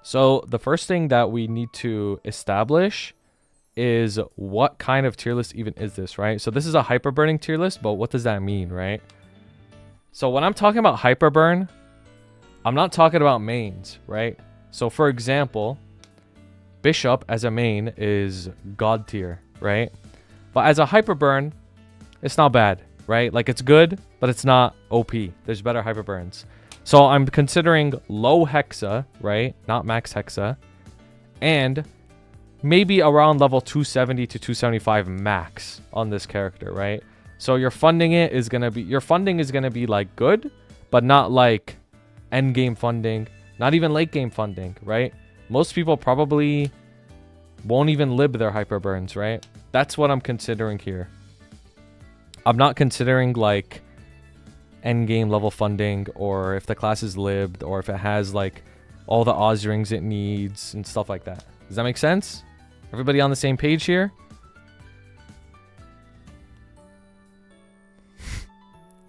So the first thing that we need to establish is what kind of tier list even is this, right? So this is a hyperburning tier list, but what does that mean, right? So when I'm talking about hyperburn, I'm not talking about mains, right? So for example, Bishop as a main is god tier, right? But as a hyperburn, it's not bad, right? Like it's good, but it's not OP. There's better hyperburns. So I'm considering low hexa, right? Not max hexa. And maybe around level 270 to 275 max on this character, right? So your funding is going to be like good, but not like end game funding, not even late game funding, right? Most people probably won't even lib their hyperburns, right? That's what I'm considering here. I'm not considering like end game level funding, or if the class is libbed, or if it has like all the Oz rings it needs and stuff like that. Does that make sense? Everybody on the same page here?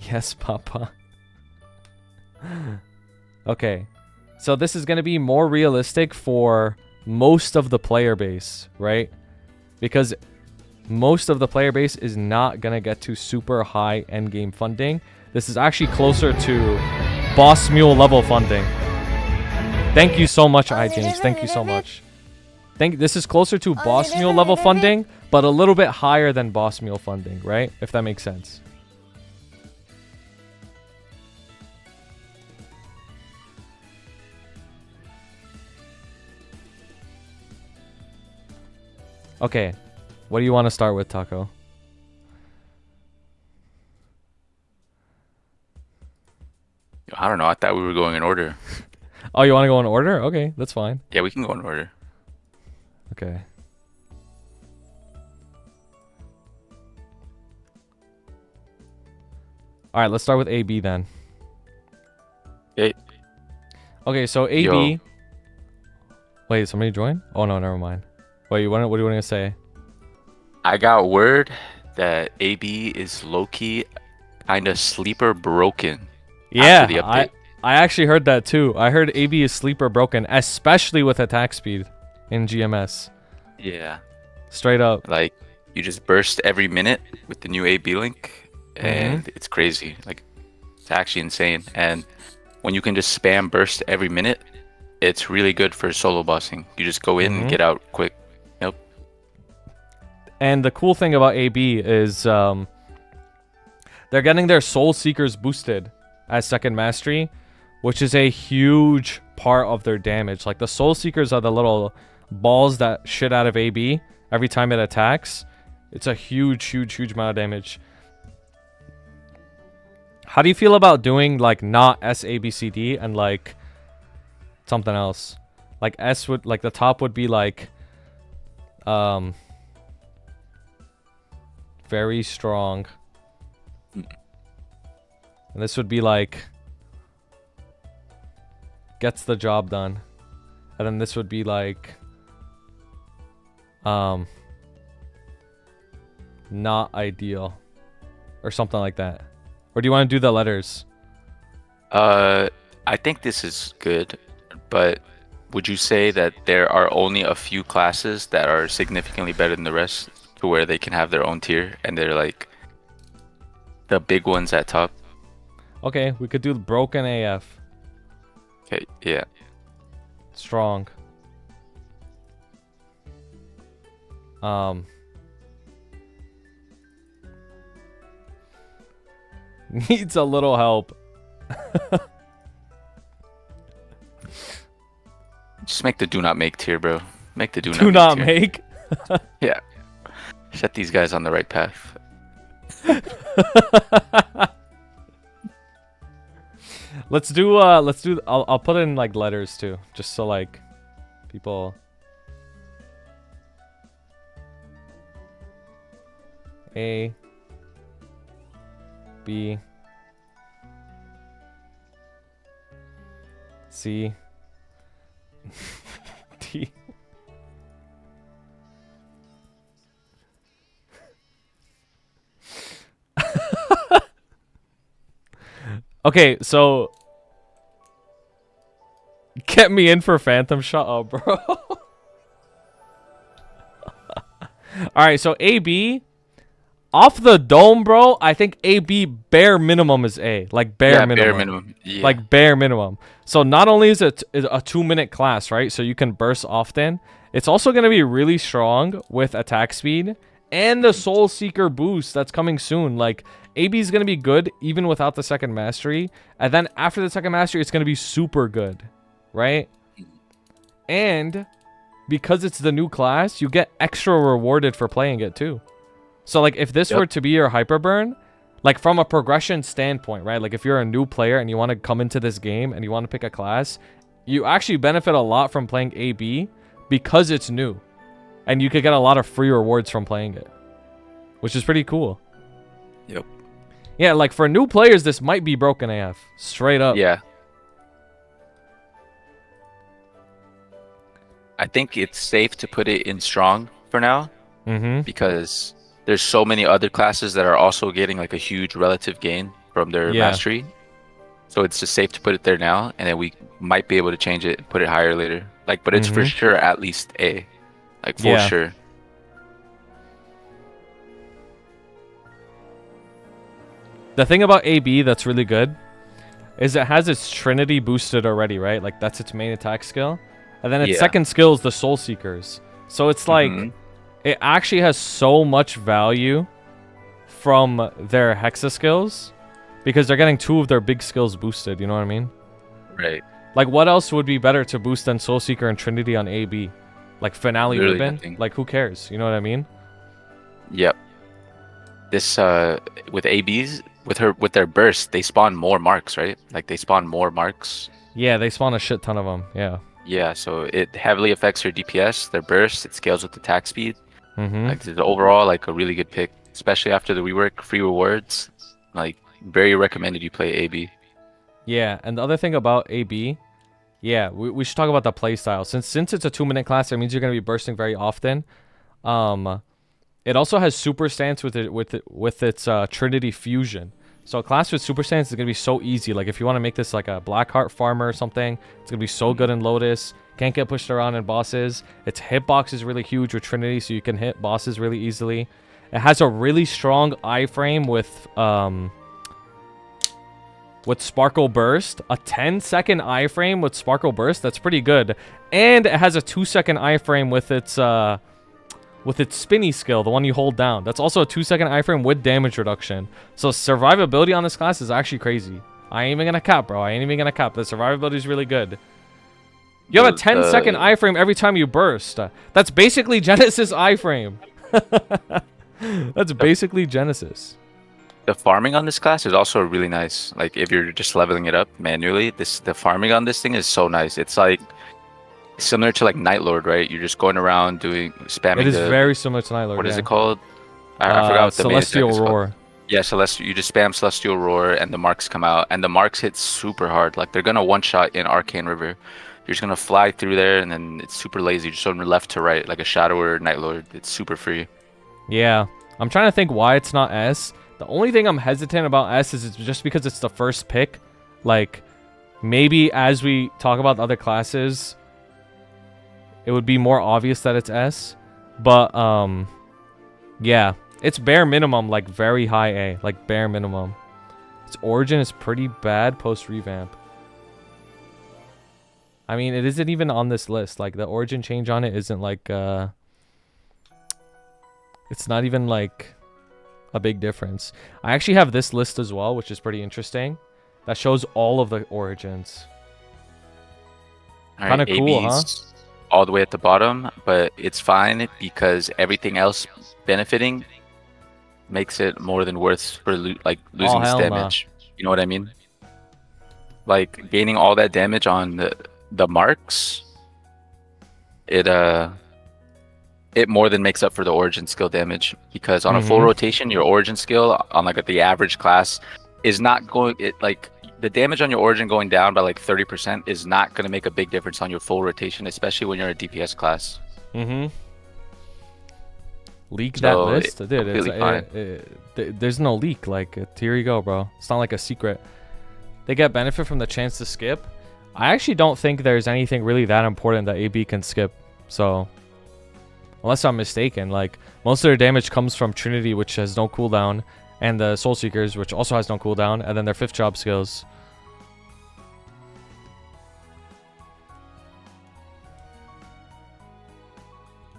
Yes, Papa. Okay. So this is going to be more realistic for most of the player base, right? Because most of the player base is not going to get to super high endgame funding. This is actually closer to boss mule level funding. Thank you so much, James. Thank you so much. This is closer to boss mule level funding, but a little bit higher than boss mule funding, right? If that makes sense. Okay, what do you want to start with, Taco? I don't know. I thought we were going in order. Oh, you want to go in order? Okay, that's fine. Yeah, we can go in order. Okay. All right, let's start with AB then. Okay. Okay, so AB. Yo. Wait, somebody join? Oh no, never mind. Wait, what do you want to say? I got word that AB is low-key kind of sleeper broken. Yeah, after the update. I actually heard that too. I heard AB is sleeper broken, especially with attack speed in GMS. Yeah. Straight up. Like, you just burst every minute with the new AB link, and it's crazy. Like, it's actually insane. And when you can just spam burst every minute, it's really good for solo bossing. You just go in and get out quick. Yep. And the cool thing about AB is they're getting their Soul Seekers boosted as second mastery, which is a huge part of their damage. Like the Soul Seekers are the little balls that shit out of AB every time it attacks. It's a huge amount of damage. How do you feel about doing like not S A B C D and like something else? Like S would, like the top would be like very strong. And this would be like gets the job done. And then this would be like not ideal or something like that. Or do you want to do the letters? I think this is good, but would you say that there are only a few classes that are significantly better than the rest to where they can have their own tier and they're like the big ones at top? Okay, we could do broken AF. Okay, yeah. Strong. Needs a little help. Just make the do not make tier, bro. Make the Do not tier. make. Yeah. Set these guys on the right path. I'll put in like letters too, just so like people. A, B, C, D. Okay, so Get me in for Phantom. Shut up, bro. Alright, so AB. Off the dome, bro, I think AB bare minimum is A. Like bare minimum. Bare minimum. Yeah. Like bare minimum. So not only is it a 2-minute class, right? So you can burst often. It's also going to be really strong with attack speed and the Soul Seeker boost that's coming soon. Like AB is going to be good even without the second mastery. And then after the second mastery, it's going to be super good, right? And because it's the new class, you get extra rewarded for playing it too. So like if this were to be your hyper burn, like from a progression standpoint, right? Like if you're a new player and you want to come into this game and you want to pick a class, you actually benefit a lot from playing AB because it's new. And you could get a lot of free rewards from playing it, which is pretty cool. Yep. Yeah, like for new players, this might be broken AF. Straight up. Yeah. I think it's safe to put it in strong for now. Because there's so many other classes that are also getting like a huge relative gain from their mastery. So it's just safe to put it there now, and then we might be able to change it and put it higher later. Like, but it's for sure at least A. Like, for sure. The thing about AB that's really good is it has its Trinity boosted already, right? Like, that's its main attack skill. And then its second skill is the Soul Seekers. So it's like, it actually has so much value from their Hexa skills because they're getting 2 of their big skills boosted, you know what I mean? Right. Like, what else would be better to boost than Soul Seeker and Trinity on AB? Like, Finale Literally Ribbon? nothing. Like, who cares? You know what I mean? Yep. This, with ABs, with their burst, they spawn more marks, right? Like, they spawn more marks. Yeah, they spawn a shit ton of them, yeah. Yeah, so it heavily affects their DPS, their burst, it scales with attack speed. Like, it's overall, like, a really good pick, especially after the rework, free rewards. Like, very recommended you play AB. Yeah, and the other thing about AB, yeah, we should talk about the playstyle. Since it's a 2-minute class, it means you're going to be bursting very often. It also has super stance with its Trinity fusion. So a class with super stance is going to be so easy. Like if you want to make this like a Blackheart farmer or something, it's going to be so good in Lotus. Can't get pushed around in bosses. Its hitbox is really huge with Trinity, so you can hit bosses really easily. It has a really strong iframe with Sparkle Burst. A 10-second iframe with Sparkle Burst, that's pretty good. And it has a 2-second iframe with its spinny skill, the one you hold down. That's also a 2-second iframe with damage reduction. So survivability on this class is actually crazy. I ain't even gonna cap, bro. I ain't even gonna cap. The survivability is really good. You have a 10-second iframe every time you burst. That's basically Genesis iframe. That's basically Genesis. The farming on this class is also really nice. Like if you're just leveling it up manually, the farming on this thing is so nice. It's like similar to like Night Lord, right? You're just going around spamming. It is very similar to Night Lord. What is it called? I forgot what the Celestial Roar. Yeah, Celestial. You just spam Celestial Roar, and the marks come out, and the marks hit super hard. Like they're gonna one-shot in Arcane River. You're just gonna fly through there, and then it's super lazy. Just from left to right, like a Shadow or Night Lord. It's super free. Yeah, I'm trying to think why it's not S. The only thing I'm hesitant about S is it's just because it's the first pick. Like, maybe as we talk about the other classes, it would be more obvious that it's S. But, yeah. It's bare minimum, like, very high A. Like, bare minimum. Its origin is pretty bad post-revamp. I mean, it isn't even on this list. Like, the origin change on it isn't, like, it's not even, like, a big difference. I actually have this list as well, which is pretty interesting. That shows all of the origins. Kind of cool, huh? All the way at the bottom, but it's fine because everything else benefiting makes it more than worth for losing this damage. You know what I mean? Like gaining all that damage on the marks, it more than makes up for the origin skill damage, because on a full rotation, your origin skill on like the average class is not going. The damage on your origin going down by like 30% is not going to make a big difference on your full rotation, especially when you're a DPS class. Leak that list, dude. There's no leak. Like, here you go, bro. It's not like a secret. They get benefit from the chance to skip. I actually don't think there's anything really that important that AB can skip. So, unless I'm mistaken, like most of their damage comes from Trinity, which has no cooldown, and the Soul Seekers, which also has no cooldown, and then their 5th job skills.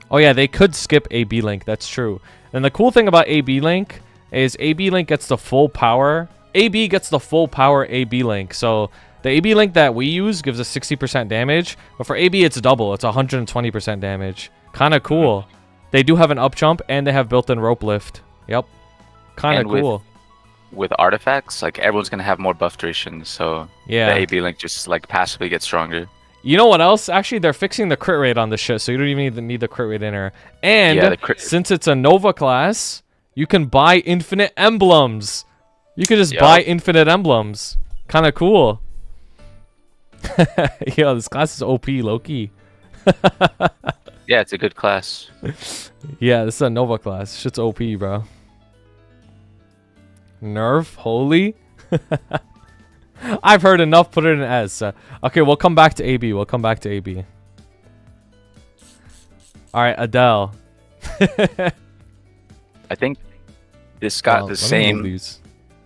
Oh yeah, they could skip AB Link. That's true. And the cool thing about AB Link is AB Link gets the full power. AB gets the full power AB Link. So the AB Link that we use gives us 60% damage, but for AB it's double. It's 120% damage. Kind of cool. They do have an up jump and they have built-in rope lift. Yep. Kind of cool. With artifacts, like everyone's gonna have more buff durations, so yeah, the AB Link just like passively gets stronger. You know what else? Actually, they're fixing the crit rate on this shit, so you don't even need the crit rate in her. And yeah, since it's a Nova class, you can buy infinite emblems. You can just buy infinite emblems. Kind of cool. Yo, this class is OP, low-key. Yeah, it's a good class. Yeah, this is a Nova class. Shit's OP, bro. Nerf? Holy? I've heard enough. Put it in S. Okay, we'll come back to AB. We'll come back to AB. Alright, Adele. I think this got the same...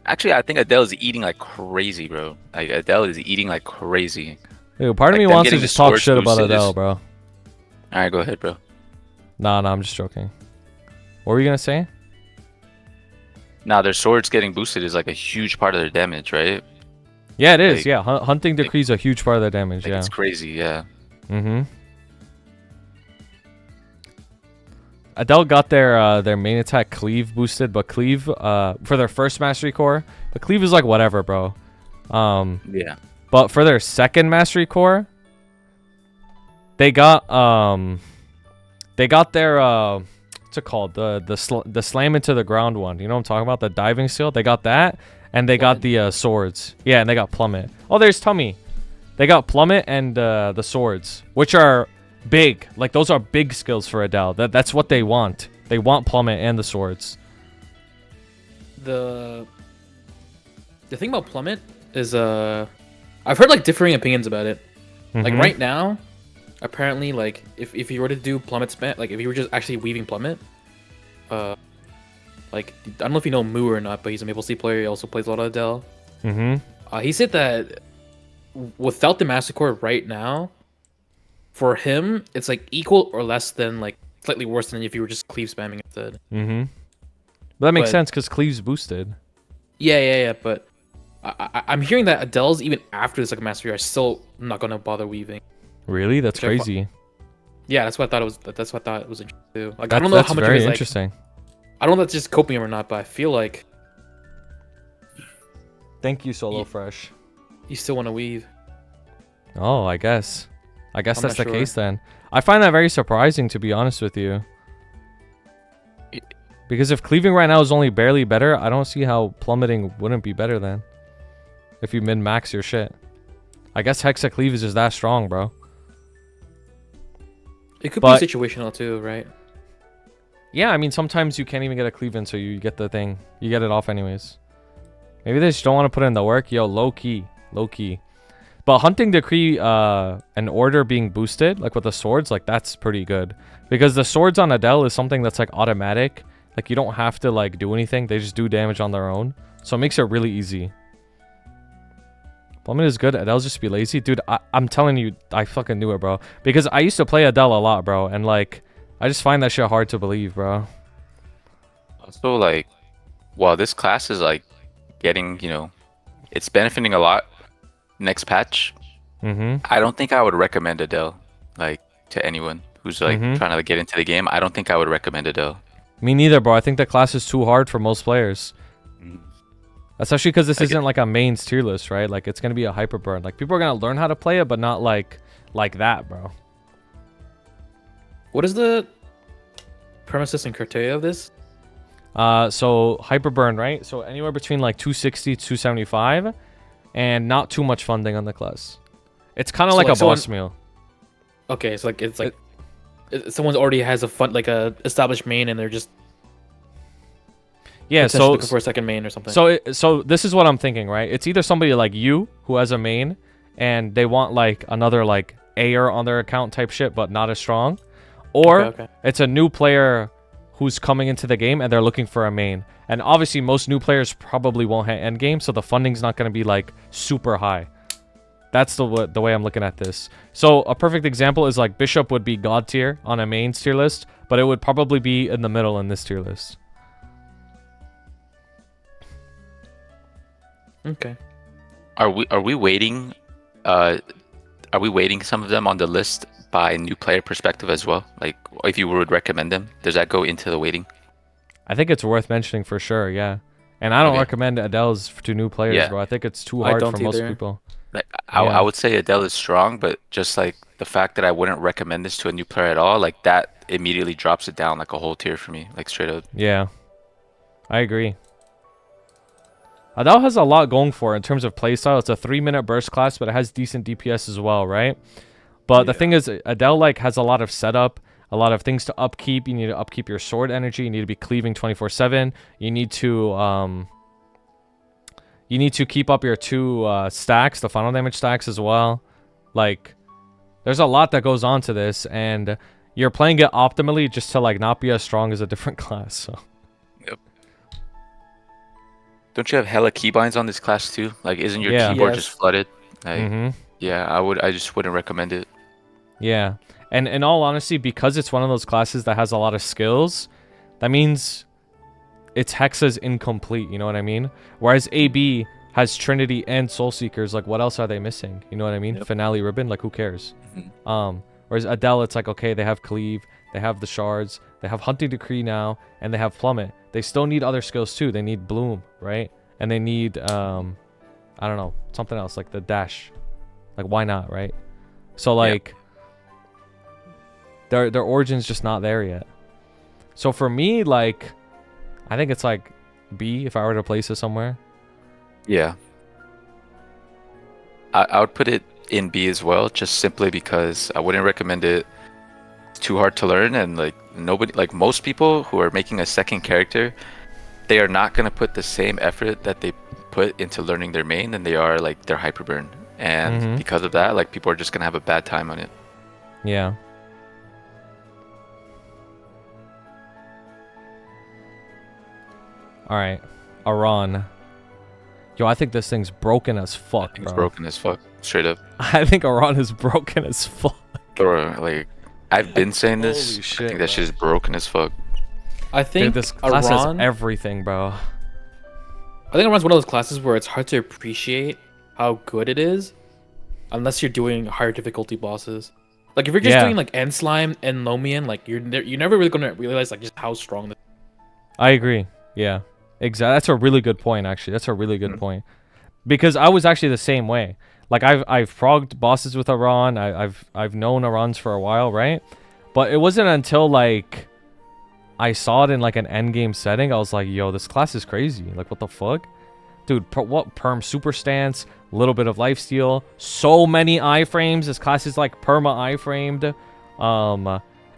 Actually, I think Adele is eating like crazy, bro. Like, Adele is eating like crazy. Dude, part of me wants to just talk shit about Adele, bro. Alright, go ahead, bro. Nah, I'm just joking. What were you gonna say? Nah, their swords getting boosted is like a huge part of their damage, right? Yeah, it is. Like, yeah, hunting decrees a huge part of their damage. Like, yeah, it's crazy. Yeah. Adele got their main attack cleave boosted, but cleave for their first mastery core, the cleave is like whatever, bro. Yeah. But for their second mastery core, they got their what's it called, the slam into the ground one. You know what I'm talking about? The diving seal. They got that. And they got the swords. Yeah, and they got plummet. Oh, there's Tummy. They got plummet and the swords, which are big. Like, those are big skills for Adele. That's what they want. They want plummet and the swords. The thing about plummet is I've heard like differing opinions about it. Like right now, apparently, like if you were to do plummet spam, like if you were just actually weaving plummet, like, I don't know if you know Moo or not, but he's a MapleStory player. He also plays a lot of Adele. He said that without the Master Core right now, for him, it's like equal or less than, like, slightly worse than if you were just cleave spamming instead. But that makes sense because cleave's boosted. Yeah. But I'm hearing that Adele's, even after the second Mastery, are still not going to bother weaving. Really? That's crazy. Yeah, that's what I thought it was. That's what I thought it was interesting too. Like, I don't know how much very of it is, interesting. Like, I don't know if that's just coping or not, but I feel like... Thank you, Solo Fresh. You still want to weave. Oh, I guess. That's the case then. I find that very surprising, to be honest with you. Because if cleaving right now is only barely better, I don't see how plummeting wouldn't be better then. If you min-max your shit. I guess Hexa Cleave is just that strong, bro. It could be situational too, right? Yeah, I mean, sometimes you can't even get a cleave in, so you get the thing. You get it off anyways. Maybe they just don't want to put in the work. Yo, low-key. But hunting decree and order being boosted, like with the swords, like that's pretty good. Because the swords on Adele is something that's like automatic. Like you don't have to like do anything. They just do damage on their own. So it makes it really easy. Plummet is good. Adele's just be lazy. Dude, I'm telling you, I fucking knew it, bro. Because I used to play Adele a lot, bro. And like... I just find that shit hard to believe, bro. Also, like, while this class is, like, getting, you know, it's benefiting a lot next patch, I don't think I would recommend Adele, like, to anyone who's, like, trying to like, get into the game. I don't think I would recommend Adele. Me neither, bro. I think the class is too hard for most players. Especially because this isn't, like, a mains tier list, right? Like, it's going to be a hyper burn. Like, people are going to learn how to play it, but not, like that, bro. What is the premises and criteria of this? So hyper burn, right? So anywhere between like 260 to 275, and not too much funding on the class. It's kind of like a boss meal. Okay, so like it's like someone already has a like a established main, and they're just so looking for a second main or something. So this is what I'm thinking, right? It's either somebody like you who has a main, and they want like another like Air on their account type shit, but not as strong. Or it's a new player who's coming into the game and they're looking for a main. And obviously most new players probably won't hit end game, so the funding's not going to be like super high. That's the way I'm looking at this. So a perfect example is like Bishop would be God tier on a mains tier list, but it would probably be in the middle in this tier list. Okay. Are we waiting? Are we waiting some of them on the list by new player perspective as well? Like, if you would recommend them, does that go into the waiting? I think it's worth mentioning for sure, yeah. And I don't recommend Adele's to new players, bro. I think it's too hard for most people. Like, I would say Adele is strong, but just like the fact that I wouldn't recommend this to a new player at all, like that immediately drops it down like a whole tier for me, like straight up. Yeah, I agree. Adele has a lot going for it in terms of playstyle. It's a 3-minute burst class, but it has decent DPS as well, right? But the thing is, Adele like has a lot of setup, a lot of things to upkeep. You need to upkeep your sword energy. You need to be cleaving 24/7. You need to keep up your 2 stacks, the final damage stacks as well. Like, there's a lot that goes on to this, and you're playing it optimally just to like not be as strong as a different class. So. Yep. Don't you have hella keybinds on this class too? Like, isn't your keyboard just flooded? Like, yeah, I just wouldn't recommend it. Yeah, and in all honesty, because it's one of those classes that has a lot of skills, that means its Hexa's incomplete, you know what I mean? Whereas AB has Trinity and Soul Seekers, like what else are they missing? You know what I mean? Finale Ribbon, like who cares? Whereas Adele, it's like, okay, they have Cleave, they have the Shards, they have Hunting Decree now, and they have Plummet. They still need other skills too. They need Bloom, right? And they need, I don't know, something else, like the Dash. Like, why not, right? So, like, their origin's just not there yet. So for me, like, I think it's like B if I were to place it somewhere. Yeah. I would put it in B as well, just simply because I wouldn't recommend it. It's too hard to learn, and like nobody, like most people who are making a second character, they are not gonna put the same effort that they put into learning their main than they are like their hyperburn. And because of that, like people are just gonna have a bad time on it. Yeah. All right, Aran. Yo, I think this thing's broken as fuck, bro. It's broken as fuck, straight up. I think Aran is broken as fuck. Bro, like, I've been saying this. Holy shit, I think that shit is broken as fuck. I think dude, this class Aran, has everything, bro. I think Aran's one of those classes where it's hard to appreciate how good it is unless you're doing higher difficulty bosses. Like, if you're just doing like End Slime and Lomian, like you're never really gonna realize like just how strong this is. I agree. Yeah. Exactly. That's a really good point, actually. That's a really good point. Because I was actually the same way. Like, I've progged bosses with Aran. I've known Arans for a while, right? But it wasn't until like I saw it in like an end game setting, I was like, yo, this class is crazy. Like, what the fuck? Dude, what perm super stance, little bit of lifesteal, so many iframes. This class is like perma iframed.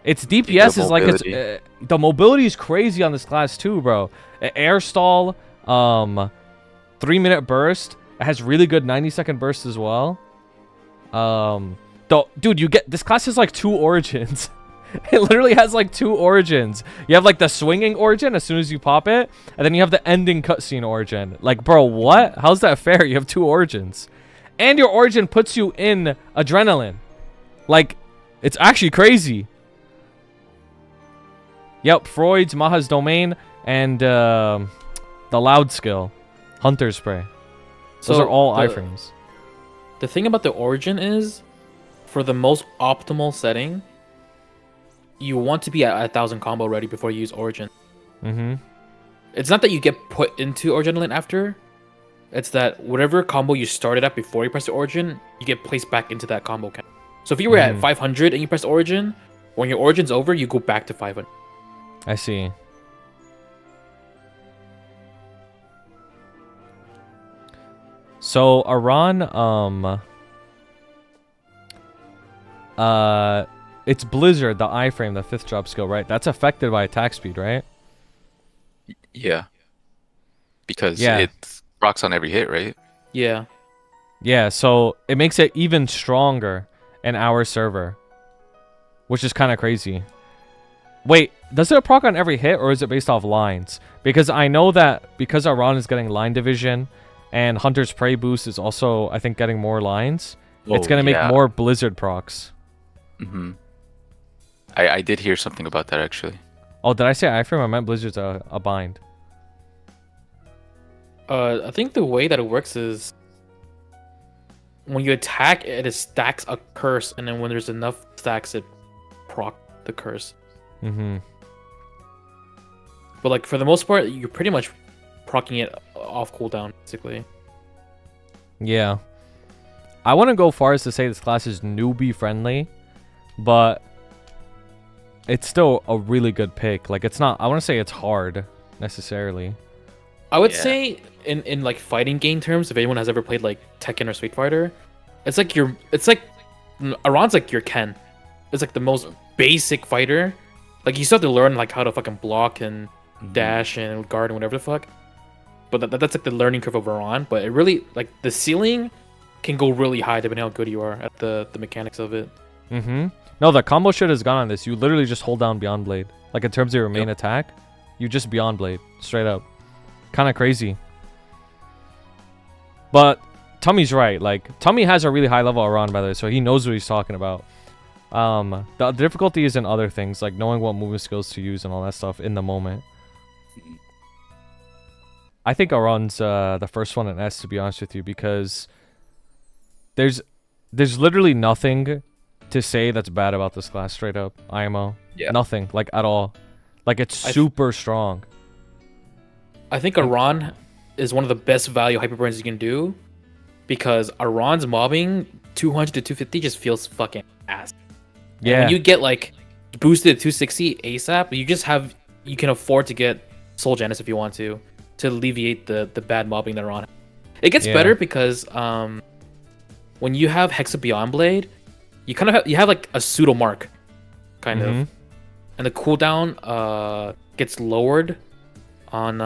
Its DPS is like it's the mobility is crazy on this class too, bro. Air stall, 3-minute burst. It has really good 90-second burst as well. Dude, you get this class has like 2 origins. It literally has like 2 origins. You have like the swinging origin as soon as you pop it, and then you have the ending cutscene origin. Like, bro, what? How's that fair? You have 2 origins, and your origin puts you in adrenaline. Like, it's actually crazy. Yep, Freud's, Maha's Domain, and the Loud skill, Hunter Spray. Those are all iframes. The thing about the origin is, for the most optimal setting, you want to be at 1,000 combo ready before you use origin. It's not that you get put into origin after. It's that whatever combo you started at before you press the origin, you get placed back into that combo count. So if you were at 500 and you press origin, when your origin's over, you go back to 500. I see. So Aran, it's Blizzard, the iframe, the 5th drop skill, right? That's affected by attack speed, right? Yeah. Because it rocks on every hit, right? Yeah. Yeah, so it makes it even stronger in our server, which is kind of crazy. Wait, does it proc on every hit, or is it based off lines? Because I know that because Aran is getting line division, and Hunter's Prey boost is also, I think, getting more lines, it's going to make more Blizzard procs. Mm-hmm. I did hear something about that, actually. Oh, did I say iframe? I meant Blizzard's a bind. I think the way that it works is when you attack, it stacks a curse, and then when there's enough stacks, it proc the curse. Mm-hmm. But like for the most part, you're pretty much proccing it off cooldown, basically. Yeah. I wouldn't go far as to say this class is newbie friendly, but it's still a really good pick. Like, it's not, I want to say it's hard necessarily. I would say in like fighting game terms, if anyone has ever played like Tekken or Street Fighter, it's like Aran's like your Ken. It's like the most basic fighter. Like, you still have to learn like how to fucking block and dash and guard and whatever the fuck. But that's like the learning curve of Aran. But it really, like, the ceiling can go really high depending on how good you are at the mechanics of it. Mm-hmm. No, the combo shit has gone on this. You literally just hold down Beyond Blade. Like, in terms of your main attack, you just Beyond Blade. Straight up. Kind of crazy. But Tummy's right. Like, Tummy has a really high level Aran, by the way, so he knows what he's talking about. The difficulty is in other things, like knowing what movement skills to use and all that stuff in the moment. I think Aran's the first one in S, to be honest with you, because there's literally nothing to say that's bad about this class, straight up. IMO. Yeah. Nothing, like, at all. Like, it's super strong. I think Aran is one of the best value hyperburns you can do, because Aran's mobbing 200 to 250 just feels fucking ass. Yeah. And when you get like boosted to 260 ASAP, you can afford to get Soul Janus if you want to alleviate the bad mobbing that Aran has. It gets better because when you have Hexa Beyond Blade, you kind of have like a pseudo mark, kind of, and the cooldown gets lowered on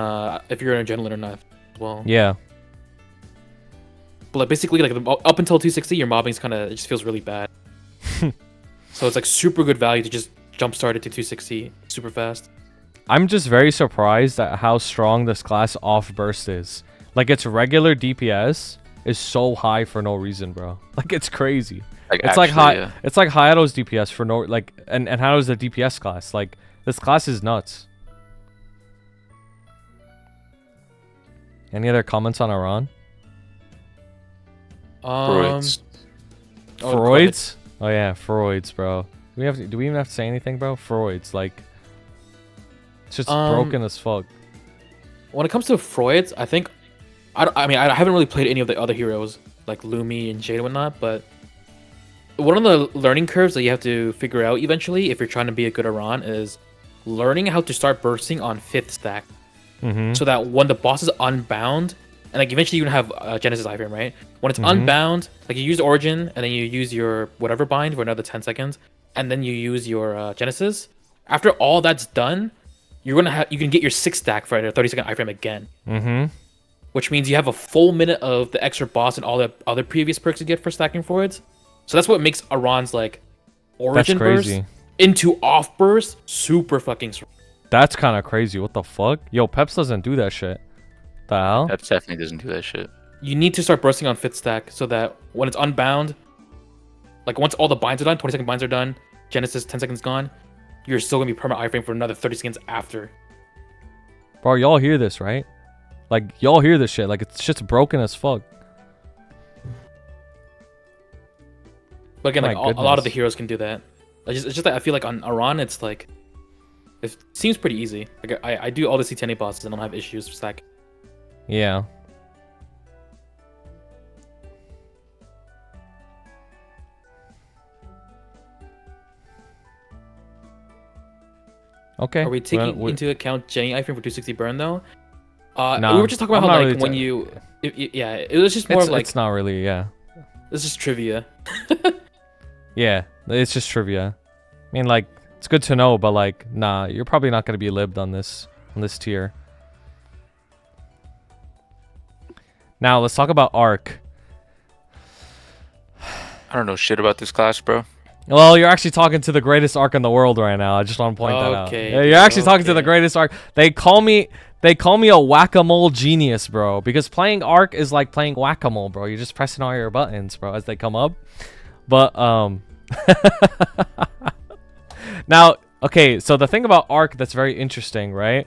if you're an adrenaline or not as well. Yeah. But like basically, like up until 260, your mobbing's it just feels really bad. So it's like super good value to just jumpstart it to 260 super fast. I'm just very surprised at how strong this class off burst is. Like, its regular DPS is so high for no reason, bro. Like, it's crazy. Like, it's actually, it's like Hayato's DPS for no, like, and Hayato's the DPS class. Like, this class is nuts. Any other comments on Aran? Freud's. Freud's? Oh yeah, Freud's, bro. Do we even have to say anything, bro? Freud's, like, it's just broken as fuck. When it comes to Freud's, I think, I mean, I haven't really played any of the other heroes like Lumi and Jade and whatnot, but one of the learning curves that you have to figure out eventually if you're trying to be a good Aran is learning how to start bursting on 5th stack, so that when the boss is unbound, and like eventually you're gonna have Genesis iframe, right? When it's unbound, like you use Origin and then you use your whatever bind for another 10 seconds, and then you use your Genesis. After all that's done, you can get your 6th stack for a 30-second iframe again. Which means you have a full minute of the extra boss and all the other previous perks you get for stacking forwards. So that's what makes Aran's like Origin burst into off burst super fucking strong. That's kind of crazy. What the fuck? Yo, Peps doesn't do that shit. The hell? Peps definitely doesn't do that shit. You need to start bursting on 5th stack so that when it's unbound, like once all the binds are done, 20-second binds are done, Genesis 10 seconds gone, you're still gonna be permanent iframe for another 30 seconds after. Bro, y'all hear this, right? Like, y'all hear this shit. Like, it's just broken as fuck. But again, like, a lot of the heroes can do that. It's just that I feel like on Aran, it's like, it seems pretty easy. Like, I do all the CTene bosses and I don't have issues with stacking. Yeah. Okay. Are we taking into account Jenny iframe for 260 burn though? No, we were just talking about how like really when you, yeah, it was just more of like it's not really, yeah. It's just trivia. Yeah, it's just trivia. I mean, like, it's good to know, but like, nah, you're probably not gonna be libbed on this tier. Now let's talk about Arc. I don't know shit about this class, bro. Well, you're actually talking to the greatest arc in the world right now. I just want to point that out. Yeah, you're actually talking to the greatest arc. They call me a whack-a-mole genius, bro. Because playing arc is like playing whack-a-mole, bro. You're just pressing all your buttons, bro, as they come up. But now, okay, so the thing about arc that's very interesting, right,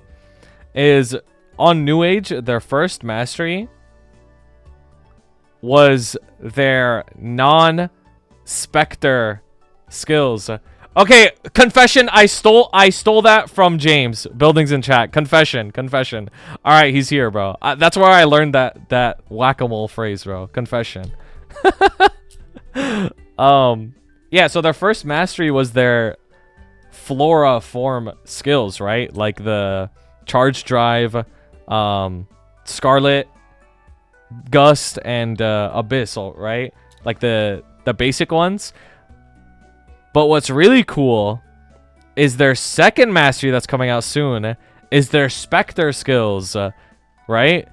is on New Age, their first mastery was their non-specter skills. Okay, confession, I stole that from James. Buildings in chat. Confession. All right, he's here, bro. That's where I learned that whack-a-mole phrase, bro. Confession. Yeah, so their first mastery was their flora form skills, right? Like the charge drive, scarlet, gust, and abyssal, right? Like the basic ones. But what's really cool is their second mastery that's coming out soon is their specter skills, right?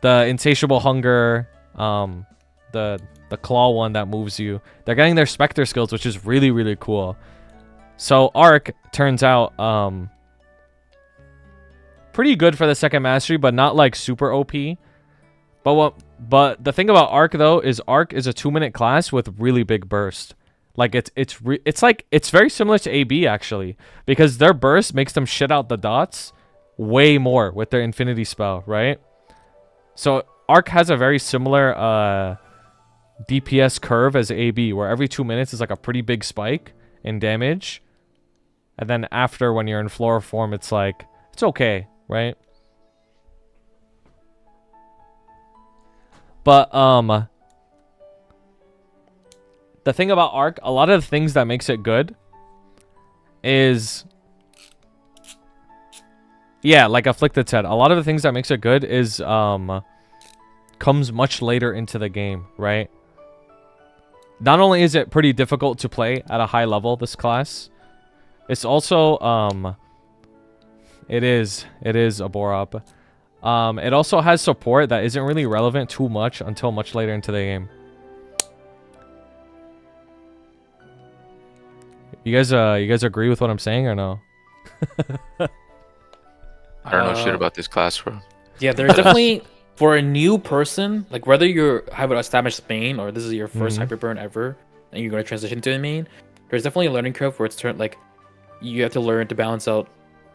The insatiable hunger, the claw one that moves you. They're getting their specter skills, which is really, really cool. So arc turns out pretty good for the second mastery, but not like super OP. But the thing about arc though is arc is a 2-minute class with really big burst. Like it's very similar to AB actually, because their burst makes them shit out the dots way more with their infinity spell, right? So arc has a very similar DPS curve as AB, where every 2 minutes is like a pretty big spike in damage, and then after, when you're in flora form, it's like it's okay, right? But the thing about arc, a lot of the things that makes it good is, yeah, like Afflicted said, a lot of the things that makes it good is comes much later into the game, right? Not only is it pretty difficult to play at a high level, this class, it's also it is a bore-up. It also has support that isn't really relevant too much until much later into the game. You guys agree with what I'm saying or no? I don't know shit about this class, bro. Yeah, there's definitely, for a new person, like whether you have an established main or this is your first hyperburn ever and you're going to transition to a main, there's definitely a learning curve where it's like you have to learn to balance out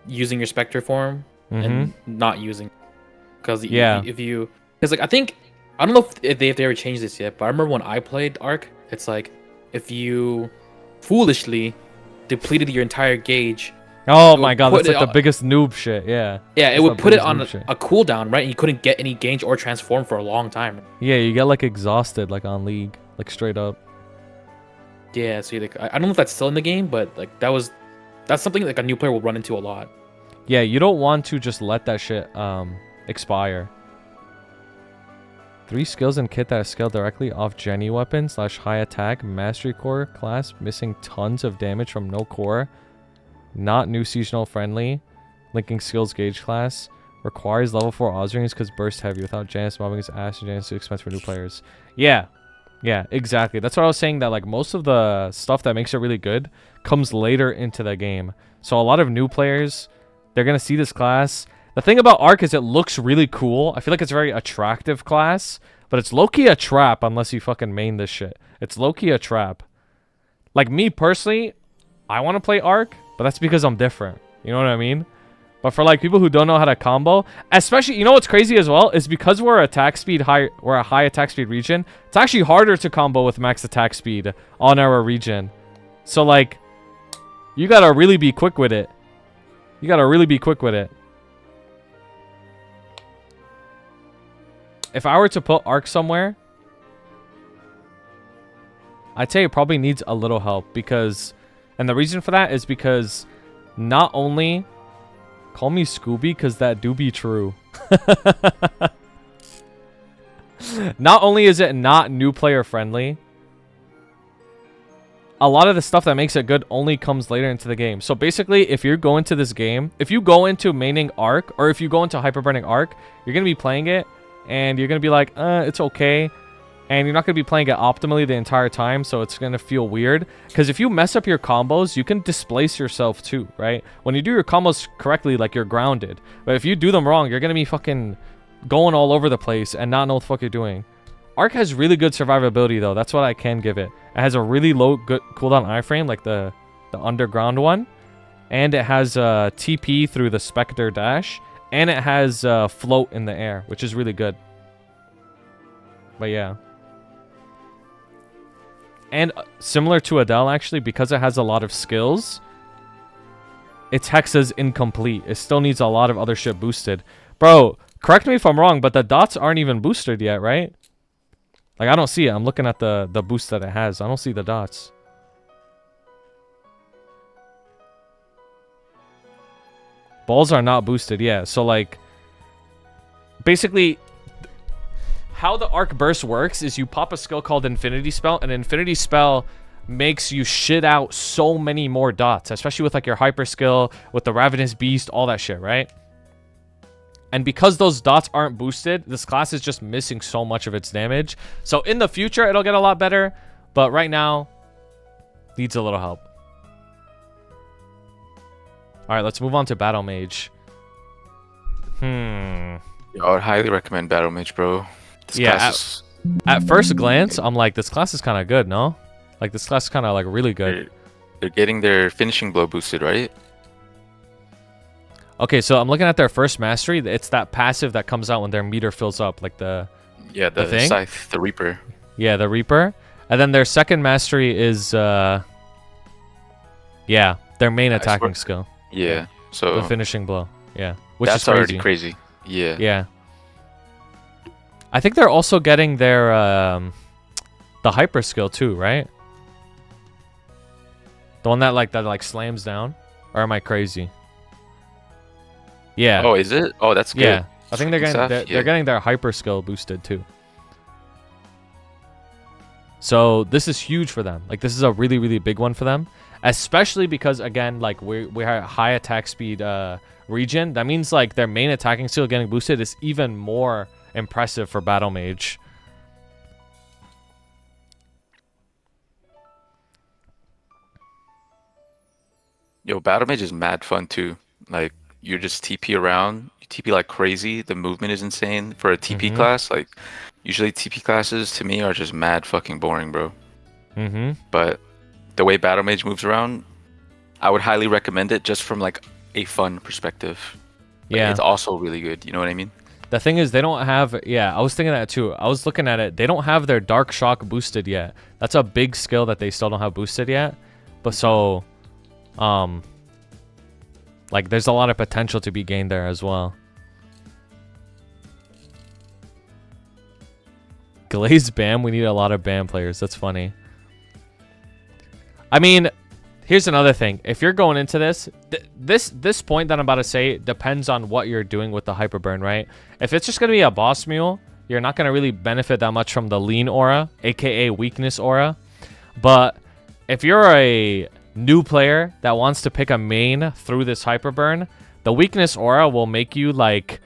using your specter form and not using, because like I think, I don't know if they ever changed this yet, but I remember when I played arc, it's like if you foolishly depleted your entire gauge. Oh my god, that's like the biggest noob shit. Yeah, it would put it on a cooldown, right? And you couldn't get any gauge or transform for a long time. Yeah, you get like exhausted, like on League, like straight up. Yeah, so like I don't know if that's still in the game, but like that's something like a new player will run into a lot. Yeah, you don't want to just let that shit expire. 3 skills and kit that are scaled directly off Jenny weapon / high attack mastery core class, missing tons of damage from no core, not new seasonal friendly, linking skills gauge class, requires level 4 Oz rings because burst heavy without Janus mobbing his ass, and Janus is expensive for new players. Yeah, exactly. That's what I was saying, that like most of the stuff that makes it really good comes later into the game. So a lot of new players, they're gonna see this class. The thing about arc is it looks really cool. I feel like it's a very attractive class, but it's low-key a trap unless you fucking main this shit. It's low-key a trap. Like me personally, I want to play arc, but that's because I'm different. You know what I mean? But for like people who don't know how to combo, especially, you know what's crazy as well is because we're a high attack speed region, it's actually harder to combo with max attack speed on our region. So like, you gotta really be quick with it. If I were to put arc somewhere, I'd say it probably needs a little help, because, and the reason for that is because not only, call me Scooby because that do be true. Not only is it not new player friendly, a lot of the stuff that makes it good only comes later into the game. So basically, if you go into this game, if you go into maining arc, or if you go into hyperburning arc, you're going to be playing it and you're going to be like, it's okay. and you're not going to be playing it optimally the entire time, so it's going to feel weird. Because if you mess up your combos, you can displace yourself too, right? When you do your combos correctly, like, you're grounded. But if you do them wrong, you're going to be fucking going all over the place and not know what the fuck you're doing. Arc has really good survivability, though. That's what I can give it. It has a really low good cooldown iframe, like the underground one. And it has TP through the Spectre dash. And it has float in the air, which is really good. But yeah. And similar to Adele, actually, because it has a lot of skills, its hex is incomplete. It still needs a lot of other shit boosted. Bro, correct me if I'm wrong, but the dots aren't even boosted yet, right? Like, I don't see it. I'm looking at the boost that it has. I don't see the dots. Balls are not boosted yet. So, like, basically, how the arc burst works is you pop a skill called Infinity Spell, and Infinity Spell makes you shit out so many more dots, especially with, like, your hyper skill, with the Ravenous Beast, all that shit, right? And because those dots aren't boosted, this class is just missing so much of its damage. So in the future, it'll get a lot better, but right now, needs a little help. Alright, let's move on to Battle Mage. I would highly recommend Battle Mage, bro. This class at first glance, I'm like, this class is kind of good, no? Like, this class is kind of, like, really good. They're getting their finishing blow boosted, right? Okay, so I'm looking at their first mastery. It's that passive that comes out when their meter fills up, like the thing? Scythe, the Reaper. Yeah, the Reaper. And then their second mastery is, their main attacking skill. Yeah, so... the finishing blow. Yeah, which that's is crazy. Already crazy. Yeah. Yeah. I think they're also getting their, the hyper skill too, right? The one that slams down? Or am I crazy? Yeah. Oh, is it? Oh, that's good. Yeah. I think they're getting their hyper skill boosted too. So this is huge for them. Like, this is a really, really big one for them. Especially because, again, like, we have high attack speed region. That means, like, their main attacking skill getting boosted is even more impressive for Battle Mage. Yo, Battle Mage is mad fun too. Like, you just TP around, you TP like crazy. The movement is insane for a TP class. Like, usually TP classes to me are just mad fucking boring, bro. But the way Battle Mage moves around, I would highly recommend it just from, like, a fun perspective. Like, Yeah. it's also really good. You know what I mean? The thing is, they don't have... Yeah, I was thinking that too. I was looking at it. They don't have their Dark Shock boosted yet. That's a big skill that they still don't have boosted yet. But so... like, there's a lot of potential to be gained there as well. Glazed BAM? We need a lot of BAM players. That's funny. I mean, here's another thing. If you're going into this, this point that I'm about to say depends on what you're doing with the hyper burn, right? If it's just going to be a boss mule, you're not going to really benefit that much from the lean aura, aka weakness aura. But if you're a new player that wants to pick a main through this hyper burn, the weakness aura will make you, like,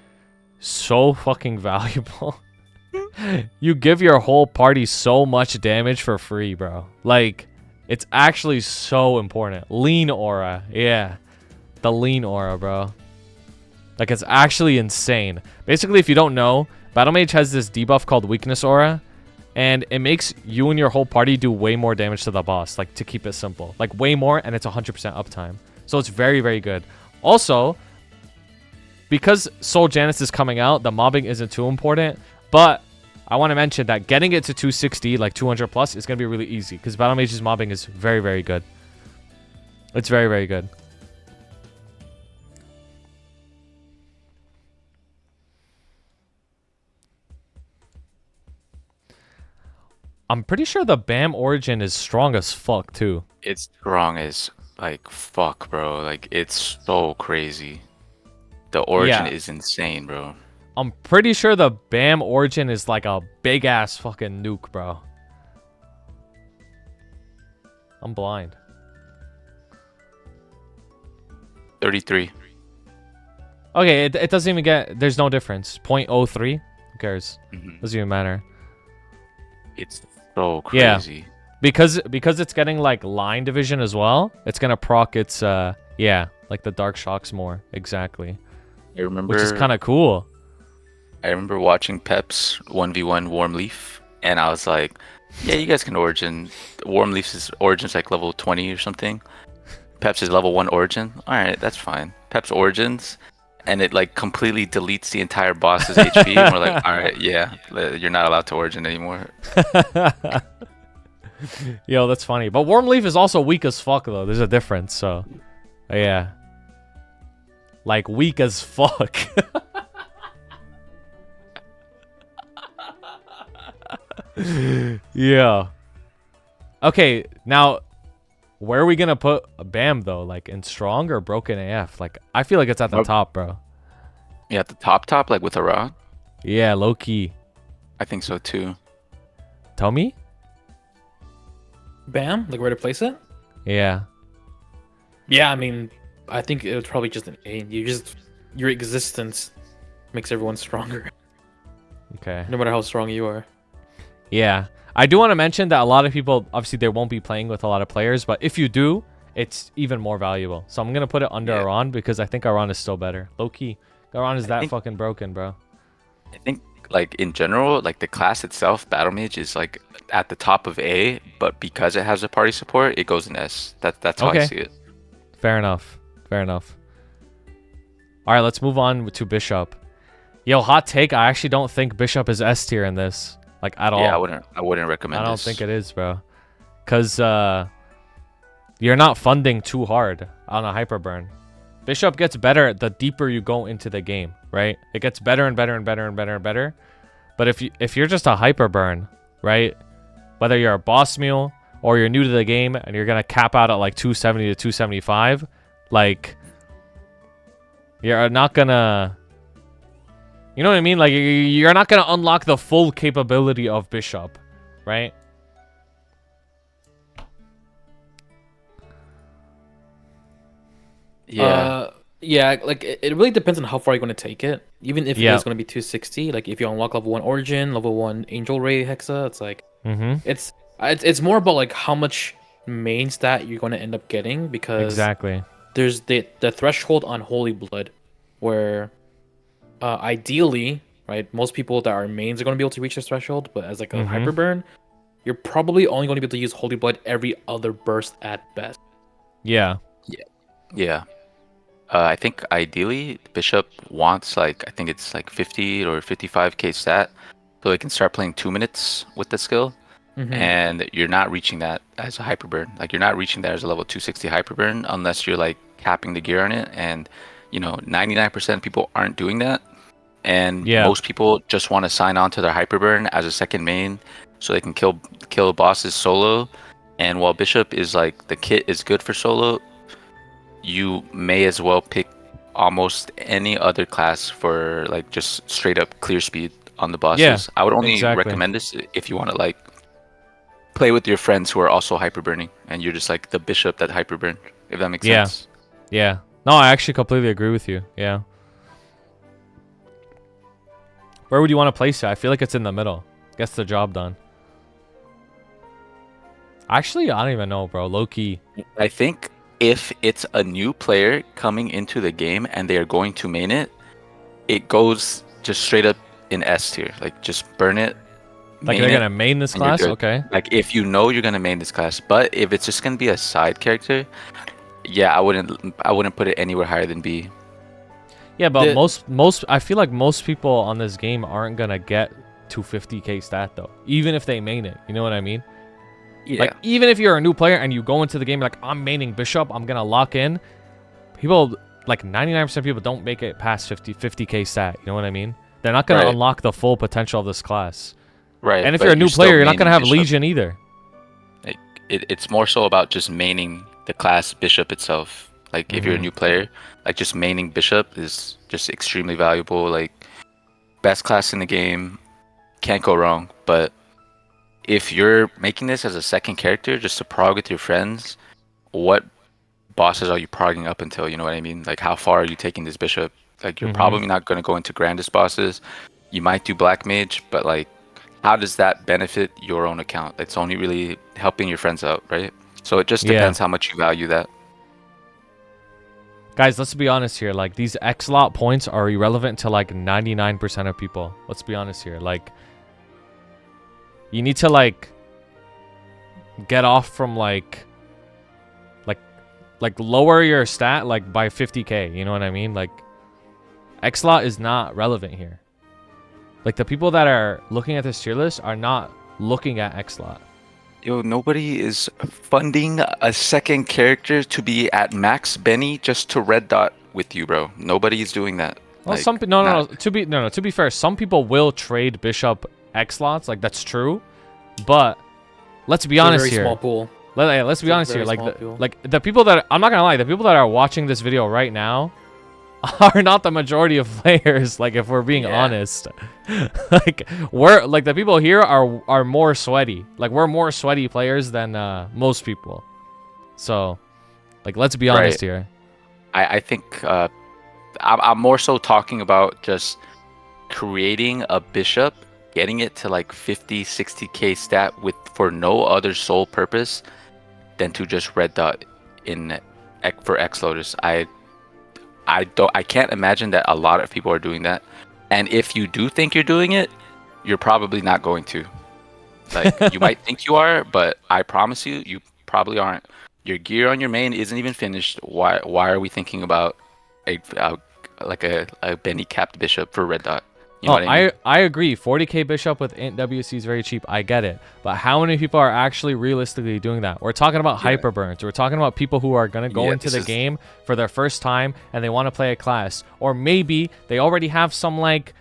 so fucking valuable. You give your whole party so much damage for free, bro. Like, it's actually so important. Lean aura. Yeah. The lean aura, bro. Like, it's actually insane. Basically, if you don't know, Battle Mage has this debuff called Weakness Aura. And it makes you and your whole party do way more damage to the boss. Like, to keep it simple. Like, way more, and it's 100% uptime. So it's very, very good. Also, because Soul Janus is coming out, the mobbing isn't too important. But I want to mention that getting it to 260, like 200 plus, is going to be really easy. Because Battle Mage's mobbing is very, very good. It's very, very good. I'm pretty sure the BAM origin is strong as fuck, too. It's strong as, like, fuck, bro. Like, it's so crazy. The origin is insane, bro. I'm pretty sure the BAM origin is like a big-ass fucking nuke, bro. I'm blind. 33. Okay, it doesn't even get... There's no difference. 0.03? Who cares? Doesn't even matter. It's so Yeah. crazy. Because it's getting like line division as well, it's gonna proc its like the dark shocks more. Exactly. I remember, Which is kind of cool. I remember watching Pep's 1v1 Warm Leaf, and I was like, yeah, you guys can Origin. Warm Leaf's Origin's like level 20 or something. Pep's is level 1 Origin. Alright, that's fine. Pep's Origins, and it like completely deletes the entire boss's HP, and we're like, alright, yeah, you're not allowed to Origin anymore. Yo, that's funny. But Warm Leaf is also weak as fuck though. There's a difference, so yeah. Like weak as fuck. Yeah. Okay, now where are we gonna put Bam though? Like in strong or broken AF? Like I feel like it's at the top, bro. Yeah, at the top, like with Aran. Yeah, low key. I think so too. Tell me? Bam, like where to place it? Yeah. Yeah, I mean, I think it was probably just an A. Your existence makes everyone stronger, Okay. no matter how strong you are. Yeah. I do want to mention that a lot of people, obviously, they won't be playing with a lot of players, but if you do, it's even more valuable. So I'm going to put it under Aran because I think Aran is still better. Low key. Aran is fucking broken, bro. I think, like, in general, like, the class itself, Battle Mage, is, like, at the top of A, but because it has a party support, it goes in S. That's how I see it. Fair enough. Fair enough. All right, let's move on to Bishop. Yo, hot take. I actually don't think Bishop is S tier in this. Like, at all. Yeah, I wouldn't recommend this. I don't think it is, bro. Because you're not funding too hard on a Hyperburn. Bishop gets better the deeper you go into the game, right? It gets better and better and better and better and better. But if you're just a Hyperburn, right? Whether you're a boss mule or you're new to the game and you're going to cap out at like 270 to 275, like, you're not going to... You know what I mean? Like, you're not going to unlock the full capability of Bishop, right? Yeah. Yeah, like it really depends on how far you're going to take it. Even if it's going to be 260, like if you unlock level 1 Origin, level 1 Angel Ray Hexa, it's like it's more about like how much main stat you're going to end up getting, because there's the threshold on Holy Blood where ideally, right, most people that are mains are going to be able to reach this threshold, but as like a Hyperburn, you're probably only going to be able to use Holy Blood every other burst at best. Yeah. I think ideally Bishop wants like, I think it's like 50 or 55k stat, so they can start playing 2 minutes with the skill, and you're not reaching that as a Hyperburn. Like, you're not reaching that as a level 260 Hyperburn unless you're like capping the gear on it, and you know 99% of people aren't doing that, and most people just want to sign on to their Hyperburn as a second main so they can kill bosses solo. And while Bishop is like, the kit is good for solo, you may as well pick almost any other class for like just straight up clear speed on the bosses. I would only recommend this if you want to like play with your friends who are also hyperburning and you're just like the Bishop that hyperburn, if that makes sense. Yeah. No, I actually completely agree with you. Yeah. Where would you want to place it? I feel like it's in the middle. Gets the job done. Actually, I don't even know, bro. Low key. I think if it's a new player coming into the game and they are going to main it, it goes just straight up in S tier. Like, just burn it. Like, they're gonna main this class? Okay. Like, if you know you're gonna main this class, but if it's just gonna be a side character, yeah, I wouldn't put it anywhere higher than B. Yeah, but most I feel like most people on this game aren't gonna get 250k stat though, even if they main it. You know what I mean? Yeah. Like, even if you're a new player and you go into the game like, I'm maining Bishop, I'm gonna lock in. People, like 99% of people don't make it past 50k stat. You know what I mean? They're not gonna unlock the full potential of this class. Right. And if you're a new player, you're not gonna have Bishop. Legion either. Like, it's more so about just maining the class Bishop itself. Like, if you're a new player, like, just maining Bishop is just extremely valuable. Like, best class in the game, can't go wrong. But if you're making this as a second character just to prog with your friends, what bosses are you progging up until? You know what I mean? Like, how far are you taking this Bishop? Like, you're probably not going to go into grandest bosses. You might do Black Mage, but like how does that benefit your own account? It's only really helping your friends out, right? So it just depends how much you value that. Guys, let's be honest here. Like, these X-Lot points are irrelevant to, like, 99% of people. Let's be honest here. Like, you need to, like, get off from, like, lower your stat, like, by 50k. You know what I mean? Like, X-Lot is not relevant here. Like, the people that are looking at this tier list are not looking at X-Lot. Yo, nobody is funding a second character to be at max Benny just to red dot with you, bro. Nobody is doing that. Well, like, no. To be fair, some people will trade Bishop X-Lots. Like, that's true. But let's be honest here. Small pool. Let's be honest here. Like the people that I'm not gonna lie, the people that are watching this video right now are not the majority of players. Like, if we're being honest, like the people here are more sweaty. Like, we're more sweaty players than most people. So, like, let's be honest here. I think I'm more so talking about just creating a bishop, getting it to like 50, 60k stat for no other sole purpose than to just red dot for X Lotus. I can't imagine that a lot of people are doing that. And if you do think you're doing it, you're probably not going to. Like, you might think you are, but I promise you probably aren't. Your gear on your main isn't even finished. Why are we thinking about a Benny capped bishop for red dot? You know what I mean? I agree. 40k bishop with int WC is very cheap. I get it. But how many people are actually realistically doing that? We're talking about hyperburns. We're talking about people who are going to go into the game for their first time and they want to play a class. Or maybe they already have some like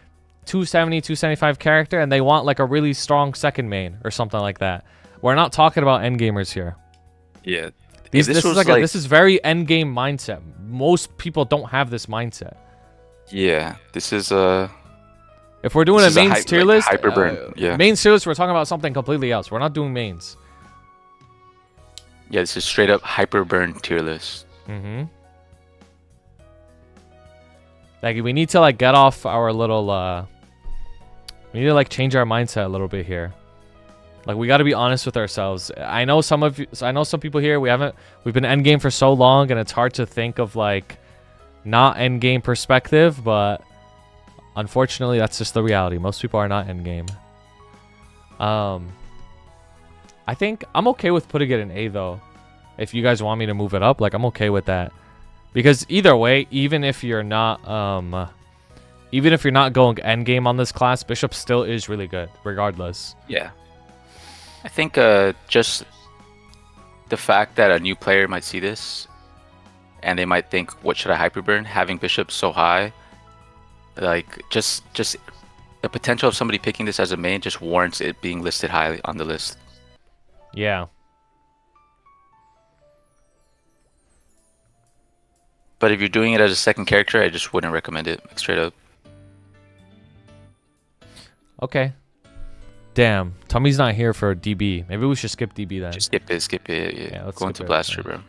270, 275 character and they want like a really strong second main or something like that. We're not talking about endgamers here. Yeah. This is very endgame mindset. Most people don't have this mindset. Yeah. This is If we're doing a mains tier list, mains tier list, we're talking about something completely else. We're not doing mains. Yeah, this is straight up hyperburn tier list. Like, we need to like get off our little we need to like change our mindset a little bit here. Like, we got to be honest with ourselves. I know some people here, we've been endgame for so long and it's hard to think of like not endgame perspective, but unfortunately, that's just the reality. Most people are not endgame. I think I'm okay with putting it in A though. If you guys want me to move it up, like, I'm okay with that. Because either way, even if you're not going endgame on this class, Bishop still is really good, regardless. Yeah. I think just the fact that a new player might see this and they might think, what should I hyperburn? Having Bishop so high, like, just the potential of somebody picking this as a main just warrants it being listed highly on the list. Yeah. But if you're doing it as a second character, I just wouldn't recommend it, like, straight up. Okay. Damn, Tommy's not here for DB. Maybe we should skip DB then. Just skip it. Yeah, let's go into Blaster, bro.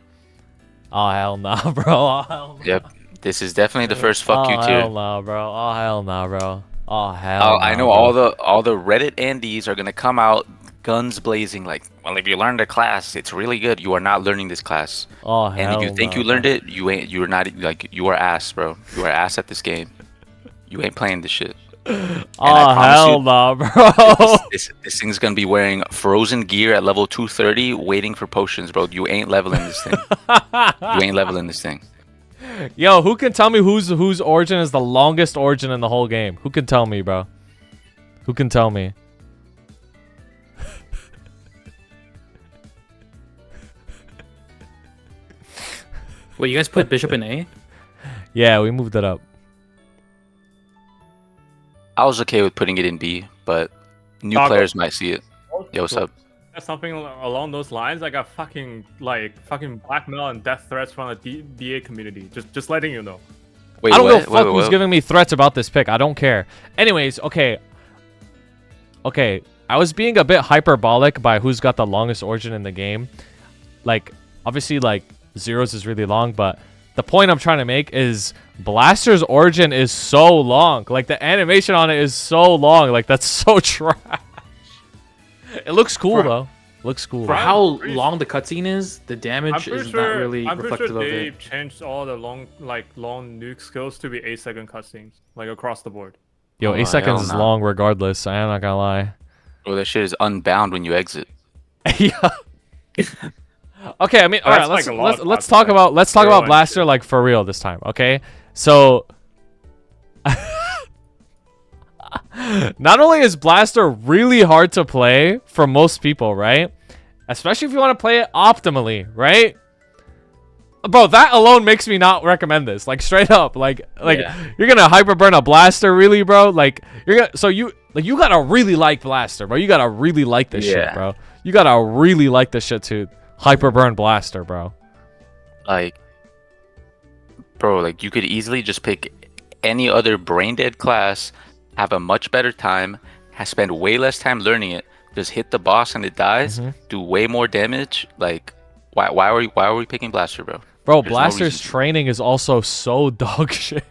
Oh, hell nah, bro. Oh, hell nah. Yep. This is definitely the first fuck you tier. Oh, hell nah, bro. Oh, hell nah, bro. Oh, hell nah, I know, bro. all the Reddit Andes are gonna come out guns blazing like, well, if you learned a class, it's really good. You are not learning this class. Oh, hell. And if you think you learned it, you are ass, bro. You are ass at this game. You ain't playing this shit. Oh, hell nah, bro. This thing's gonna be wearing frozen gear at level 230, waiting for potions, bro. You ain't leveling this thing. You ain't leveling this thing. Yo, who can tell me whose origin is the longest origin in the whole game? Who can tell me, bro? Who can tell me? Wait, you guys put Bishop in A? Yeah, we moved it up. I was okay with putting it in B, but new players might see it. Yo, what's up? Something along those lines. I got fucking blackmail and death threats from the DA community. Just letting you know. Wait, I don't give a fuck who's giving me threats about this pick. I don't care. Anyways, okay. I was being a bit hyperbolic by who's got the longest origin in the game. Like, obviously, like, Zero's is really long, but the point I'm trying to make is Blaster's origin is so long. Like, the animation on it is so long. Like, that's so trash. It looks cool For- though. Looks cool. For though. how pretty long the cutscene is, the I'm damage pretty is sure. not really I'm pretty reflective sure of they it. changed all the long nuke skills to be 8-second cutscenes, like across the board. Yo, Oh, 8 seconds hell is no. long regardless. I am not gonna lie. Bro, that shit is unbound when you exit. Yeah. Okay, I mean, Oh, all that's right. like a lot of Let's thoughts, talk like, about everyone Blaster like for real this time. Okay, so not only is Blaster really hard to play for most people, right? Especially if you want to play it optimally, right? Bro, that alone makes me not recommend this. Like straight up, like Yeah. you're gonna hyperburn a Blaster, really, bro? Like you're gonna you gotta really like Blaster, bro. You gotta really like this shit, Yeah. bro. You gotta really like this shit to hyperburn Blaster, bro. Like, bro, like you could easily just pick any other brain dead class, have a much better time, spend way less time learning it, just hit the boss and it dies, do way more damage. Like, why are we picking Blaster, bro? Bro, There's no Blaster's reason to. training is also so dog shit.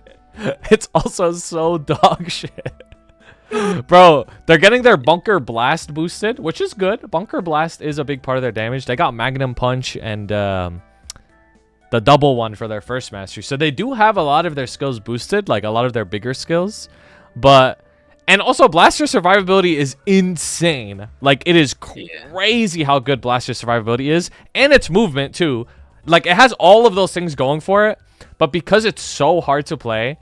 It's also so dog shit. Bro, they're getting their Bunker Blast boosted, which is good. Bunker Blast is a big part of their damage. They got Magnum Punch and the double one for their first mastery. So they do have a lot of their skills boosted, like a lot of their bigger skills. And also Blaster survivability is insane. Like it is crazy how good Blaster survivability is, and its movement too. Like it has all of those things going for it, but because it's so hard to play,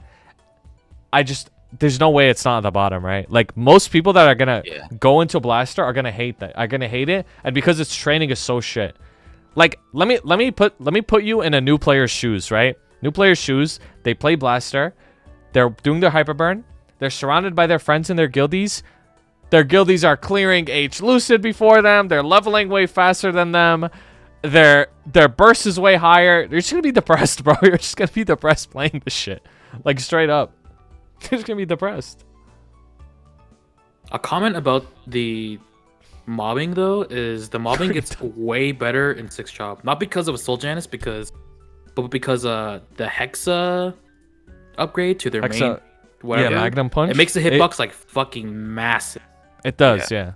there's no way it's not at the bottom, right? Like most people that are gonna go into Blaster are gonna hate it, and because its training is so shit. Like let me put you in a new player's shoes, right? New player's shoes. They play Blaster. They're doing their hyperburn. They're surrounded by their friends and their guildies. Their guildies are clearing H Lucid before them. They're leveling way faster than them. Their burst is way higher. You're just gonna be depressed, bro. You're just gonna be depressed playing this shit. Like straight up. You're just gonna be depressed. A comment about the mobbing though is the mobbing gets way better in 6 Chop. Not because of a Soul Janus, but because the Hexa upgrade to their main whatever. Yeah, Magnum Punch. It makes the hitbox like fucking massive. It does, yeah.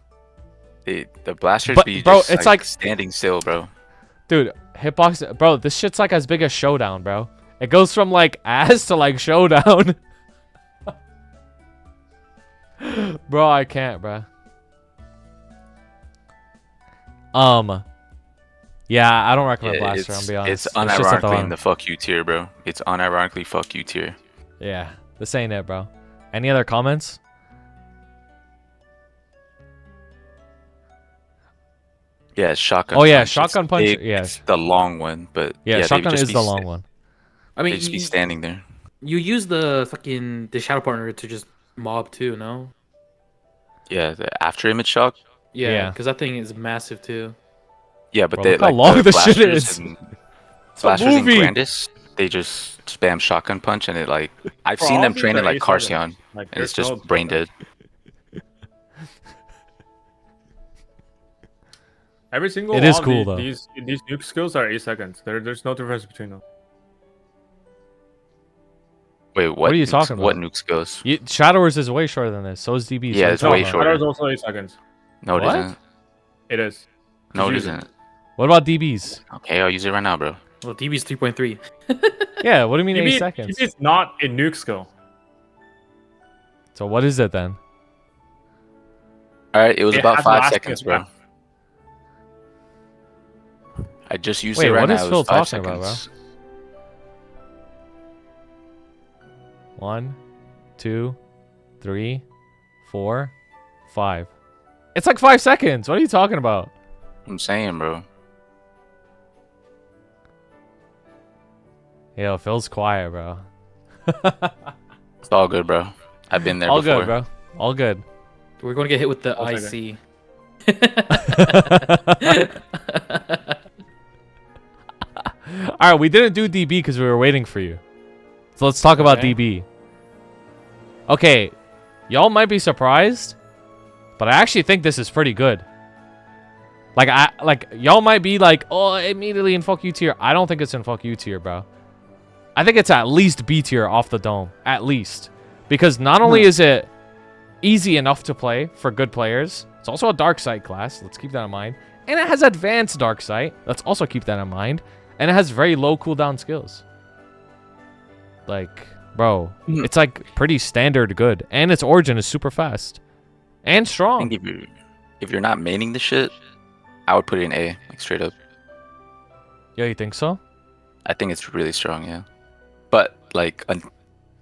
The Blasters But, be bro, just it's like standing still, bro. Dude, hitbox, bro, this shit's like as big as Showdown, bro. It goes from like ass to like Showdown. Bro, I can't, bro. Yeah, I don't recommend Blaster, I'll be honest. It's just at the unironically in bottom. the fuck you tier, bro. It's unironically fuck you tier. Yeah, this ain't it, bro. Any other comments? Yeah, it's shotgun. Oh, yeah, punch. shotgun It's punch, big, yeah. it's the long one, but Yeah, they shotgun just is be the sta- long one. I mean, They just be standing there. you use the shadow partner to just mob too, no? Yeah, the after image shock. Yeah, Yeah. because that thing is massive too. Yeah, but Bro, they look how like long the this shit Blasters is. and- It's a Blasters and movie. Grandis, they just spam shotgun punch and it like I've Bro, seen all them these train are it like 8 seconds. Carcion, Like, and it's there's just no brain dead. Every single It is one of cool, though. these nuke skills are 8 seconds. There's no difference between them. Wait, what? are you nukes- talking What about? nukes goes? Shadowers is way shorter than this. So is DB. Yeah, so it's way about? shorter. Shadow is also 8 seconds. No, it What? isn't. It is. No, it Just use it. isn't. What about DBs? Okay, I'll use it right now, bro. Well, DB's 3.3. Yeah, what do you mean 8 TB seconds? is not a nuke skill. So what is it then? All right, it was It about has 5 last seconds, bro. effect. I just used Wait, it right what now. is It Phil was 5 talking about, bro? seconds. 1, 2, 3, 4, 5. It's like 5 seconds. What are you talking about? I'm saying, bro. Yo, Phil's quiet, bro. It's all good, bro. I've been there All before. good, bro. All good. We're going to get hit with the I'll take IC. All right, we didn't do DB because we were waiting for you. So let's talk about Okay. DB. Okay, y'all might be surprised, but I actually think this is pretty good. Like y'all might be like, oh, immediately in fuck you tier. I don't think it's in fuck you tier, bro. I think it's at least B tier off the dome, at least, because not only is it easy enough to play for good players, It's also a dark sight class. Let's keep that in mind. And it has advanced dark sight. Let's also keep that in mind. And it has very low cooldown skills. Like, bro, it's like pretty standard good. And its origin is super fast. And I strong. think if you're not maining the shit, I would put it in A, like straight up. Yeah, you think so? I think it's really strong, yeah. But like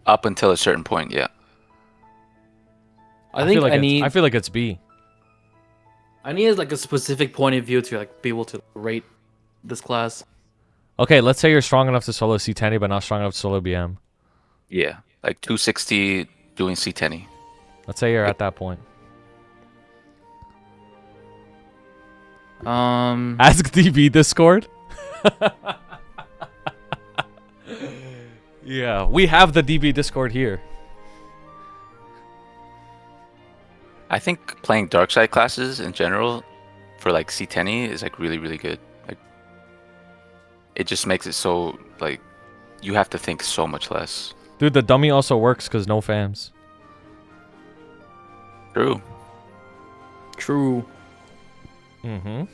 up until a certain point, yeah. I think I feel like it's B. I need like a specific point of view to like be able to rate this class. Okay, let's say you're strong enough to solo CTene, but not strong enough to solo BM. Yeah, like 260 doing CTene. Let's say you're at that point. Ask DB Discord. Yeah, we have the DB Discord here. I think playing dark side classes in general for like CTene is like really, really good. Like it just makes it so like you have to think so much less. Dude, the dummy also works because no fams. True. True. Mm-hmm.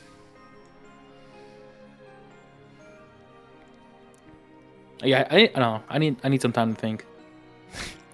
Yeah, I don't know. I need some time to think.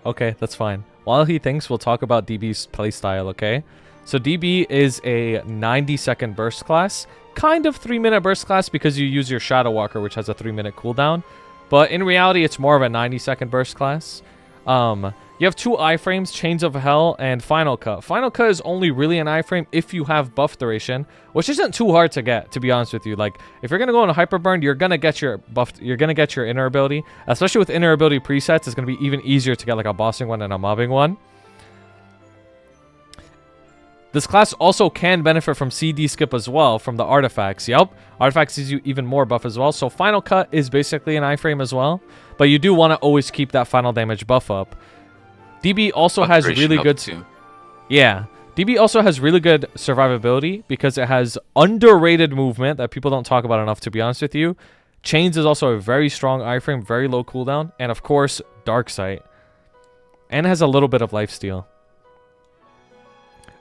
Okay, that's fine. While he thinks, we'll talk about DB's playstyle, okay? So DB is a 90-second burst class. Kind of 3-minute burst class because you use your Shadow Walker, which has a 3-minute cooldown. But in reality, it's more of a 90-second burst class. You have 2 iframes, Chains of Hell and Final Cut. Final Cut is only really an iframe if you have buff duration, which isn't too hard to get, to be honest with you. Like, if you're gonna go into Hyperburn, you're gonna get your buff, you're gonna get your inner ability. Especially with inner ability presets, it's gonna be even easier to get like a bossing one and a mobbing one. This class also can benefit from CD skip as well from the artifacts. Yep, artifacts gives you even more buff as well. So Final Cut is basically an iframe as well, but you do want to always keep that final damage buff up. DB also has really good... Yeah. DB also has really good survivability because it has underrated movement that people don't talk about enough, to be honest with you. Chains is also a very strong iframe, very low cooldown. And of course, Dark Sight. And it has a little bit of lifesteal.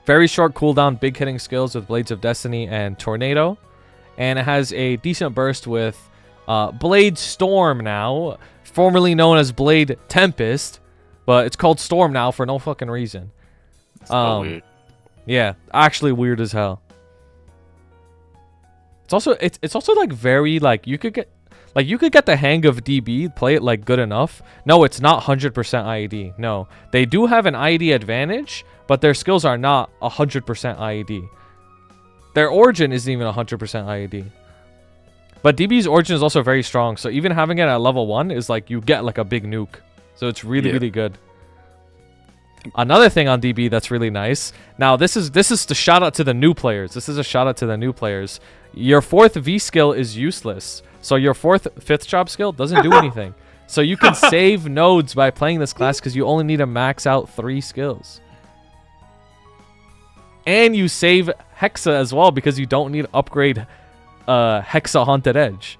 Very short cooldown, big hitting skills with Blades of Destiny and Tornado. And it has a decent burst with Blade Storm now, formerly known as Blade Tempest. But it's called Storm now for no fucking reason. So weird. Yeah, actually weird as hell. It's also like very like you could get the hang of DB, play it like good enough. No, it's not 100% IED. No, they do have an IED advantage, but their skills are not 100% IED. Their origin isn't even 100% IED. But DB's origin is also very strong, so even having it at level 1 is like you get like a big nuke. So it's really, really good. Another thing on DB that's really nice. Now, this is the shout out to the new players. This is a shout out to the new players. Your 4th V skill is useless. So your 5th job skill doesn't do anything. So you can save nodes by playing this class because you only need to max out 3 skills. And you save Hexa as well because you don't need to upgrade Hexa Haunted Edge.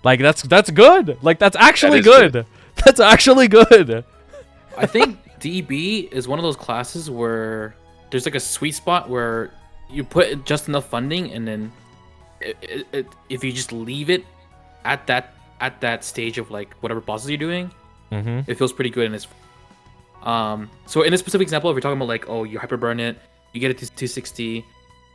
Like, that's good. Like, that's actually good. That's actually good. I think DB is one of those classes where there's like a sweet spot where you put just enough funding, and then if you just leave it at that stage of like whatever bosses you're doing, it feels pretty good. And it's so in this specific example, if you're talking about like, oh, you hyperburn it, you get it to 260,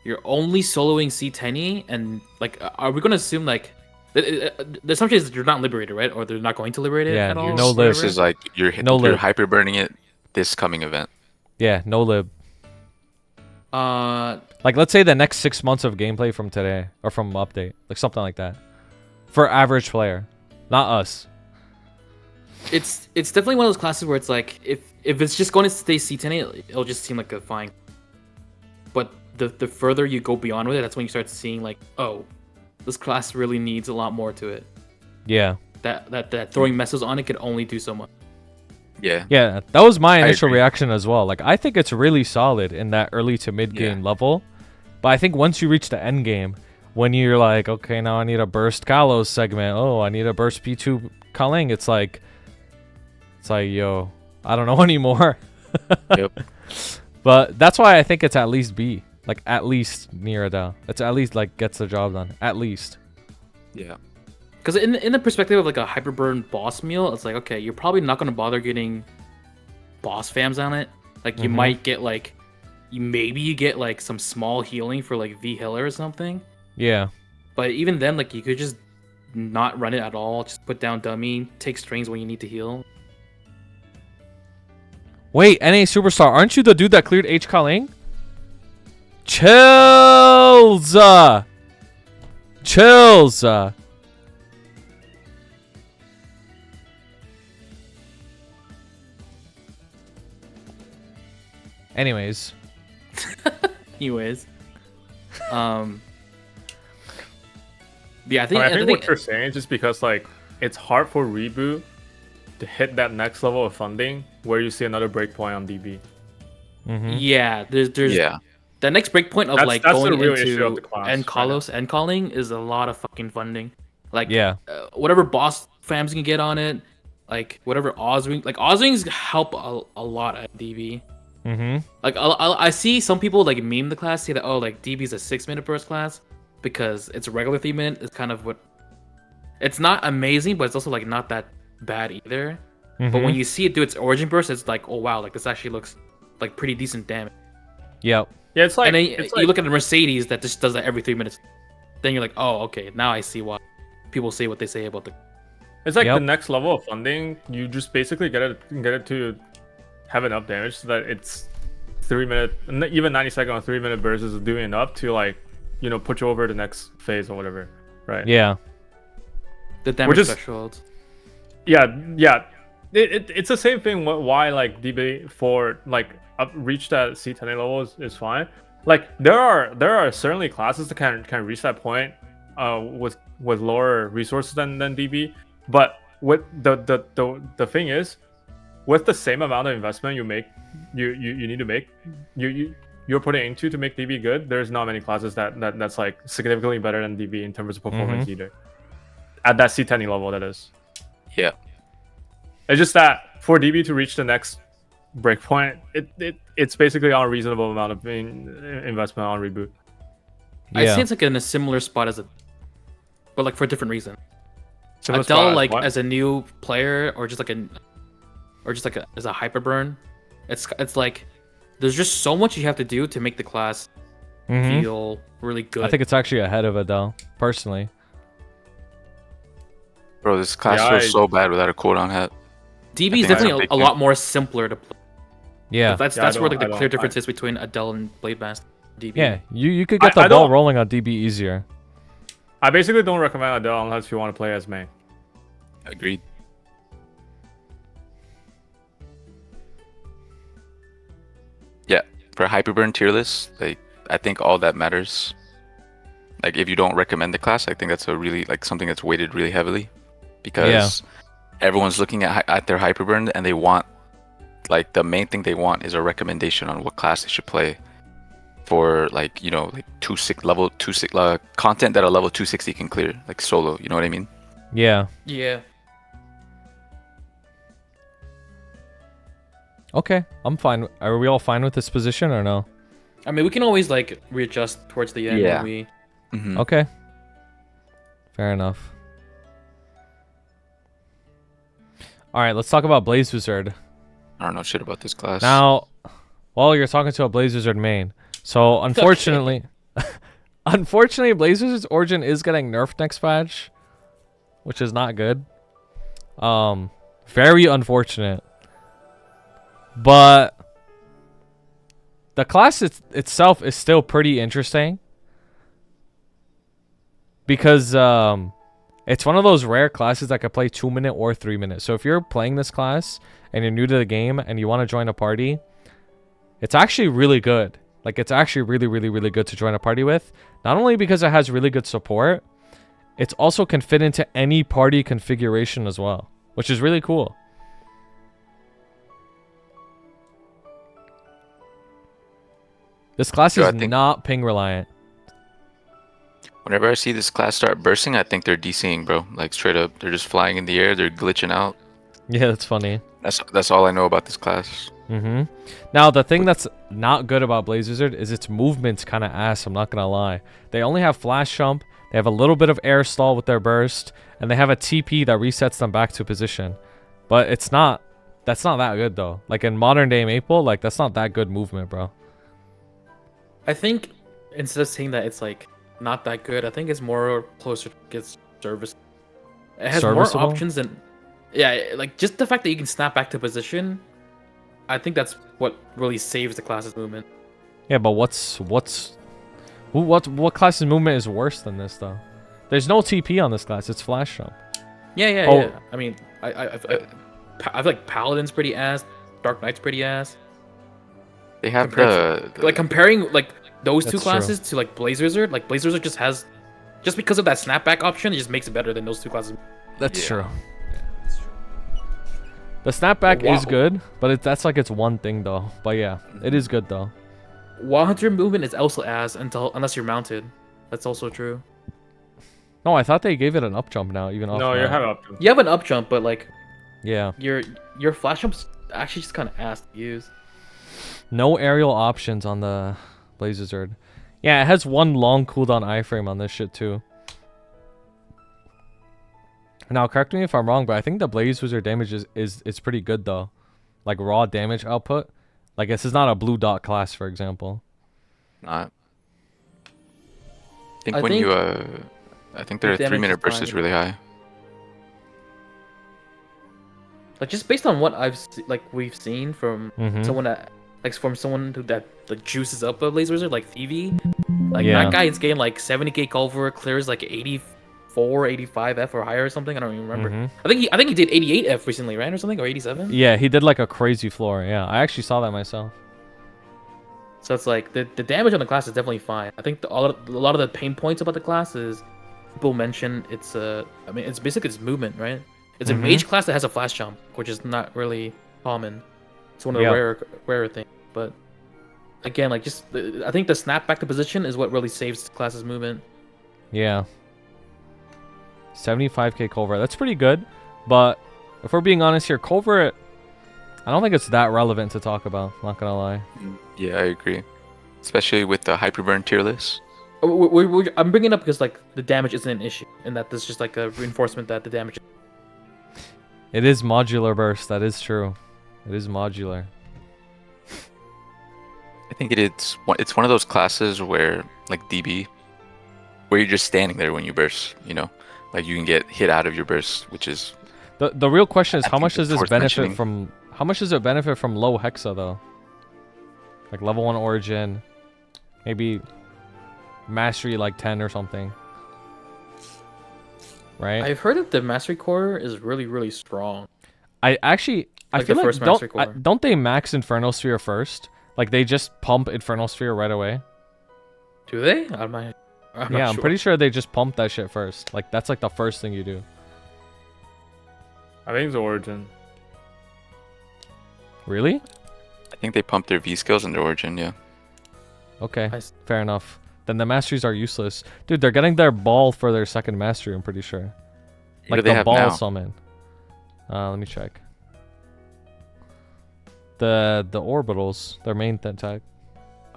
you're only soloing C10, and like, are we gonna assume like the assumption is that you're not liberated, right? Or they're not going to liberate it at all? No lib. This is like you're hyper burning it this coming event. Yeah, no lib. Like, let's say the next 6 months of gameplay from today or from update, like something like that, for average player, not us. It's definitely one of those classes where it's like if it's just going to stay C10, it'll just seem like a fine. But the further you go beyond with it, that's when you start seeing like, oh, this class really needs a lot more to it. Yeah. That throwing messes on it could only do so much. Yeah. Yeah, that was my initial reaction as well. Like, I think it's really solid in that early to mid game level. But I think once you reach the end game, when you're like, okay, now I need a burst Kalos segment. Oh, I need a burst P2 Kaling. It's like, yo, I don't know anymore. Yep. But that's why I think it's at least B. Like, at least near Adele. It's at least, like, gets the job done. At least. Yeah. Because in the perspective of, like, a Hyperburn boss meal, it's like, okay, you're probably not going to bother getting boss fams on it. Like, you might get, like... Maybe you get, like, some small healing for, like, V healer or something. Yeah. But even then, like, you could just not run it at all. Just put down dummy, take strings when you need to heal. Wait, NA Superstar, aren't you the dude that cleared H. Kaling? Chills! Chills! Anyways. Anyways. Yeah, I think what you're saying is just because, like, it's hard for Reboot to hit that next level of funding where you see another breakpoint on DB. Yeah, there's the next breakpoint of That's going the real issue of into the class, end Kalos and calling is a lot of fucking funding. Like, whatever boss fams can get on it, like whatever Ozwings help a lot at DB. Like I see some people like meme the class, say that, oh, like DB's a 6-minute burst class because it's a regular 3-minute. It's kind of what it's not amazing, but it's also like not that bad either. But when you see it do its origin burst, it's like, oh wow, like this actually looks like pretty decent damage. Yep. Yeah, it's like, and then you look at the Mercedes that just does that every 3 minutes. Then you're like, oh, okay, now I see why people say what they say about the. It's like the next level of funding. You just basically get it to have enough damage so that it's 3-minute, even 90-second or 3-minute bursts is doing enough to, like, you know, put you over the next phase or whatever, right? Yeah. The damage threshold. Yeah. It's the same thing. Why, like, DB for like reach that C10 level is fine. Like, there are certainly classes that can reach that point with lower resources than DB, but with the thing is, with the same amount of investment you need to make, you're putting into to make DB good, there's not many classes that's like significantly better than DB in terms of performance either. At that C10 level, that is. Yeah. It's just that for DB to reach the next breakpoint, it's basically an unreasonable amount of investment on Reboot. I see it's like in a similar spot as but like for a different reason. Similar Adele, spot like what? as a new player, or just like as a hyper burn, it's like there's just so much you have to do to make the class feel really good. I think it's actually ahead of Adele, personally. Bro, this class feels so bad without a cooldown hat. DB is definitely a lot more simpler to play. Yeah. That's where like the clear difference is between Adele and Blademaster DB. Yeah, you could get the ball rolling on DB easier. I basically don't recommend Adele unless you want to play as Mage. Agreed. Yeah, for Hyperburn tier list, like, I think all that matters. Like, if you don't recommend the class, I think that's a really, like, something that's weighted really heavily, because everyone's looking at their Hyperburn and they want, like, the main thing they want is a recommendation on what class they should play for, like, you know, like level 260 content that a level 260 can clear, like solo. You know what I mean? Yeah. Yeah. Okay, I'm fine. Are we all fine with this position or no? I mean, we can always like readjust towards the end when we. Okay. Fair enough. All right, let's talk about Blaze Wizard. I don't know shit about this class. Now, well, you're talking to a Blaze Wizard main. So, unfortunately, unfortunately, Blaze Wizard's Origin is getting nerfed next patch, which is not good. Very unfortunate. But the class itself is still pretty interesting, because it's one of those rare classes that can play 2-minute or 3-minute. So if you're playing this class and you're new to the game and you want to join a party, it's actually really good. Like, it's actually really, really, really good to join a party with. Not only because it has really good support, it also can fit into any party configuration as well, which is really cool. This class is not ping reliant. Whenever I see this class start bursting, I think they're DCing, bro. Like, straight up, they're just flying in the air, they're glitching out. Yeah, that's funny. That's all I know about this class. Now, the thing that's not good about Blaze Wizard is its movement's kind of ass, I'm not going to lie. They only have flash jump, they have a little bit of air stall with their burst, and they have a TP that resets them back to position. But that's not that good, though. Like, in modern day Maple, like, that's not that good movement, bro. I think instead of saying that it's like not that good, I think it's more closer to its service. It has more options than, yeah, like just the fact that you can snap back to position. I think that's what really saves the class's movement. Yeah, but what class's movement is worse than this though? There's no TP on this class. It's flash jump. Yeah. I mean, I feel like Paladin's pretty ass. Dark Knight's pretty ass. They have comparing like those two That's classes to like Blaze Wizard. Like Blaze Wizard just because of that snapback option, it just makes it better than those two classes. That's true. The snapback is good, but that's like its one thing though. But yeah, it is good though. Wild Hunter movement is also ass unless you're mounted. That's also true. No, I thought they gave it an up jump now, even off. No, you map. have up jump. You have an up jump, but like Yeah. your flash jump's actually just kind of ass to use. No aerial options on the Blaze Wizard. Yeah, it has one long cooldown iframe on this shit too. Now, correct me if I'm wrong, but I think the Blaze Wizard damage is pretty good though. Like raw damage output. Like this is not a blue dot class, for example. Not. I think their 3-minute burst is really high. Like just based on what we've seen from someone that that juices up a Blaze Wizard like Thievy, like that guy is getting like 70k cover, clears like 84, 85 F or higher or something. I don't even remember. I think he did 88 F recently, right, or something, or 87. Yeah, he did like a crazy floor. Yeah, I actually saw that myself. So it's like the damage on the class is definitely fine. I think a lot of the pain points about the class is people mention it's it's basically its movement, right? It's a mage class that has a flash jump, which is not really common. It's one of the rarer things. But again, like I think the snap back to position is what really saves the class's movement. Yeah. 75k Culvert. That's pretty good. But if we're being honest here, Culvert, I don't think it's that relevant to talk about. Not gonna lie. Yeah, I agree. Especially with the Hyperburn tier list. I'm bringing it up because like the damage isn't an issue, and that there's just like a reinforcement that the damage. It is modular burst. That is true. It is modular. I think it's one of those classes where, like DB, where you're just standing there when you burst, you know? Like you can get hit out of your burst, which is... The real question is how much does this benefit mentioning. from... How much does it benefit from low Hexa, though? Like level 1 Origin. Maybe Mastery like 10 or something. Right? I've heard that the Mastery Core is really, really strong. I feel like don't they max Inferno Sphere first? Like they just pump Infernal Sphere right away? Do they? I'm not I'm sure. pretty sure they just pump that shit first. Like that's like the first thing you do. I think it's Origin. Really? I think they pump their V skills in their Origin, yeah. Okay, fair enough. Then the masteries are useless. Dude, they're getting their ball for their second mastery, I'm pretty sure. What Like do they the have ball now? summon. Let me check. The orbitals, their main attack.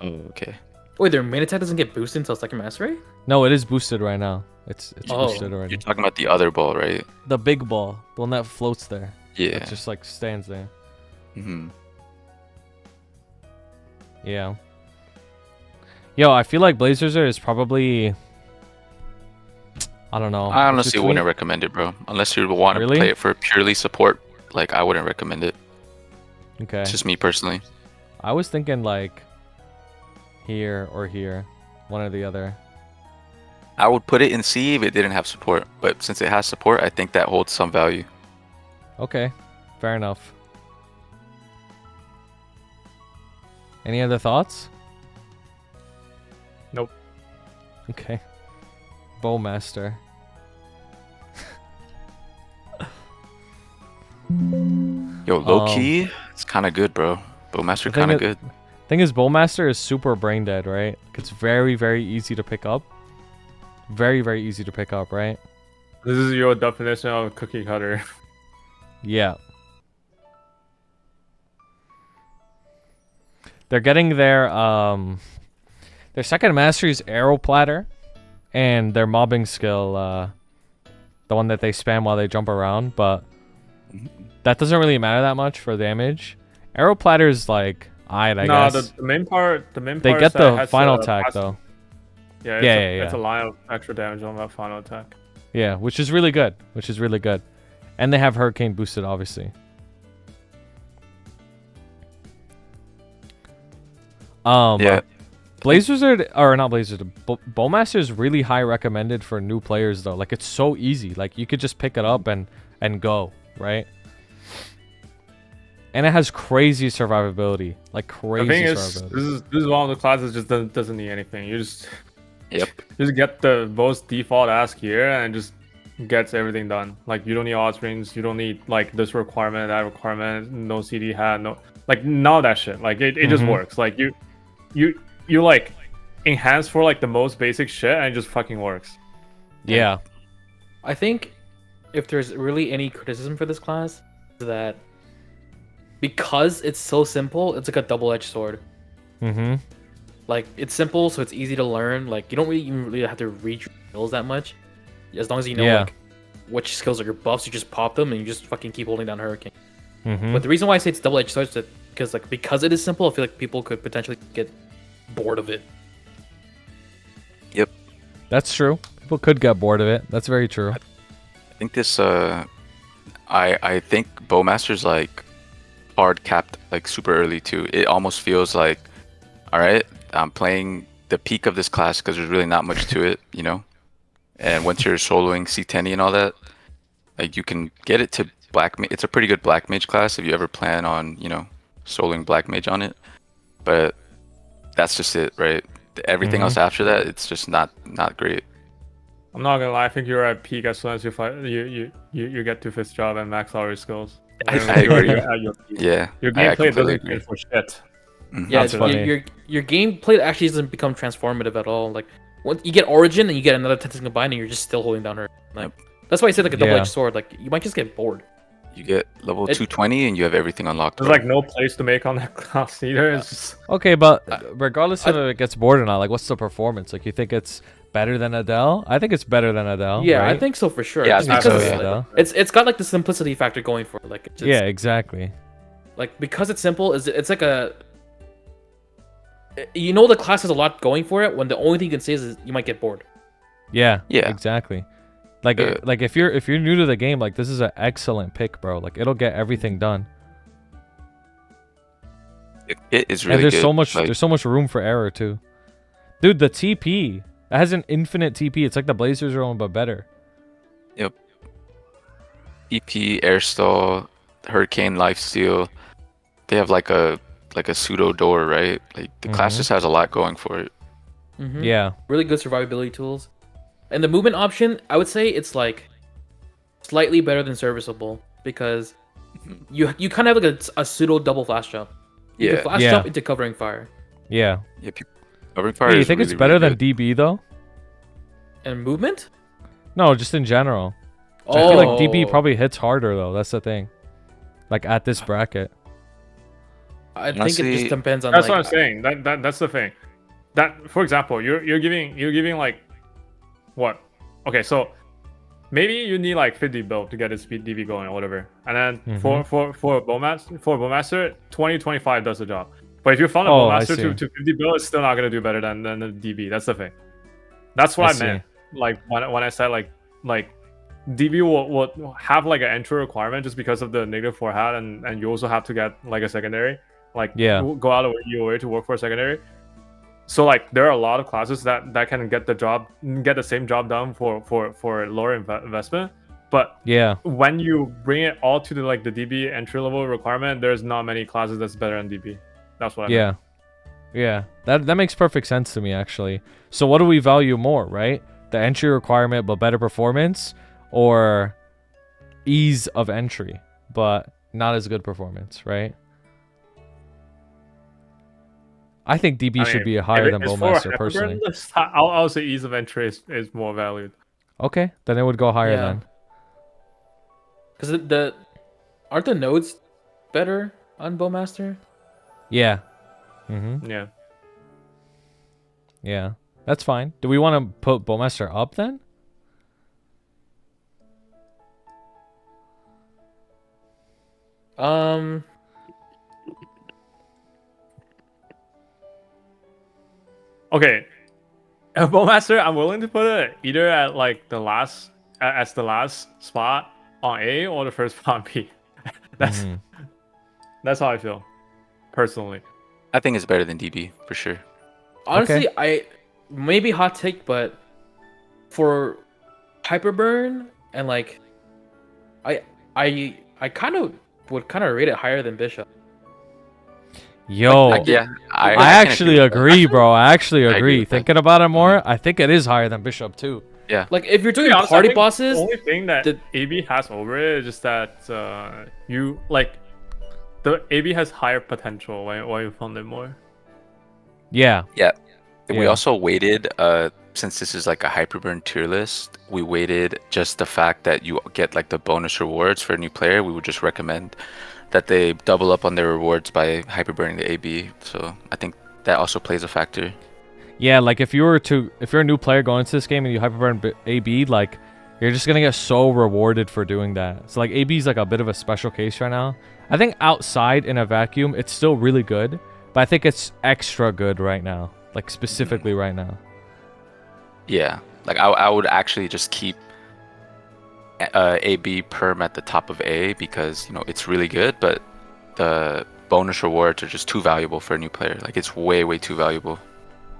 Oh, okay. Wait, their main attack doesn't get boosted until second mastery? No, it is boosted right now. It's boosted already. You're talking about the other ball, right? The big ball, the one that floats there. Yeah. It just like stands there. Mm-hmm. Yeah. Yo, I feel like Blaze Wizard is probably... I don't know. I honestly wouldn't recommend it, bro. Unless you want to play it for purely support, like I wouldn't recommend it. Okay. It's just me personally. I was thinking like here or here, one or the other. I would put it in C if it didn't have support, but since it has support, I think that holds some value. Okay, fair enough. Any other thoughts? Nope. Okay. Bowmaster. Yo, low key, it's kind of good, bro. Bowmaster kind of good. Thing is, Bowmaster is super brain dead, right? It's very, very easy to pick up. Very, very easy to pick up, right? This is your definition of cookie cutter. Yeah. They're getting their second mastery is Arrow Platter, and their mobbing skill, the one that they spam while they jump around, but that doesn't really matter that much for damage. Arrow Platter is like, I guess. No, the main part. The main They part get is that it the has final to attack pass- though. Yeah, it's a line of extra damage on that final attack. Yeah, which is really good. And they have Hurricane boosted, obviously. Yeah. Blazewizard, or not Blazewizard, Bowmaster is really high recommended for new players though. Like it's so easy. Like you could just pick it up and go, right? And it has crazy survivability. Like crazy The thing is, survivability. this is one of the classes that just doesn't need anything. You just Yep. just get the most default ass gear and it just gets everything done. Like you don't need odd springs, you don't need like this requirement, that requirement, no CD hat, no like none of that shit. Like it just works. Like you like enhance for like the most basic shit and it just fucking works. Yeah. I think if there's really any criticism for this class, is that because it's so simple, it's like a double-edged sword. Mm-hmm. Like it's simple, so it's easy to learn. Like you don't really have to read your skills that much, as long as you know like which skills are your buffs. You just pop them and you just fucking keep holding down Hurricane. Mm-hmm. But the reason why I say it's double-edged sword is that because it is simple, I feel like people could potentially get bored of it. Yep. That's true. People could get bored of it. That's very true. I think this I think Bowmaster's like hard capped like super early too. It almost feels like, all right, I'm playing the peak of this class because there's really not much to it, you know. And once you're soloing CTene and all that, like you can get it to black. It's a pretty good black mage class if you ever plan on, you know, soloing black mage on it. But that's just it, right? Everything else after that, it's just not great. I'm not gonna lie, I think you're at peak as soon as you get to fifth job and max all your skills. I agree. You're at your peak. Yeah, Your I gameplay completely doesn't agree. for shit. Yeah, That's funny. your gameplay actually doesn't become transformative at all. Like once you get Origin and you get another 10 second bind and you're just still holding down her. Like that's why I said like a double-edged sword. Like you might just get bored. You get level 220 and you have everything unlocked. There's like no place to make on that class either. It's just Okay, but regardless of if it gets bored or not, like what's the performance? Like you think it's better than Adele? I think it's better than Adele. Yeah, right? I think so for sure. Yeah, Just I think because so, it's, yeah. like, it's got like the simplicity factor going for it. Like it's, Yeah, exactly. like because it's simple, it's like a you know the class has a lot going for it when the only thing you can say is you might get bored. Yeah. Yeah. Exactly. Like like if you're new to the game, like this is an excellent pick, bro. Like it'll get everything done. It is really And there's good. so much Like, there's so much room for error too. Dude, the TP, it has an infinite TP. It's like the Blazers one but better. Yep. EP, air stall, hurricane, lifesteal. They have like a pseudo door, right? Like the class just has a lot going for it. Mm-hmm. Yeah. Really good survivability tools. And the movement option, I would say it's like slightly better than serviceable because you kind of have like a pseudo double flash jump. You can flash jump into covering fire. Yeah. Yeah, covering fire. Hey, you is think really, it's better really than DB though? And movement? No, just in general. Oh. I feel like DB probably hits harder though. That's the thing. Like at this bracket. I think it Honestly, just depends on that's like what I'm saying. That's the thing. That for example, you're giving like what? Okay, so maybe you need like 50 build to get its speed DB going or whatever. And then for Bowmaster, 20-25 does the job. But if you found a Bowmaster to 50 build, it's still not gonna do better than the DB. That's the thing. That's what I meant. Like when I said like DB will have like an entry requirement just because of the -4 hat and you also have to get like a secondary. Like go out of your way to work for a secondary. So like there are a lot of classes that can get the same job done for lower investment. But when you bring it all to the DB entry level requirement, there's not many classes that's better than DB. That's what I mean. Yeah. That makes perfect sense to me actually. So what do we value more, right? The entry requirement but better performance, or ease of entry but not as good performance, right? I think DB should be higher than Bowmaster personally. I'll say ease of entry is more valued. Okay, then it would go higher then. Because aren't the nodes better on Bowmaster? Yeah. Mm-hmm. Yeah. Yeah, that's fine. Do we want to put Bowmaster up then? Okay. Bowmaster, I'm willing to put it either at like the last as the last spot on A or the first spot on B. That's how I feel, personally. I think it's better than DB for sure. Honestly, Okay. I maybe hot take, but for Hyperburn and like, I kind of would rate it higher than Bishop. Yo, Yeah, I can actually with that. agree, bro. I actually agree agree. with that. Thinking about it more, I think it is higher than Bishop too. Yeah. Like if you're To doing be honest, I party think bosses, The only thing that the- AB has over it is just that you like the AB has higher potential when you fund it more. Yeah. Yeah. We Yeah. also weighted, since this is like a Hyperburn tier list, we weighted just the fact that you get like the bonus rewards for a new player. We would just recommend that they double up on their rewards by hyperburning the AB. So I think that also plays a factor. Yeah, like if you're a new player going into this game and you hyperburn AB, like you're just gonna get so rewarded for doing that. So like AB is like a bit of a special case right now. I think outside in a vacuum, it's still really good, but I think it's extra good right now, like specifically right now. Yeah, like I would actually just keep AB perm at the top of A because you know it's really good, but the bonus rewards are just too valuable for a new player. Like it's way too valuable.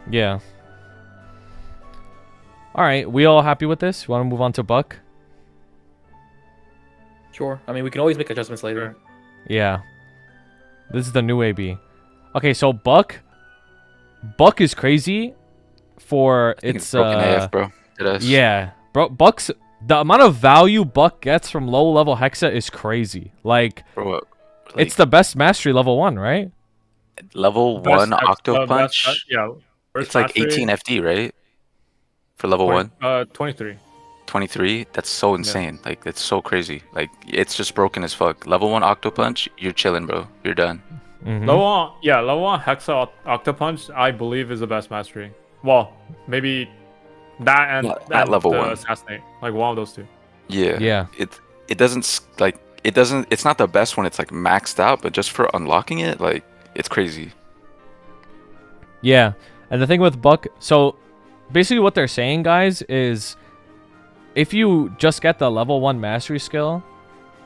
Yeah. All right, we all happy with this? You want to move on to Buck? sure. I mean, we can always make adjustments later. Yeah. This is the new AB. Okay, so Buck is crazy for I think its broken AF, bro. It is. yeah, bro. Buck's the amount of value Buck gets from low level Hexa is crazy. Like, Bro, like, it's the best mastery level 1, right? level Best 1 ex- Octo best- Punch. yeah. It's like 18 FD, right? For level 1. 23. 23. That's so insane. Like it's so crazy. Like it's just broken as fuck. Level 1 Octo Punch, you're chilling, bro. You're done. Mhm. Level 1 Hexa Octopunch, I believe, is the best mastery. Well, maybe that and, Yeah, at and level the 1. Assassinate. Like one of those two. Yeah. Yeah. It doesn't it's not the best when it's like maxed out, but just for unlocking it, like it's crazy. Yeah. And the thing with Buck, so basically what they're saying, guys, is if you just get the level 1 mastery skill,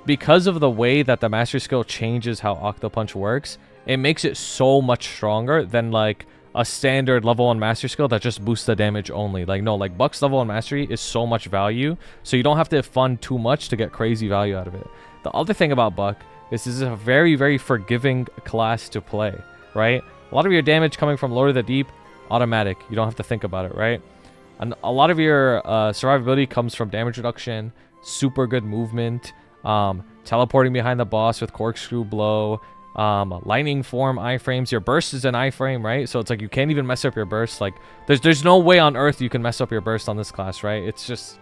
because of the way that the mastery skill changes how Octopunch works, it makes it so much stronger than like a standard level 1 mastery skill that just boosts the damage only. Like no, like Buck's level 1 mastery is so much value, so you don't have to fund too much to get crazy value out of it. The other thing about Buck is this is a very forgiving class to play, right? A lot of your damage coming from Lord of the Deep, automatic. You don't have to think about it, right? And a lot of your survivability comes from damage reduction, super good movement, teleporting behind the boss with corkscrew blow, lightning form iframes. Your burst is an iframe, right? So it's like you can't even mess up your burst. Like there's no way on earth you can mess up your burst on this class, right? It's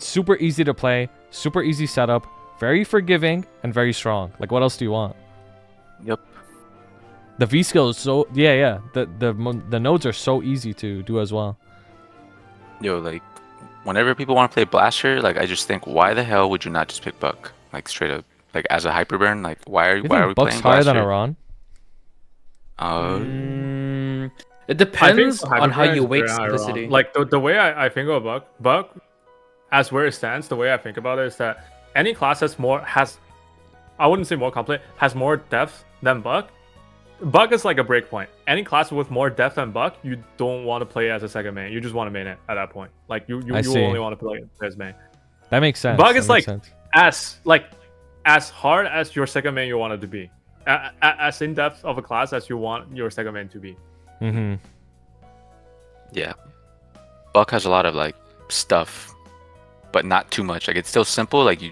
super easy to play, super easy setup, very forgiving and very strong. Like what else do you want? Yep. The V skill is so yeah. The nodes are so easy to do as well. Yo, like whenever people want to play Blaster, like I just think, why the hell would you not just pick Buck? Like straight up, like as a hyperburn, like why are You we think Buck's playing higher Blaster? than Aran? It depends on how you weight Hyperburn is very high simplicity. wrong. Like the way I think of Buck, as where it stands, the way I think about it is that any class has I wouldn't say more complete, has more depth than Buck. Buck is like a breakpoint. Any class with more depth than Buck, you don't want to play as a second main. You just want to main it at that point. Like you see. only want to play as main. That makes sense. Buck That is makes like sense. as hard as your second main you want it to be, as in depth of a class as you want your second main to be. Mm-hmm. Yeah. Buck has a lot of like stuff, but not too much. Like it's still simple. Like you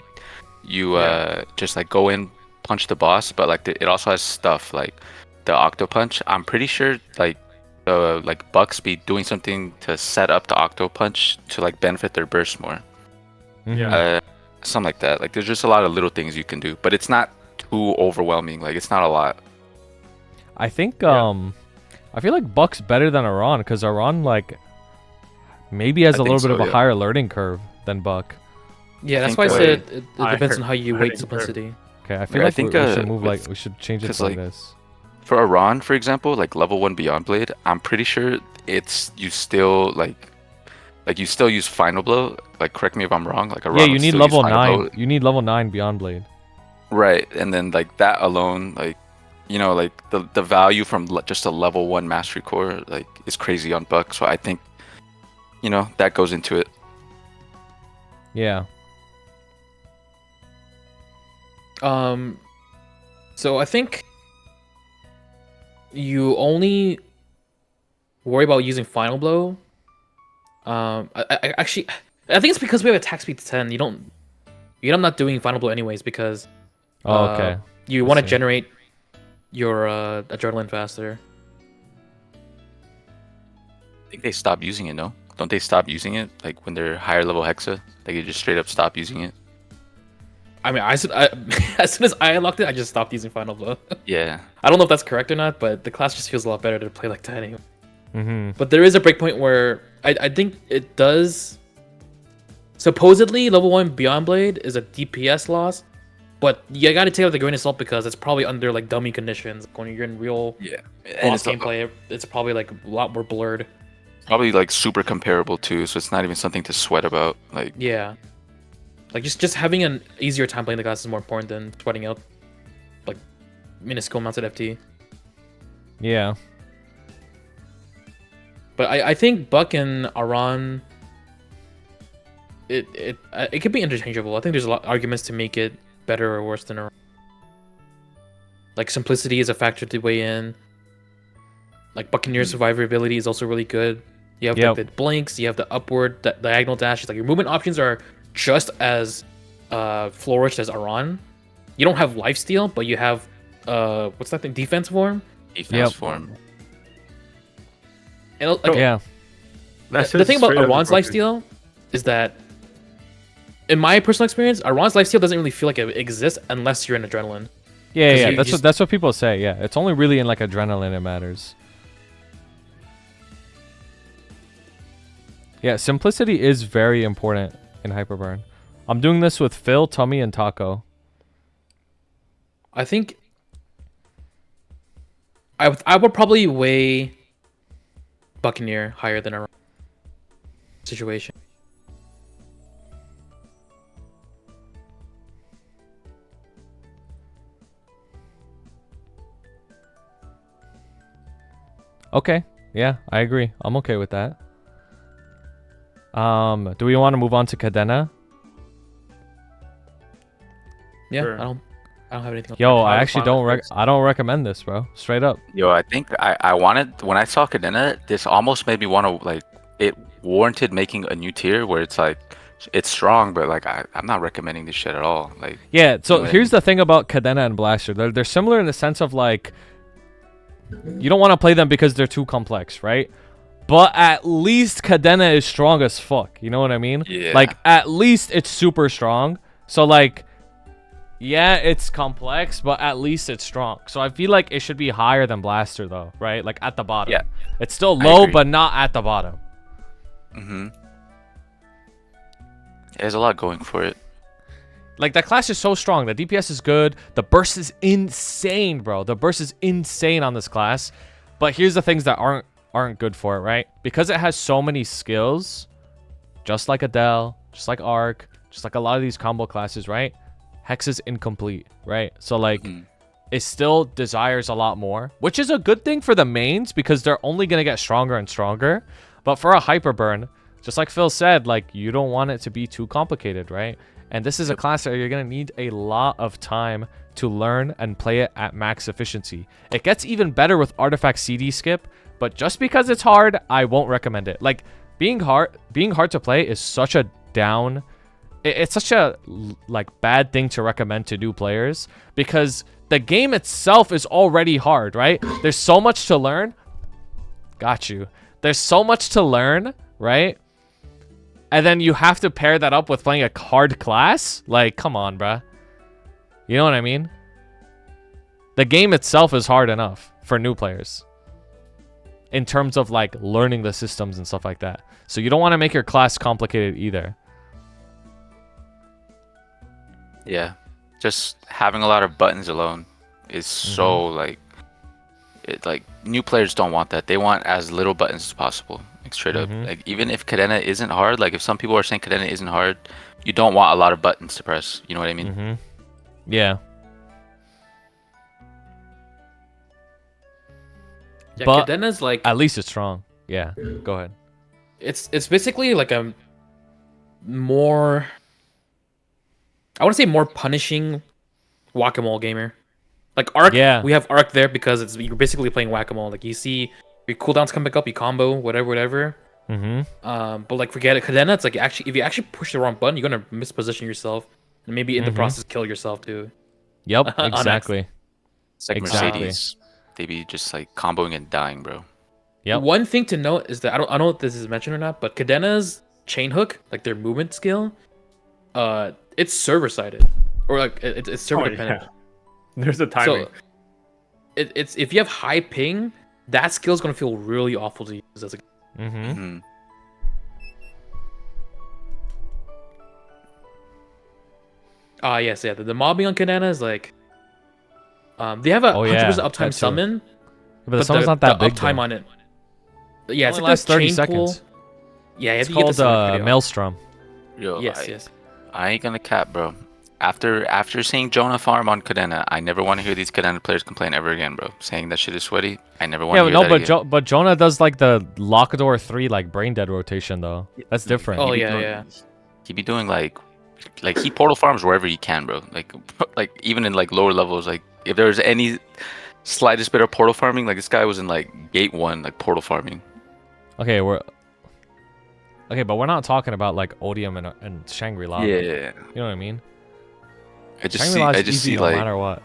just like go in, punch the boss, but like it also has stuff like the Octo Punch. I'm pretty sure like the like Bucks be doing something to set up the Octo Punch to like benefit their burst more. Yeah. Something like that. Like there's just a lot of little things you can do, but it's not too overwhelming. Like it's not a lot. I think I feel like Buck's better than Aran because Aran like maybe has a little bit of a higher learning curve than Buck. Yeah, that's why I said it depends on how you weight simplicity. Okay, I feel like we should move like we should change it to like this. For Aran, for example, like level 1 Beyond Blade, I'm pretty sure it's you still you still use Final Blow. Like, correct me if I'm wrong. Like, Aran you need level 9. You need level 9 Beyond Blade. Right, and then like that alone, like like the value from just a level 1 Mastery Core like is crazy on Buck. So I think that goes into it. Yeah. So I think you only worry about using Final Blow. I think it's because we have attack speed 10. You don't end up not doing Final Blow anyways because okay. You want to generate your adrenaline faster. I think they stop using it, no? Don't they stop using it like when they're higher level Hexa? Like you just straight up stop using it. I mean, as soon as I unlocked it, I just stopped using Final Blow. Yeah. I don't know if that's correct or not, but the class just feels a lot better to play like that anyway. Mm-hmm. But there is a breakpoint where I think it does. Supposedly, level 1 Beyond Blade is a DPS loss, but you gotta take it with a grain of salt because it's probably under like dummy conditions. When you're in real boss gameplay, it's probably like a lot more blurred. Probably like super comparable too, so it's not even something to sweat about. Like like just having an easier time playing the class is more important than sweating out like minuscule amounts of FT. Yeah. But I think Buck and Aran, it could be interchangeable. I think there's a lot of arguments to make it better or worse than Aran. Like simplicity is a factor to weigh in. Like Buccaneer survivability is also really good. You have like, the blinks, you have the upward diagonal dashes. Like your movement options are just as flourished as Aran. You don't have lifesteal, but you have what's that thing? Defense form. Defense form. And, like, the thing about Aran's lifesteal is that, in my personal experience, Aran's lifesteal doesn't really feel like it exists unless you're in adrenaline. Yeah. That's what people say. Yeah, it's only really in like adrenaline it matters. Yeah, simplicity is very important in Hyperburn. I'm doing this with Phil, Tummy, and Taco. I think I would probably weigh Buccaneer higher than Aran situation. Okay. Yeah, I agree. I'm okay with that. Do we want to move on to Cadena? Yeah, sure. I don't have anything else. Yo, I actually don't recommend this, bro. Straight up. Yo, I think I wanted, when I saw Cadena, this almost made me want to, like, it warranted making a new tier where it's like, it's strong, but like I'm not recommending this shit at all. Like, yeah, so here's the thing about Cadena and Blaster. They're similar in the sense of like, you don't want to play them because they're too complex, right? But at least Cadena is strong as fuck. You know what I mean? Yeah. Like, at least it's super strong. So like, yeah, it's complex, but at least it's strong. So I feel like it should be higher than Blaster though, right? Like at the bottom. Yeah. It's still low, but not at the bottom. Mm-hmm. There's a lot going for it. Like, that class is so strong. The DPS is good. The burst is insane, bro. The burst is insane on this class. But here's the things that aren't good for it, right? Because it has so many skills, just like Adele, just like Arc, just like a lot of these combo classes, right? Hex is incomplete, right? So, like, it still desires a lot more, which is a good thing for the mains because they're only going to get stronger and stronger. But for a Hyperburn, just like Phil said, like, you don't want it to be too complicated, right? And this is a class that you're going to need a lot of time to learn and play it at max efficiency. It gets even better with Artifact CD skip, but just because it's hard, I won't recommend it. Like, being hard to play is such a down... It's such a, like, bad thing to recommend to new players because the game itself is already hard, right? There's so much to learn. Got you. There's so much to learn, right? And then you have to pair that up with playing a hard class? Like, come on, bruh. You know what I mean? The game itself is hard enough. for new players. In terms of like learning the systems and stuff like that. So you don't want to make your class complicated either. Yeah, just having a lot of buttons alone is so like new players don't want that. They want as little buttons as possible. Like straight up. Like even if Cadena isn't hard, like if some people are saying Cadena isn't hard, you don't want a lot of buttons to press. You know what I mean? Yeah. Yeah, But Cadena's like at least it's strong. Yeah. Go ahead. it's basically like a more, I want to say more punishing whack-a-mole gamer. Like Arc, Yeah. we have Arc there because you're basically playing whack-a-mole. Like you see your cooldowns come back up, you combo, whatever. But like forget it, Cadena, it's like if you actually push the wrong button, you're gonna misposition yourself and maybe in the process kill yourself too. Yep. Exactly. It's like Exactly. Mercedes. They be just like comboing and dying, bro. Yep. One thing to note is that I don't know if this is mentioned or not, but Cadena's chain hook, like their movement skill, it's server sided or like it's server dependent. There's a timing. So it's if you have high ping, that skill is gonna feel really awful to use as a. Yes, yeah. The mobbing on Cadena is like, they have a 100% uptime that too. summon, But the summon's not that big. uptime though. on it. Yeah, it's Only like lasts the 30 chain seconds. pool. Yeah, It's you have to get the called summon video. Maelstrom. Yo, Yes. I ain't gonna cap, bro. After seeing Jonah farm on Cadena, I never want to hear these Cadena players complain ever again, bro. Saying that shit is sweaty. I never want to hear that again. But Jonah does like the Lockador 3 like brain dead rotation though. That's different. Oh He be yeah, doing- yeah. He be doing like he portal farms wherever he can, bro. Like even in like lower levels, like if there's any slightest bit of portal farming, like this guy was in like gate 1, like portal farming. Okay, but we're not talking about like Odium and Shangri-La. Yeah. You know what I mean? I just Shangri-La is see easy no like matter what.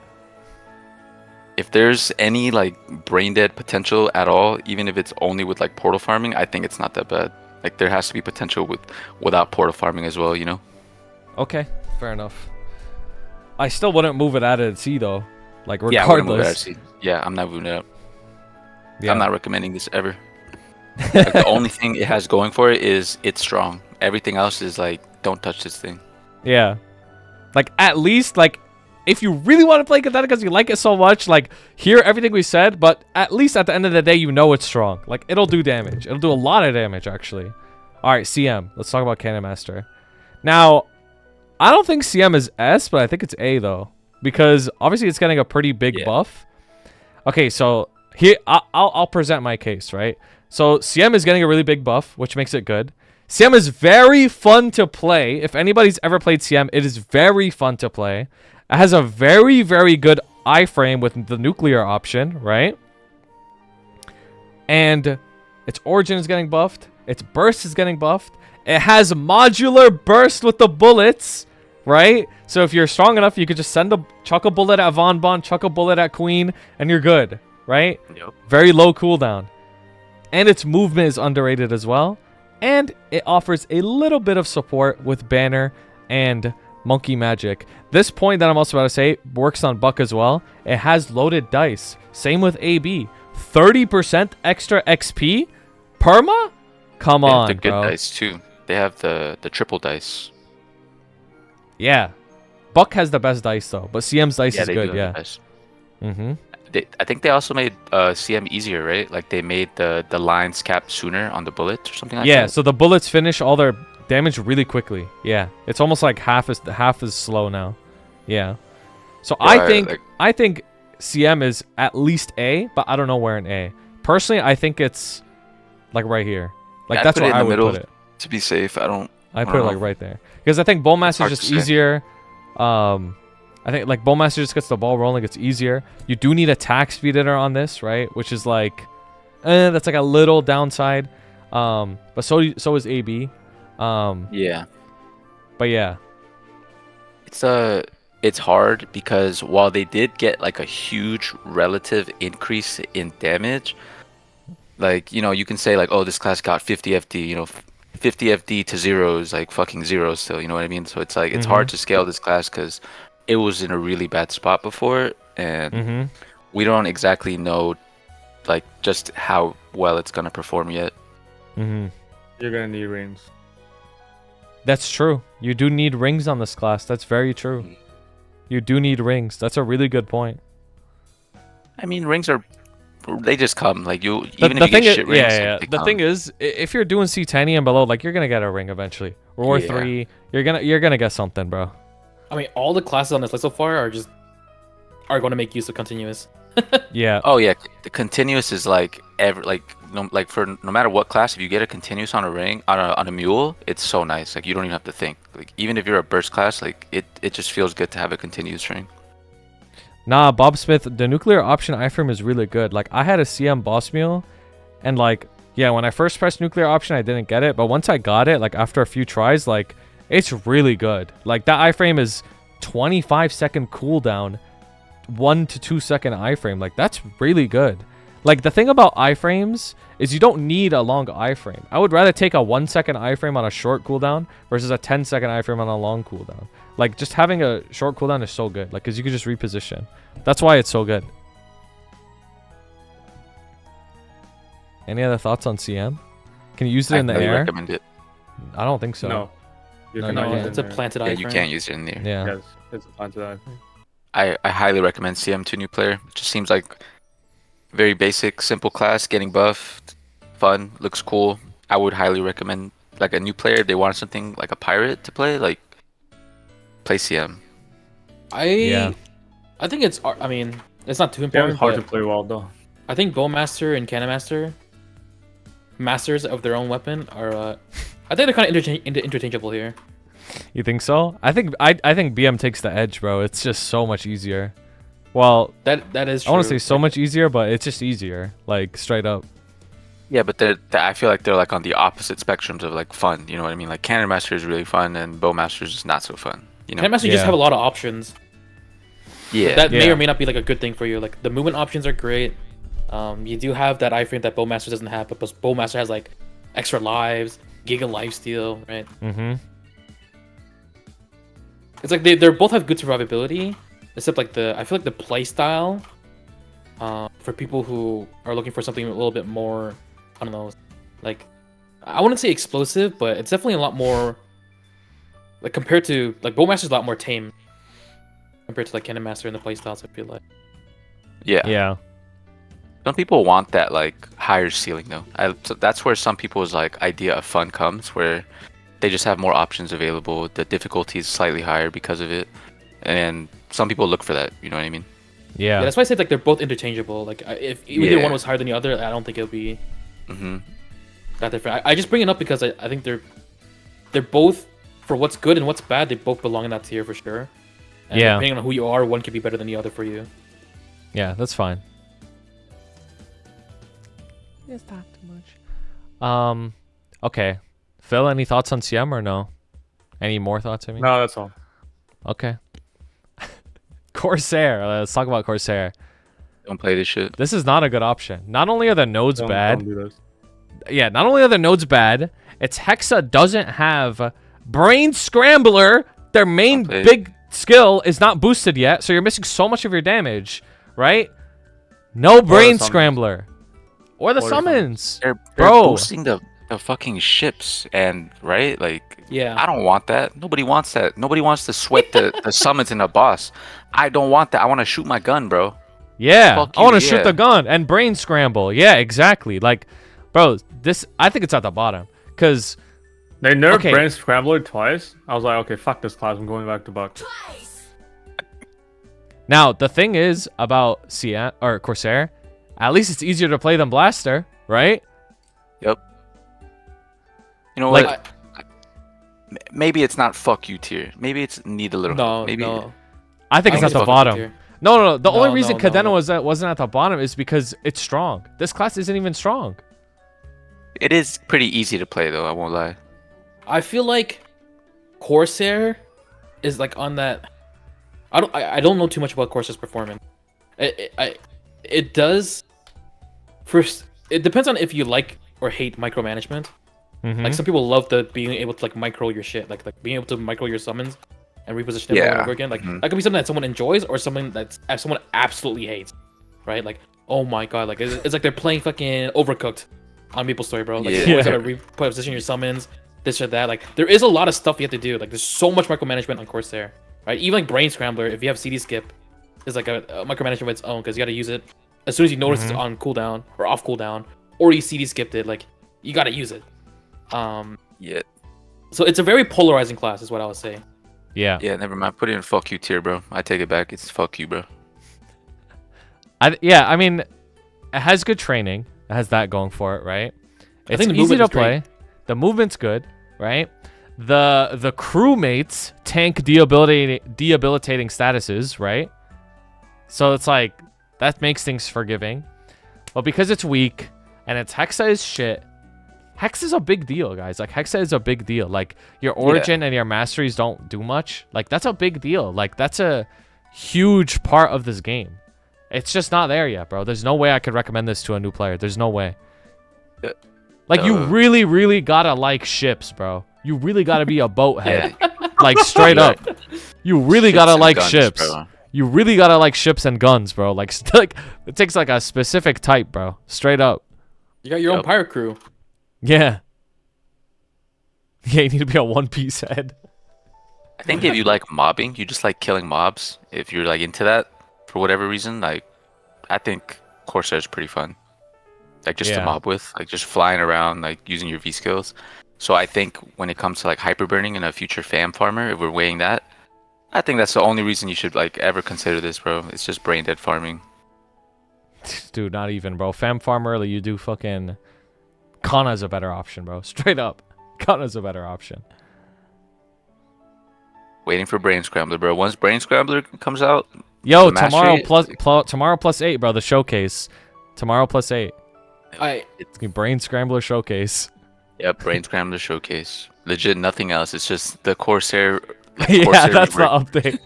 if there's any like brain dead potential at all, even if it's only with like portal farming, I think it's not that bad. Like there has to be potential without portal farming as well, you know? Okay, fair enough. I still wouldn't move it out of C though. Like Yeah, I wouldn't move it regardless. out. Yeah, I'm not moving it up. Yeah. I'm not recommending this ever. Like, the only thing it has going for it is it's strong. Everything else is like, don't touch this thing. Yeah. Like at least like if you really want to play Cadena because you like it so much, like hear everything we said, but at least at the end of the day you know it's strong. Like it'll do damage. It'll do a lot of damage actually. Alright, CM. Let's talk about Cannon Master. Now, I don't think CM is S, but I think it's A though. Because obviously it's getting a pretty big buff. Okay, so here I'll present my case, right? So CM is getting a really big buff, which makes it good. CM is very fun to play. If anybody's ever played CM, it is very fun to play. It has a very, very good iframe with the nuclear option, right? And its origin is getting buffed. Its burst is getting buffed. It has modular burst with the bullets, right? So if you're strong enough, you could just chuck a bullet at Von Bon, chuck a bullet at Queen, and you're good, right? Yep. Very low cooldown. And its movement is underrated as well. And it offers a little bit of support with Banner and Monkey Magic. This point that I'm also about to say works on Buck as well. It has loaded dice. Same with AB. 30% extra XP? Perma? Come They have on, the good bro. dice too. They have the triple dice. Yeah. Buck has the best dice though, but CM's dice is they good, do yeah. have the dice. Mm-hmm. I think they also made CM easier, right? Like they made the lines cap sooner on the bullets or something like Yeah, that. so the bullets finish all their damage really quickly. Yeah. It's almost like half as slow now. Yeah. So Yeah, I think CM is at least A, but I don't know where in A. Personally, I think it's like right here. Like I'd that's put it where in I the would middle put it. to be safe. I I put don't it like know. right there. Because I think Bowmaster hard is to just say. easier. I think like Bowmaster just gets the ball rolling. It's easier. You do need attack speed editor on this, right? Which is like, that's like a little downside. But so is AB. Yeah. But yeah. It's hard because while they did get like a huge relative increase in damage, like, you know, you can say like, oh, this class got 50 FD, you know, 50 FD to 0 is like fucking 0 still, you know what I mean? So it's like it's hard to scale this class because it was in a really bad spot before, and we don't exactly know like just how well it's gonna perform yet. Mm-hmm. You're gonna need rings. That's true. You do need rings on this class. That's very true. You do need rings. That's a really good point. I mean, rings they just come. Like you, The even if you thing get is, shit rings, yeah. they The come. thing is, if you're doing C10 and below, like you're gonna get a ring eventually, or Yeah. 3. You're gonna get something, bro. I mean, all the classes on this list so far are going to make use of continuous. Yeah. Oh yeah, the continuous is like no matter what class, if you get a continuous on a ring on a mule, it's so nice. Like you don't even have to think. Like even if you're a burst class, like it just feels good to have a continuous ring. Nah, Bob Smith, the nuclear option iframe is really good. Like I had a CM boss mule, and like yeah, when I first pressed nuclear option, I didn't get it, but once I got it, like after a few tries, like it's really good. Like that iframe is 25-second cooldown, 1 to 2 second iframe. Like that's really good. Like the thing about iframes is you don't need a long iframe. I would rather take a 1 second iframe on a short cooldown versus a 10-second iframe on a long cooldown. Like just having a short cooldown is so good. Like because you can just reposition. That's why it's so good. Any other thoughts on CM? Can you use it in the highly air? recommend it. I don't think so. No. You No, cannot no, use it It's in a there. planted Yeah, iframe. you can't use it in there. Yeah. Yes, it's a planted iframe. I highly recommend CM to new player. It just seems like very basic, simple class, getting buffed, fun, looks cool. I would highly recommend like a new player if they want something like a pirate to play, like play CM. Yeah. I think it's. I mean, it's not too Yeah, important. it's hard to but play well though. I think Bowmaster and Canna masters of their own weapon are. I think they're kind of interchangeable here. You think so? I think BM takes the edge, bro. It's just so much easier. Well, That is. I want to true. say so much easier, but it's just easier. Like straight up. Yeah, but I feel like they're like on the opposite spectrums of like fun. You know what I mean? Like Cannon Master is really fun, and Bowmaster is just not so fun. You know? Canna you just Yeah. have a lot of options. Yeah. That may Yeah. or may not be like a good thing for you. Like the movement options are great. You do have that iframe that Bowmaster doesn't have, but Bowmaster has like extra lives, Giga Lifesteal, right? Mm-hmm. It's like they both have good survivability, except like I feel like the play style, for people who are looking for something a little bit more, I don't know, like I wouldn't say explosive, but it's definitely a lot more like compared to like Bowmaster's a lot more tame compared to like Cannon Master and the play styles. I feel like. Yeah. Yeah. Some people want that like higher ceiling though. So that's where some people's like idea of fun comes, where they just have more options available. The difficulty is slightly higher because of it, and some people look for that. You know what I mean? Yeah, Yeah. that's why I said like they're both interchangeable. Like if either Yeah. one was higher than the other, I don't think it'll be Mm-hmm. that different. I just bring it up because I think they're both, for what's good and what's bad, they both belong in that tier for sure. And Yeah. depending on who you are, one could be better than the other for you. Yeah, that's fine. It's not too much. Okay. Phil, any thoughts on CM or no? Any more thoughts? I mean, No, that's all. Okay. Corsair. Let's talk about Corsair. Don't play this shit. This is not a good option. Not only are the nodes bad. Don't do this. Yeah, not only are the nodes bad, its Hexa doesn't have Brain Scrambler. Their main Okay. big skill is not boosted yet, so you're missing so much of your damage, right? No Brain summons. Scrambler. Or the Or the summons. They're Bro. boosting the fucking ships, and right, like Yeah. I don't want that. Nobody wants that. Nobody wants to sweat the summons in a boss. I don't want that. I want to shoot my gun, bro. Yeah, Fuck I want to you, shoot yeah. the gun and Brain Scramble. Yeah, exactly. Like, bro, this, I think it's at the bottom. Because, They nerfed Okay. Brain Scrambler twice. I was like, okay, fuck this class. I'm going back to Buck. now, the thing is about CM, or Corsair, at least it's easier to play than Blaster, right? Yep. You know Like- what? Maybe it's not fuck you tier. Maybe it's need a little. No, Maybe. no. I think I it's at think the it's bottom. tier. No. The only No, reason no, Cadena no. wasn't at the bottom is because it's strong. This class isn't even strong. It is pretty easy to play though. I won't lie. I feel like Corsair is like on that. I don't know too much about Corsair's performance. It does. First, it depends on if you like or hate micromanagement. Mhm. Like some people love the being able to like micro your shit, like being able to micro your summons and reposition them over and Yeah. over again. Like Mhm. that could be something that someone enjoys or something that someone absolutely hates, right? Like Oh my god, like it's like they're playing fucking Overcooked on MapleStory, bro. Like Yeah. you always gotta reposition your summons, this or that. Like there is a lot of stuff you have to do. Like there's so much micromanagement on Corsair, right? Even like Brain Scrambler, if you have CD skip, is like a micromanagement of its own because you gotta use it as soon as you notice it's on cooldown or off cooldown, or you CD skipped it. Like you gotta use it. Yeah. So it's a very polarizing class, is what I would say. Yeah. Yeah, never mind. Put it in fuck you tier, bro. I take it back. It's fuck you, bro. I mean, it has good training. It has that going for it, right? It's think the easy movement to is play. great. The movement's good, right? The crewmates tank debilitating statuses, right? So it's like that makes things forgiving. But because it's weak and its Hexa is shit, Hex is a big deal, guys. Like Hexa is a big deal. Like your origin and your masteries don't do much. Like that's a big deal. Like that's a huge part of this game. It's just not there yet, bro. There's no way I could recommend this to a new player. There's no way. Like you really, really gotta like ships, bro. You really gotta be a boat head. Like straight up. You really Ships gotta and like guns, ships. bro. You really gotta like ships and guns, bro. Like it takes like a specific type, bro. Straight up. You got your own pirate crew. Yeah. Yeah, you need to be a one-piece head. I think if you like mobbing, you just like killing mobs. If you're like into that for whatever reason, like I think Corsair is pretty fun. Like just to mob with, like just flying around, like using your V skills. So I think when it comes to like hyper burning and a future fam farmer, if we're weighing that, I think that's the only reason you should like ever consider this, bro. It's just brain dead farming. Dude, not even, bro. Fam farm early, you do fucking... Kanna's a better option, bro. Straight up. Kanna's a better option. Waiting for Brain Scrambler, bro. Once Brain Scrambler comes out, Yo, the tomorrow mastery- tomorrow plus 8, bro. The showcase. Tomorrow plus 8. I It's gonna be Brain Scrambler showcase. Yep, Brain Scrambler showcase. Legit, nothing else. It's just the Corsair. Yeah, Corsair that's the rework. update.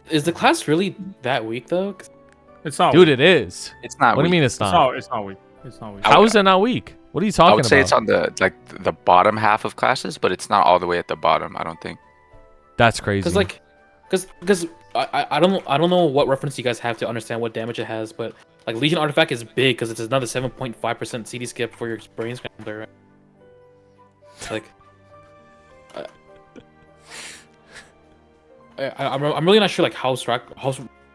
is the class really that weak though? 'Cause It's not. Dude, weak. it is. It's not. What do you weak. mean it's It's not? not. It's not weak. It's not weak. How is it not weak? What are you talking I would say about? it's on the like the bottom half of classes, but it's not all the way at the bottom. I don't think. That's crazy. Because like, because I don't know what reference you guys have to understand what damage it has, but like Legion Artifact is big because it's another 7.5% CD skip for your Brain Scrambler. Right? Like, I'm really not sure like how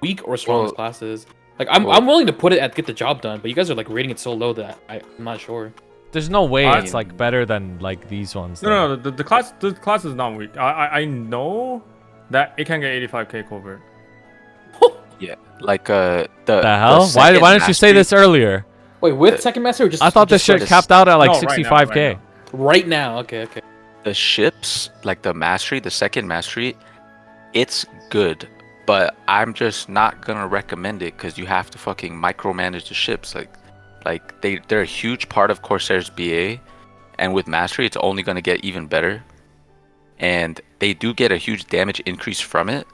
weak or strong this class is. Like I'm willing to put it at get the job done, but you guys are like rating it so low that I'm not sure. There's no way I- it's like better than like these ones. No, the class is not weak. I know that it can get 85k covert. Yeah, like the hell? the Why second didn't you say mastery- this earlier? Wait, with Second Master or just? I thought this just for shit capped out at like No, right now, 65k. right now. right now. Okay. The ships, like the mastery, the second mastery, it's good, but I'm just not gonna recommend it because you have to fucking micromanage the ships. Like they're a huge part of Corsair's BA, and with mastery, it's only gonna get even better. And they do get a huge damage increase from it,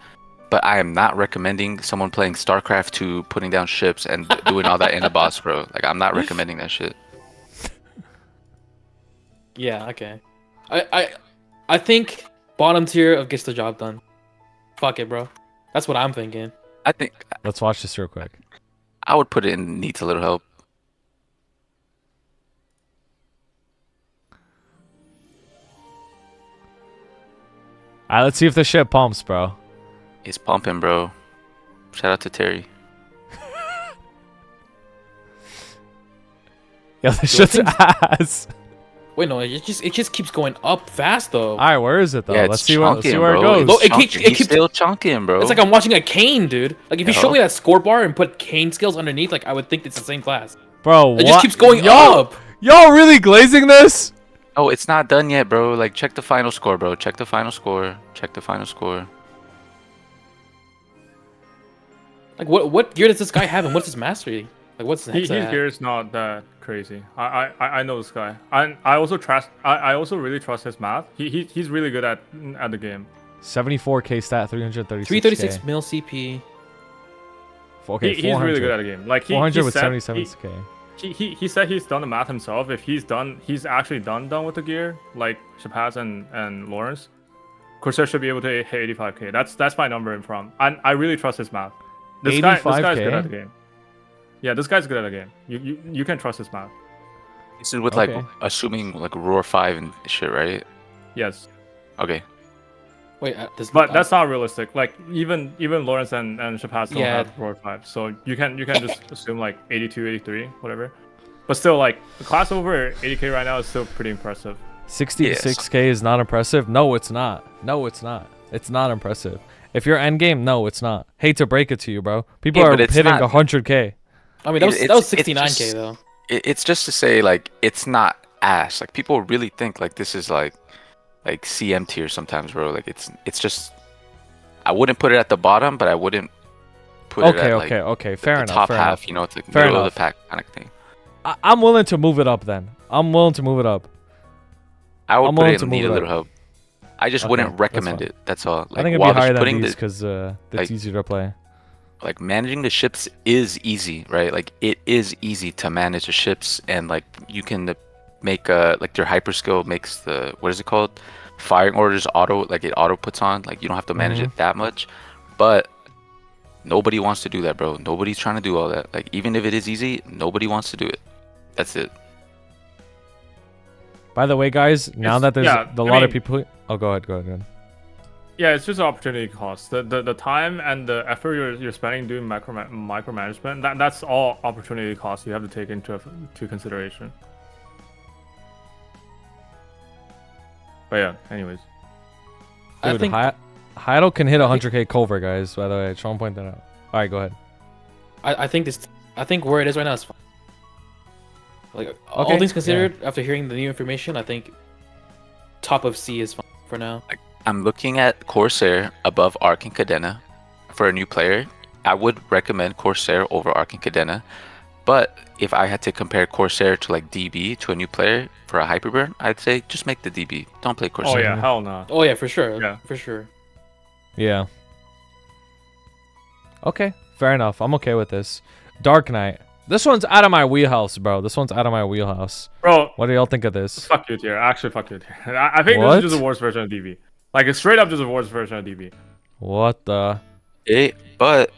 but I am not recommending someone playing StarCraft 2 putting down ships and doing all that in a boss, bro. Like I'm not recommending that shit. Yeah. Okay. I think bottom tier of gets the job done. Fuck it, bro. That's what I'm thinking. I think Let's watch this real quick. I would put it in needs a little help. Alright, let's see if the shit pumps, bro. It's pumping, bro. Shout out to Terry. Yo, this shit's ass. Wait, no, it just keeps going up fast though. Alright, where is it though? Yeah, let's it's see where it bro. goes. No, It's it keeps- chunking. it He's keeps- still chunking, bro. It's like I'm watching a Kane, dude. Like if you show Yo. me that score bar and put Kane skills underneath, like I would think it's the same class. Bro, It just keeps going Yo, up. Y'all really glazing this? Oh, it's not done yet, bro. Like, check the final score, bro. Check the final score. Check the final score. Like what gear does this guy have and what's his mastery? Like what's his His hexa at? gear is not that crazy. I know this guy. I also trust. I also really trust his math. He's really good at the game. 74k stat, 336k. 336 mil CP. Okay, He's really good at the game. Like he 400 with said, 77k. he said he's done the math himself. If he's actually done with the gear, like Shapaz and Lawrence, Corsair should be able to hit 85k. That's my number in from. And I really trust his math. This guy's good 85K? at the game. Yeah, this guy's good at the game. You can trust his math. This is with Okay. like assuming like Roar 5 and shit, right? Yes. Okay. Wait, But that's not realistic. Like even Lawrence and Shapaz don't Yeah. have Roar 5. So you can just assume like 82, 83, whatever. But still, like the class over 80k right now is still pretty impressive. 66k is not impressive. No, it's not. No, it's not. It's not impressive. If you're endgame, no, it's not. Hate to break it to you, bro. People Yeah, are but it's hitting not- 100k. I mean, that was It's 69k just- though. It's just to say like it's not ass. Like people really think like this is like CM tier sometimes, bro. Like it's just I wouldn't put it at the bottom, but I wouldn't put it at like Okay. Fair the enough. top fair half. enough. You know, it's like Fair middle enough. of the pack kind of thing. I'm willing to move it up then. I'm willing to move it up. I would I'm put willing it to in move Need it a up. Little Hub. I just Okay, wouldn't that's recommend fine. it. That's all. Like, I think it'd while be higher just than putting these the- because it's like- easier to play. like managing the ships is easy, right? Like it is easy to manage the ships, and like you can make like your hyper skill makes the what is it called? Firing orders auto, like it auto puts on. Like you don't have to manage it that much, but nobody wants to do that, bro. Nobody's trying to do all that. Like even if it is easy, nobody wants to do it. That's it. By the way, guys, now It's- that there's yeah, a I lot of mean- people. Oh, go ahead. Yeah, it's just an opportunity cost. The time and the effort you're spending doing micromanagement, that's all opportunity cost you have to take into consideration. But yeah, anyways. I Dude, think Hayato can hit 100k cover, guys. By the way, Sean pointed that out. All right, go ahead. I think where it is right now is fine. Like all Okay, things considered, after hearing the new information, I think top of C is fine for now. I'm looking at Corsair above Arc and Cadena for a new player. I would recommend Corsair over Arc and Cadena. But if I had to compare Corsair to like DB to a new player for a Hyperburn, I'd say just make the DB. Don't play Corsair. Oh yeah, hell no. Oh yeah, for sure. Yeah. For sure. Yeah. Okay, fair enough. I'm okay with this. Dark Knight. This one's out of my wheelhouse, bro. This one's out of my wheelhouse. Bro, What do y'all think of this? fuck you tier. Actually, fuck you tier. I think What? this is just a worse version of DB. Like it's straight up just a worse version of DB. What the? But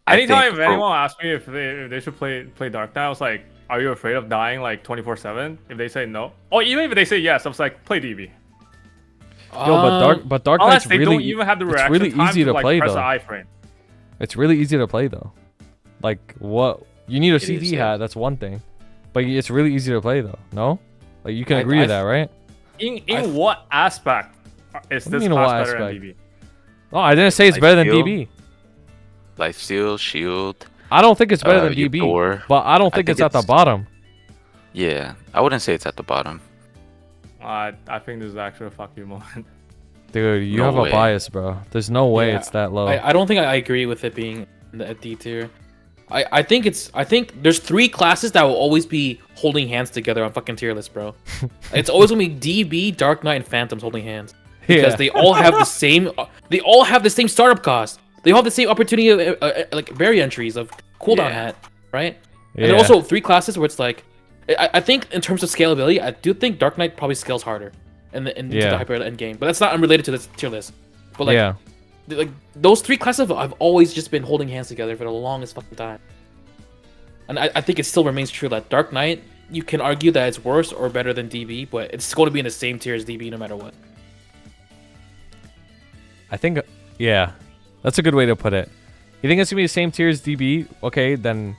I Anytime think for- anyone asks me if they should play Dark Knight, I was like, are you afraid of dying like 24/7? If they say no, or even if they say yes, I was like, play DB. Yo, but Dark Unless Knight's they really don't even have the it's reaction really time easy to like, play press though. the iframe. It's really easy to play though. Like what? You need a It CD is, yeah. hat. That's one thing. But it's really easy to play though. No? Like you can I- agree I to that, right? In what aspect is What do you this mean in class what better aspect? than DB? No, I didn't say it's Like better than skill? DB. Lifesteal, shield. I don't think it's better than you DB. door. But I don't I think think it's at the it's- bottom. Yeah, I wouldn't say it's at the bottom. I think this is actually a fuck you moment. Dude, you No have way. a bias, bro. There's no way Yeah, it's that low. I don't think I agree with it being at D tier. I think there's 3 classes that will always be holding hands together on fucking tier list, bro. It's always gonna be DB, Dark Knight, and Phantoms holding hands because Yeah. they all have the same. They all have the same startup cost. They all have the same opportunity of like berry entries of cooldown Yeah. hat, right? Yeah. And then also 3 classes where it's like, I think in terms of scalability, I do think Dark Knight probably scales harder into Yeah. the hyper end game, but that's not unrelated to this tier list. But like, yeah. like those 3 classes have always just been holding hands together for the longest fucking time. And I think it still remains true that Dark Knight, you can argue that it's worse or better than DB, but it's going to be in the same tier as DB no matter what. I think, yeah, that's a good way to put it. You think it's gonna be the same tier as DB? Okay, then.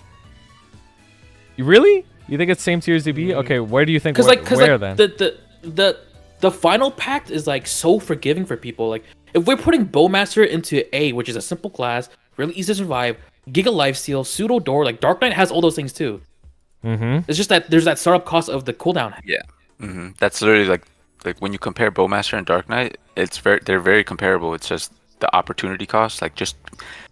You really? You think it's same tier as DB? Okay, where do you think? Where then? The final pact is like so forgiving for people. Like if we're putting Bowmaster into A, which is a simple class, really easy to survive, Giga Lifesteal, Pseudo Door, like Dark Knight has all those things too. Mm-hmm. It's just that there's that startup cost of the cooldown. Yeah. That's literally like when you compare Bowmaster and Dark Knight, they're very comparable. It's just the opportunity cost. Like just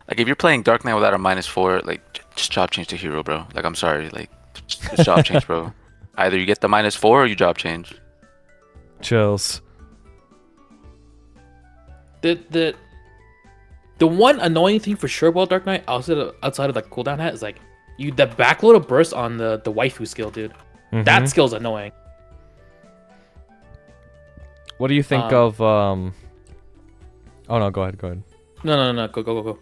like if you're playing Dark Knight without a -4, like just job change to hero, bro. Like I'm sorry, like just job change, bro. Either you get the -4 or you job change. Chills. The one annoying thing for sure about Dark Knight outside of the cooldown hat is like the backload of burst on the waifu skill, dude. Mhm. That skill's annoying. What do you think of Oh no, go ahead. No, go.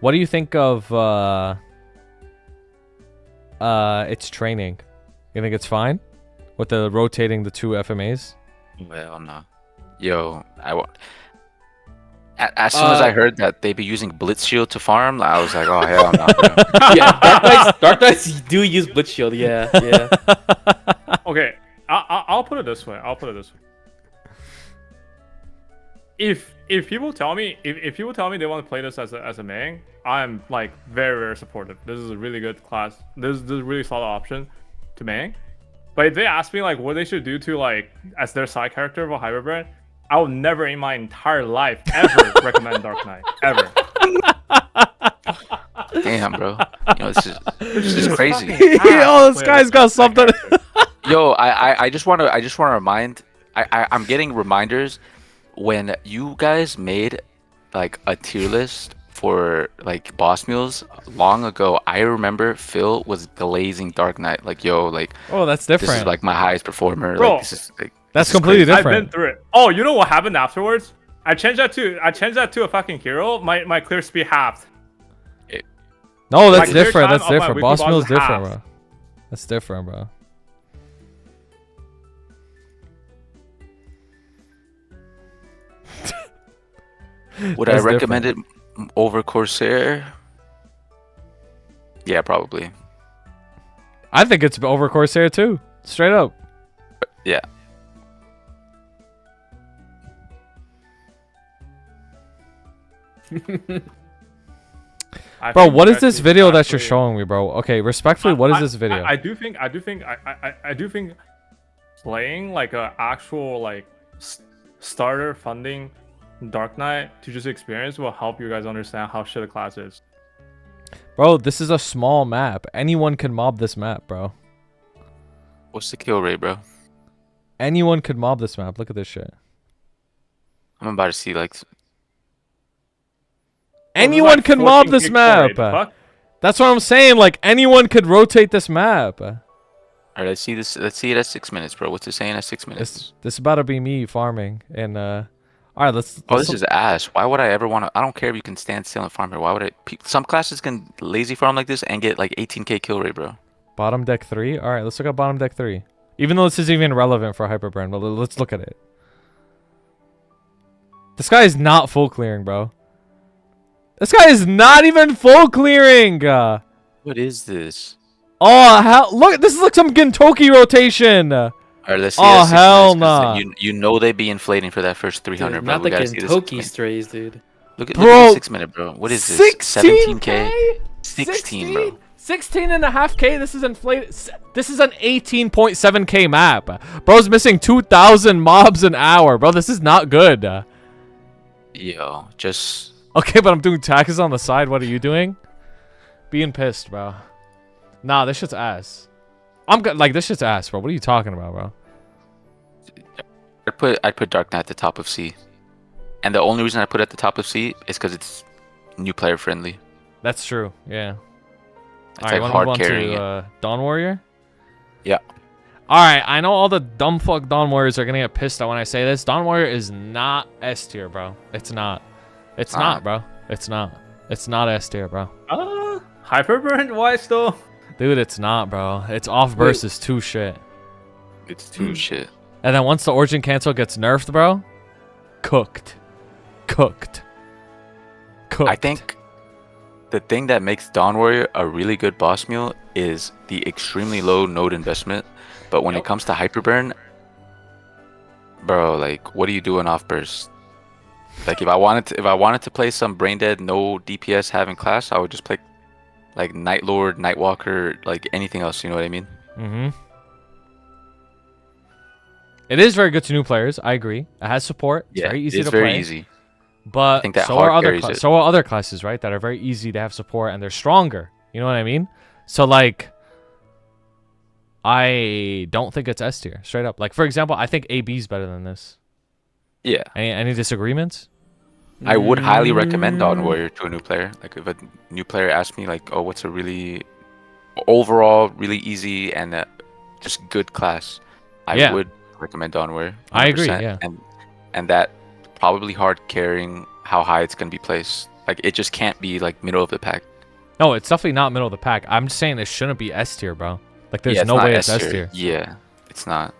What do you think of its training? You think it's fine with the rotating the 2 FMAs? Well, no. Yo, as soon as I heard that they be using Blitz Shield to farm, I was like, oh hell no. Yeah, Dark Knights do use Blitz Shield. Yeah. Okay, I'll put it this way. If people tell me if people tell me they want to play this as a main, I'm like very, very supportive. This is a really good class. This is a really solid option to main. But if they ask me like what they should do to like as their side character of a hybrid, I will never in my entire life ever recommend Dark Knight ever. Damn, bro. You know, this is crazy. Yo, this guy's got something. Yo, I just want to remind. I'm getting reminders when you guys made like a tier list for like boss mules long ago. I remember Phil was glazing Dark Knight. Like, yo, like, oh, that's different. This is like my highest performer. Bro, like, this is like. That's completely different. I've been through it. Oh, you know what happened afterwards? I changed that to a fucking hero. My clear speed halved. No, that's different. time That's of my different. weekly Boss boss Mill is is different, half. bro. That's different, bro. Would I That's recommend it over Corsair? Yeah, probably. I think it's over Corsair too. Straight up. Yeah. Bro, what is this video that you're showing me, bro? Okay, respectfully, what is this video? I do think playing like a actual like starter funding Dark Knight to just experience will help you guys understand how shit a class is. Bro, this is a small map. Anyone can mob this map, bro. What's the kill rate, bro? Anyone could mob this map. Look at this shit. I'm about to see like. Anyone can mob this map. That's what I'm saying. Like anyone could rotate this map. All right, let's see this. Let's see it at 6 minutes, bro. What's it saying at 6 minutes? This is about to be me farming and all right, let's Oh, this is ass. Why would I ever want to? I don't care if you can stand still and farm here. Why would I? Some classes can lazy farm like this and get like 18k kill rate, bro. Bottom deck 3. All right, let's look at bottom deck 3. Even though this isn't even relevant for Hyperburn, but let's look at it. This guy is not full clearing, bro. This guy is not even full clearing. What is this? Oh, hell. Look, this looks like some Gintoki rotation. All right, let's see. Oh, hell no. You know they be inflating for that first 300, Dude, bro. not We the gotta see this. Kentucky strays, dude. Look at Bro, the 6 minute, bro. What is this? 16K? 16, bro. 16.5K. This is inflated. This is an 18.7K map. Bro's missing 2,000 mobs an hour, bro. This is not good. Yo, just. Okay, but I'm doing taxes on the side. What are you doing? Being pissed, bro. Nah, this shit's ass. Like this shit's ass, bro. What are you talking about, bro? I'd put Dark Knight at the top of C, and the only reason I put it at the top of C is because it's new player friendly. That's true. Yeah. It's All right, like want to move hard on carrying to Dawn Warrior? Yeah. All right, I know all the dumb fuck Dawn Warriors are gonna get pissed at when I say this. Dawn Warrior is not S tier, bro. It's not. It's not, bro. It's not. It's not S tier, bro. Hyperburn? Why still? Dude, it's not, bro. It's off burst is too shit. It's too shit. And then once the Origin Cancel gets nerfed, bro, cooked. I think the thing that makes Dawn Warrior a really good boss mule is the extremely low node investment. But when it comes to Hyperburn, bro, like, what are you doing off burst? Like, if I wanted to play some brain dead, no DPS having class, I would just play like Night Lord, Nightwalker, like anything else. You know what I mean? Mm-hmm. It is very good to new players. I agree. It has support. It's very easy to play. Very easy. But I think that so are other classes, right? That are very easy to have support and they're stronger. You know what I mean? So like, I don't think it's S tier. Straight up. Like for example, I think AB is better than this. Yeah. Any disagreements? I would highly recommend Dawn Warrior to a new player. Like if a new player asks me like, oh, what's a really overall really easy and just good class, I would recommend Dawn Warrior. 100%. I agree. Yeah. And that probably hard carrying how high it's gonna be placed. Like it just can't be like middle of the pack. No, it's definitely not middle of the pack. I'm just saying it shouldn't be S tier, bro. Like there's Yeah, no not way it's S tier. Yeah, it's not.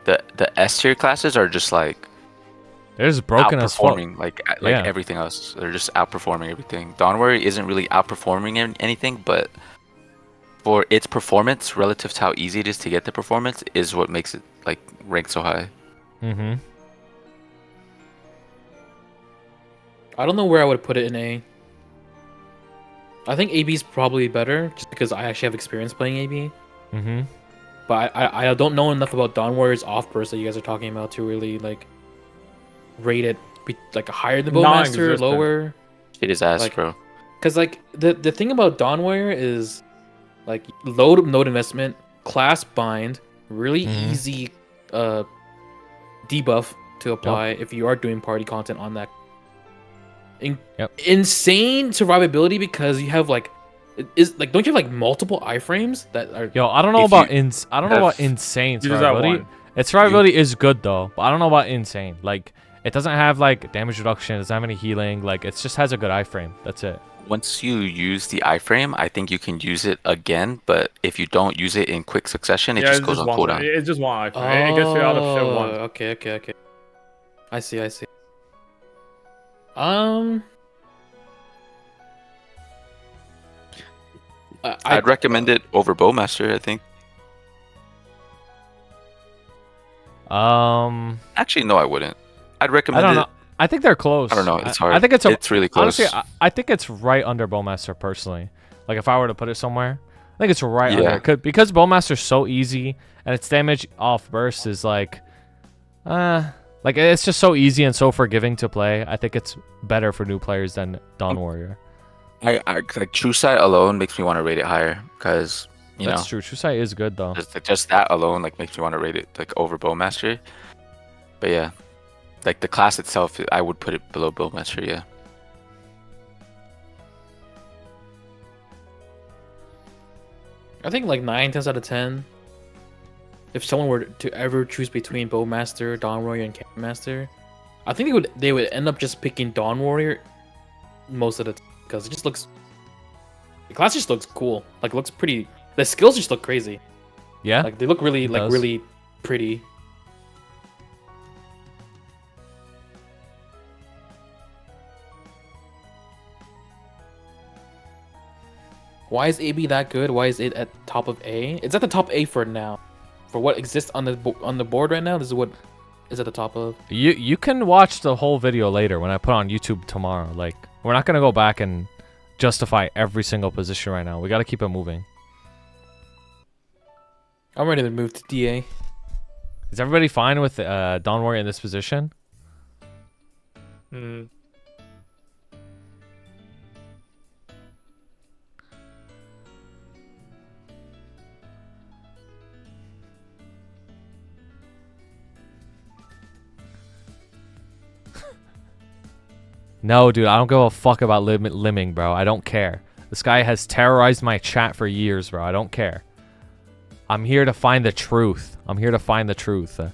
The S tier classes are just like They're just broken as fuck. outperforming like Yeah. everything else. They're just outperforming everything. Dawn Warrior isn't really outperforming anything, but for its performance relative to how easy it is to get the performance is what makes it like rank so high. Mm-hmm. I don't know where I would put it in A. I think AB is probably better, just because I actually have experience playing AB. Mm-hmm. But I don't know enough about Dawn Warrior's off burst that you guys are talking about to really like rate it like higher than Bowmaster, Non-existent. lower. It is ass, Like- bro. Because like the thing about Dawn Warrior is like low node investment, class bind, really Mhm. easy debuff to apply if you are doing party content on that. Yep. Insane survivability because you have like don't you have like multiple iframes that are Yo, I don't know If about you I don't know about have- insane You just have survivability. one. Its survivability is good though, but I don't know about insane. Like it doesn't have like damage reduction, it doesn't have any healing, like it just has a good iframe. That's it. Once you use the iframe, I think you can use it again, but if you don't use it in quick succession, it Yeah, just it's goes just on one. cooldown. It's just one iframe. It gets you out of shit Oh, once. Okay. I see. I'd recommend it over Bowmaster, I think. Actually, no, I wouldn't. I'd I recommend don't it. know. I think they're close. I don't know. It's hard. I think it's It's really close. Honestly, I think it's right under Bowmaster personally. Like if I were to put it somewhere, I think it's right Yeah. under. Because Bowmaster's so easy and its damage off burst is like it's just so easy and so forgiving to play. I think it's better for new players than Dawn Warrior. I like True Sight alone makes me want to rate it higher because you That's know true. True Sight is good though. just that alone like makes me want to rate it like over Bowmaster. But yeah, like the class itself, I would put it below Bowmaster. Yeah. I think like 9/10 out of 10. If someone were to ever choose between Bowmaster, Dawn Warrior, and Cannon Master, I think they would end up just picking Dawn Warrior most of the time because it just looks. The class just looks cool. Like it looks pretty. The skills just look crazy. Yeah. Like they look really It like does. really pretty. Why is AB that good? Why is it at top of A? It's at the top A for now. For what exists on the board right now, this is what is at the top of. You can watch the whole video later when I put on YouTube tomorrow. Like we're not gonna go back and justify every single position right now. We gotta keep it moving. I'm ready to move to DA. Is everybody fine with Dawn Warrior in this position? Mm. No, dude, I don't give a fuck about limbing, bro. I don't care. This guy has terrorized my chat for years, bro. I don't care. I'm here to find the truth. I'm here to find the truth. All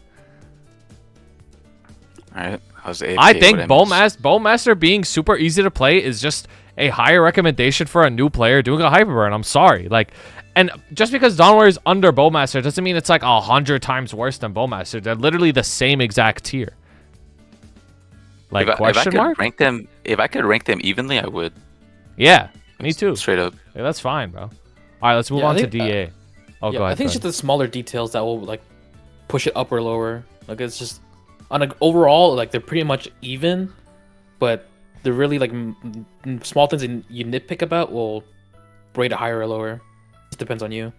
right. How's the I AFK? think What I missed? Bowmaster being super easy to play is just a higher recommendation for a new player doing a hyperburn. I'm sorry. Like, and just because Dawn Warrior is under Bowmaster doesn't mean it's like 100 times worse than Bowmaster. They're literally the same exact tier. Like, if I question could mark? rank them, if I could rank them evenly, I would. Yeah, me too. Straight up. Yeah, that's fine, bro. All right, let's move Yeah, I on to think, DA. Oh, Yeah, go ahead. I think it's just the smaller details that will like push it up or lower. Like it's just on an overall like they're pretty much even, but they're really like small things that you nitpick about will rate it higher or lower. It depends on you.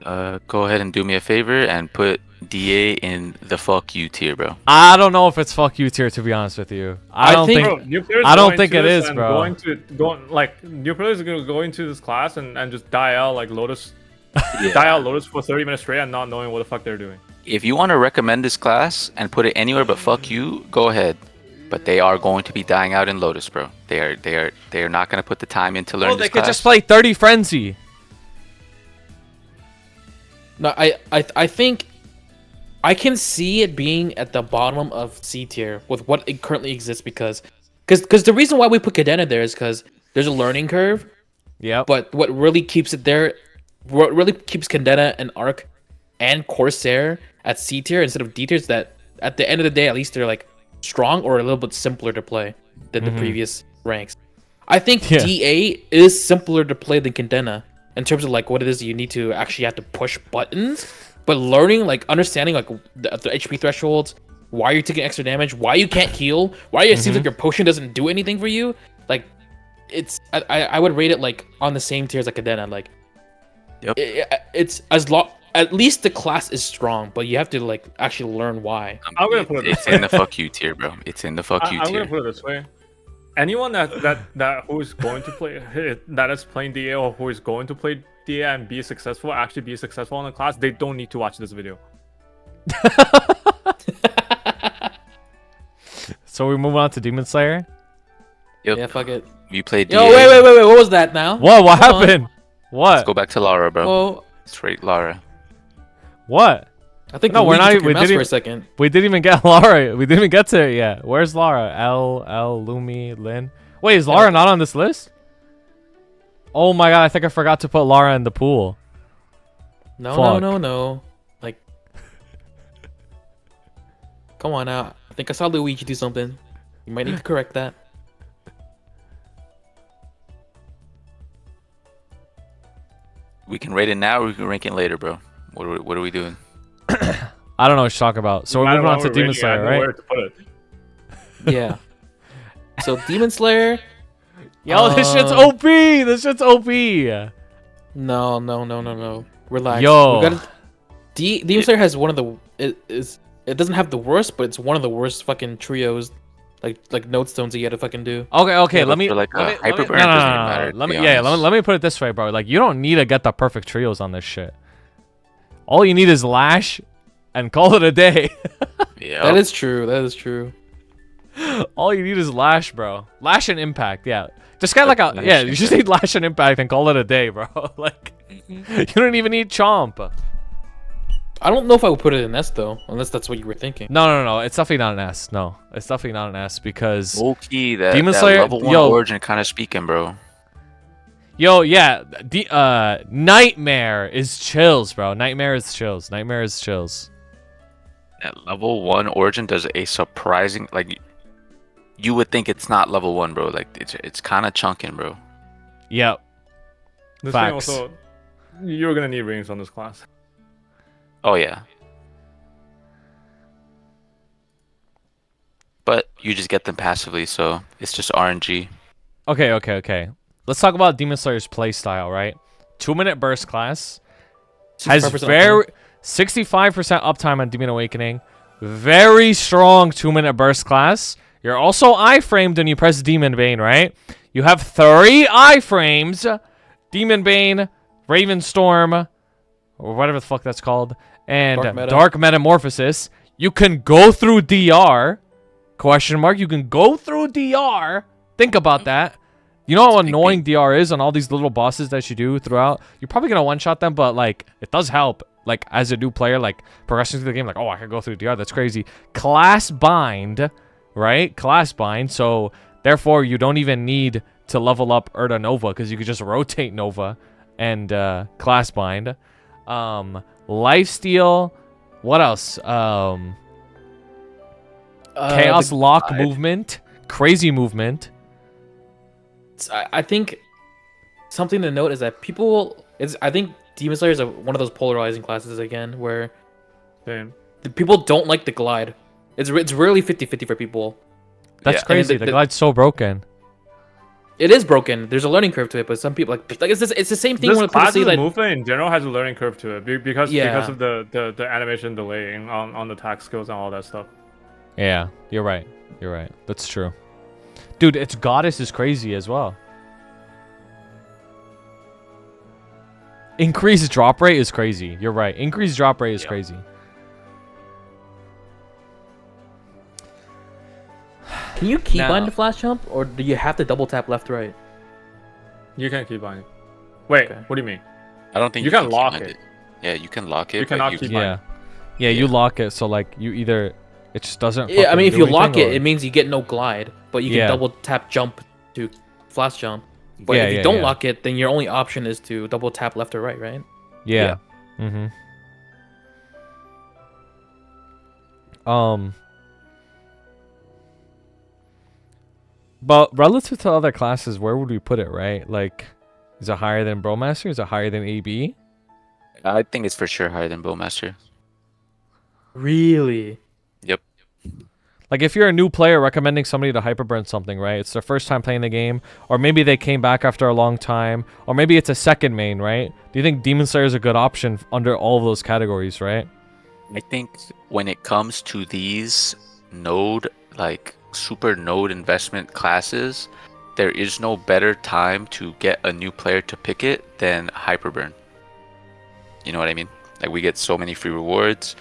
Go ahead and do me a favor and put DA in the fuck you tier, bro. I don't know if it's fuck you tier, to be honest with you. I don't think. Bro, new players I don't go think into it this is, and bro. New players are gonna go into this class and just die out like Lotus, die out Lotus for 30 minutes straight and not knowing what the fuck they're doing. If you want to recommend this class and put it anywhere but fuck you, go ahead. But they are going to be dying out in Lotus, bro. They are not going to put the time in to learn Oh, this they could class. just play 30 Frenzy. No, I think I can see it being at the bottom of C tier with what it currently exists because Because the reason why we put Cadena there is because there's a learning curve. Yeah. But what really keeps it there, what really keeps Cadena and Arc and Corsair at C tier instead of D tier is that at the end of the day, at least they're like strong or a little bit simpler to play than the previous ranks. I think DA is simpler to play than Cadena in terms of like what it is you need to actually have to push buttons, but learning, like understanding like the HP thresholds, why you're taking extra damage, why you can't heal, why it seems like your potion doesn't do anything for you. Like it's I would rate it like on the same tier as like Cadena. Like it's as long, at least the class is strong, but you have to like actually learn why. I'm gonna put it It's in the fuck you tier, bro. It's in the fuck you I'm tier. gonna put it this way. Anyone that who is going to play that is playing DA or who is going to play DA and be successful in the class, they don't need to watch this video. So we move on to Demon Slayer. Yep. Yeah, fuck it. You played DA. Yo, wait, what was that now? What Come on. happened? What? Let's go back to Lara, bro. Well, Straight Lara. What? I think No, we're not. We We didn't. for a second. We didn't even get Lara. We didn't even get to it yet. Where's Lara? Lumi, Lin. Wait, is Lara not on this list? Oh my god, I think I forgot to put Lara in the pool. Fuck. No. Like, come on now. I think I saw Luigi do something. You might need to correct that. We can rate it now or we can rank it later, bro. What are we doing? I don't know what you're talking about. So we're moving on to Demon Slayer, right? Yeah. So Demon Slayer. Yo, this shit's OP. This shit's OP. No. Relax. Yo. We gotta, Demon Slayer has one of the it doesn't have the worst, but it's one of the worst fucking trios, like note stones that you had to fucking do. Okay. Yeah, Let me. for like let me- a hyper burn no, doesn't even matter, Let to me. be Yeah. honest. Let me put it this way, bro. Like you don't need to get the perfect trios on this shit. All you need is Lash, and call it a day. Yeah. That is true. All you need is Lash, bro. Lash and Impact. Yeah. Just get like a Lash yeah. and You just need Lash and Impact and call it a day, bro. Like you don't even need Chomp. I don't know if I would put it in S though, unless that's what you were thinking. No. It's definitely not an S. No, it's definitely not an S because Low key, that Demon Slayer- level 1 yo. origin kind of speaking, bro. yo, yeah, Nightmare is chills, bro. Nightmare is chills. That level 1 origin does a surprising, like, you would think it's not level 1, bro. Like, it's kind of chunking, bro. Yep. This Facts. thing also, you're gonna need rings on this class. Oh, yeah. But you just get them passively, so it's just RNG. Okay. Let's talk about Demon Slayer's playstyle, right? 2-minute burst class has 65% very 65% uptime on Demon Awakening. Very strong 2-minute burst class. You're also iframed when you press Demon Bane, right? You have 3 iframes. Demon Bane, Ravenstorm, or whatever the fuck that's called, and Dark Metamorphosis. You can go through DR. Question mark. You can go through DR. Think about that. You know how annoying DR is on all these little bosses that you do throughout? You're probably going to one-shot them, but, like, it does help. Like, as a new player, like, progressing through the game, like, oh, I can go through DR. That's crazy. Class Bind, right? Class Bind. So, therefore, you don't even need to level up Urda Nova because you could just rotate Nova and Class Bind. Lifesteal. What else? Chaos Lock movement. Crazy movement. I think something to note is that I think Demon Slayer is one of those polarizing classes again, where Same. the people don't like the glide. It's really 50-50 for people. That's Yeah. crazy. The glide's so broken. It is broken. There's a learning curve to it, but some people like it's the same thing This when people class's say like movement in general has a learning curve to it because Yeah. of the animation delaying on the attack skills and all that stuff. Yeah, you're right. That's true. Dude, its goddess is crazy as well. Increased drop rate is crazy. You're right. Increased drop rate is crazy. Can you keybind Now- the flash jump, or do you have to double tap left right? You can keep binding. Wait, Okay. what do you mean? I don't think You can keep lock behind it. Yeah, you can lock it. You but cannot you keep can't- Yeah. Yeah, you lock it. So, like, you either It just doesn't. Yeah, I mean, if you lock anything, it, it means you get no glide, but you can double tap jump to flash jump. But if you don't lock it, then your only option is to double tap left or right, right? Yeah. But relative to other classes, where would we put it, right? Like, is it higher than Bowmaster? Is it higher than AB? I think it's for sure higher than Bowmaster. Really? Yep. Like, if you're a new player recommending somebody to hyperburn something, right? It's their first time playing the game, or maybe they came back after a long time, or maybe it's a second main, right? Do you think Demon Slayer is a good option under all of those categories, right? I think when it comes to these node, like super node investment classes, there is no better time to get a new player to pick it than hyperburn. You know what I mean? Like, we get so many free rewards,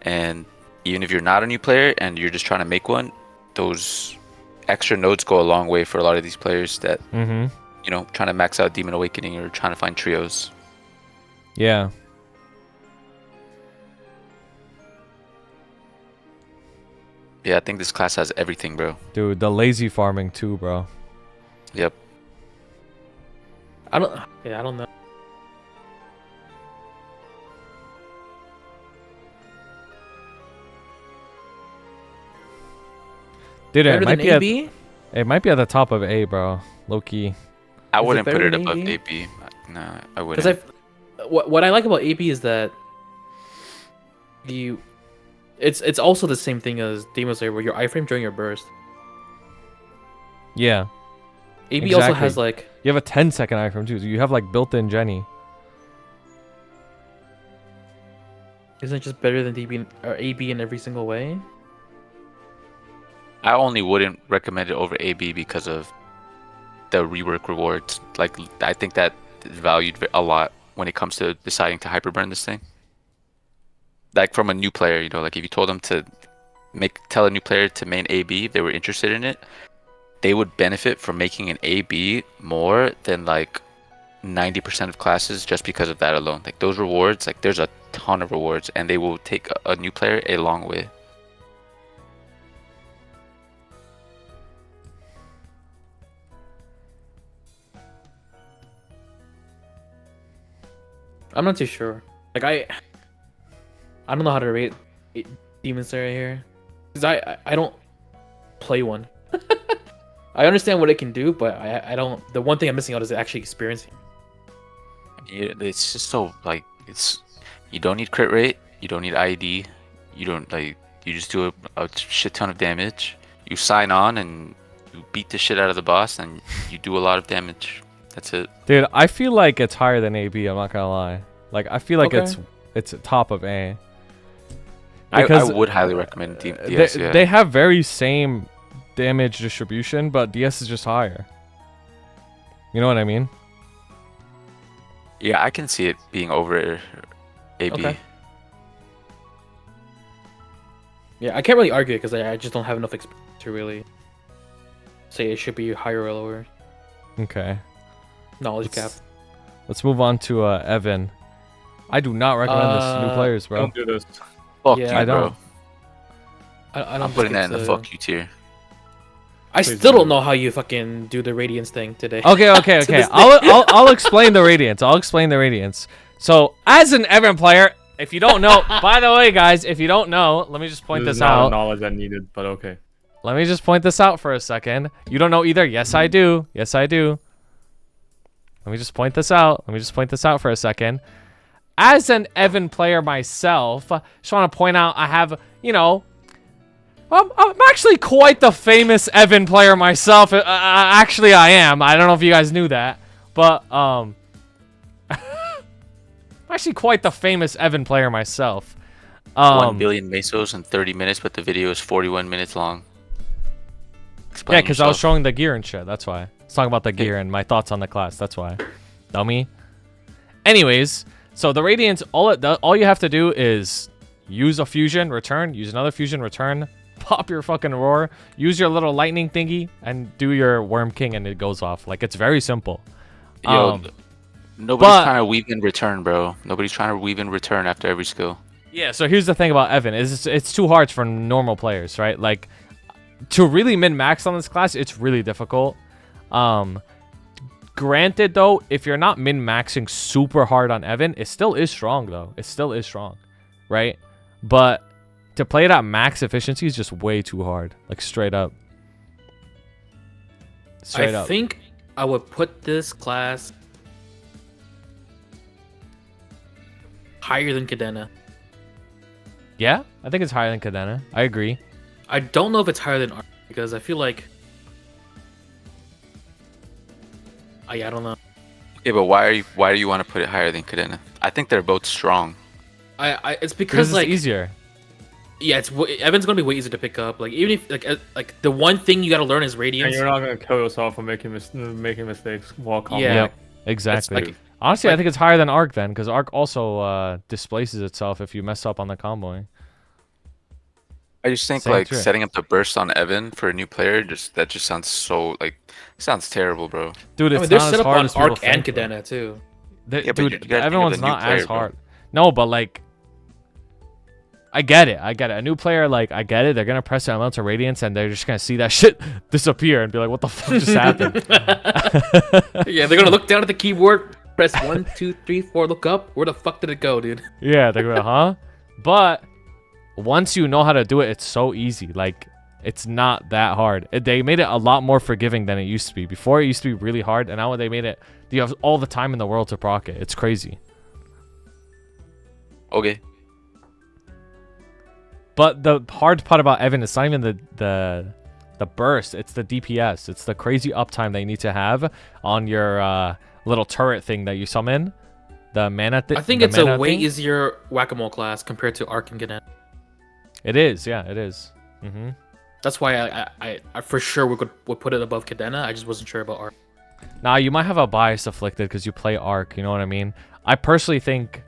and even if you're not a new player and you're just trying to make one, those extra nodes go a long way for a lot of these players that, you know, trying to max out Demon Awakening or trying to find trios. Yeah. Yeah, I think this class has everything, bro. Dude, the lazy farming too, bro. Yep. I don't know. Dude, Better than AB? It might be at the top of A, bro. Low key. I Is it wouldn't put better it than above AB? AB. No, I wouldn't. Because what I like about AB is that it's also the same thing as Demon Slayer, where your iframe during your burst. Yeah. AB also Exactly. has like, You have a 10-second iframe too, so you have like built-in Jenny. isn't it just better than DB or AB in every single way? I only wouldn't recommend it over AB because of the rework rewards. Like, I think that is valued a lot when it comes to deciding to hyperburn this thing. Like, from a new player, you know, like if you told them to tell a new player to main AB if they were interested in it, they would benefit from making an AB more than like 90% of classes just because of that alone. Like, those rewards, like there's a ton of rewards, and they will take a new player a long way. I'm not too sure. Like I don't know how to rate Demon Slayer here, because I don't play one. I understand what it can do, but I don't. The one thing I'm missing out is actually experiencing. It's just so like you don't need crit rate, you don't need ID, you don't like you just do a shit ton of damage. You sign on and you beat the shit out of the boss, and you do a lot of damage. That's it. Dude, I feel like it's higher than AB, I'm not gonna lie. Like, I feel like Okay. it's top of A. I Because would highly recommend DS. Yeah. They have very same damage distribution, but DS is just higher. You know what I mean? Yeah, I can see it being over AB. Okay. Yeah, I can't really argue it because I just don't have enough experience to really say it should be higher or lower. Okay. Knowledge gap. Let's move on to Evan. I do not recommend this to new players, bro. Don't do this. Fuck Yeah, you, I bro. don't. I don't I'm putting think that in the it's fuck you tier. I Please still don't. don't know how you fucking do the radiance thing today. Okay. this day. I'll explain the radiance. I'll explain the radiance. So, as an Evan player, if you don't know, by the way, guys, if you don't know, let me just point This is this not out. knowledge I needed, but okay. Let me just point this out for a second. You don't know either? Yes, I do. Yes, I do. Let me just point this out. Let me just point this out for a second. As an Evan player myself, just want to point out I have, you know, I'm actually quite the famous Evan player myself. Actually, I am. I don't know if you guys knew that, but I'm actually quite the famous Evan player myself. 1 billion mesos in 30 minutes, but the video is 41 minutes long. Explain Yeah, because I was yourself. showing the gear and shit. That's why. I was talking about the gear and my thoughts on the class. That's why. Dummy. Anyways, so the Radiance, all you have to do is use a fusion, return, use another fusion, return, pop your fucking roar, use your little lightning thingy, and do your Worm King, and it goes off. Like, it's very simple. Yo, nobody's trying to weave in return, bro. Nobody's trying to weave in return after every skill. Yeah, so here's the thing about Evan is it's too hard for normal players, right? Like to really min-max on this class, it's really difficult. Granted though, if you're not min-maxing super hard on Evan, it still is strong though. It still is strong, right? But to play it at max efficiency is just way too hard, like straight up. I think I would put this class higher than Cadena. Yeah, I think it's higher than Cadena. I agree. I don't know if it's higher than Arc because I feel like I don't know. Yeah, but why do you want to put it higher than Cadena? I think they're both strong. It's because like it's easier. Yeah, Evan's gonna be way easier to pick up. Like even if like the one thing you gotta learn is And Radiance. you're not gonna kill yourself for making mistakes while comboing. Yeah. Yep, exactly. Like, Honestly, I think it's higher than Arc then, because Arc also displaces itself if you mess up on the comboing. I just think Same like trick. setting up the burst on Evan for a new player that just sounds so like sounds terrible, bro. Dude, I it's mean, they're not set as up hard on as people Arc and think, bro. Cadena too. Yeah, but you Dude, gotta think of everyone's the new not player, as bro. hard. No, but like, I get it. A new player, like, I get it. They're gonna press the elemental radiance and they're just gonna see that shit disappear and be like, "What the fuck just happened?" Yeah, they're gonna look down at the keyboard, press 1, 2, 3, 4, look up. Where the fuck did it go, dude? Yeah, they're going, huh? But once you know how to do it, it's so easy. Like, it's not that hard. They made it a lot more forgiving than it used to be. Before, it used to be really hard, and now when they made it, you have all the time in the world to proc it. It's crazy. Okay. But the hard part about Evan is not even the burst. It's the DPS. It's the crazy uptime that you need to have on your little turret thing that you summon. The mana thing. I think it's a way easier whack-a-mole class compared to Arc and Cadena. It is, yeah, it is. Mm-hmm. That's why I for sure would put it above Cadena. I just wasn't sure about Arc. Now, you might have a bias afflicted because you play Arc, you know what I mean? I personally think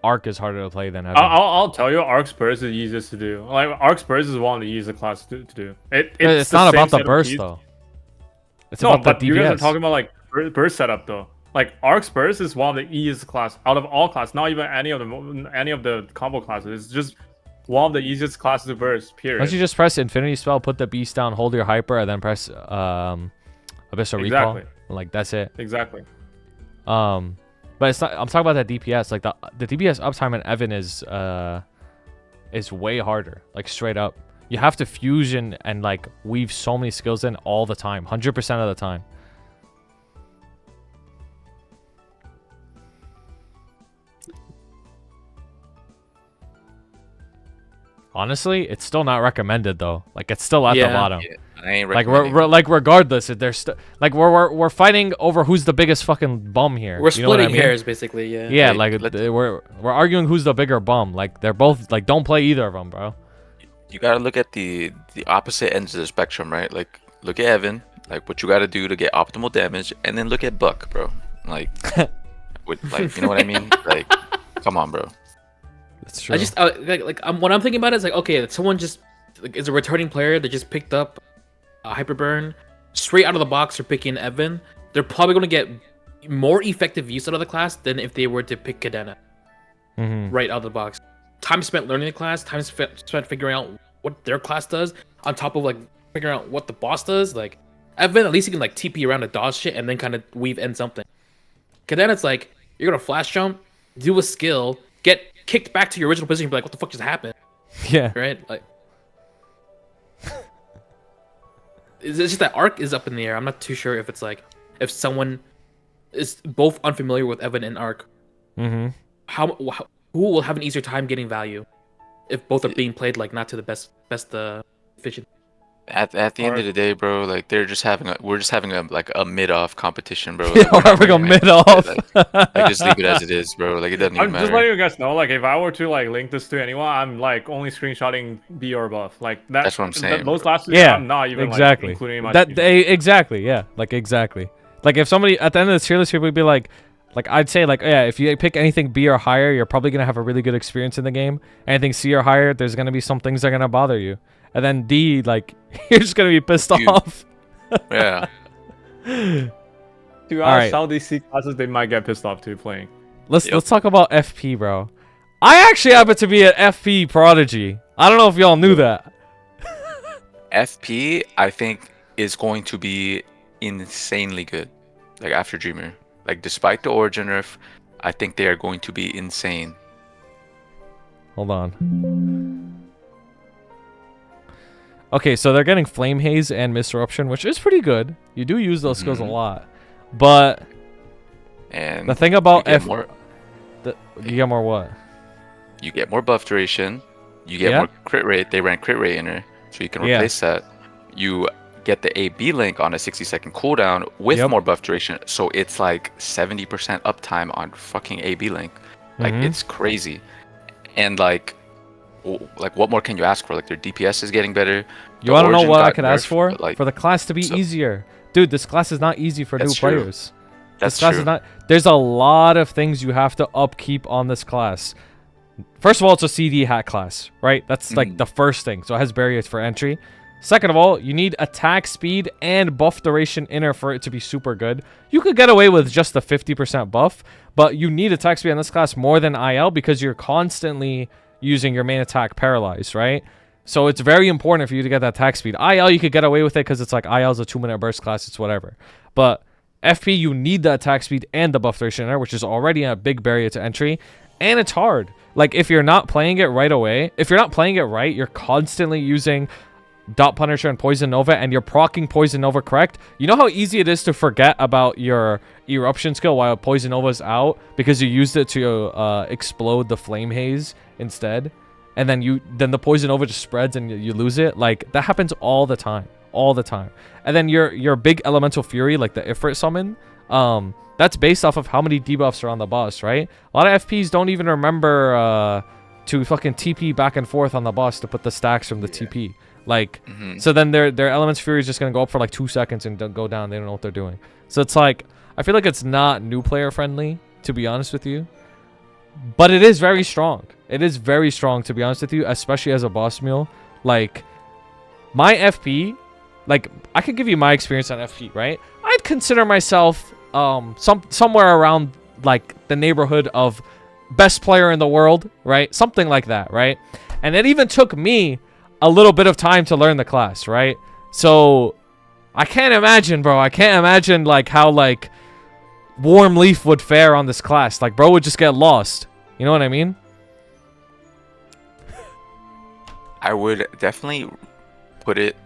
Arc is harder to play than Evan. I'll tell you, Arc Spurs is the easiest to do. Like Arc Spurs is one of the easiest classes to do. It's the not same about the set of burst, keys. though. It's No, about but the you guys are DPS. talking about like burst setup though. Like Arc Spurs is one of the easiest class out of all classes. Not even any of the combo classes. It's just one of the easiest classes to burst. Period. Don't you just press Infinity Spell, put the beast down, hold your hyper, and then press Abyssal Recall? Exactly. Like, that's it. Exactly. But it's not. I'm talking about that DPS. Like the DPS uptime in Evan is way harder. Like straight up, you have to fusion and like weave so many skills in all the time, 100% of the time. Honestly, it's still not recommended though. Like it's still at the bottom. Yeah, I ain't Like recommending. regardless, there's like we're fighting over who's the biggest fucking bum here. We're You know what I splitting mean? hairs, basically. Yeah. Yeah, Hey, like we're arguing who's the bigger bum. Like they're both like don't play either of them, bro. You gotta look at the opposite ends of the spectrum, right? Like look at Evan, like what you gotta do to get optimal damage, and then look at Buck, bro. Like, you know what I mean? Like, come on, bro. That's true. I just what I'm thinking about is like, okay, someone just like is a returning player that just picked up a Hyperburn straight out of the box for picking Evan. They're probably going to get more effective use out of the class than if they were to pick Cadena right out of the box. Time spent learning the class, time spent figuring out what their class does, on top of like figuring out what the boss does. Like Evan, at least you can like TP around to dodge shit and then kind of weave in something. Cadena, it's like you're gonna flash jump, do a skill, get kicked back to your original position, be like, what the fuck just happened? Yeah. Right? Like, it's just that Arc is up in the air. I'm not too sure if it's like if someone is both unfamiliar with Evan and Arc, how who will have an easier time getting value if both are being played like not to the best efficient. At the end of the day, bro, like we're just having a mid-off competition, bro. Yeah, Like, we're not we're going winning, mid-off. Like just leave it as it is, bro. Like it doesn't even I'm just matter. letting you guys know, like if I were to like link this to anyone, I'm like only screenshotting B or buff. Like That's what I'm saying, Those last two, Yeah, I'm not even exactly. like including in my That team. exactly, yeah, like exactly. Like if somebody at the end of the tier list here would be like I'd say like yeah, if you pick anything B or higher, you're probably gonna have a really good experience in the game. Anything C or higher, there's gonna be some things that are gonna bother you. And then D, like you're just gonna be pissed off. Yeah. To be Alright. honest, some of these C classes they might get pissed off too playing. Let's talk about FP, bro. I actually happen to be an FP prodigy. I don't know if y'all knew that. FP, I think, is going to be insanely good. Like after Dreamer. Like despite the Origin nerf, I think they are going to be insane. Hold on. Okay, so they're getting Flame Haze and Misruption, which is pretty good. You do use those skills a lot. But and the thing about you get more what? You get more buff duration. You get more crit rate. They ran crit rate in her, so you can replace that. You get the AB link on a 60-second cooldown with more buff duration, so it's like 70% uptime on fucking AB link. Like it's crazy. And like what more can you ask for? Like their DPS is getting better. You want to know what I could ask for? Like, for the class to be easier. Dude, this class is not easy for new players. That's this class true. is not. There's a lot of things you have to upkeep on this class. First of all, it's a CD hat class, right? That's like the first thing. So it has barriers for entry. Second of all, you need attack speed and buff duration inner for it to be super good. You could get away with just the 50% buff, but you need attack speed in this class more than IL because you're constantly using your main attack paralyzed, right? So it's very important for you to get that attack speed. IL, you could get away with it because it's like IL is a 2-minute burst class. It's whatever. But FP, you need the attack speed and the buff duration inner, which is already a big barrier to entry. And it's hard. Like, if you're not playing it right away, if you're not playing it right, you're constantly using Dot Punisher and Poison Nova, and you're proccing Poison Nova correct. You know how easy it is to forget about your Eruption skill while Poison Nova's out because you used it to explode the Flame Haze instead, and then the Poison Nova just spreads and you lose it. Like, that happens all the time. And then your big Elemental Fury, like the Ifrit summon, that's based off of how many debuffs are on the boss, right? A lot of FPs don't even remember to fucking TP back and forth on the boss to put the stacks from the TP. Like, so then their Element's Fury is just going to go up for like 2 seconds and go down. They don't know what they're doing. So it's like, I feel like it's not new player friendly, to be honest with you. But it is very strong. It is very strong, to be honest with you, especially as a boss mule. Like, my FP, like, I could give you my experience on FP, right? I'd consider myself somewhere around, like, the neighborhood of best player in the world, right? Something like that, right? And it even took me a little bit of time to learn the class, right? So I can't imagine, bro. I can't imagine like how like Warm Leaf would fare on this class. Like, bro would just get lost. You know what I mean? I would definitely put it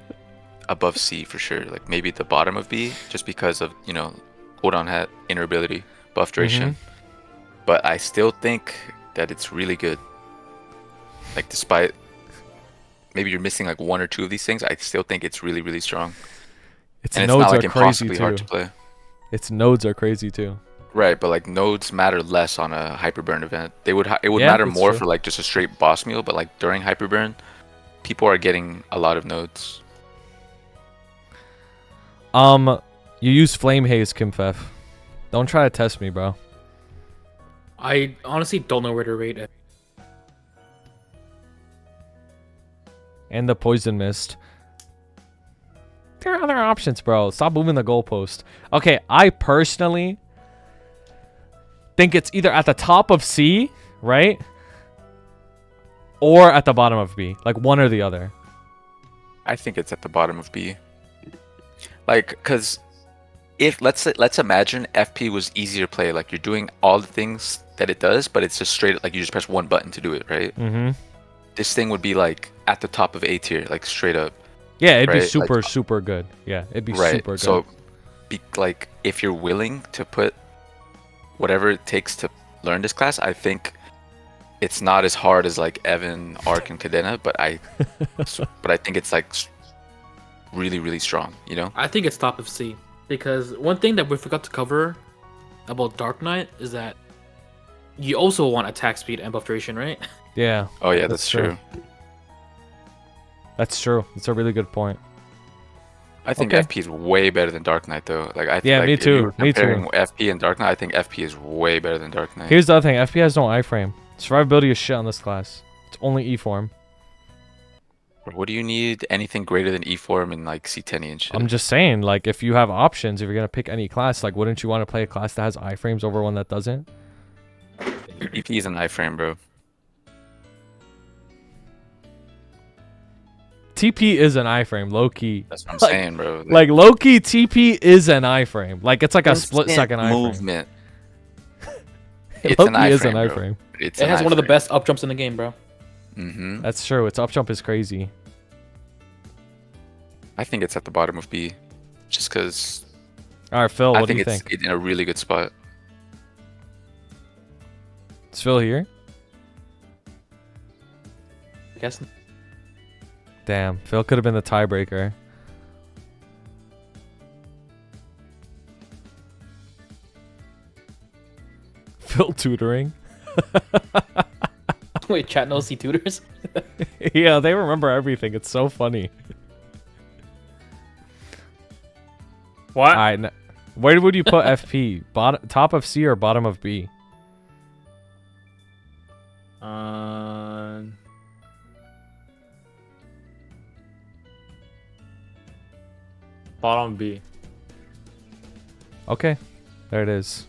above C for sure. Like maybe at the bottom of B, just because of, you know, cooldown hat, inner ability, buff duration. But I still think that it's really good. Like despite maybe you're missing like 1 or 2 of these things, I still think it's really, really strong. Its and nodes it's not like are crazy impossibly too. hard to play. Its nodes are crazy too. Right, but like nodes matter less on a hyperburn event. It would matter more for like just a straight boss meal, but like during hyperburn, people are getting a lot of nodes. You use Flame Haze, Kimfef. Don't try to test me, bro. I honestly don't know where to rate it. And the Poison Mist. There are other options, bro. Stop moving the goalpost. Okay, I personally think it's either at the top of C, right? Or at the bottom of B. Like one or the other. I think it's at the bottom of B. Like, cause if let's imagine FP was easier to play. Like you're doing all the things that it does, but it's just straight like you just press one button to do it, right? This thing would be like at the top of A tier, like straight up. Yeah, it'd be right? super, like, super good. Yeah, it'd be right. super good. So, like, if you're willing to put whatever it takes to learn this class, I think it's not as hard as like Evan, Arc, and Cadena, but I think it's like really, really strong. You know? I think it's top of C because one thing that we forgot to cover about Dark Knight is that you also want attack speed and buff duration, right? Yeah. Oh yeah, that's true. That's true. It's a really good point. I think FP is way better than Dark Knight, though. Like, I yeah, like, me too. Me too. FP and Dark Knight, I think FP is way better than Dark Knight. Here's the other thing: FP has no iframe. Survivability is shit on this class. It's only E form. What do you need? Anything greater than E form in like CTene and shit? I'm just saying, like, if you have options, if you're gonna pick any class, like, wouldn't you want to play a class that has iframes over one that doesn't? EP is an iframe, bro. TP is an iframe, low key. That's what I'm saying, bro. Like low key, TP is an iframe. Like it's like a split second iframe. Movement. It's Low an key is an iframe, bro. iframe. It's It an has one of the iframe. best up jumps in the game, bro. Mm-hmm. That's true. Its up jump is crazy. I think it's at the bottom of B, just because All right, Phil, I what do think you it's think? in a really good spot. Is Phil here? I guess. Damn, Phil could have been the tiebreaker. Phil tutoring. Wait, chat knows he tutors? Yeah, they remember everything. It's so funny. What? All right, where would you put FP? Top of C or bottom of B? Bottom B. Okay, there it is.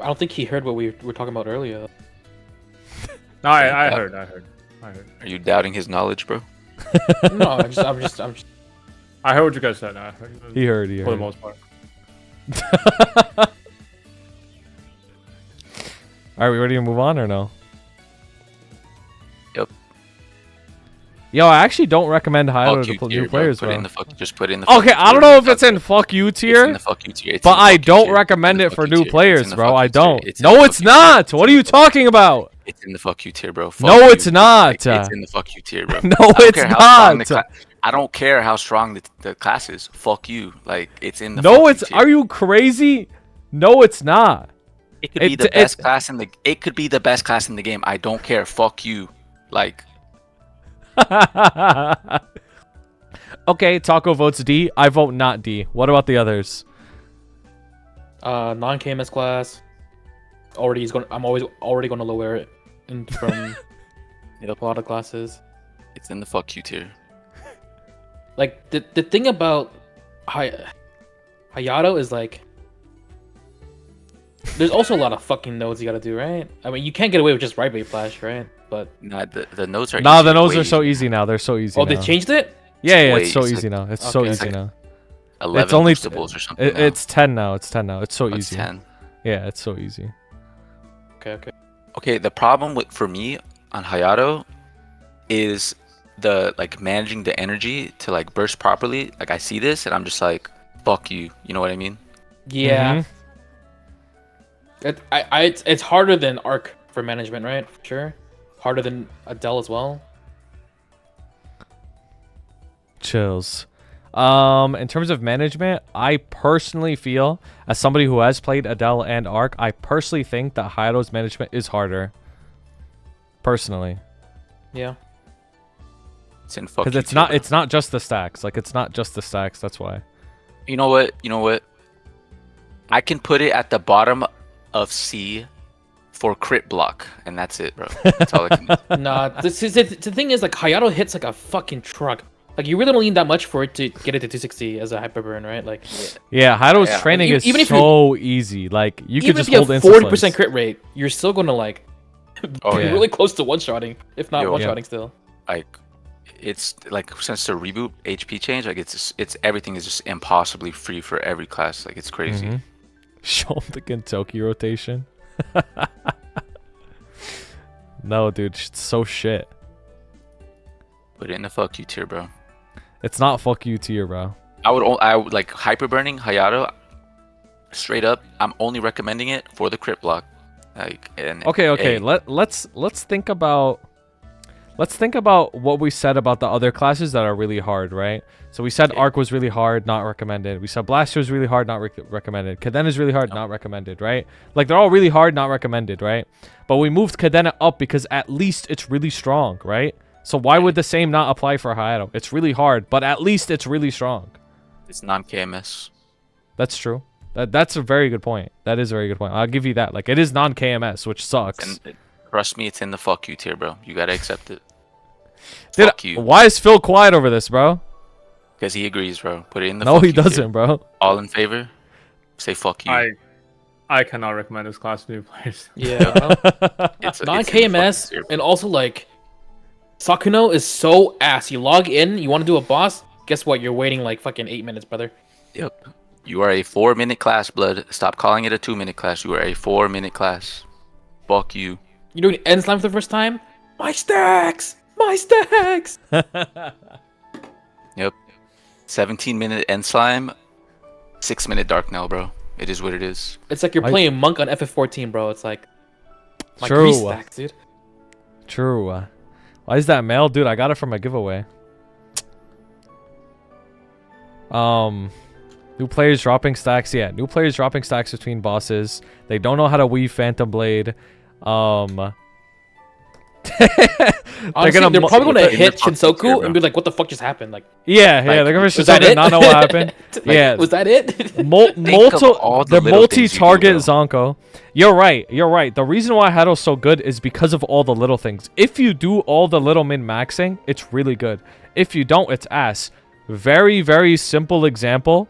I don't think he heard what we were talking about earlier. No, I heard. I heard. Are you doubting his knowledge, bro? No, I'm just. I heard what you guys said. I heard. He heard. For the most part. Are we ready to move on or no? Yep. Yo, I actually don't recommend Hayato Fuck you to tier, new players, Put bro. it in the fuck. Just put it in the. Okay, fuck I don't tier. know if it's in fuck you It's in tier, the fuck you tier. It's but in the I fuck you don't tier. recommend It's it in the for fuck you new tier. players, It's in the bro. fuck I you tier. don't. It's in the No, fuck it's you tier. not. What are you talking about? It's in the fuck you tier, bro. No, Fuck it's you. not. Like, it's in the fuck you tier, bro. No, I don't it's care how strong the not. I don't care how strong the class is. Fuck you. Like it's in the. No, fuck it's. you tier. Are you crazy? No, it's not. It could be the best class in the. It could be the best class in the game. I don't care. Fuck you. Like. Okay, Taco votes D. I vote not D. What about the others? Non-KMS class. I'm always already going to lower it from Yep. a lot of classes. It's in the fuck you tier. Like the thing about Hayato is like, there's also a lot of fucking nodes you gotta do, right? I mean, you can't get away with just right bait flash, right? But Nah, the nodes are. Nah, the easy, nodes way are so easier. easy now. They're so easy. oh, now. they changed it. Yeah, way it's so easy. easy now. It's so Okay. easy It's now. 11 It's only boostables or something. now. It's 10 now. It's 10 now. It's so Oh, it's easy. 10. Yeah, it's so easy. Okay. Okay, the problem for me on Hayato is the like managing the energy to like burst properly. Like I see this and I'm just like, fuck you. You know what I mean? Yeah. Mhm. It's harder than Arc for management, right? For sure. Harder than Adele as well. Chills. In terms of management, I personally feel, as somebody who has played Adele and Arc, I personally think that Hayato's management is harder. Personally, Yeah. It's in fuck because you it's tier, not bro. it's not just the stacks. Like it's not just the stacks. That's why. You know what? You know what? I can put it at the bottom of C for crit block, and that's it, bro. That's all I can do. Nah, the thing is, like, Hayato hits like a fucking truck. Like, you really don't need that much for it to get it to 260 as a hyper burn, right? Like, Yeah, Hayato's Yeah. training Even- is even if you- so easy. Like you could even just if you hold have instant 40% slays. crit rate, you're still gonna like Oh be yeah. really close to one-shotting, if not Yo. one-shotting still. Like, it's like since the reboot HP change, like it's everything is just impossibly free for every class. Like it's crazy. Mhm. Show him the Kentucky rotation. No, dude, it's so shit. Put it in the fuck you tier, bro. It's not fuck you tier, bro. I would like hyper burning Hayato. Straight up, I'm only recommending it for the crit block. Like, and Okay. A. Let's think about what we said about the other classes that are really hard, right? So we said Okay. Arc was really hard, not recommended. We said Blaster was really hard, not recommended. Cadena is really hard, not recommended, right? Like they're all really hard, not recommended, right? But we moved Cadena up because at least it's really strong, right? So why would the same not apply for Hayato? It's really hard, but at least it's really strong. It's non-KMS. That's true. That's a very good point. That is a very good point. I'll give you that. Like it is non-KMS, which sucks. And trust me, it's in the fuck you tier, bro. You gotta accept it. Dude, Fuck you. why is Phil quiet over this, bro? Because he agrees, bro. Put it in the No, fuck he you tier. doesn't, bro. All in favor? Say fuck you. I cannot recommend this class to new players. Yeah. It's in the fuck Non-KMS you tier, bro. and also like Sakuno is so ass. You log in, you want to do a boss, guess what? You're waiting like fucking 8 minutes, brother. Yep. You are a 4-minute class, blood. Stop calling it a 2-minute class. You are a 4-minute class. Fuck you. You're doing end slime for the first time? My stacks! My stacks! Yep. 17-minute end slime, 6-minute dark now, bro. It is what it is. It's like you're playing Monk on FF14, bro. It's like True. 3 stacks, dude. True. Why is that mail? Dude, I got it from a giveaway. New players dropping stacks. Yeah, new players dropping stacks between bosses. They don't know how to weave Phantom Blade. Honestly, they're probably gonna hit Shinsoku and be like, "What the fuck just happened?" Like, yeah, they're gonna Shinsoku and not know what happened. Like, yeah, was that it? They're multi-target Zonko. You're right. The reason why Hato's so good is because of all the little things. If you do all the little min-maxing, it's really good. If you don't, it's ass. Very, very simple example.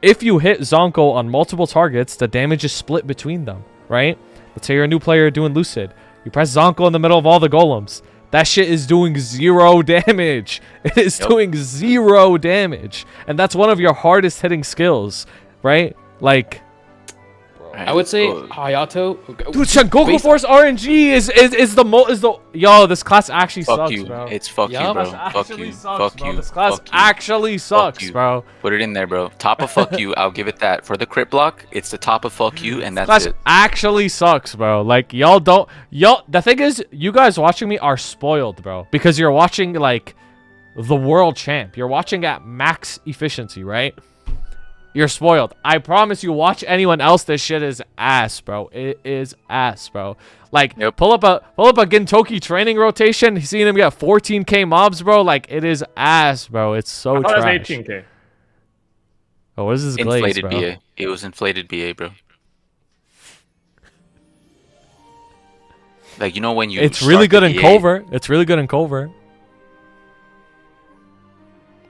If you hit Zonko on multiple targets, the damage is split between them, right? Let's say you're a new player doing Lucid. You press Zonko in the middle of all the golems. That shit is doing 0 damage. It is doing 0 damage. And that's one of your hardest hitting skills, right? Like, I would say Hayato. Dude, Sengoku Force RNG is the yo. This class actually Fuck sucks, you. bro. It's fuck you, bro. Fuck you. Fuck you. This class Fuck you. actually sucks, Fuck you. bro. Put it in there, bro. Top of fuck you. I'll give it that. For the crit block, it's the top of fuck you, and that's Class it. actually sucks, bro. Like y'all don't the thing is, you guys watching me are spoiled, bro, because you're watching like the world champ. You're watching at max efficiency, right? You're spoiled. I promise you, watch anyone else, this shit is ass, bro. It is ass, bro. Like, pull up a Gintoki training rotation, seeing him get 14k mobs, bro. Like, it is ass, bro. It's so trash. 18k. Oh, what is this glaze, Inflated bro? BA. It was inflated BA, bro. Like, you know when you It's really good in BA, covert. It's really good in covert.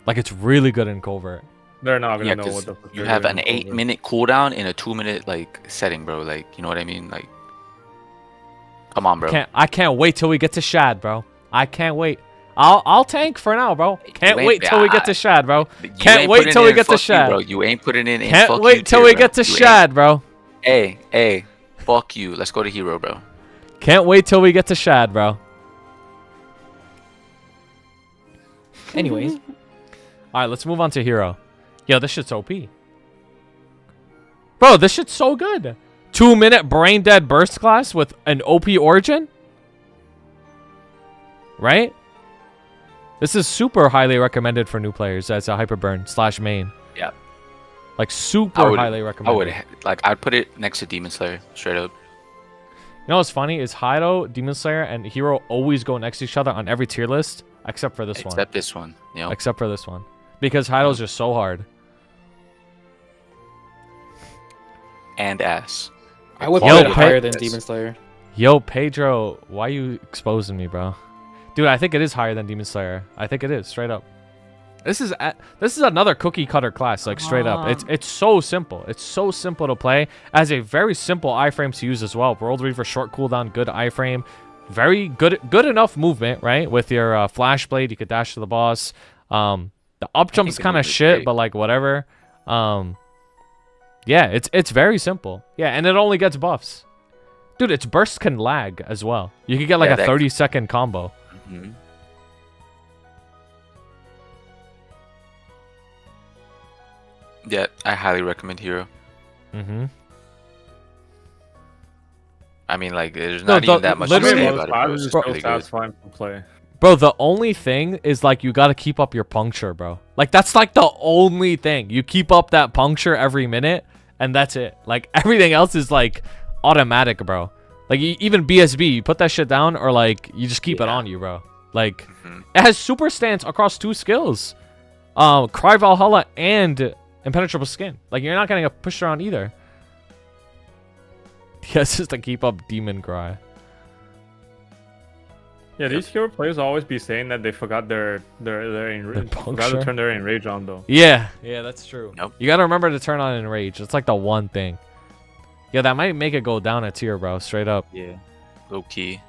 Like, it's really good in covert. They're not gonna Yeah, know 'cause what the fuck you they're have doing an over. 8-minute cooldown in a 2-minute like setting, bro. Like, you know what I mean? Like, come on, bro. I can't wait till we get to Shad, bro. I can't wait. I'll tank for now, bro. Can't wait till we get to Shad, bro. Can't wait till we get to Shad. Bro. You ain't putting it in. Can't wait till we get to Shad, bro. Hey, fuck you. Let's go to hero, bro. Can't wait till we get to Shad, bro. Anyways, All right, let's move on to hero. Yo, this shit's OP. Bro, this shit's so good. 2-minute brain dead burst class with an OP origin. Right? This is super highly recommended for new players as a hyperburn / main. Yeah. Like super highly recommended. I'd put it next to Demon Slayer, straight up. You know what's funny is Hayato, Demon Slayer, and Hero always go next to each other on every tier list except for this one. Except this one, you know. Except for this one. Because Hayato's just so hard. And ass. I would Yo, put it higher than yes. Demon Slayer. Yo, Pedro, why you exposing me, bro? Dude, I think it is higher than Demon Slayer. I think it is, straight up. This is another cookie cutter class, like straight up. It's so simple. It's so simple to play. As a very simple iframe to use as well. World Reaver short cooldown, good iframe, very good enough movement, right? With your flash blade, you could dash to the boss. The up jump's kind of shit, but like whatever. Yeah, it's very simple. Yeah, and it only gets buffs. Dude, its burst can lag as well. You could get like a 30-second combo. Mm-hmm. Yeah, I highly recommend Hero. Mm-hmm. I mean, like, there's not even that much to literally- say Those about it, bro. classes It's are really still good. satisfying to play. Bro, the only thing is like you gotta keep up your puncture, bro. Like that's like the only thing. You keep up that puncture every minute, and that's it. Like everything else is like automatic, bro. Like even BSB, you put that shit down, or like you just keep it on you, bro. Like it has super stance across 2 skills, Cry Valhalla and Impenetrable Skin. Like you're not gonna get pushed around either. Yeah, it's just to keep up Demon Cry. Yeah, these hero players always be saying that they forgot their forgot puncture? to turn their enrage on though. Yeah, that's true. Nope. You gotta remember to turn on Enrage. It's like the one thing. Yeah, that might make it go down a tier, bro. Straight up. Yeah, low key.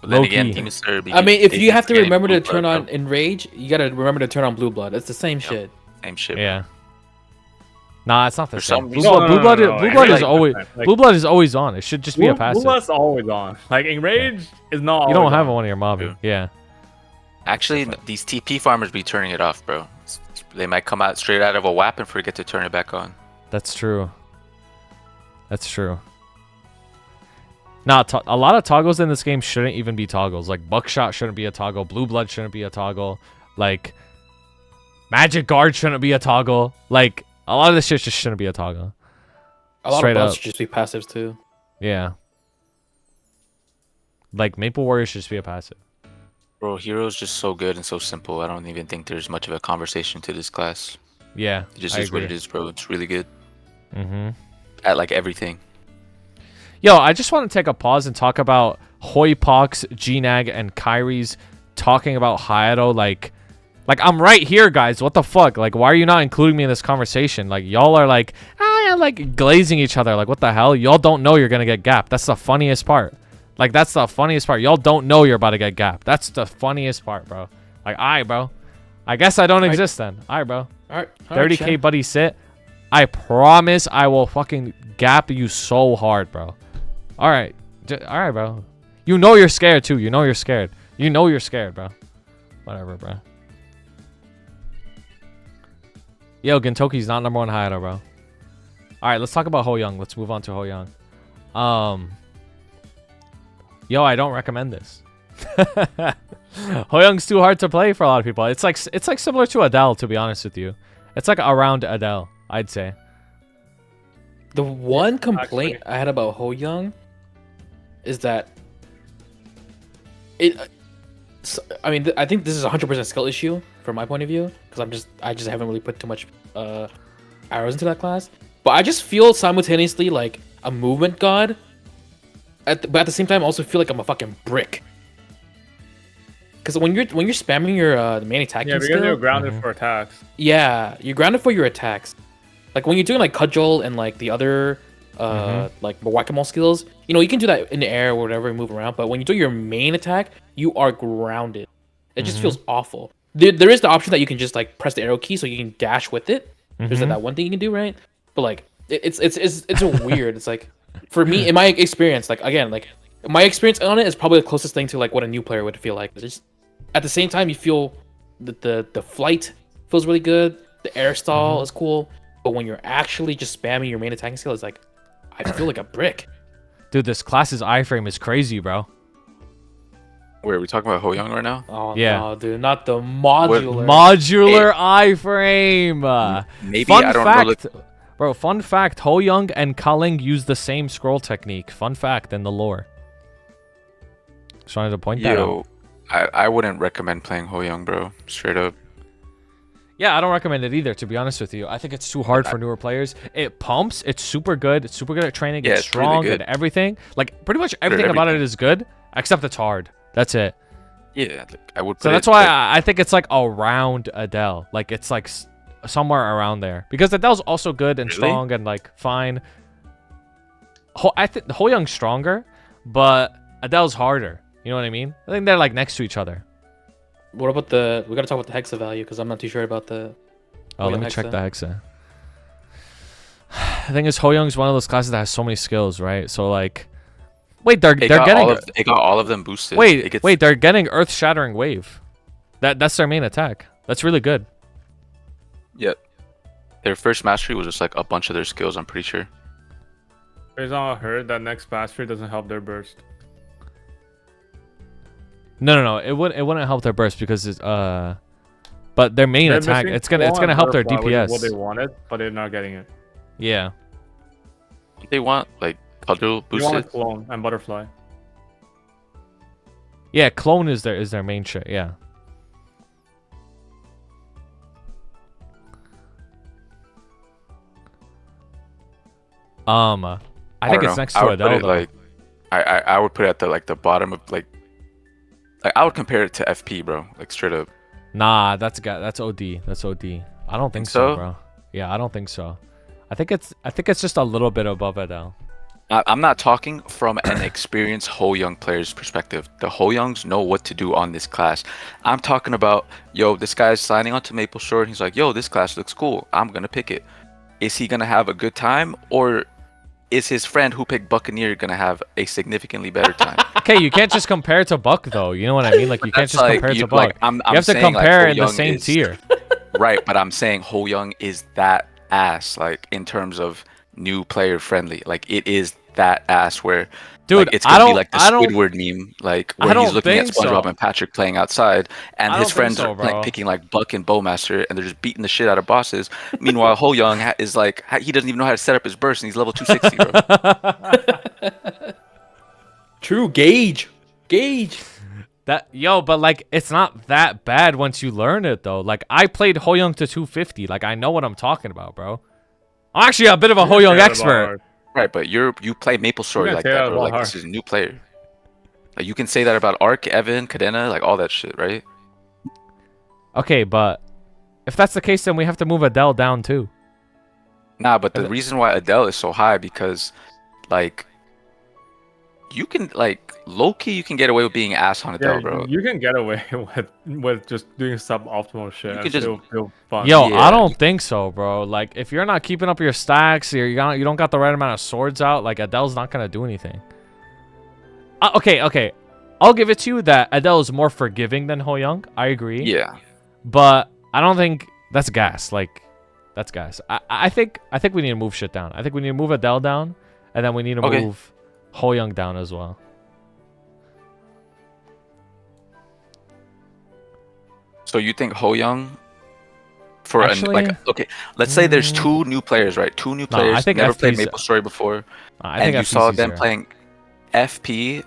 But then Low again, key. Demon Slayer. I mean, if you have to getting remember to Blue turn Blood, on Enrage, you gotta remember to turn on Blue Blood. It's the same shit. Same shit. Yeah. Nah, it's not the For same. some Blue reason- blood, blue blood, no, blue no, blood is like- always like- blue blood is always on. It should just be a passive. Blue Blood's always on. Like Enrage is not. You don't always have on. one of your mob. Yeah. Yeah. Actually, these TP farmers be turning it off, bro. They might come out straight out of a WAP and forget to turn it back on. That's true. That's true. Nah, a lot of toggles in this game shouldn't even be toggles. Like Buckshot shouldn't be a toggle. Blue Blood shouldn't be a toggle. Like Magic Guard shouldn't be a toggle. Like a lot of this shit just shouldn't be a toggle. A lot Straight of buffs up. should just be passives too. Yeah. Like Maple Warrior should just be a passive. Bro, Hero's just so good and so simple. I don't even think there's much of a conversation to this class. Yeah. It just I is what it agree. is, bro. It's really good Mm-hmm. at like everything. Yo, I just want to take a pause and talk about Hoypox, Gnag, and Kyrie's talking about Hayato. Like I'm right here, guys. What the fuck? Like, why are you not including me in this conversation? Like, y'all are like, like glazing each other. Like, what the hell? Y'all don't know you're gonna get gapped. That's the funniest part. Like, that's the funniest part. Y'all don't know you're about to get gapped. That's the funniest part, bro. Like, alright, bro. I guess I don't exist then. Alright, bro. Alright. 30k buddy sit. I promise I will fucking gap you so hard, bro. Alright. Alright, bro. You know you're scared too. You know you're scared. You know you're scared, bro. Whatever, bro. Yo, Gintoki's not number 1 Hayato, bro. Alright, let's talk about Hoyoung. Let's move on to Hoyoung. Yo, I don't recommend this. Hoyoung's too hard to play for a lot of people. It's like similar to Adele, to be honest with you. It's like around Adele, I'd say. The one complaint I had about Hoyoung is that I mean, I think this is a 100% skill issue from my point of view because I just haven't really put too much arrows into that class. But I just feel simultaneously like a movement god, but at the same time, I also feel like I'm a fucking brick. Because when you're spamming your the main attacking Yeah, because skill, you're grounded for attacks. yeah, you're grounded for your attacks. Like when you're doing like cudgel and like the other like whack-a-mole skills, you know, you can do that in the air or whatever and move around. But when you do your main attack, you are grounded. It just feels awful. There is the option that you can just like press the arrow key so you can dash with it. There's that one thing you can do, right? But like it's weird. It's like for me in my experience, like again, like my experience on it is probably the closest thing to like what a new player would feel like. It's just at the same time you feel the flight feels really good. The air stall is cool. But when you're actually just spamming your main attacking skill, it's like, I feel like a brick. Dude, this class's iframe is crazy, bro. Wait, are we talking about Hoyoung right now? Oh, Yeah. no, dude, not the modular. Modular iframe. Maybe Fun I don't fact, know. bro. Fun fact: Hoyoung and Kaling use the same scroll technique. Fun fact in the lore. Just wanted to point that out. Yo, I wouldn't recommend playing Hoyoung, bro. Straight up. Yeah, I don't recommend it either, to be honest with you. I think it's too hard for newer players. It pumps. It's super good. It's super good at training. Yeah, it's it's really strong good. and everything. Like, pretty much everything about it is good, except it's hard. That's it. Yeah, like, I would. So that's why I think it's like around Adele. Like, it's like somewhere around there. Because Adele's also good and Really? strong and like fine. I think Hoyoung's stronger, but Adele's harder. You know what I mean? I think they're like next to each other. What about we gotta talk about the hexa value because I'm not too sure about the. Oh, let Hoyoung me check hexa. the hexa. The thing is, Hoyoung's one of those classes that has so many skills, right? So like, wait, they're getting. They got all of them boosted. Wait, they're getting Earth-Shattering Wave. That's their main attack. That's really good. Yeah. Their first mastery was just like a bunch of their skills. I'm pretty sure. Based on what I heard, that next mastery doesn't help their burst. No. It wouldn't help their burst because it's but their main They're attack missing it's gonna Claw and help their Butterfly, which is what they DPS. wanted, but they're not getting it. Yeah. They want like cudgel They want a boosted. clone and butterfly. Yeah, clone is their main shit, yeah. I think don't it's know. next I to would put Adele it, though. like, I would put it at the bottom of like I would compare it to FP, bro. Like straight up. Nah, that's OD. That's OD. I don't think so, so? bro. Yeah, I don't think so. I think it's just a little bit above Adele. I'm not talking from an experienced Hoyoung player's perspective. The Hoyoungs know what to do on this class. I'm talking about, yo, this guy's signing on to MapleStory, and he's like, yo, this class looks cool. I'm gonna pick it. Is he gonna have a good time, or is his friend who picked Buccaneer gonna have a significantly better time? Okay, you can't just compare it to Buck though. You know what I mean? Like you can't just compare it to Buck. Like, I'm you have to saying, compare like, in the Hoyoung same is- tier. Right, but I'm saying Hoyoung is that ass, like in terms of new player friendly. Like it is that ass where, Dude, like, it's I gonna be don't- like the I don't- Squidward meme, like I where he's don't looking at think SpongeBob so. and Patrick playing outside, and I his don't think friends so, are bro. picking like Buck and Bowmaster, and they're just beating the shit out of bosses. Meanwhile, Hoyoung is like he doesn't even know how to set up his burst, and he's level 260, bro. True, Gage. But like it's not that bad once you learn it though. Like I played Hoyoung to 250. Like I know what I'm talking about, bro. I'm actually a bit of a Hoyoung expert. Right, but you play MapleStory can't like say that, that bro. about Like this is a new player. Like you can say that about Ark, Evan, Cadena, like all that shit, right? Okay, but if that's the case, then we have to move Adele down too. Nah, but the reason why Adele is so high because, like, you can like low-key you can get away with being ass on Adele, Yeah, bro. you can get away with just doing suboptimal shit You and can just- still feel fun. Yo, Yeah. I don't think so, bro. Like if you're not keeping up your stacks, or you don't got the right amount of swords out, like Adele's not gonna do anything. Okay. I'll give it to you that Adele is more forgiving than Hoyoung. I agree. Yeah. But I don't think that's gas. Like, that's gas. I think we need to move shit down. I think we need to move Adele down, and then we need to Okay. move Hoyoung down as well. So you think Hoyoung for Actually, okay, let's say there's two new players, right? Two new No, I players think never played FP's MapleStory before, I and think you FP's saw them easier. playing FP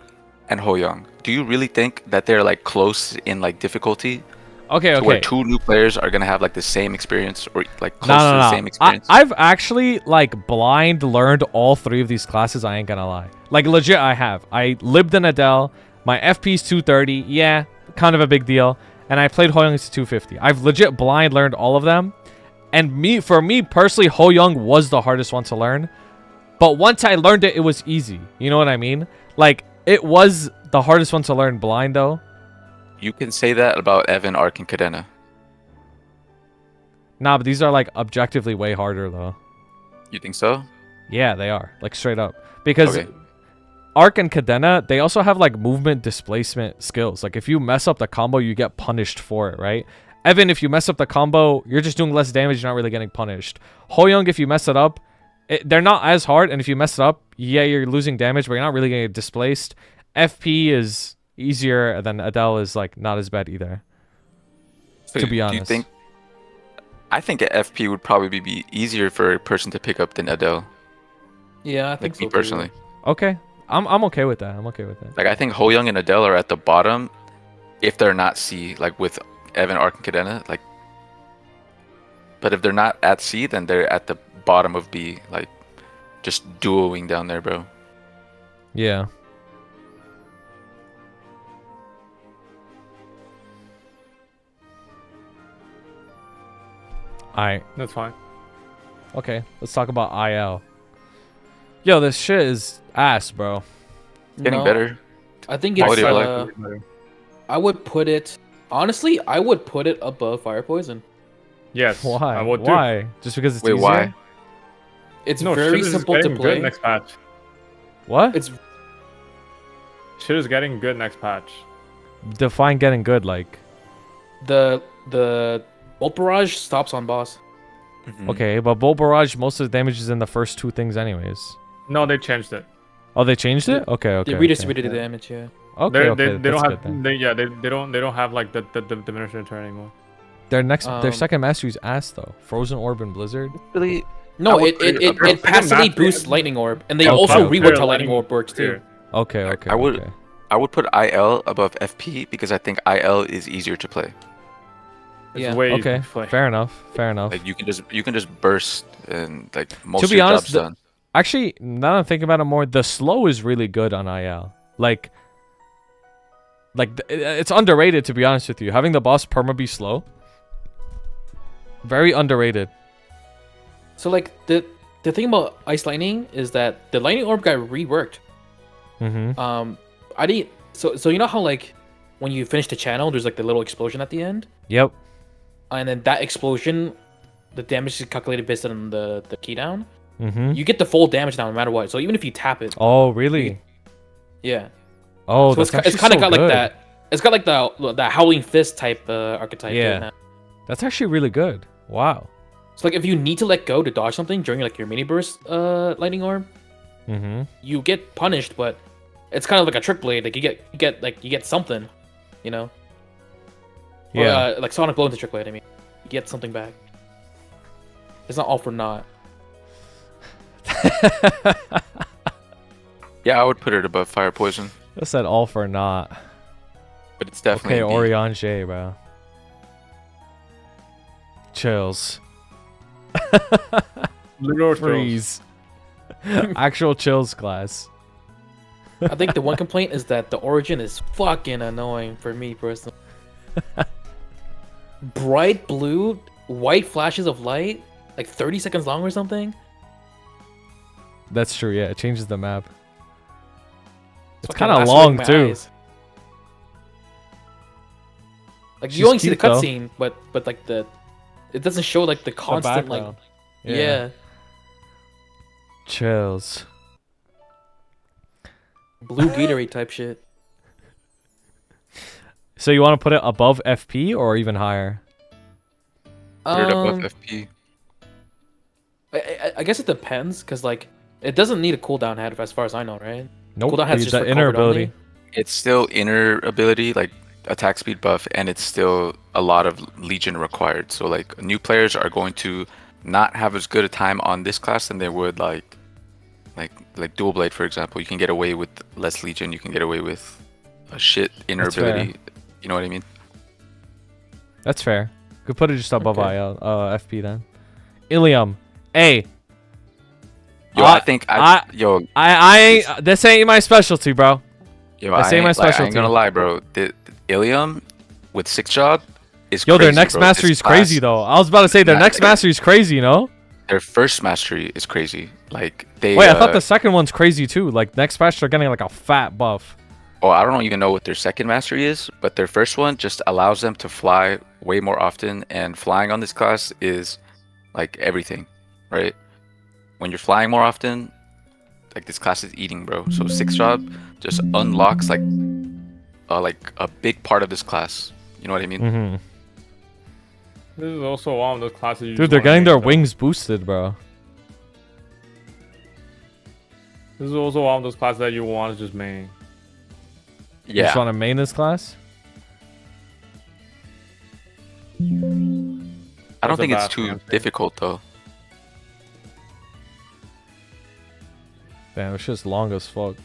and Hoyoung. Do you really think that they're like close in like difficulty? Okay. To where two new players are gonna have like the same experience or like close No. to the same experience? I've actually like blind learned all three of these classes. I ain't gonna lie. Like legit, I have. I lived in Adele. My FP's 230. Yeah, kind of a big deal. And I played Hoyoung to 250. I've legit blind learned all of them. And for me personally, Hoyoung was the hardest one to learn. But once I learned it, it was easy. You know what I mean? Like it was the hardest one to learn blind though. You can say that about Evan, Ark, and Cadena. Nah, but these are like objectively way harder though. You think so? Yeah, they are. Like straight up. Because Okay. Ark and Cadena, they also have like movement displacement skills. Like if you mess up the combo, you get punished for it, right? Evan, if you mess up the combo, you're just doing less damage, you're not really getting punished. Hoyoung, if you mess it up, they're not as hard, and if you mess it up, yeah, you're losing damage, but you're not really getting displaced. FP is easier, and then Adele is like not as bad either. So To be do you honest. think? I think a FP would probably be easier for a person to pick up than Adele. Yeah, I think Like so me too. personally. Okay. I'm okay with that. I'm okay with that. Like I think Hoyoung and Adele are at the bottom, if they're not C, like with Evan, Ark, and Cadena. Like, but if they're not at C, then they're at the bottom of B, like just duoing down there, bro. Yeah. Alright. That's fine. Okay. Let's talk about IL. Yo, this shit is ass, bro. Getting No, better. I think Quality it's. of life. I would put it. Honestly, I would put it above Fire Poison. Yes. Why? I would too. Why? Just because it's Wait, easier? why? It's No, very shit is simple to getting play. good next patch. What? It's Shit is getting good next patch. Define getting good, like. the Bolt Barrage stops on boss. Mhm. Okay, but Bolt Barrage, most of the damage is in the first two things anyways. No, they changed it. Oh, they changed it? Okay, okay. They redistributed okay. the damage. Yeah. Okay, They okay, they don't that's good have then. they don't have like the diminished return anymore. Their Um, second mastery's ass though. Frozen Orb and Blizzard. Really? No, I would it put it it, above. it, it passively Second boosts mastery- Lightning Orb, and they Okay. also Okay. reward how Lightning Orb works too. Okay, okay. I would- okay. I would put IL above FP because I think IL is easier to play. It's Yeah. way Okay, easier to play. fair enough. Fair enough. Like you can just burst and like most To of be your honest, job's done. Actually, now that I'm thinking about it more, the slow is really good on IL. Like it's underrated to be honest with you. Having the boss perma be slow, very underrated. So like the the thing about Ice Lightning is that the Lightning Orb got reworked. Mm-hmm. I didn't. So you know how like when you finish the channel, there's like the little explosion at the end, Yep. and then that explosion, the damage is calculated based on the key down. Mm-hmm. You get the full damage now no matter what. So even if you tap it. Oh, really? Yeah. Oh, So that's it's kind of got good. like that. It's got like the Howling Fist type archetype. to it Yeah. now. That's actually really good. Wow. So like if you need to let go to dodge something during like your mini burst lightning orb, Mm-hmm. you get punished, but it's kind of like a trick blade. Like you get something, you know. Or, Yeah. like Sonic Blow into trick blade. I mean, you get something back. It's not all for naught. Yeah, I would put it above Fire Poison, I said all for naught. but it's definitely Okay, the- Oriange, bro. Chills. Literal chills. Freeze. Actual chills class. I think the one complaint is that the origin is fucking annoying for me personally. Bright blue, white flashes of light, like 30 seconds long or something. That's true, yeah. It changes the map. It's fucking kind of lacerating long, my too. eyes. Like She's you only see the cute, though. cutscene, but like it doesn't show like the constant like background. yeah. Chills. Blue Gatorade type shit. So you want to put it above FP or even higher? Put it above Um, FP. I guess it depends, cause like it doesn't need a cooldown head as far as I know, right? Nope. Cooldown head's It's just the for inner covered only. ability. It's still inner ability, like attack speed buff, and it's still a lot of Legion required. So like new players are going to not have as good a time on this class than they would like Dual Blade, for example. You can get away with less Legion. You can get away with a shit inner That's ability. You know what I mean? That's fair. Could put it just above Okay. FP then. Illium. Hey, Yo, I- I think I- yo, this ain't my specialty, bro. yo, That's I ain't my ain't, like, I specialty. ain't gonna lie, bro. The Illium with 6 job is Yo, crazy, their next bro. mastery This is crazy, class- though. I was about to say their Nah, next mastery is crazy, you know? Their first mastery is crazy. Like they. Wait, I thought the second one's crazy, too. Like, next mastery, they're getting, like, a fat buff. Oh, I don't even know what their second mastery is, but their first one just allows them to fly way more often, and flying on this class is like everything, right? When you're flying more often, like this class is eating, bro. So 6 job just unlocks like a big part of this class. You know what I mean? Mm-hmm. This is also one of those classes. You Dude, just they're wanna getting make, their though. wings boosted, bro. This is also one of those classes that you want to just main. You just Yeah. want to main this class? I don't That's a think it's bad too one, too. difficult though. Damn, it's just long as fuck.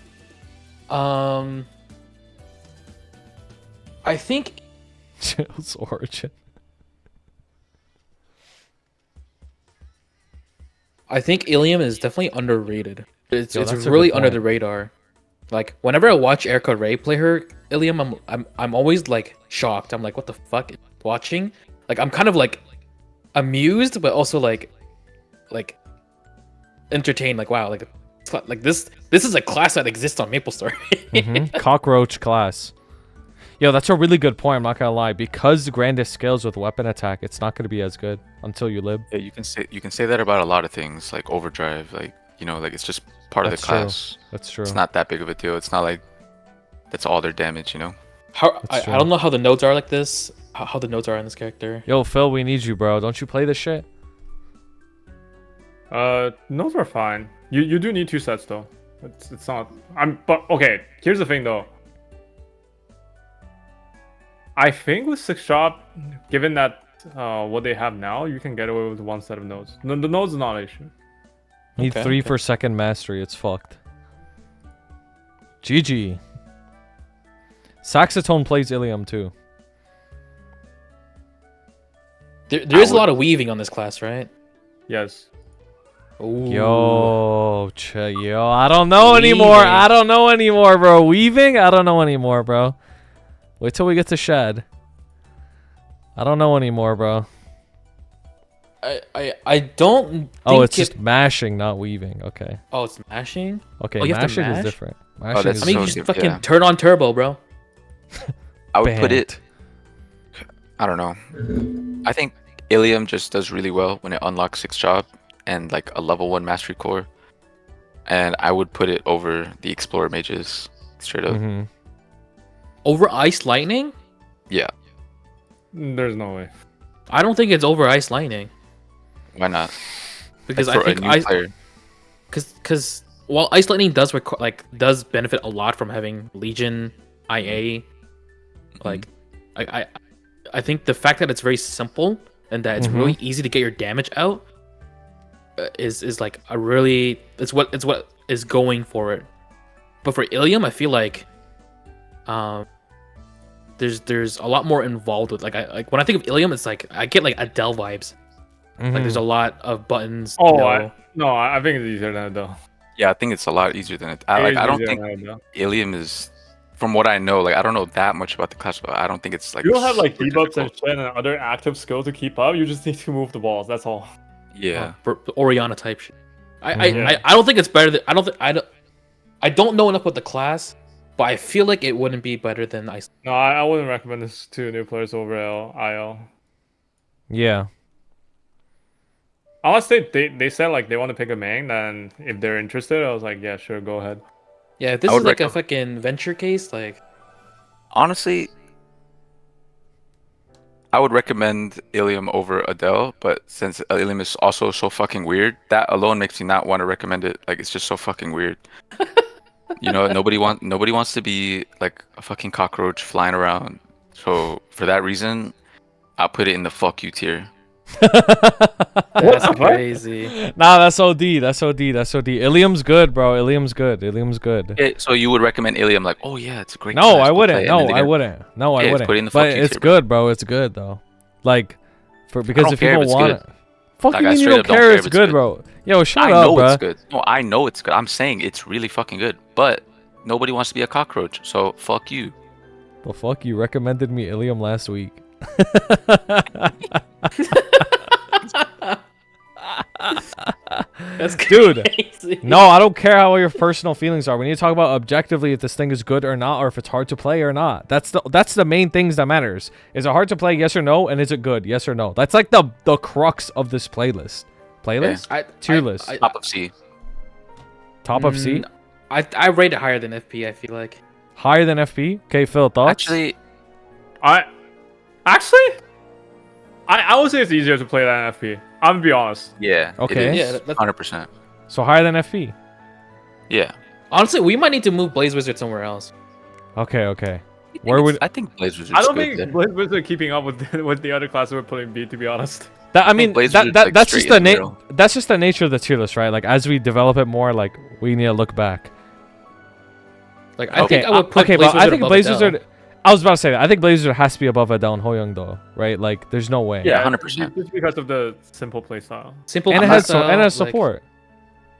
I think Chill's origin. Illium is definitely underrated. It's Yo, that's a good really under point. the radar. Like whenever I watch Erica Ray play her Illium, I'm always like shocked. I'm like, what the fuck? Watching, like I'm kind of like amused, but also like entertained. Like wow, like this is a class that exists on MapleStory. Mm-hmm. Cockroach class. Yo, that's a really good point. I'm not gonna lie. Because Grandis scales with weapon attack, it's not gonna be as good until you lib. Yeah, you can say that about a lot of things, like overdrive, like like it's just part of the That's true. class. That's true. It's not that big of a deal. It's not like that's all their damage, How That's I don't know how the nodes are like this. How the nodes are in this character. Yo, Phil, we need you, bro. Don't you play this shit? Nodes are fine. You do need 2 sets though. It's not. But okay. Here's the thing though. I think with 6 shot, given that what they have now, you can get away with 1 set of nodes. The nodes is not an issue. Need Okay, 3 okay. for second mastery. It's fucked. GG. Saxotone plays Illium too. There is a lot of weaving on this class, right? Yes. Ooh. Yo, I don't know anymore. Weaving. I don't know anymore, bro. Weaving? I don't know anymore, bro. Wait till we get to Shed. I don't know anymore, bro. I don't think Oh, it's just mashing, not weaving. Okay. Oh, it's mashing? Okay, Oh, you have to mashing is mash? different. Mashing that's is I mean, you so just different, fucking yeah. turn on turbo, bro. I would put it. Banned. I don't know. I think Illium just does really well when it unlocks 6 job and like a level 1 mastery core. And I would put it over the Explorer mages straight up. Mhm. Over Ice Lightning? Yeah, There's no way. I don't think it's over Ice Lightning. why not? Because Like, for I a think new player. because while Ice Lightning does does benefit a lot from having Legion IA, like I think the fact that it's very simple and that it's really easy to get your damage out is like a really it's what is going for it. But for Illium, I feel like there's a lot more involved with like when I think of Illium, it's like I get like Adele vibes. Like there's a lot of buttons. Oh, you know. I think it's easier than Adele. Yeah, I think it's a lot easier than it. It is I don't easier think than Adele. Illium is, from what I know, like I don't know that much about the class, but I don't think it's like. You don't have like super debuffs and difficult. shit and other active skills to keep up. You just need to move the balls. That's all. Yeah, For Oriana type shit. Mhm. I don't think it's better than I don't know enough about the class, but I feel like it wouldn't be better than Ice. No, I wouldn't recommend this to new players over IL. Yeah. Unless they said like they want to pick a main, then if they're interested, I was like, yeah, sure, go ahead. Yeah, if this I is would like a recommend- fucking venture case, like honestly, I would recommend Illium over Adele, but since Illium is also so fucking weird, that alone makes me not want to recommend it. Like it's just so fucking weird. You know, nobody wants to be like a fucking cockroach flying around. So for that reason, I'll put it in the fuck you tier. that's What? crazy. Nah, that's OD. That's OD. That's OD. Illium's good, bro. Illium's good. Illium's good. Okay, so you would recommend Illium? Like, oh yeah, it's a great. No, class I to wouldn't. play," and No, then they're I gonna- wouldn't. No, I Yeah, it's wouldn't. put it in the But fuck you it's tier, bro. good, bro. It's good though. Like, because don't if care if people it's want good. it, fuck Like, you I mean you straight don't up don't care? care It's if it's good, good. bro. Yo, shut I up, know bro. it's good. No, I know it's good. I'm saying it's really fucking good. But nobody wants to be a cockroach, so fuck you. The fuck you recommended me Illium last week. That's Dude, crazy. No, I don't care how your personal feelings are. We need to talk about objectively if this thing is good or not, or if it's hard to play or not. That's the main things that matters. Is it hard to play? Yes or no? And is it good? Yes or no? That's like the crux of this playlist. Playlist? Tier list. Top of C. Top of C? I rate it higher than FP. I feel like. Higher than FP? Okay, Phil, thoughts? Actually, I would say it's easier to play than FP. I'm gonna be honest. yeah. Okay. It Yeah, is. that's- 100%. So higher than FP? Yeah. Honestly, we might need to move Blaze Wizard somewhere else. Okay, okay. Where would I think Blaze Wizard's I don't good think there. Blazers are keeping up with the other classes we're putting B. To be honest. that? I mean, Blaze that, Wizard's, that like, that's just straight the in the middle. that's just the nature of the tier list, right? Like as we develop it more, like we need to look back. Like I think I would put okay, Blaze but I Wizard think above Blaze Adele. Wizard. I was about to say that. I think Blaze Wizard has to be above Adele and Hoyoung, though, right? Like, there's no way. Yeah, 100%. Just because of the simple playstyle. Simple And it has playstyle, and it has like- support.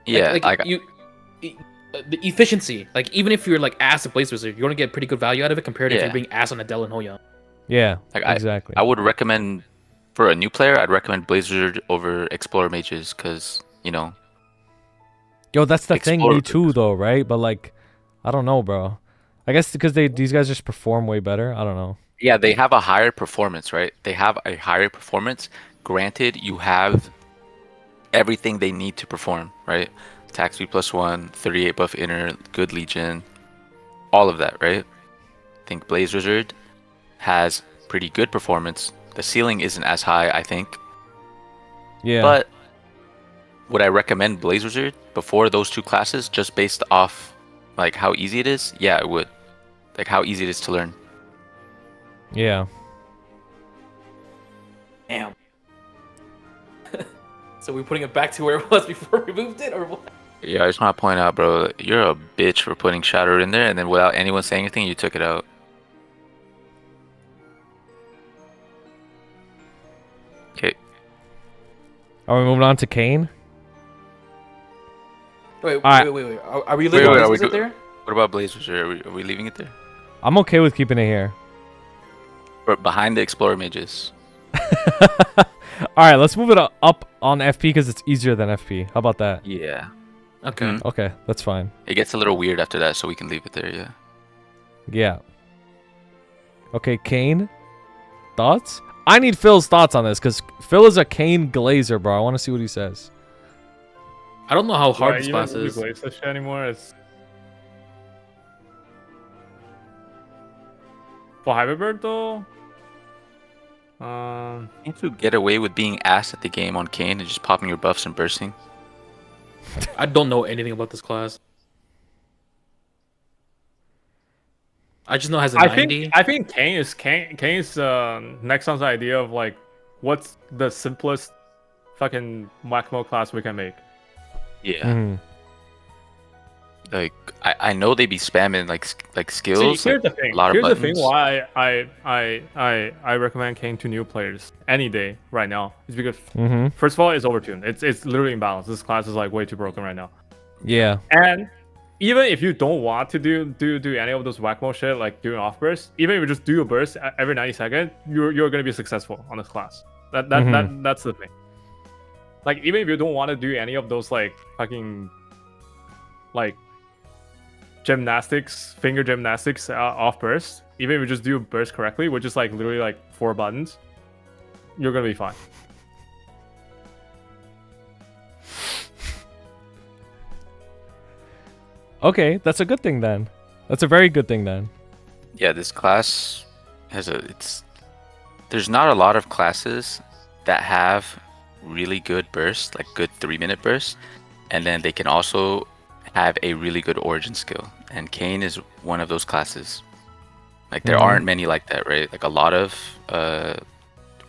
Yeah, like, like, the efficiency. Like even if you're like ass at Blaze Wizard, you're gonna get pretty good value out of it compared to if Yeah. you're being ass on Adele and Hoyoung. Yeah, Like, exactly. I would recommend, for a new player, I'd recommend Blaze Wizard over Explorer Mages, because, you know, Yo, that's the thing, me Explorer- too, though, right? But like, I don't know, bro. I guess because these guys just perform way better. I don't know. yeah, they have a higher performance, right? They have a higher performance. Granted, you have everything they need to perform, right? Attack speed +1, 38 buff inner, good legion, all of that, right? I think Blaze Wizard has pretty good performance. The ceiling isn't as high, I think. Yeah. But would I recommend Blaze Wizard before those two classes just based off like how easy it is? Yeah, I would. Like how easy it is to learn. yeah. Damn. So we're putting it back to where it was before we moved it, or what? Yeah, I just want to point out, bro, you're a bitch for putting Shadow in there, and then without anyone saying anything, you took it out. Okay. Are we moving on to Kain? Wait. Alright. Are we leaving wait, Blaze are we Wizard go- there? What about Blaze Wizard? Are we leaving it there? I'm okay with keeping it here. Or behind the Explorer Mages? All right, let's move it up on FP because it's easier than FP. How about that? Yeah. Okay. Mhm. Okay, that's fine. It gets a little weird after that, so we can leave it there. Yeah. Yeah. Okay, Kain. Thoughts? I need Phil's thoughts on this because Phil is a Kain glazer, bro. I want to see what he says. I don't know how hard Right, this you class don't is. glaze this shit anymore. It's for Hyperbird though. Can't you get away with being ass at the game on Kain and just popping your buffs and bursting? I don't know anything about this class. I just know it has a I 90. think Kain's next on the idea of like what's the simplest fucking whack-a-mole class we can make. Yeah. Mhm. Like I know they be spamming like skills. See, here's like, the thing. A lot of Here's the buttons. thing why I recommend Kain to new players any day right now is because Mhm. first of all it's overtuned. It's literally imbalanced. This class is like way too broken right now. Yeah. And even if you don't want to do any of those whack-a-mole shit like doing off burst, even if you just do a burst every 90 seconds, you're gonna be successful on this class. That's the thing. Like even if you don't want to do any of those like fucking like gymnastics, finger gymnastics off burst, even if you just do burst correctly, which is like literally like 4 buttons, you're gonna be fine. Okay, that's a good thing then. That's a very good thing then. Yeah, this class has there's not a lot of classes that have really good bursts, like good 3-minute bursts, and then they can also have a really good origin skill. And Kain is one of those classes. Like there aren't many like that, right? Like a lot of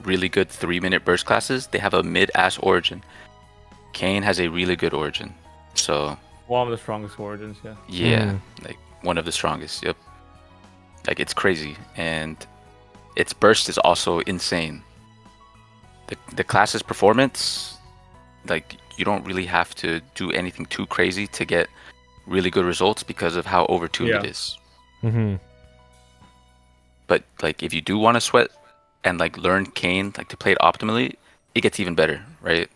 really good 3-minute burst classes, they have a mid-ass origin. Kain has a really good origin. So One of the strongest origins, yeah. yeah, like one of the strongest. Yep. Like it's crazy, and its burst is also insane. The class's performance, like you don't really have to do anything too crazy to get really good results because of how overtuned it Yeah. is. Mhm. But like if you do want to sweat and like learn Kain, like to play it optimally, it gets even better, right?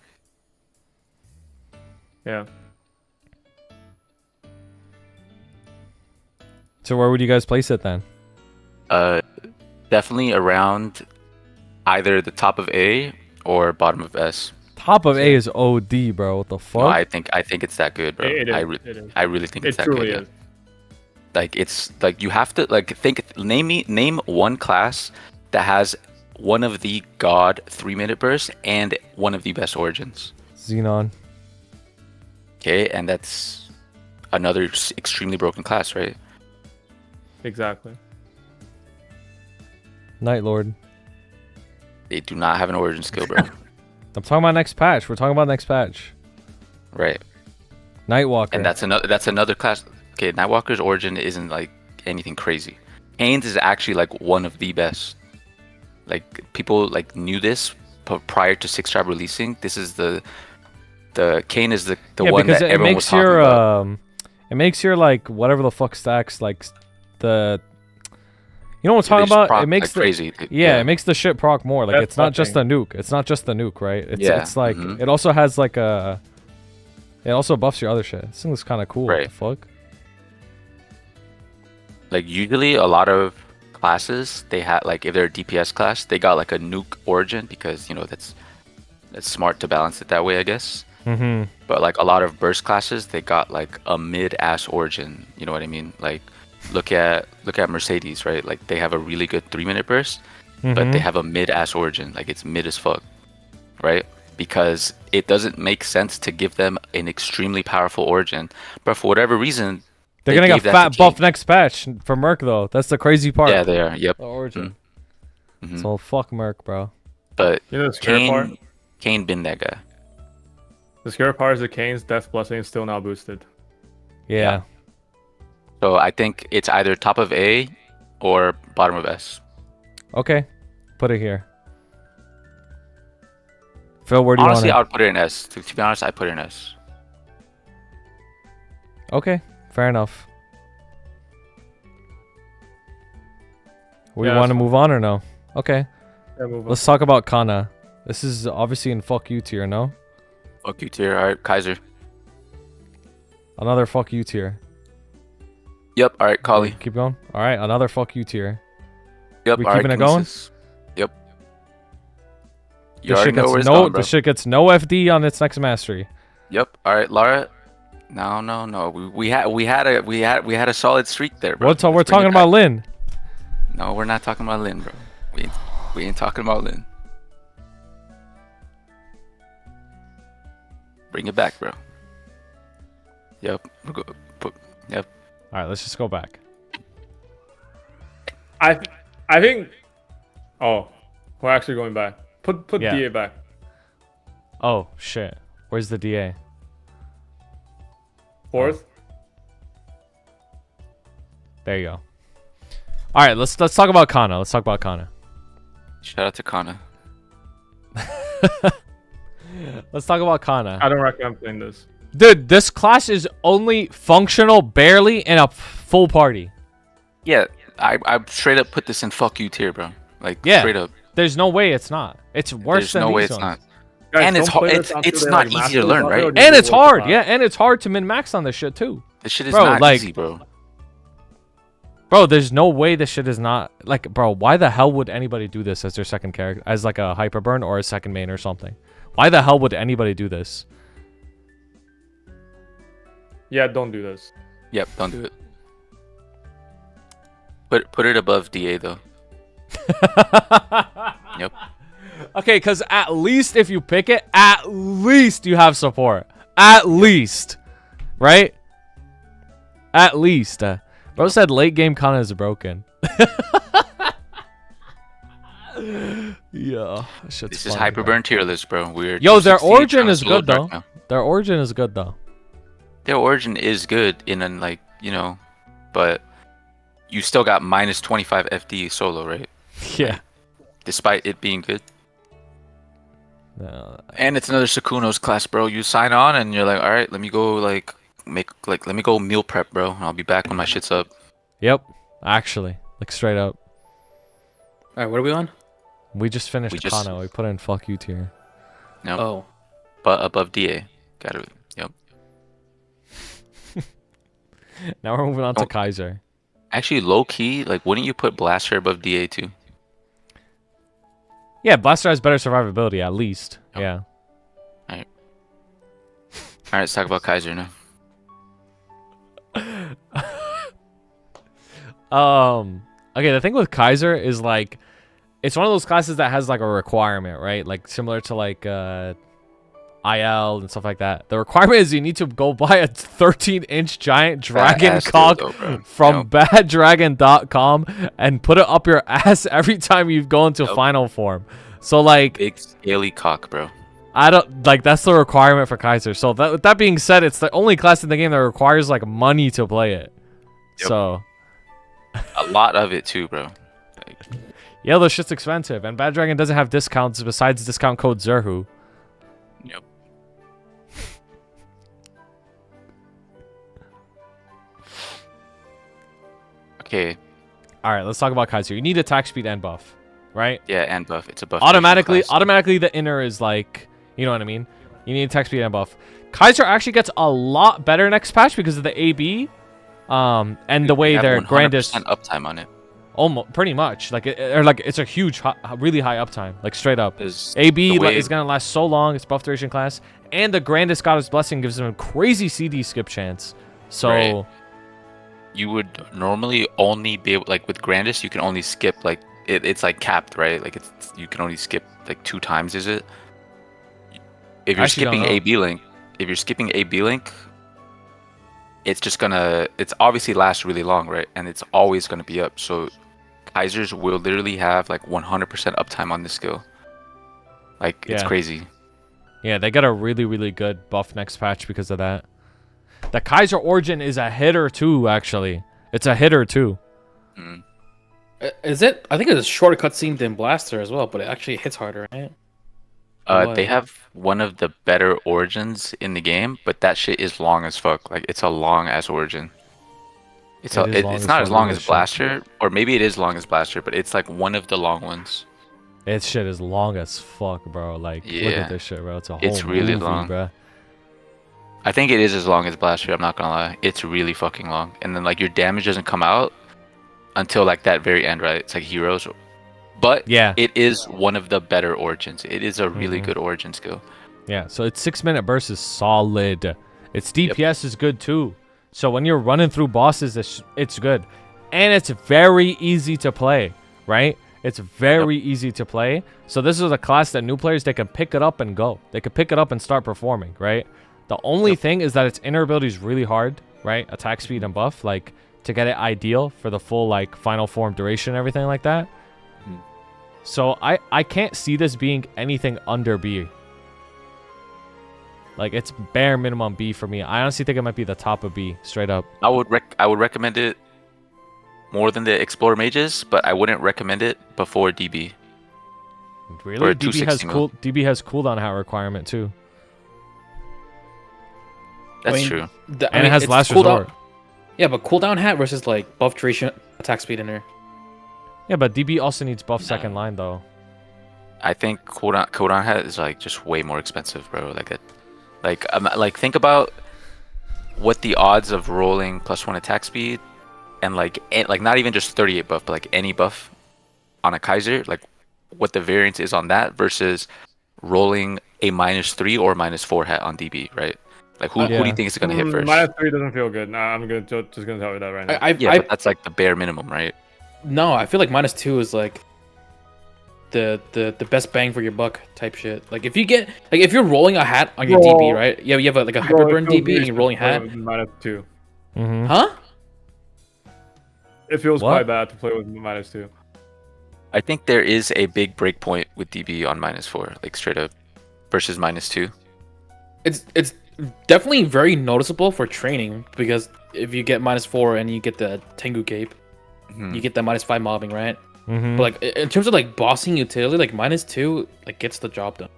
Yeah. So where would you guys place it then? Definitely around either the top of A or bottom of S. Top of A is OD, bro. What the fuck? No, I think it's that good, bro. It is. I, It is. I really think It it's that truly good. is. Yeah. Like it's like you have to like name one class that has one of the god 3-minute bursts and one of the best origins. Xenon. Okay, and that's another extremely broken class, right? Exactly. Night Lord. They do not have an origin skill, bro. I'm talking about next patch. We're talking about next patch. Right. Nightwalker. And that's another class. Okay, Nightwalker's origin isn't like anything crazy. Kane's is actually like one of the best. Like people like knew this prior to 6-trap releasing. This is the Kain is the one because that it everyone makes was talking your about. it makes your like whatever the fuck stacks like the. You know what I'm They talking just about? proc It makes like the, crazy. yeah, it makes the shit proc more. Like That's it's not just a fucking- nuke. It's not just the nuke, right? It's Yeah, it's like mhm. it also has like a. It also buffs your other shit. This thing is kind of cool. What the Right. fuck? Like usually a lot of classes they had like if they're a DPS class they got like a nuke origin because you know that's smart to balance it that way I guess. Mm-hmm. But like a lot of burst classes they got like a mid-ass origin. You know what I mean? Like look at Mercedes, right? Like they have a really good 3-minute burst, but they have a mid-ass origin. Like it's mid as fuck, right? Because it doesn't make sense to give them an extremely powerful origin, but for whatever reason They're they gonna gave get that to fat buff Kain. next patch for Merc though. That's the crazy part. Yeah, they are. Yep. The origin. Mhm. So fuck Merc, bro. But You know the scary part? Kain been that guy. The scary part is that Kane's death blessing is still now boosted. Yeah. So I think it's either top of A or bottom of S. Okay. Put it here. Phil, where do Honestly, you I want would put it in S. To be honest, I put it in S. it? Okay. Fair enough. We Yeah, want to that's move on or no? Okay. Yeah, move on. Let's talk about Kanna. This is obviously in fuck you tier, no? Fuck you tier. All right, Kaiser. Another fuck you tier. Yep. All right, Khali. Keep going. All right, another fuck you tier. Yep. We all right, keeping it going? Kinesis. Yep. You already know where it's no. going, bro. This shit gets no FD on its next mastery. Yep. All right, Lara. No. We had a solid streak there, bro. We're Let's bring talking it about back. Lin. No, we're not talking about Lin, bro. We ain't talking about Lin. Bring it back, bro. Yep. Yep. All right, let's just go back. I think. Oh, we're actually going back. Put Yeah. DA back. Oh shit. Where's the DA? Fourth. There you go. All right, let's talk about Kanna. Let's talk about Kanna. Shout out to Kanna. Let's talk about Kanna. I don't recommend playing this. Dude, this class is only functional barely in a full party. Yeah, I straight up put this in fuck you tier, bro. Like Yeah. straight up. There's no way it's not. It's worse There's than no way these it's ones. not. Guys, And it's don't play hard. this until It's they, not like, easy master to the learn, butter right? or And just it's go with the hard. class. Yeah, and it's hard to min-max on this shit too. This shit is Bro, not like- easy, bro. Bro, there's no way this shit is not like, bro, why the hell would anybody do this as their second character, as like a hyper burn or a second main or something? Why the hell would anybody do this? Yeah, don't do this. Yep, don't do it. Put it above DA though. Yep. Okay, because at least if you pick it, at least you have support. At least. Right? At least. Bro said late game Kanna is broken. Yeah. This is Hyperburn tier list, bro. We're Yo, their 260 origin trying to is slow good it back though. now. Their origin is good though. Their origin is good in an like, you know, but you still got minus 25 FD solo, right? Yeah. Despite it being good. And it's another Sukuno's class, bro. You sign on and you're like, all right, let me go let me go meal prep, bro. And I'll be back when my shit's up. Yep. Actually, like straight up. All right, what are we on? We just finished Kanna. We put in fuck you tier. Yep. Oh, But above DA. Got it. Yep. Now we're moving on to Oh. Kaiser. Actually, low key, like, wouldn't you put Blaster above DA too? Yeah, Blaster has better survivability at least. Yep. Yeah. Alright, let's talk about Kaiser now. Okay, the thing with Kaiser is like it's one of those classes that has like a requirement, right? Like similar to like IL and stuff like that. The requirement is you need to go buy a 13-inch giant dragon ass cock dildo, bro. from baddragon.com and put it up your ass every time you go into Yep. final form. So like Big scaly cock, bro. I don't like that's the requirement for Kaiser. So that with that being said, it's the only class in the game that requires like money to play it. Yep. So A lot of it too, bro. Like, yeah, the shit's expensive, and Bad Dragon doesn't have discounts besides discount code Zerhu. yep. Okay, All right, let's talk about Kaiser. You need attack speed and buff, right? yeah, and buff. It's a buff. Automatically, class. automatically the inner is like, you know what I mean? You need attack speed and buff. Kaiser actually gets a lot better next patch because of the AB, and the way You have their 100% grandest, uptime on it. almost pretty much like it's a huge, really high uptime, like straight up. Is AB the way- is gonna last so long. It's buff duration class, and the grandest goddess blessing gives them a crazy CD skip chance. So. Right. You would normally only be able, like with Grandest, you can only skip like it's like capped, right? Like you can only skip like 2 times, is it? If you're Actually, don't skipping know. AB link, it's obviously lasts really long, right? And it's always gonna be up. So Kaisers will literally have like 100% uptime on this skill. Like it's Yeah. crazy. Yeah, they got a really, really good buff next patch because of that. The Kaiser Origin is a hitter too, actually. It's a hitter too. Mm. is it? I think it's a shorter cutscene than Blaster as well, but it actually hits harder, right? They have one of the better origins in the game, but that shit is long as fuck. Like it's a long ass origin. It's It is long it's as not fuck, as long holy as shit. Blaster, or maybe it is long as Blaster, but it's like one of the long ones. Its shit is long as fuck, bro. Like, look Yeah. at this shit, bro. It's a whole It's really movie, long. bro. I think it is as long as Blaster. I'm not gonna lie. It's really fucking long. And then like your damage doesn't come out until like that very end, right? It's like heroes. But Yeah. it is one of the better origins. It is a really Mhm. good origin skill. Yeah, so its 6-minute burst is solid. Its DPS is good too. So when you're running through bosses, it's good. And it's very easy to play, right? It's very easy to play. So this is a class that new players, they can pick it up and go. They can pick it up and start performing, right? The only thing is that its inner ability is really hard, right? Attack speed and buff, like to get it ideal for the full like final form duration and everything like that. So I can't see this being anything under B. Like it's bare minimum B for me. I honestly think it might be the top of B, straight up. I would recommend it more than the Explorer Mages, but I wouldn't recommend it before DB. Really? For a DB has 260 mil. DB has cooldown hat requirement too. That's true. And it has it's last cooldown- resort. Yeah, but cooldown hat versus like buff duration, attack speed in there. Yeah, but DB also needs buff second line though. I think cooldown hat is like just way more expensive, bro. Like think about what the odds of rolling +1 attack speed and like not even just 38 buff, but like any buff on a Kaiser, like what the variance is on that versus rolling a -3 or -4 hat on DB, right? Like who do you think is gonna hit first? -3 doesn't feel good. Nah, I'm just gonna tell you that right now. But that's like the bare minimum, right? No, I feel like -2 is like the best bang for your buck type shit. Like if you get like if you're rolling a hat on your DB, right? Yeah, you have like a hyperburn DB and you're rolling hat. -2. Mm-hmm. Huh? It feels What? quite bad to play with -2. I think there is a big breakpoint with DB on -4, like straight up versus -2. It's definitely very noticeable for training because if you get -4 and you get the Tengu cape, you get that -5 mobbing, right? Mm-hmm. But like in terms of like bossing utility, like -2 like gets the job done.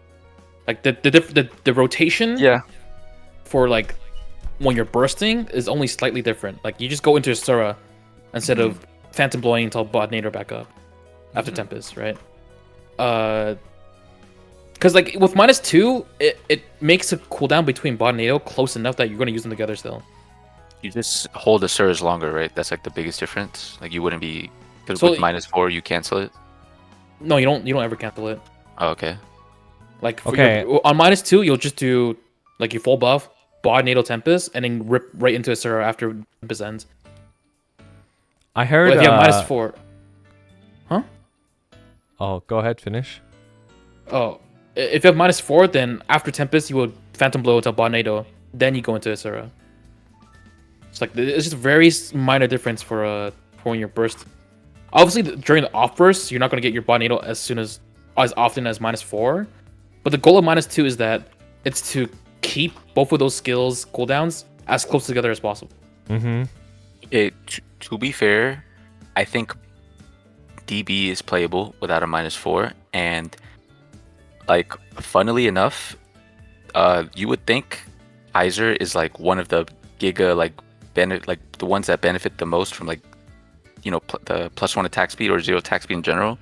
Like the rotation for like when you're bursting is only slightly different. Like you just go into Asura instead of Phantom blowing until Bodnator back up after Tempest, right? Because like with -2, it makes a cooldown between Bodnator close enough that you're gonna use them together still. You just hold Asuras longer, right? That's like the biggest difference. Like you wouldn't be because So- with -4 you cancel it. No, you don't ever cancel it. Oh, okay. Like for Okay. on -2, you'll just do like you full buff, Bodnator Tempest, and then rip right into Asura after Tempest ends. I heard. But if you have -4, huh? Oh, go ahead, finish. Oh, if you have -4, then after Tempest, you will Phantom Blow to Bodnator, then you go into Asura. It's like it's just a very minor difference for when you're burst. Obviously, during the off burst, you're not gonna get your Bodnator as often as -4. But the goal of -2 is that it's to keep both of those skills cooldowns as close together as possible. Mm-hmm. To be fair, I think DB is playable without a -4, and like funnily enough, you would think Kaiser is like one of the giga like the ones that benefit the most from like the +1 attack speed or 0 attack speed in general.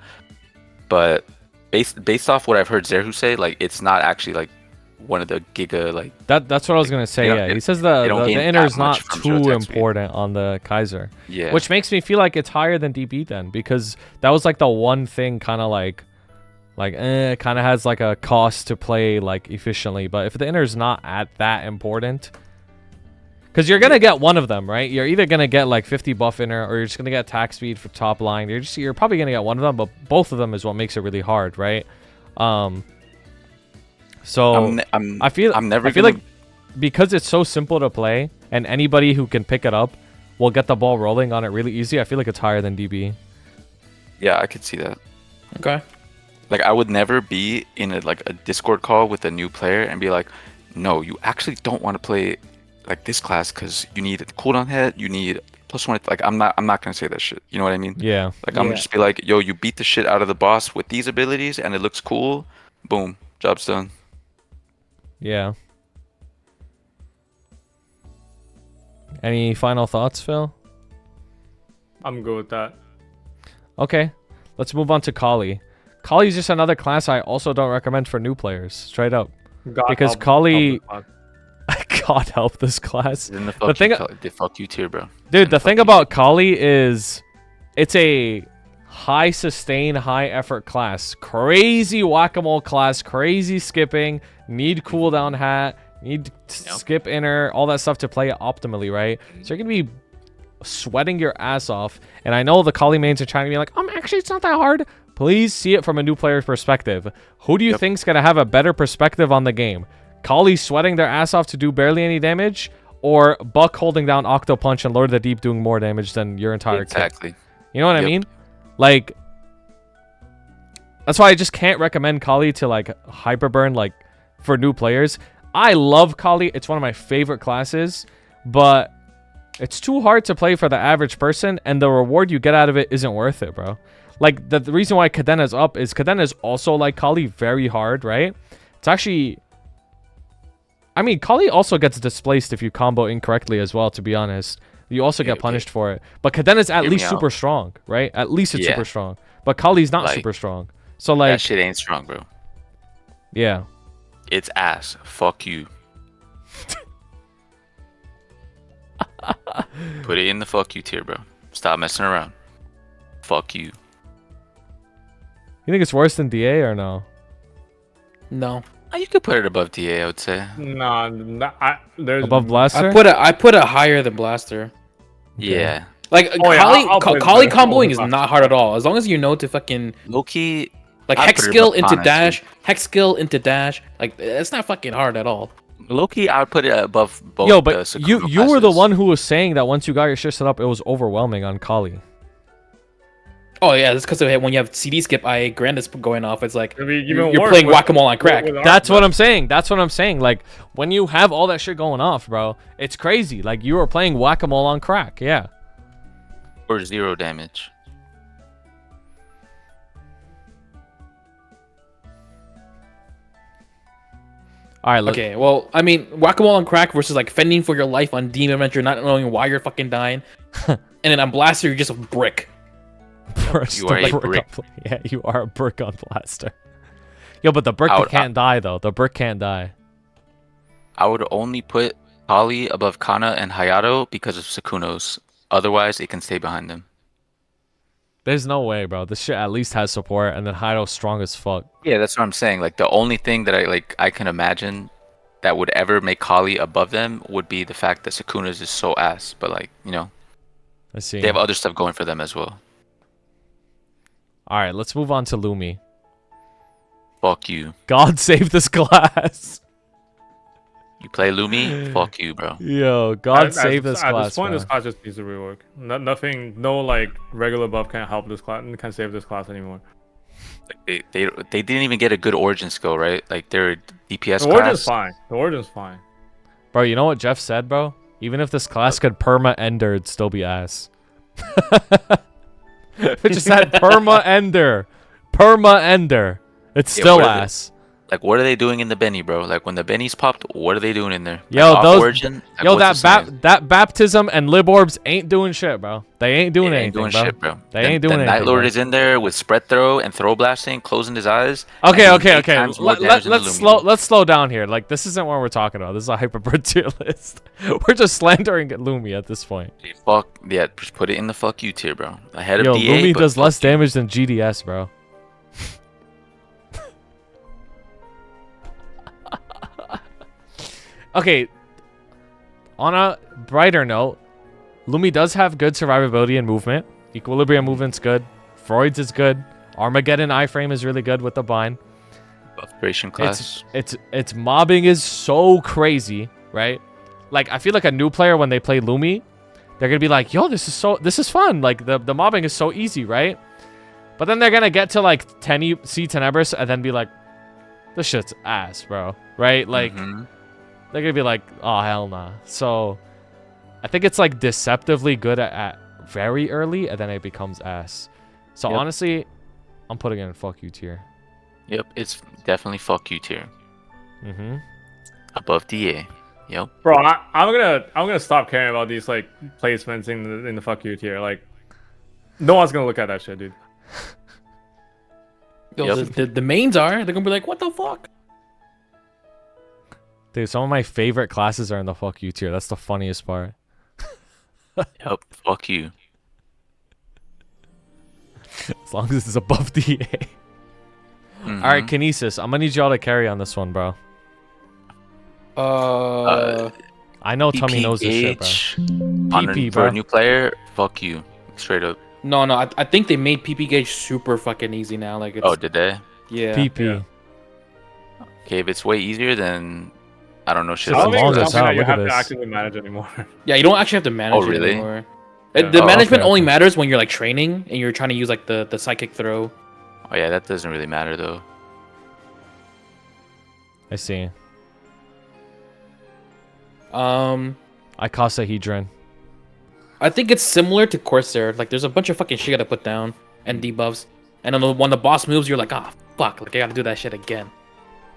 But based off what I've heard Zerhu say, like it's not actually like one of the giga like That's what I was gonna say. Yeah, he says the inner is not too important on the Kaiser. Yeah, Which makes me feel like it's higher than DB then, because that was like the one thing kind of like kind of has like a cost to play like efficiently. But if the inner is not that important, because you're gonna get one of them, right? You're either gonna get like 50 buff inner, or you're just gonna get attack speed for top line. You're probably gonna get one of them, but both of them is what makes it really hard, right? So I feel like because it's so simple to play and anybody who can pick it up will get the ball rolling on it really easy. I feel like it's higher than DB. Yeah, I could see that. Okay. Like I would never be in a Discord call with a new player and be like, no, you actually don't want to play like this class because you need a cooldown head, you need +1. Like I'm not gonna say that shit. You know what I mean? Yeah. Like I'm gonna just be like, yo, you beat the shit out of the boss with these abilities and it looks cool. Boom, job's done. Yeah. Any final thoughts, Phil? I'm good with that. Okay, let's move on to Khali. Khali's just another class I also don't recommend for new players, straight up. Because help Khali, this class. God help this class. In the The thing, fuck you tier, bro. dude, the thing about Khali is, it's a high sustain, high effort class. Crazy whack-a-mole class, crazy skipping, need cooldown hat, need skip inner, all that stuff to play it optimally, right? So you're gonna be sweating your ass off. And I know the Khali mains are trying to be like, actually it's not that hard. Please see it from a new player's perspective. Who do you think's gonna have a better perspective on the game? Khali sweating their ass off to do barely any damage, or Buck holding down Octo Punch and Lord of the Deep doing more damage than your entire kit? Exactly. You know what I mean? Like, that's why I just can't recommend Khali to like hyperburn like for new players. I love Khali. It's one of my favorite classes, but it's too hard to play for the average person, and the reward you get out of it isn't worth it, bro. Like, the reason why Cadena's up is Cadena's also, like Khali, very hard, right? It's actually... I mean, Khali also gets displaced if you combo incorrectly as well, to be honest. You also get punished for it. But Cadena's at least super strong, right? At least it's super strong. But Khali's not super strong. So, like... That shit ain't strong, bro. Yeah. It's ass. Fuck you. Put it in the fuck you tier, bro. Stop messing around. Fuck you. You think it's worse than DA or no? No. You could put it above DA, I would say. No, there's Above Blaster? I put it higher than Blaster. Yeah. Like Khali comboing is not hard at all. As long as you know to fucking low-key, like hex skill into dash, hex skill into dash. Like it's not fucking hard at all. Low-key, I would put it above both. Yo, but you were the one who was saying that once you got your shit set up, it was overwhelming on Khali. Oh yeah, that's because when you have CD skip IA Grandis going off, it's like you're worse playing whack-a-mole on crack. That's what I'm saying. That's what I'm saying. Like when you have all that shit going off, bro, it's crazy. Like you are playing whack-a-mole on crack. Yeah. Or 0 damage. All right. Okay. Well, I mean, whack-a-mole on crack versus like fending for your life on Demon Adventure, not knowing why you're fucking dying, and then on Blaster, you're just a brick. You are a brick. Yeah, you are a brick on Blaster. Yo, but the brick can't die though. The brick can't die. I would only put Khali above Kanna and Hayato because of Sukunos. Otherwise, it can stay behind them. There's no way, bro. This shit at least has support, and then Hayato's strong as fuck. Yeah, that's what I'm saying. Like the only thing that I can imagine that would ever make Khali above them would be the fact that Sukunos is so ass. But like, you know, I see. They have other stuff going for them as well. All right, let's move on to Lumi. Fuck you. God save this class. You play Lumi? Fuck you, bro. Yo, God save this class. At this point, bro. this class just needs to rework. No like regular buff can help this class. Can save this class anymore. Like they didn't even get a good origin skill, right? Like their DPS The class. origin's fine. The origin's fine. Bro, you know what Jeff said, bro? Even if this class could perma ender, it'd still be ass. It just said perma ender. Perma ender. It's still ass. Like, what are they doing in the Benny, bro? Like, when the Bennies popped, what are they doing in there? Yo, like, those, origin, like, yo, that baptism and lib orbs ain't doing shit, bro. They ain't doing anything, bro. They ain't doing anything. Night Lord is in there with spread throw and throw blasting, closing his eyes. Okay. Let's slow down here. Like, this isn't what we're talking about. This is a hyperbird tier list. We're just slandering Lumi at this point. Fuck yeah, just put it in the fuck you tier, bro. Ahead of DA. Lumi does less damage than GDS, bro. Okay, on a brighter note, Lumi does have good survivability and movement. Equilibrium movement's good. Freud's is good. Armageddon iframe is really good with the bind. Buffration class. Its mobbing is so crazy, right? Like, I feel like a new player, when they play Lumi, they're gonna be like, yo, this is fun. Like, the mobbing is so easy, right? But then they're gonna get to like C-Tenebris and then be like, this shit's ass, bro. Right? Like, they're gonna be like, oh, hell nah. So, I think it's like deceptively good at very early, and then it becomes ass. So, honestly, I'm putting it in fuck you tier. Yep, it's definitely fuck you tier. Above DA. Yep. Bro, I'm gonna stop caring about these like placements in the fuck you tier. Like, no one's gonna look at that shit, dude. The mains are. They're gonna be like, what the fuck? Dude, some of my favorite classes are in the fuck you tier. That's the funniest part. Yep, fuck you. As long as it's above DA. Mhm. All right, Kinesis. I'm gonna need y'all to carry on this one, bro. I know Tummy knows this shit, bro. PP, For bro. a new player, fuck you. Straight up. No, I think they made PP gauge super fucking easy now. Like, it's, Oh, did they? yeah. PP. Yeah. Okay, if it's way easier, then I don't know shit. It's I don't long think as it's something hell, that you look at have to this. actively manage anymore. Yeah, you don't actually have to manage Oh, it really? anymore. Yeah. The Oh, management okay, only okay. matters when you're like training and you're trying to use like the psychic throw. Oh yeah, that doesn't really matter though. I see. Icosahedron. I think it's similar to Corsair. Like, there's a bunch of fucking shit you gotta put down and debuffs, and then when the boss moves, you're like, ah, fuck, like I gotta do that shit again.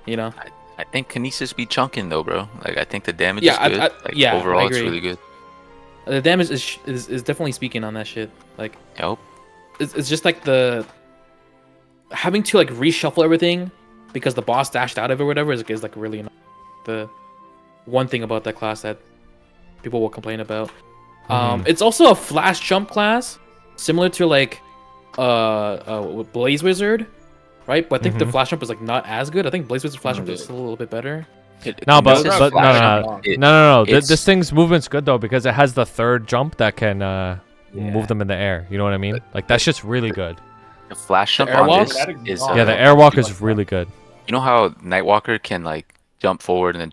You know? I think Kinesis be chunking though, bro. Like I think the damage Yeah, is good. Like, yeah, I overall it's agree. really good. The damage is definitely speaking on that shit. Like, Yep. it's just like the having to like reshuffle everything because the boss dashed out of it or whatever is like really annoying. The one thing about that class that people will complain about. It's also a flash jump class, similar to like Blaze Wizard, right? But I think the flash jump is like not as good. I think Blaze Wizard flash jump is a little bit better. No, but Kinesis no, flash no, jump, no. it's- This thing's movement's good though because it has the third jump that can move them in the air. You know what I mean? Like that shit's really good. The flash jump on airwalk? this is Yeah, the airwalk is really good. you know how Nightwalker can like jump forward and then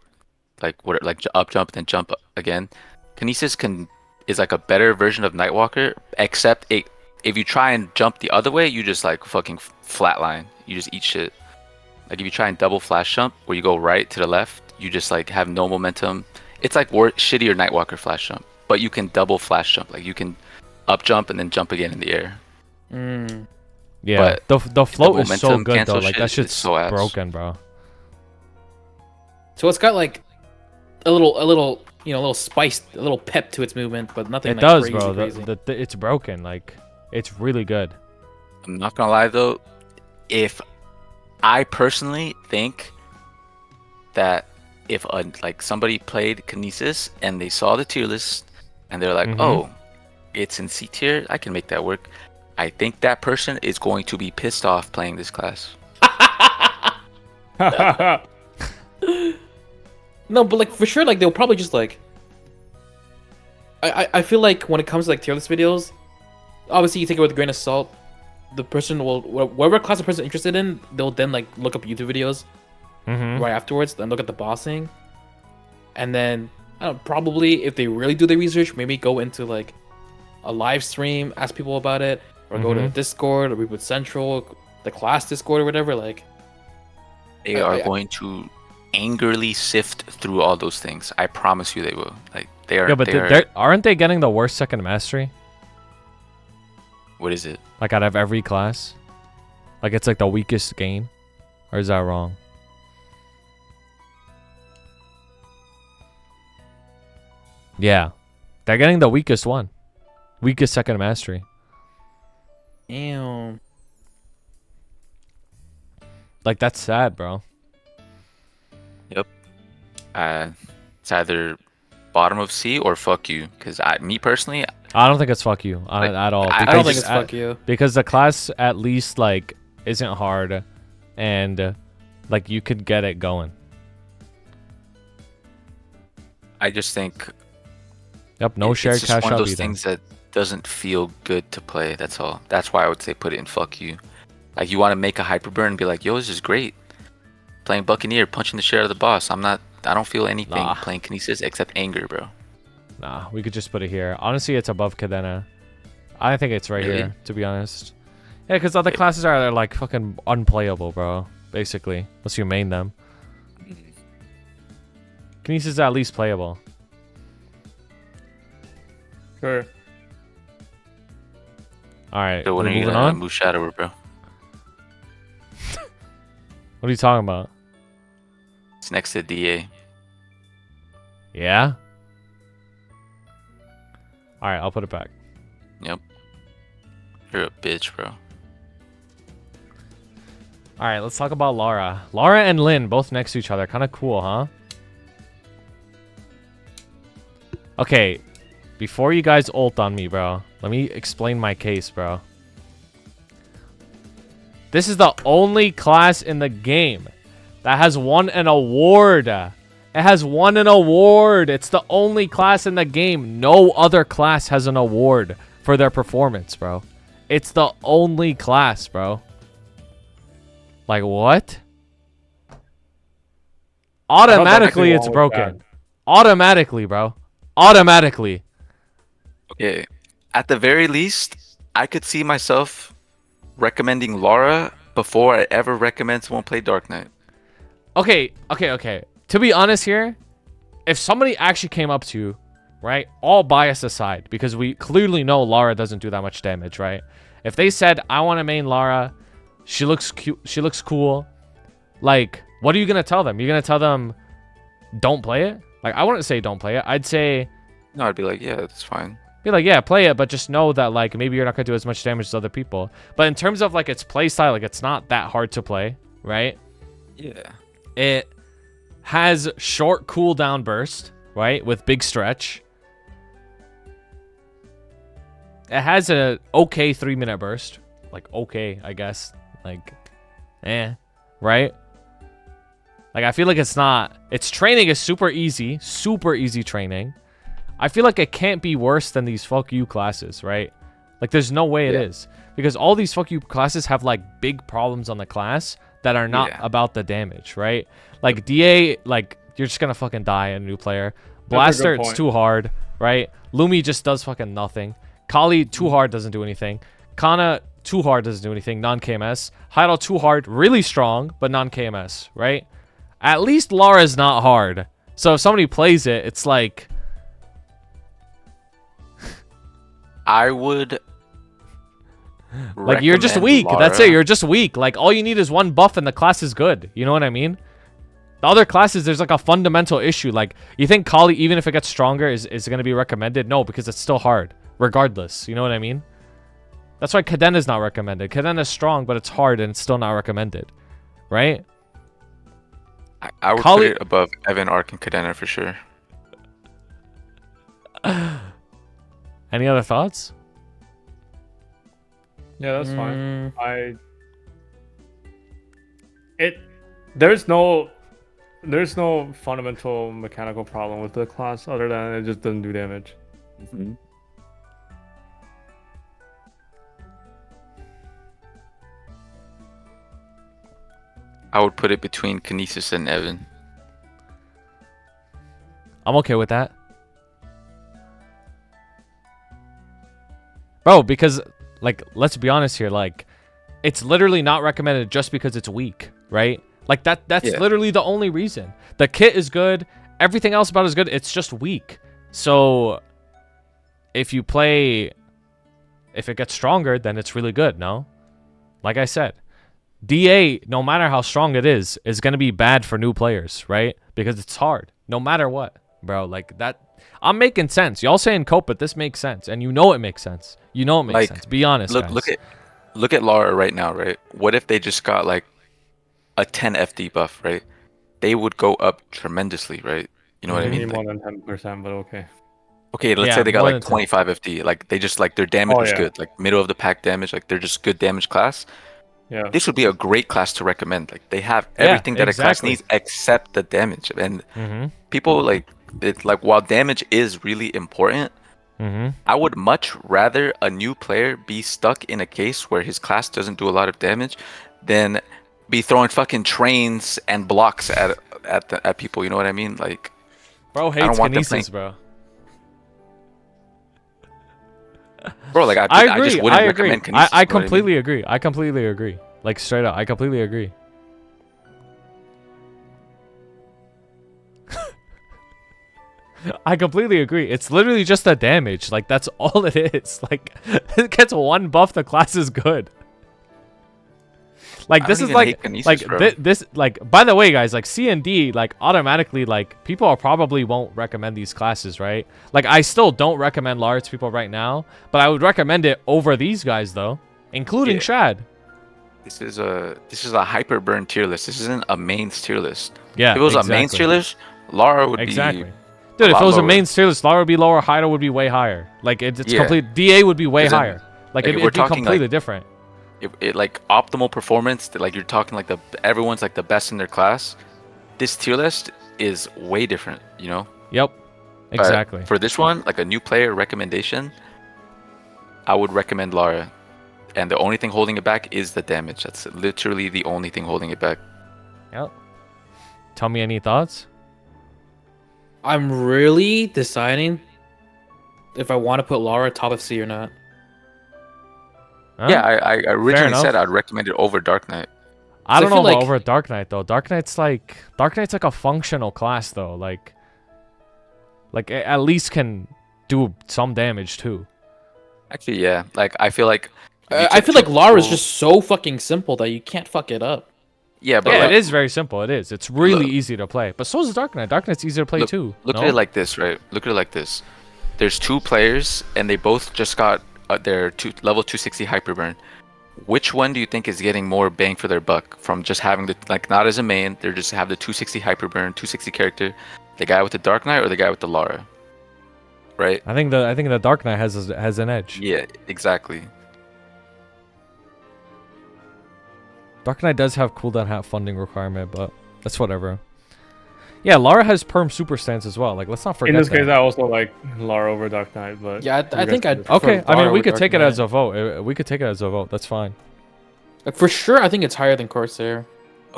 like up jump and then jump again. Kinesis is like a better version of Nightwalker, except if you try and jump the other way, you just like fucking flatline. You just eat shit. Like if you try and double flash jump, where you go right to the left, you just like have no momentum. It's like shittier Nightwalker flash jump, but you can double flash jump. Like you can up jump and then jump again in the air. Yeah, But the float is so momentum good though. cancel Like shit that is shit's so ass. broken, bro. So it's got like a little you know, a little spice, a little pep to its movement, but nothing. It like does, crazy, bro. crazy. It's broken. Like it's really good. I'm not gonna lie though, if I personally think that if like somebody played Kinesis and they saw the tier list and they're like, oh, it's in C tier, I can make that work. I think that person is going to be pissed off playing this class. No, but like for sure, like they'll probably just like. I feel like when it comes to like tier list videos, obviously you take it with a grain of salt. The person will whatever class the person is interested in, they'll then like look up YouTube videos right afterwards, then look at the bossing, and then I don't know, probably if they really do their research, maybe go into like a live stream, ask people about it, or go to the Discord or Reboot Central, the class Discord or whatever. Like They are going to angrily sift through all those things. I promise you, they will. Like they are. Yeah, but aren't they getting the worst second mastery? What is it? Like out of every class, like it's like the weakest gain, or is that wrong? Yeah, they're getting the weakest one, weakest second mastery. damn. Like that's sad, bro. Yep. It's either bottom of C or fuck you. Because me personally, I don't think it's fuck you Like, at all. I I don't think because it's fuck you. because the class at least like isn't hard, and like you could get it going. I just think Yep, no shared it's just cash one of out those either. things that doesn't feel good to play. That's all. That's why I would say put it in fuck you. Like you want to make a hyper burn and be like, yo, this is great. Playing Buccaneer, punching the shit out of the boss. I don't feel anything Nah. playing Kinesis except anger, bro. Nah, we could just put it here. Honestly, it's above Cadena. I think it's right Really? here, to be honest. Yeah, because other classes are like fucking unplayable, bro. Basically, unless you main them. Kinesis is at least playable. Sure. All right, So when we're are you moving gonna on. move Shadower, bro? What are you talking about? It's next to DA. Yeah. All right, I'll put it back. Yep. You're a bitch, bro. All right, let's talk about Lara. Lara and Lin both next to each other. Kind of cool, huh? Okay, before you guys ult on me, bro, let me explain my case, bro. This is the only class in the game that has won an award. It has won an award. It's the only class in the game. No other class has an award for their performance, bro. It's the only class, bro. Like, what? Automatically, it's broken. Automatically, bro. Automatically. Okay. At the very least, I could see myself recommending Lara before I ever recommend someone play Dark Knight. Okay. To be honest here, if somebody actually came up to you, right, all bias aside, because we clearly know Lara doesn't do that much damage, right? If they said, I want to main Lara, she looks cute, she looks cool, like, what are you going to tell them? You're going to tell them, don't play it? Like, I wouldn't say don't play it. I'd say... No, I'd be like, yeah, that's fine. Be like, yeah, play it, but just know that, like, maybe you're not going to do as much damage as other people. But in terms of, like, its play style, like, it's not that hard to play, right? Yeah. It has short cooldown burst, right, with big stretch. It has a okay 3-minute burst. Like, okay, I guess. Like, right? Like, I feel like it's not... Its training is super easy training. I feel like it can't be worse than these fuck you classes, right? Like, there's no way it is. Because all these fuck you classes have, like, big problems on the class that are not about the damage, right? Like, DA, like, you're just gonna fucking die a new player. Blaster, it's too hard, right? Lumi just does fucking nothing. Khali, too hard, doesn't do anything. Kanna, too hard, doesn't do anything. Non-KMS. Hayato, too hard, really strong, but non-KMS, right? At least Lara's not hard. So if somebody plays it, it's like... I would... like, you're just weak. Lara. That's it. You're just weak. Like, all you need is one buff and the class is good. You know what I mean? The other classes, there's like a fundamental issue. Like, you think Khali, even if it gets stronger, is going to be recommended? No, because it's still hard. Regardless. You know what I mean? That's why Cadena is not recommended. Cadena is strong, but it's hard and it's still not recommended. Right? I would put it above Evan, Arc, and Cadena for sure. Any other thoughts? Yeah, that's fine. There's no fundamental mechanical problem with the class other than it just doesn't do damage. Mm-hmm. I would put it between Kinesis and Evan. I'm okay with that. Bro, because, like, let's be honest here, like, it's literally not recommended just because it's weak, right? Like, that's literally the only reason. The kit is good, everything else about it is good, it's just weak. So, if you play, if it gets stronger, then it's really good, no? Like I said, DA, no matter how strong it is going to be bad for new players, right? Because it's hard, no matter what, bro. Like, that, I'm making sense. Y'all saying cope, but this makes sense, and you know it makes sense. You know it makes sense. Be honest, guys. Look at Lara right now, right? What if they just got like a 10 FD buff, right? They would go up tremendously, right? You know what I mean? More than 10%, but okay. Okay, let's say they got like 25 FD. Like, they just, like, their damage is good. Like, middle of the pack damage. Like, they're just good damage class. Yeah. This would be a great class to recommend. Like, they have everything that a class needs except the damage. And people, like, while damage is really important, I would much rather a new player be stuck in a case where his class doesn't do a lot of damage than be throwing fucking trains and blocks at people. You know what I mean? Like, bro hates Kinesis, bro. Bro, like, I agree. I just wouldn't recommend Kinesis. I completely agree. I completely agree. Like, straight up, I completely agree. I completely agree. It's literally just the damage. Like, that's all it is. Like, it gets one buff, the class is good. Like, this is like this, like, by the way, guys, like, C and D, like, automatically, like, people probably won't recommend these classes, right? Like, I still don't recommend Lara to people right now, but I would recommend it over these guys, though, including Shad. This is a hyper burn tier list. This isn't a mains tier list. Yeah, If it was a exactly. mains tier list, Lara would Exactly. be Dude, if lot it was a lower. main tier list, Lara would be lower, Hayato would be way higher. Like it's Yeah. complete. DA would be way 'Cause then, higher. Like like, if it'd we're be talking, completely like- different. it like optimal performance. Like you're talking like everyone's like the best in their class. This tier list is way different. You know. Yep. But Exactly. for this one, like a new player recommendation, I would recommend Lara. And the only thing holding it back is the damage. That's literally the only thing holding it back. Yep. Tell me any thoughts? I'm really deciding if I want to put Lara top of C or not. Huh? Yeah, I originally enough. said I'd recommend it over Dark Knight. I So don't I know feel about like- over Dark Knight though. Dark Knight's like a functional class though. Like it at least can do some damage too. Actually, yeah. Like I feel like if you I took feel like two Lara is people- just so fucking simple that you can't fuck it up. yeah, but Yeah, like, it is very simple. It is. It's really Look. easy to play. But so is Dark Knight. Dark Knight's easier to play too. Look no? at it like this, right? Look at it like this. There's two players, and they both just got their level 260 hyperburn. Which one do you think is getting more bang for their buck from just having the not as a main? They're just have the 260 hyperburn, 260 character. The guy with the Dark Knight or the guy with the Lara, right? I think the Dark Knight has an edge. Yeah, exactly. Dark Knight does have cooldown hat funding requirement, but that's whatever. Yeah, Lara has perm super stance as well. Like let's not forget In this that. case, I also like Lara over Dark Knight, but Yeah, I think I'd prefer Okay, I mean Lara we with could Dark take it Knight. as a vote. We could take it as a vote. That's fine. Like, for sure, I think it's higher than Corsair.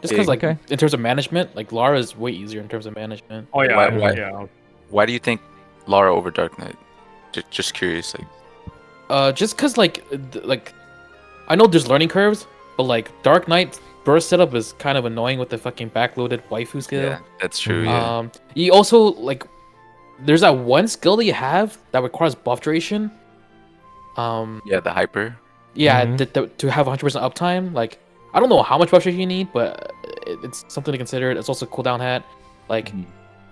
Just because, like, Okay. in terms of management, like Lara is way easier in terms of management. oh yeah, Why- yeah. Why do you think Lara over Dark Knight? Just curious, like. Just because, like, I know there's learning curves, but like Dark Knight burst setup is kind of annoying with the fucking backloaded waifu skill. Yeah, that's true. Yeah. You also like, there's that one skill that you have that requires buff duration. Yeah, the hyper. Yeah, Mhm. to have 100% uptime. Like, I don't know how much buff duration you need, but it's something to consider. It's also cooldown hat. Like, Mhm.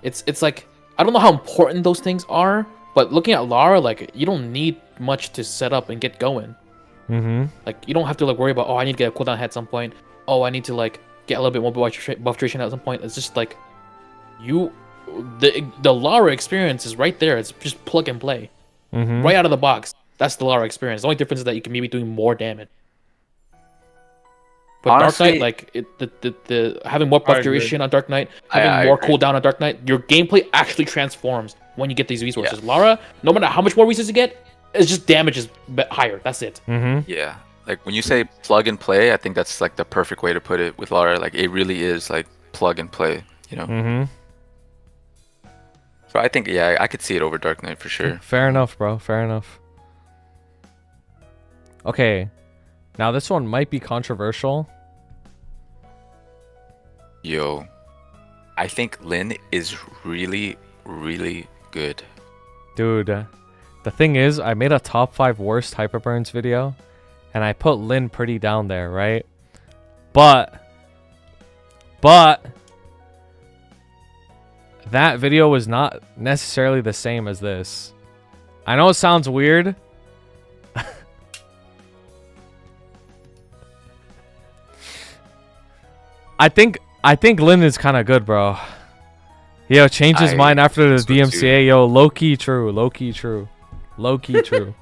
it's like I don't know how important those things are, but looking at Lara, like you don't need much to set up and get going. Mm-hmm. Like you don't have to like worry about, oh, I need to get a cooldown hat at some point. Oh, I need to like get a little bit more buff duration at some point. It's just like the Lara experience is right there. It's just plug and play Mm-hmm. right out of the box. That's the Lara experience. The only difference is that you can maybe doing more damage. But Honestly- Dark Knight, like the having more I buff agree. duration on Dark Knight, I having more agree. cooldown on Dark Knight, your gameplay actually transforms when you get these resources. Lara, no matter how much more resources you get, it's just damage is higher. That's it. Mm-hmm. Yeah. Like when you say plug and play, I think that's like the perfect way to put it with Lara. Like it really is like plug and play, you know? Mm-hmm. So I think, yeah, I could see it over Dark Knight for sure. Fair enough, bro. Fair enough. Okay. Now this one might be controversial. Yo, I think Lin is really, really good. Dude, the thing is, I made a top 5 worst hyperburns video, and I put Lin pretty down there, right? But that video was not necessarily the same as this. I know it sounds weird. I think Lin is kind of good, bro. Yo, changed his I mind after the think so too. DMCA. Yo, low key true. Low key true. Low key true.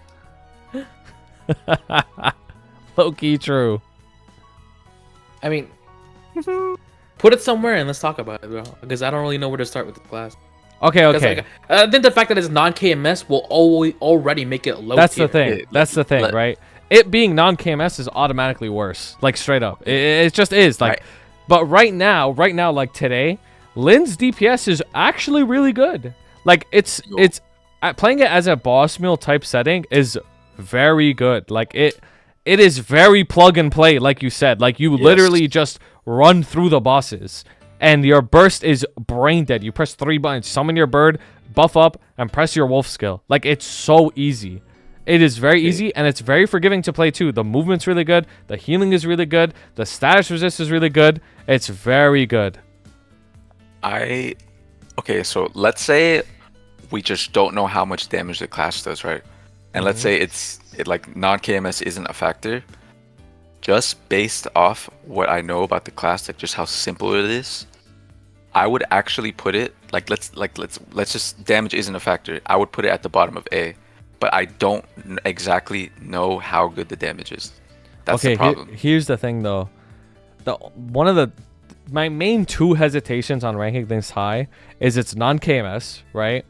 Low key true. I mean, put it somewhere and let's talk about it, bro. Because I don't really know where to start with the class. Okay, 'Cause, okay. like, I think the fact that it's non-KMS will already make it low. That's tier. the thing. Yeah, That's the thing, let- right? It being non-KMS is automatically worse. Like straight up. It just is. Like, Right. but right now, like today, Lin's DPS is actually really good. Like it's playing it as a boss meal type setting is very good. Like it is very plug and play, like you said. Like you literally just run through the bosses. And your burst is brain dead. You press 3 buttons, summon your bird, buff up, and press your wolf skill. Like it's so easy. It is very easy, and it's very forgiving to play too. The movement's really good. The healing is really good. The status resist is really good. It's very good. Okay, so let's say we just don't know how much damage the class does, right? And let's say it like non-KMS isn't a factor. just based off what I know about the class, like just how simple it is, I would actually put it like let's just damage isn't a factor. I would put it at the bottom of A, but I don't exactly know how good the damage is. That's the problem. Here's the thing though. My main two hesitations on ranking things high is it's non-KMS, right?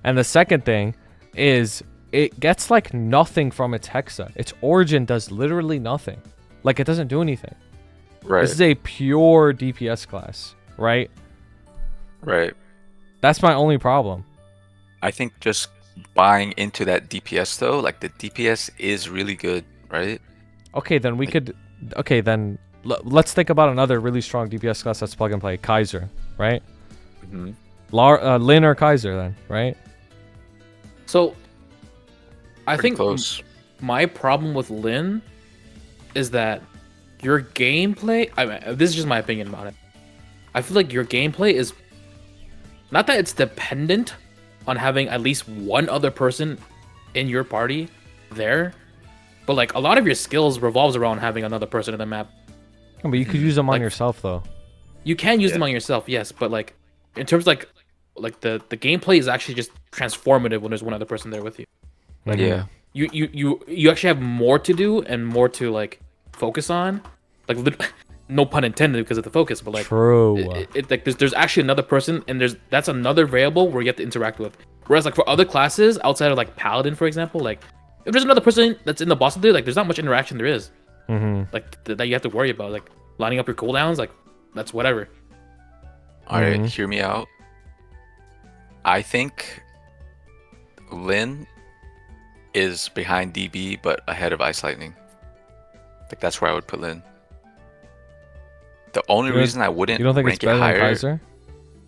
And the second thing is it gets like nothing from its hexa. Its origin does literally nothing. Like it doesn't do anything. Right. This is a pure DPS class, right? Right. That's my only problem. I think just buying into that DPS though, like the DPS is really good, right? Okay, then we could. Okay, then let's think about another really strong DPS class that's plug and play. Kaiser, right? Mm-hmm. Lin or Kaiser, then, right? So, I Pretty think close. my problem with Lin is that your gameplay. I mean, this is just my opinion about it. I feel like your gameplay is not that it's dependent on having at least one other person in your party there, but like a lot of your skills revolves around having another person in the map. Yeah, but you could use them on Like- yourself though. You can use them on yourself, yes, but like in terms of like the gameplay is actually just transformative when there's one other person there with you. Mhm. Yeah. You actually have more to do and more to like focus on. Like no pun intended because of the focus, but like True. like there's actually another person and that's another variable where you have to interact with. Whereas like for other classes outside of like Paladin, for example, like if there's another person that's in the boss dude, like there's not much interaction there is. Mm-hmm. Like that you have to worry about, like lining up your cooldowns, like that's whatever. All right, Mhm. hear me out. I think Lin is behind DB but ahead of Ice Lightning. Like that's where I would put Lin. The only You don't- reason I wouldn't You don't think rank it's better it than higher, Kaiser?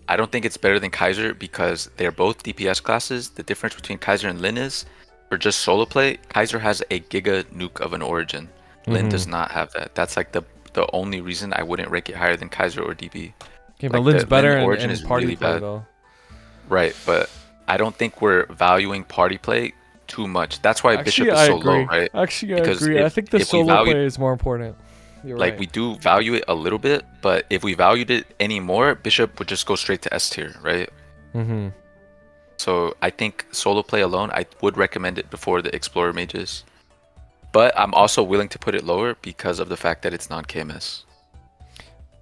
I don't think it's better than Kaiser because they're both DPS classes. The difference between Kaiser and Lin is, for just solo play, Kaiser has a giga nuke of an origin. Lin does not have that. That's like the only reason I wouldn't rank it higher than Kaiser or DB. Okay, but Like, Lin's the better Lin in origin is party really play bad. though. Right, but I don't think we're valuing party play too much. That's why Bishop is I so agree. low, right? Actually, I Because agree. I if- think the if we solo value- play is more important. You're Like right. we do value it a little bit, but if we valued it any more, Bishop would just go straight to S tier, right? Mm-hmm. So I think solo play alone, I would recommend it before the Explorer Mages. But I'm also willing to put it lower because of the fact that it's non-KMS.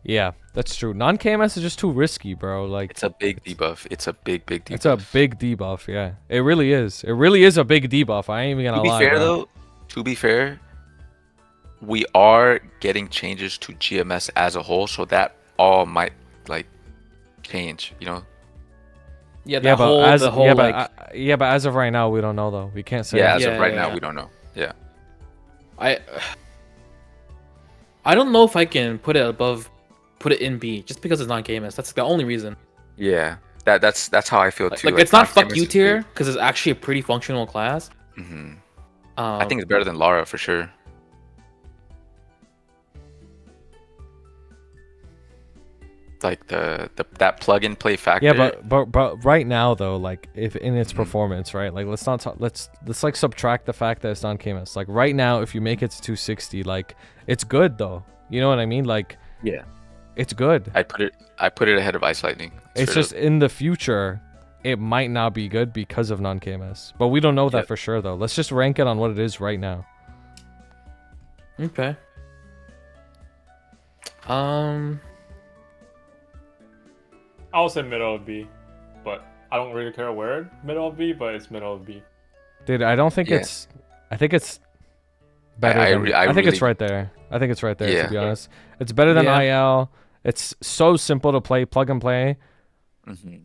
Yeah, that's true. Non-KMS is just too risky, bro. Like It's a big debuff. It's a big debuff. it's a big debuff. Yeah, it really is. It really is a big debuff. I ain't even gonna To be lie, fair bro. though, to be fair, we are getting changes to GMS as a whole, so that all might like change, you know? Yeah, Yeah, but whole, as the whole yeah, like but as of right now, we don't know though. We can't say. Yeah, as Yeah, of right yeah, now, yeah. we don't know. Yeah. I don't know if I can put it in B just because it's non-KMS. That's the only reason. Yeah. That's how I feel too. Like it's not fuck non-KMS you is tier because it's actually a pretty functional class. big. Mhm. Um, I think it's better than Lara for sure. Like that plug and play factor. Yeah, but right now though, like if in its performance, right? Like let's not talk, let's like subtract the fact that it's non-KMS. Like right now, if you make it to 260, like it's good though. You know what I mean? Like Yeah. it's good. I put it ahead of Ice Lightning. It's straight just up. in the future, it might not be good because of non-KMS. But we don't know that Yep. for sure though. Let's just rank it on what it is right now. Okay. I'll say middle of B, but I don't really care where middle of B, but it's middle of B. Dude, I don't think Yeah. it's. I think it's better. I than, re- I I think it's really- right there. I think it's right there. Yeah. To be honest, it's better than Yeah. IL. It's so simple to play, plug and play. Mhm.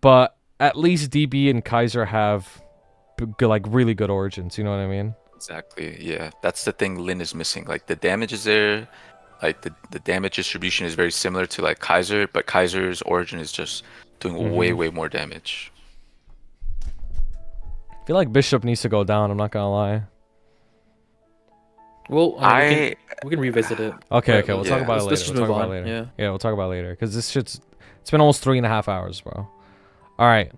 But at least DB and Kaiser have like really good origins. You know what I mean? Exactly. Yeah. That's the thing Lin is missing. Like the damage is there. Like the damage distribution is very similar to like Kaiser, but Kaiser's origin is just doing way more damage. I feel like Bishop needs to go down. I'm not gonna lie. Well, I we can revisit it. Okay, But we'll yeah, talk about it let's later. just We'll talk move about it on, later. yeah. We'll talk about it later because this shit's. It's been almost 3.5 hours, bro. All right.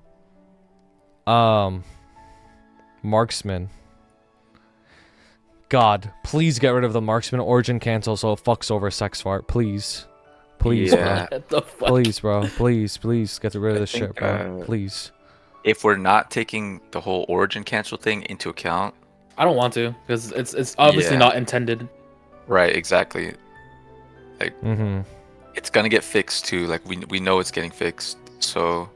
Marksman. God, please get rid of the marksman origin cancel so it fucks over sex fart. Please. Please, Yeah. What the fuck? Please, bro. Please get rid of this think, shit, bro. Please. If we're not taking the whole origin cancel thing into account, I don't want to because it's obviously Yeah. not intended. right? Exactly. Mm-hmm. It's gonna get fixed too. Like we know it's getting fixed. So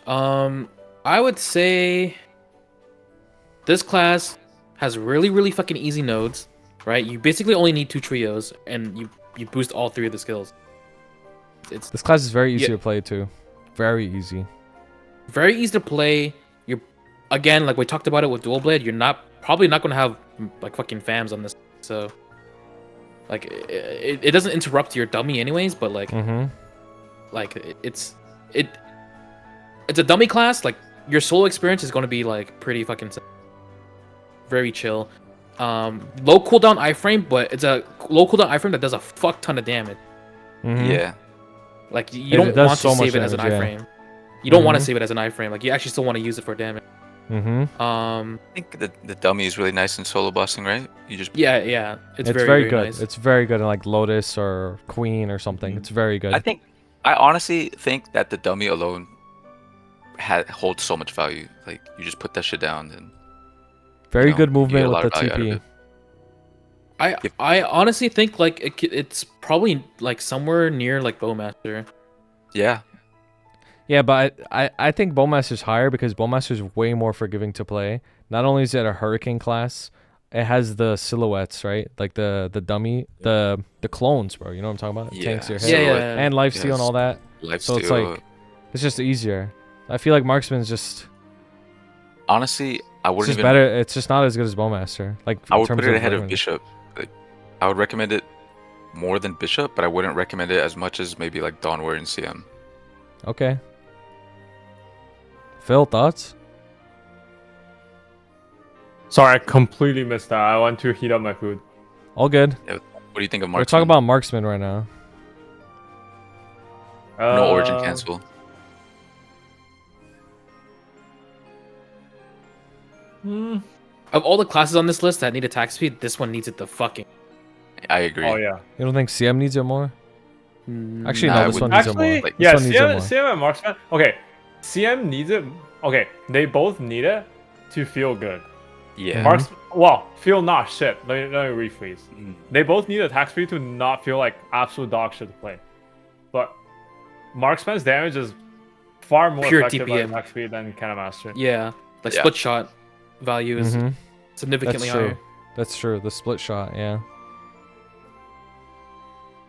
I would say this class has really fucking easy nodes, right? You basically only need 2 trios, and you boost all 3 of the skills. It's This class is very easy Yeah. to play too. Very easy. very easy to play. You're again, like we talked about it with dual blade. You're probably not gonna have like fucking fams on this, so like it doesn't interrupt your dummy anyways. But like Mm-hmm. it's a dummy class. Like your solo experience is gonna be like pretty fucking very chill. Low cooldown iframe, but it's a low cooldown iframe that does a fuck ton of damage. Mm-hmm. yeah, Like you It don't does want so to much save it as an damage, yeah. iframe. You don't want to Mhm. save it as an iframe. Like you actually still want to use it for damage. Mm-hmm. I think the dummy is really nice in solo bossing, right? You just Yeah. It's, It's very good. nice. It's very good in like Lotus or Queen or something. It's very good. I honestly think that the dummy alone holds so much value. Like you just put that shit down and Very you know, good you get movement a with lot the of value out of TP. it. I honestly think like it's probably like somewhere near like Bowmaster. Yeah, Yeah, but I think Bowmaster's higher because Bowmaster's way more forgiving to play. Not only is it a hurricane class, it has the silhouettes, right? Like the dummy, the clones, bro. You know what I'm talking about? yeah. Tanks your head. Yeah. And lifesteal and all that. Life So it's steal. like it's just easier. I feel like Marksman's just Honestly, I it's wouldn't just even. better. It's just not as good as Bowmaster. Like I in would terms put it ahead of weapons. Bishop. Like, I would recommend it more than Bishop, but I wouldn't recommend it as much as maybe like Dawnware and CM. Okay. Phil, thoughts? Sorry, I completely missed that. I want to heat up my food. All good. What do you think of We're Marksman? talking about Marksman right now. No origin cancel. Of all the classes on this list that need attack speed, this one needs it the fucking. I agree. Oh yeah. You don't think CM needs it more? Actually, Nah, no. I This one wouldn't. needs it Actually, more. Like, yeah, This one needs it more. CM and Marksman. Okay, CM needs it. Okay, they both need it to feel good. Yeah. Marks, well, feel not shit. Let me rephrase. They both need attack speed to not feel like absolute dog shit to play. But Marksman's damage is far more Pure effective DPM. at attack speed than Canna Master. Yeah, like Yeah. split shot value is Mhm. significantly That's true. higher. That's true. The split shot, yeah.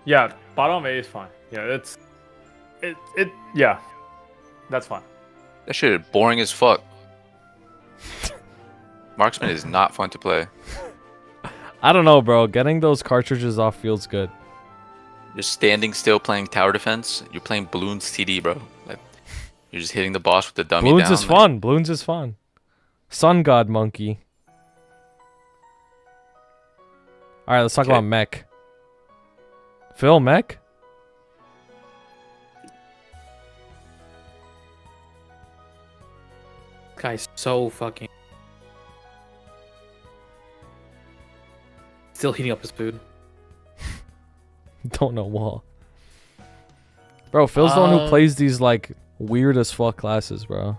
Yeah, bottom A is fine. Yeah, yeah, that's fine. That shit is boring as fuck. Marksman is not fun to play. I don't know, bro. Getting those cartridges off feels good. Just standing still playing tower defense. You're playing Balloons TD, bro. Like you're just hitting the boss with the dummy Balloons down. is fun. Balloons is fun. Sun God Monkey. All right, let's talk Okay. about mech. Phil, mech? Guy's so fucking. Still heating up his food. Don't know what. Bro, Phil's the one who Um, plays these like weird as fuck classes, bro.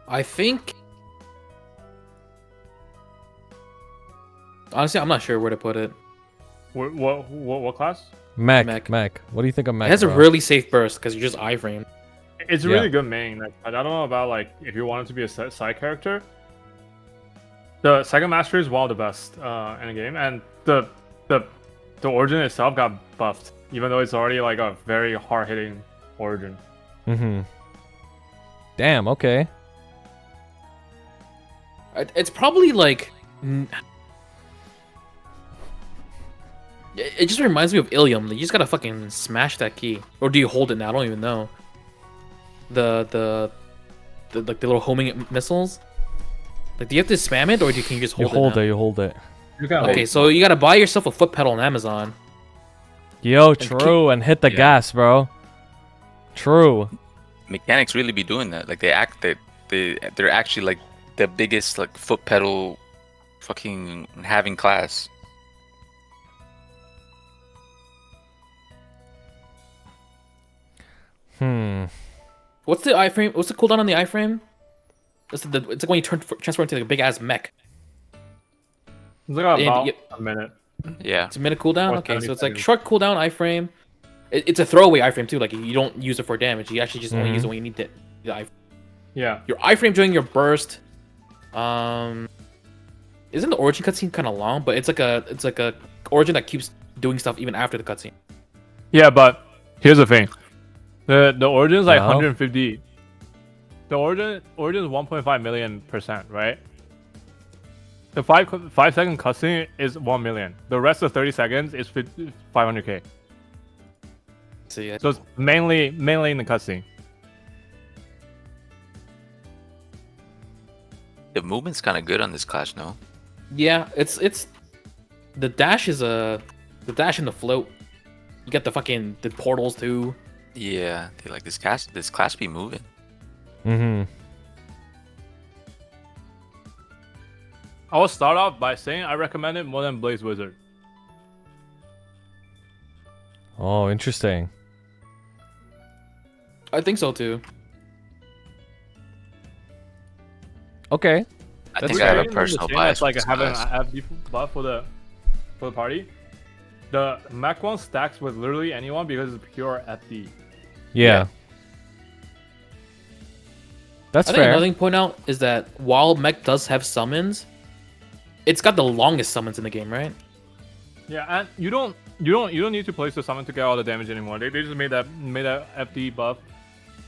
I think. Honestly, I'm not sure where to put it. What class? Mech, Mech. mech. What do you think of mech? It has a bro? really safe burst because you're just iframe. It's a Yeah. really good main. Like, I don't know about like if you want it to be a side character. The second master is one of the best in the game, and the origin itself got buffed, even though it's already like a very hard hitting origin. Mm-hmm. Damn, okay. It's probably like. It just reminds me of Illium. You just gotta fucking smash that key, or do you hold it now? I don't even know. The like the little homing missiles. Like, do you have to spam it, or can you just You hold it? hold now? it, you hold it. You can Okay, so you gotta buy yourself a foot pedal on Amazon. Yo, true, and hit the gas, bro. True. Mechanics really be doing that. Like they're actually like the biggest like foot pedal fucking having class. What's the iframe? What's the cooldown on the iframe? It's like when you transfer into like a big ass mech. It's like about And a minute. Yeah. It's a minute cooldown. Or Okay, 30 so it's like seconds. short cooldown iframe. It's a throwaway iframe too. Like you don't use it for damage. You actually just only use it when you need the iframe. Yeah. Your iframe during your burst. Isn't the origin cutscene kind of long? But it's like a origin that keeps doing stuff even after the cutscene. Yeah, but here's the thing. The origin's like Well. 150. The origin is 1.5 million %, right? The 5-second cutscene is 1 million. The rest of 30 seconds is 500k. So yeah. So it's mainly in the cutscene. The movement's kind of good on this class, no? Yeah, it's the dash is the dash and the float. You get the portals too. Yeah, they like this class be moving. Mm-hmm. I will start off by saying I recommend it more than Blaze Wizard. Oh, interesting. I think so too. Okay. I That's think I have a Saying personal the same bias. as like with this having class. a buff for the party. The mech one stacks with literally anyone because it's pure FD. Yeah. That's I think fair. another thing to point out is that while mech does have summons, it's got the longest summons in the game, right? Yeah, and you don't need to place the summon to get all the damage anymore. They just made that FD buff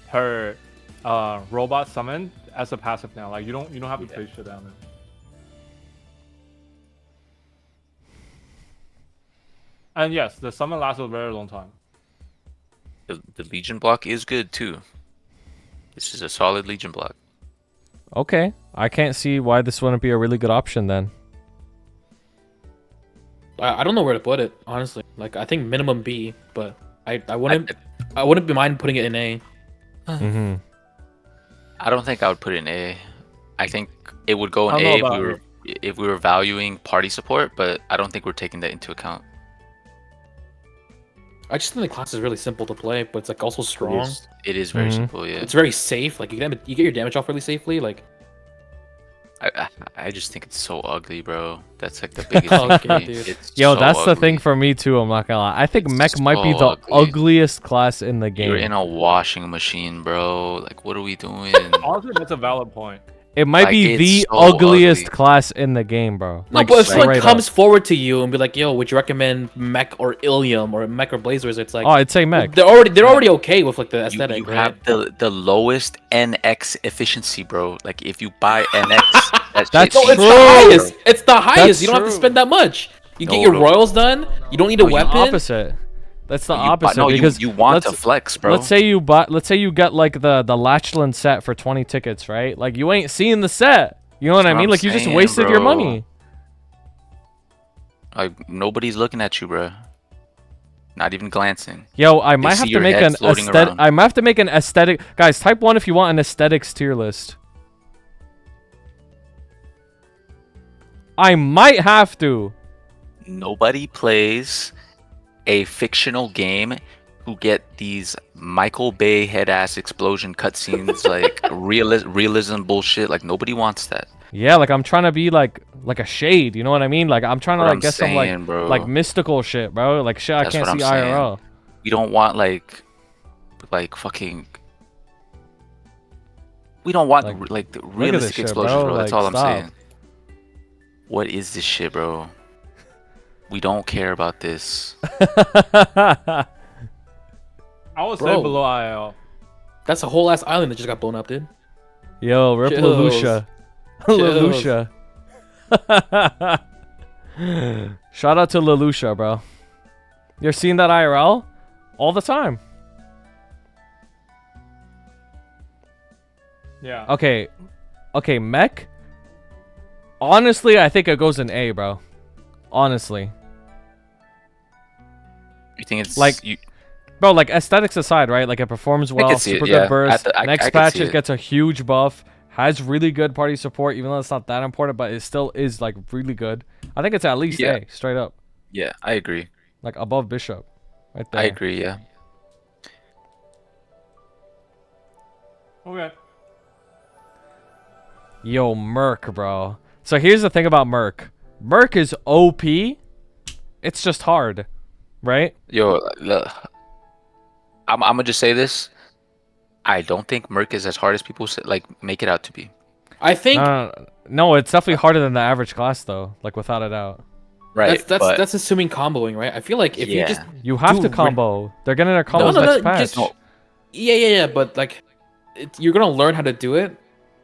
per robot summon as a passive now. Like you don't have to place shit down there. And yes, the summon lasts a very long time. The Legion block is good too. This is a solid Legion block. Okay. I can't see why this wouldn't be a really good option then. I don't know where to put it, honestly. Like I think minimum B, but I wouldn't be mind putting it in A. Mm-hmm. I don't think I would put it in A. I think it would go I in don't A know if about if we were valuing party support, but I don't think we're taking that into account. I just think the class is really simple to play, but it's like also strong. It is very Mhm. simple, yeah. It's very safe. Like you get your damage off really safely. Like I just think it's so ugly, bro. That's like the biggest thing for Okay, me. dude. It's Yo, so that's the thing ugly. for me too. I'm not gonna lie. I think It's mech might be so the ugly. ugliest class in the game. You're in a washing machine, bro. Like, what are we doing? Honestly, that's a valid point. It might Like, be it's the so ugliest ugly. class in the game, bro. no, but if someone straight comes up. forward to you and be like, "Yo, would you recommend mech or Illium or mech or Blazers?" It's like Oh, I'd say mech. they're already okay with like the aesthetic. You right? have the lowest NX efficiency, bro. Like, if you buy NX, That's shit's No, it's true. the highest. It's the highest. That's You don't have to true. spend that much. You get No, your no. royals done. You don't need a No, you weapon. Opposite. That's the opposite No, because you want to let's- flex, bro. Let's say you get like the Lachlan set for 20 tickets, right? Like you ain't seeing the set. You know what I That's what mean? I'm Like you just saying, wasted your bro. money. Like, nobody's looking at you, bro. Not even glancing. Yo, I might see have to your make head an floating aesthetic. around. I might have to make an aesthetic. Guys, type 1 if you want an aesthetics tier list. I might have to. Nobody plays a fictional game who get these Michael Bay head ass explosion cutscenes, like realism bullshit. Like, nobody wants that. Yeah, like I'm trying to be like a shade, you know what I mean? Like I'm trying to What like I'm get some like saying, bro. like mystical shit, bro. Like shit I That's can't what see I'm saying. IRL. We don't want like fucking. We don't want like the this realistic shit, explosions, bro. bro. That's Like, all I'm stop. saying. What is this shit, bro? We don't care about this. I would say Bro. below IL. That's a whole ass island that just got blown up, dude. Yo, rip Chills. Leloucha. Leloucha. Shout out to Leloucha, bro. You're seeing that IRL all the time. Yeah. Okay, mech. Honestly, I think it goes in A, bro. Honestly. You think it's Like, bro, like aesthetics aside, right? Like it performs well, super good burst. Next patch it gets a huge buff, has really good party support, even though it's not that important, but it still is like really good. I think it's at least A, straight up. Yeah, I agree. Like above Bishop, right there. I agree. Yeah. Okay. Yo, Merc, bro. So here's the thing about Merc. Merc is OP. It's just hard, right? Yo, look, I'm gonna just say this. I don't think Merc is as hard as people like make it out to be. I think No, it's definitely harder than the average class, though. Like without a doubt. Right. That's assuming comboing, right? I feel like if you just you have to combo. They're getting their combos next patch. Yeah. But like, you're gonna learn how to do it,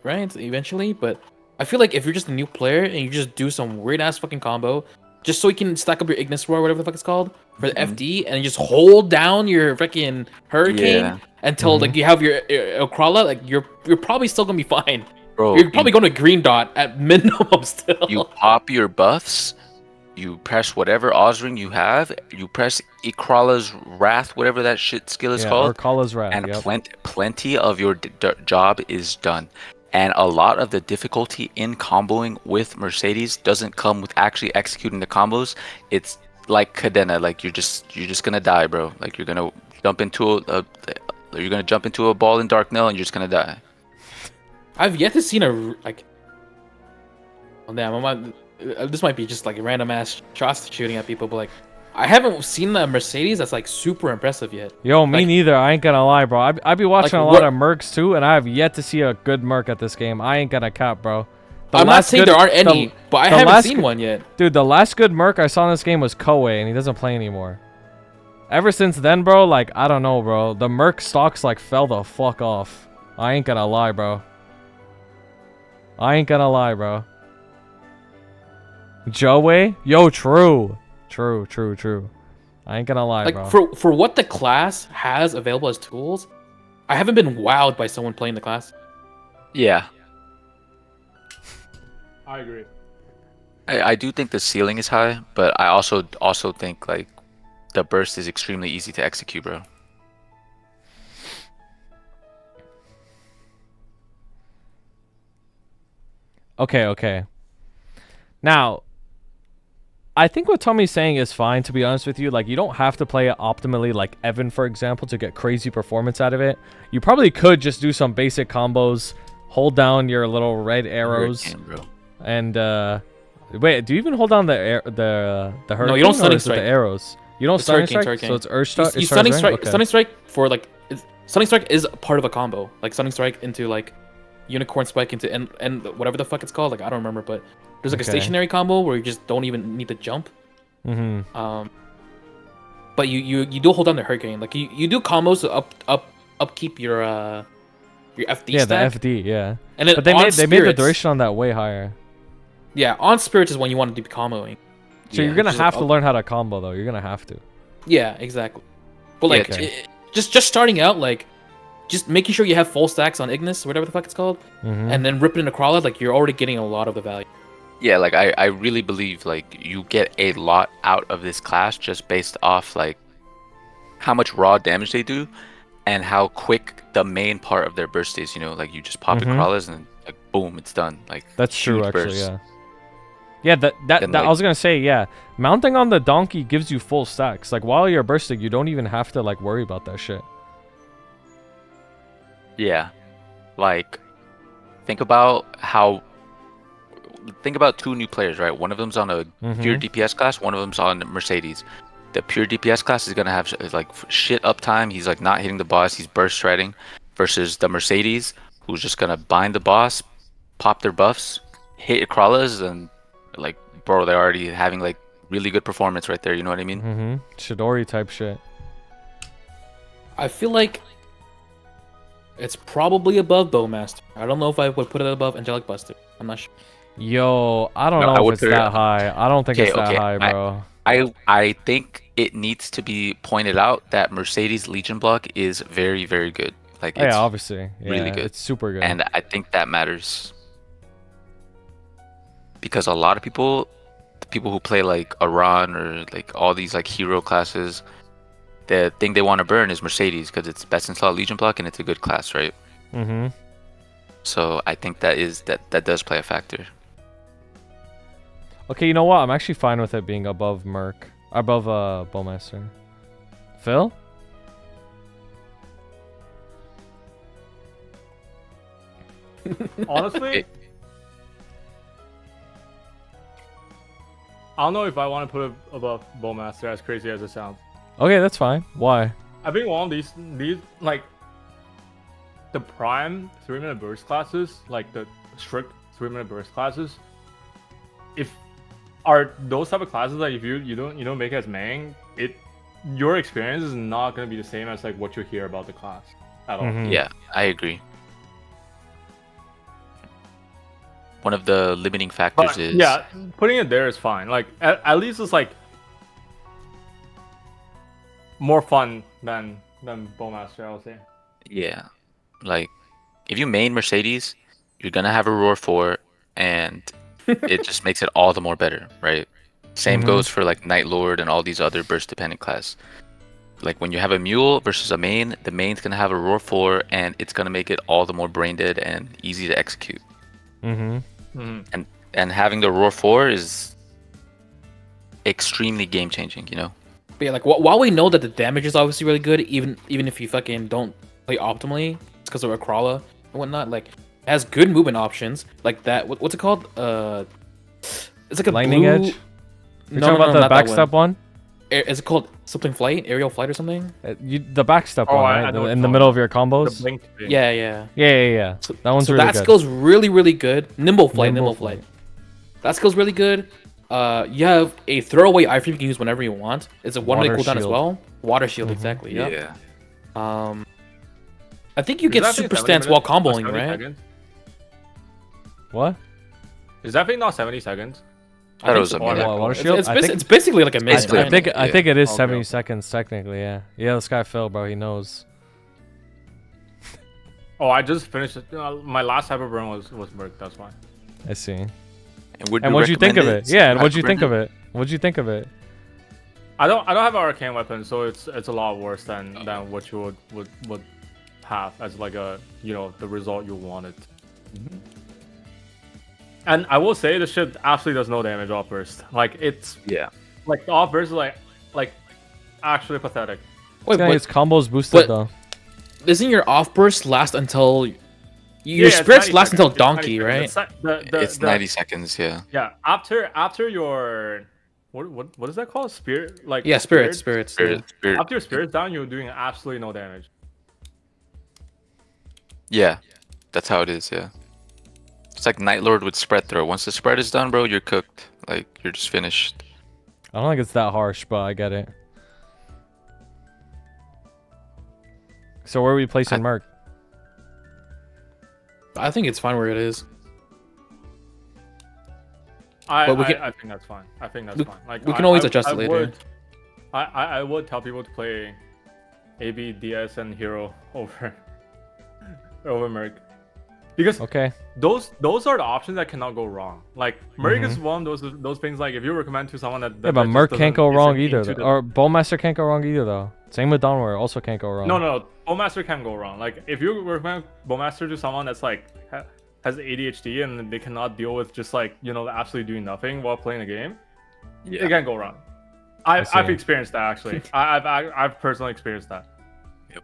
right? Eventually. But I feel like if you're just a new player and you just do some weird ass fucking combo, just so you can stack up your Ignis Roar, whatever the fuck it's called, for the FD, and you just hold down your freaking Hurricane until like you have your Krala, like you're probably still gonna be fine. Bro, you're probably going to green dot at minimum still. You pop your buffs, you press whatever Ozring you have, you press Ikrala's Wrath, whatever that shit skill is called, or Kala's Wrath, and plenty of your job is done. And a lot of the difficulty in comboing with Mercedes doesn't come with actually executing the combos. It's like Cadena, like you're just gonna die, bro. Like you're gonna jump into a ball in Dark Nil and you're just gonna die. I've yet to see like. Oh damn! This might be just like a random ass shots shooting at people, but like, I haven't seen a Mercedes that's like super impressive yet. Yo, me like, neither. I ain't gonna lie, bro. I be watching a lot of Mercs too, and I have yet to see a good Merc at this game. I ain't gonna cap, bro. I'm not saying there aren't any, but I haven't seen one yet. Dude, the last good Merc I saw in this game was Koei, and he doesn't play anymore. Ever since then, bro, like I don't know, bro. The Merc stocks like fell the fuck off. I ain't gonna lie, bro. Joey? Yo, true. I ain't gonna lie, like, bro. For what the class has available as tools, I haven't been wowed by someone playing the class. Yeah. I agree. I do think the ceiling is high, but I also think like the burst is extremely easy to execute, bro. Okay. Now, I think what Tommy's saying is fine, to be honest with you. Like, you don't have to play it optimally like Evan, for example, to get crazy performance out of it. You probably could just do some basic combos, hold down your little red arrows, and wait, do you even hold down the hurricane? No, you don't stunning strike. The arrows. You don't stunning strike, so it's Urge Strike. You stunning strike. Okay. Stunning strike for like stunning strike is part of a combo. Like stunning strike into like Unicorn Spike into and whatever the fuck it's called. Like I don't remember, but there's like a stationary combo where you just don't even need to jump. But you do hold down the Hurricane. Like you do combos to upkeep your FD stack. The FD, yeah. And then but they made the duration on that way higher. Yeah, on Spirits is when you want to be comboing. So you're gonna have to learn how to combo though. You're gonna have to. Yeah, exactly. But like just starting out, like just making sure you have full stacks on Ignis, whatever the fuck it's called, and then ripping into Crawler, like you're already getting a lot of the value. Yeah, like I really believe like you get a lot out of this class just based off like how much raw damage they do and how quick the main part of their burst is. You know, like you just pop your crawlers and like boom, it's done. Like that's true, actually. Burst. Yeah. Yeah, that I was gonna say, yeah. Mounting on the donkey gives you full stacks. Like while you're bursting, you don't even have to like worry about that shit. Yeah, like think about two new players, right? One of them's on a pure DPS class, one of them's on Mercedes. The pure DPS class is gonna have like shit uptime. He's like not hitting the boss. He's burst shredding. Versus the Mercedes, who's just gonna bind the boss, pop their buffs, hit your crawlers, and like, bro, they're already having like really good performance right there. You know what I mean? Chidori type shit. I feel like it's probably above Bowmaster. I don't know if I would put it above Angelic Buster. I'm not sure. Yo, I don't know if it's that high. I don't think it's that high, bro. I think it needs to be pointed out that Mercedes Legion block is very, very good. Like, it's obviously, really good. It's super good, and I think that matters because a lot of people people who play like Aran or like all these like hero classes, the thing they want to burn is Mercedes because it's best in slot Legion block and it's a good class, right? Mm-hmm. So I think that does play a factor. Okay, you know what? I'm actually fine with it being above Bowmaster. Phil? Honestly, I don't know if I want to put it above Bowmaster, as crazy as it sounds. Okay, that's fine. Why? I think one of these like the prime 3-minute burst classes, like the strict 3-minute burst classes, if are those type of classes that if you don't make it as main, your experience is not gonna be the same as like what you hear about the class at all. Mhm. Yeah, I agree. One of the limiting factors But, is yeah, putting it there is fine. Like at least it's like more fun than Bowmaster, I would say. yeah, like if you main Mercedes, you're gonna have a Roar 4, and it just makes it all the more better, right? Same goes for like Night Lord and all these other burst dependent class. Like when you have a mule versus a main, the main's gonna have a Roar 4, and it's gonna make it all the more brain dead and easy to execute. Mm-hmm. And having the Roar 4 is extremely game changing, you know? But yeah, like while we know that the damage is obviously really good, even if you fucking don't play optimally, it's because of Akrala and whatnot. Like, it has good movement options, like that. What's it called? It's like a Lightning blue... Edge? You're talking about the not that backstep one? Is it called something flight? Aerial flight or something? The backstep one, I right? know what In you're the talking middle about. of your combos? The blink thing. Yeah. Yeah. That one's So really that good. skill's really, really good. Nimble flight. Nimble flight. That skill's really good. You have a throwaway iframe you can use whenever you want. It's a one-way Water cooldown as shield. well. Water shield, exactly. Yeah. Yeah. I think you Is get that thing super 70 stance while minutes or comboing, 70 right? seconds? What? Is that thing not 70 seconds? I thought it was a so. minute. Water shield? It's, I basi- think- it's basically like a minute. basically I think I think it is Okay. 70 seconds technically, yeah. Yeah, this guy Phil, bro, he knows. Oh, I just finished it. My last hyper burn was Merc, that's why. I see. And would And you what'd you think of recommend it? Yeah, and what'd you recommend think of it? What'd you think of it? I don't have an arcane weapon, so it's a lot worse than what you would have as like a the result you wanted. And I will say this shit absolutely does no damage off burst. Like it's Yeah. like the off burst is like actually pathetic. Wait, Yeah, but his combos boosted but- though. doesn't your off burst last until your Yeah, it's spirits 90 last until seconds, it's 90 donkey, right? seconds. It's 90 seconds, yeah. Yeah, after your what is that called? Spirit, like Yeah, spirits. Yeah. Spirit. After your spirit's down, you're doing absolutely no damage. Yeah. That's how it is, yeah. It's like Night Lord with spread throw. Once the spread is done, bro, you're cooked. Like you're just finished. I don't think it's that harsh, but I get it. So where are we placing Merc? I think it's fine where it is. I But we can- I think that's fine. I think that's we- fine. Like we can always adjust it later. I would tell people to play AB, DS, and Hero over Merc. Because Okay. those are the options that cannot go wrong. Like Merc is one of those things. Like if you recommend to someone that Yeah, but just Merc can't go doesn't- wrong isn't either. into Though. the- Or Bowmaster can't go wrong either, though. Same with Dawnware, also can't go wrong. No, Bowmaster can go wrong. Like if you recommend Bowmaster to someone that's like has ADHD and they cannot deal with just like absolutely doing nothing while playing a game, it can go wrong. I've see. experienced that actually. I've personally experienced that.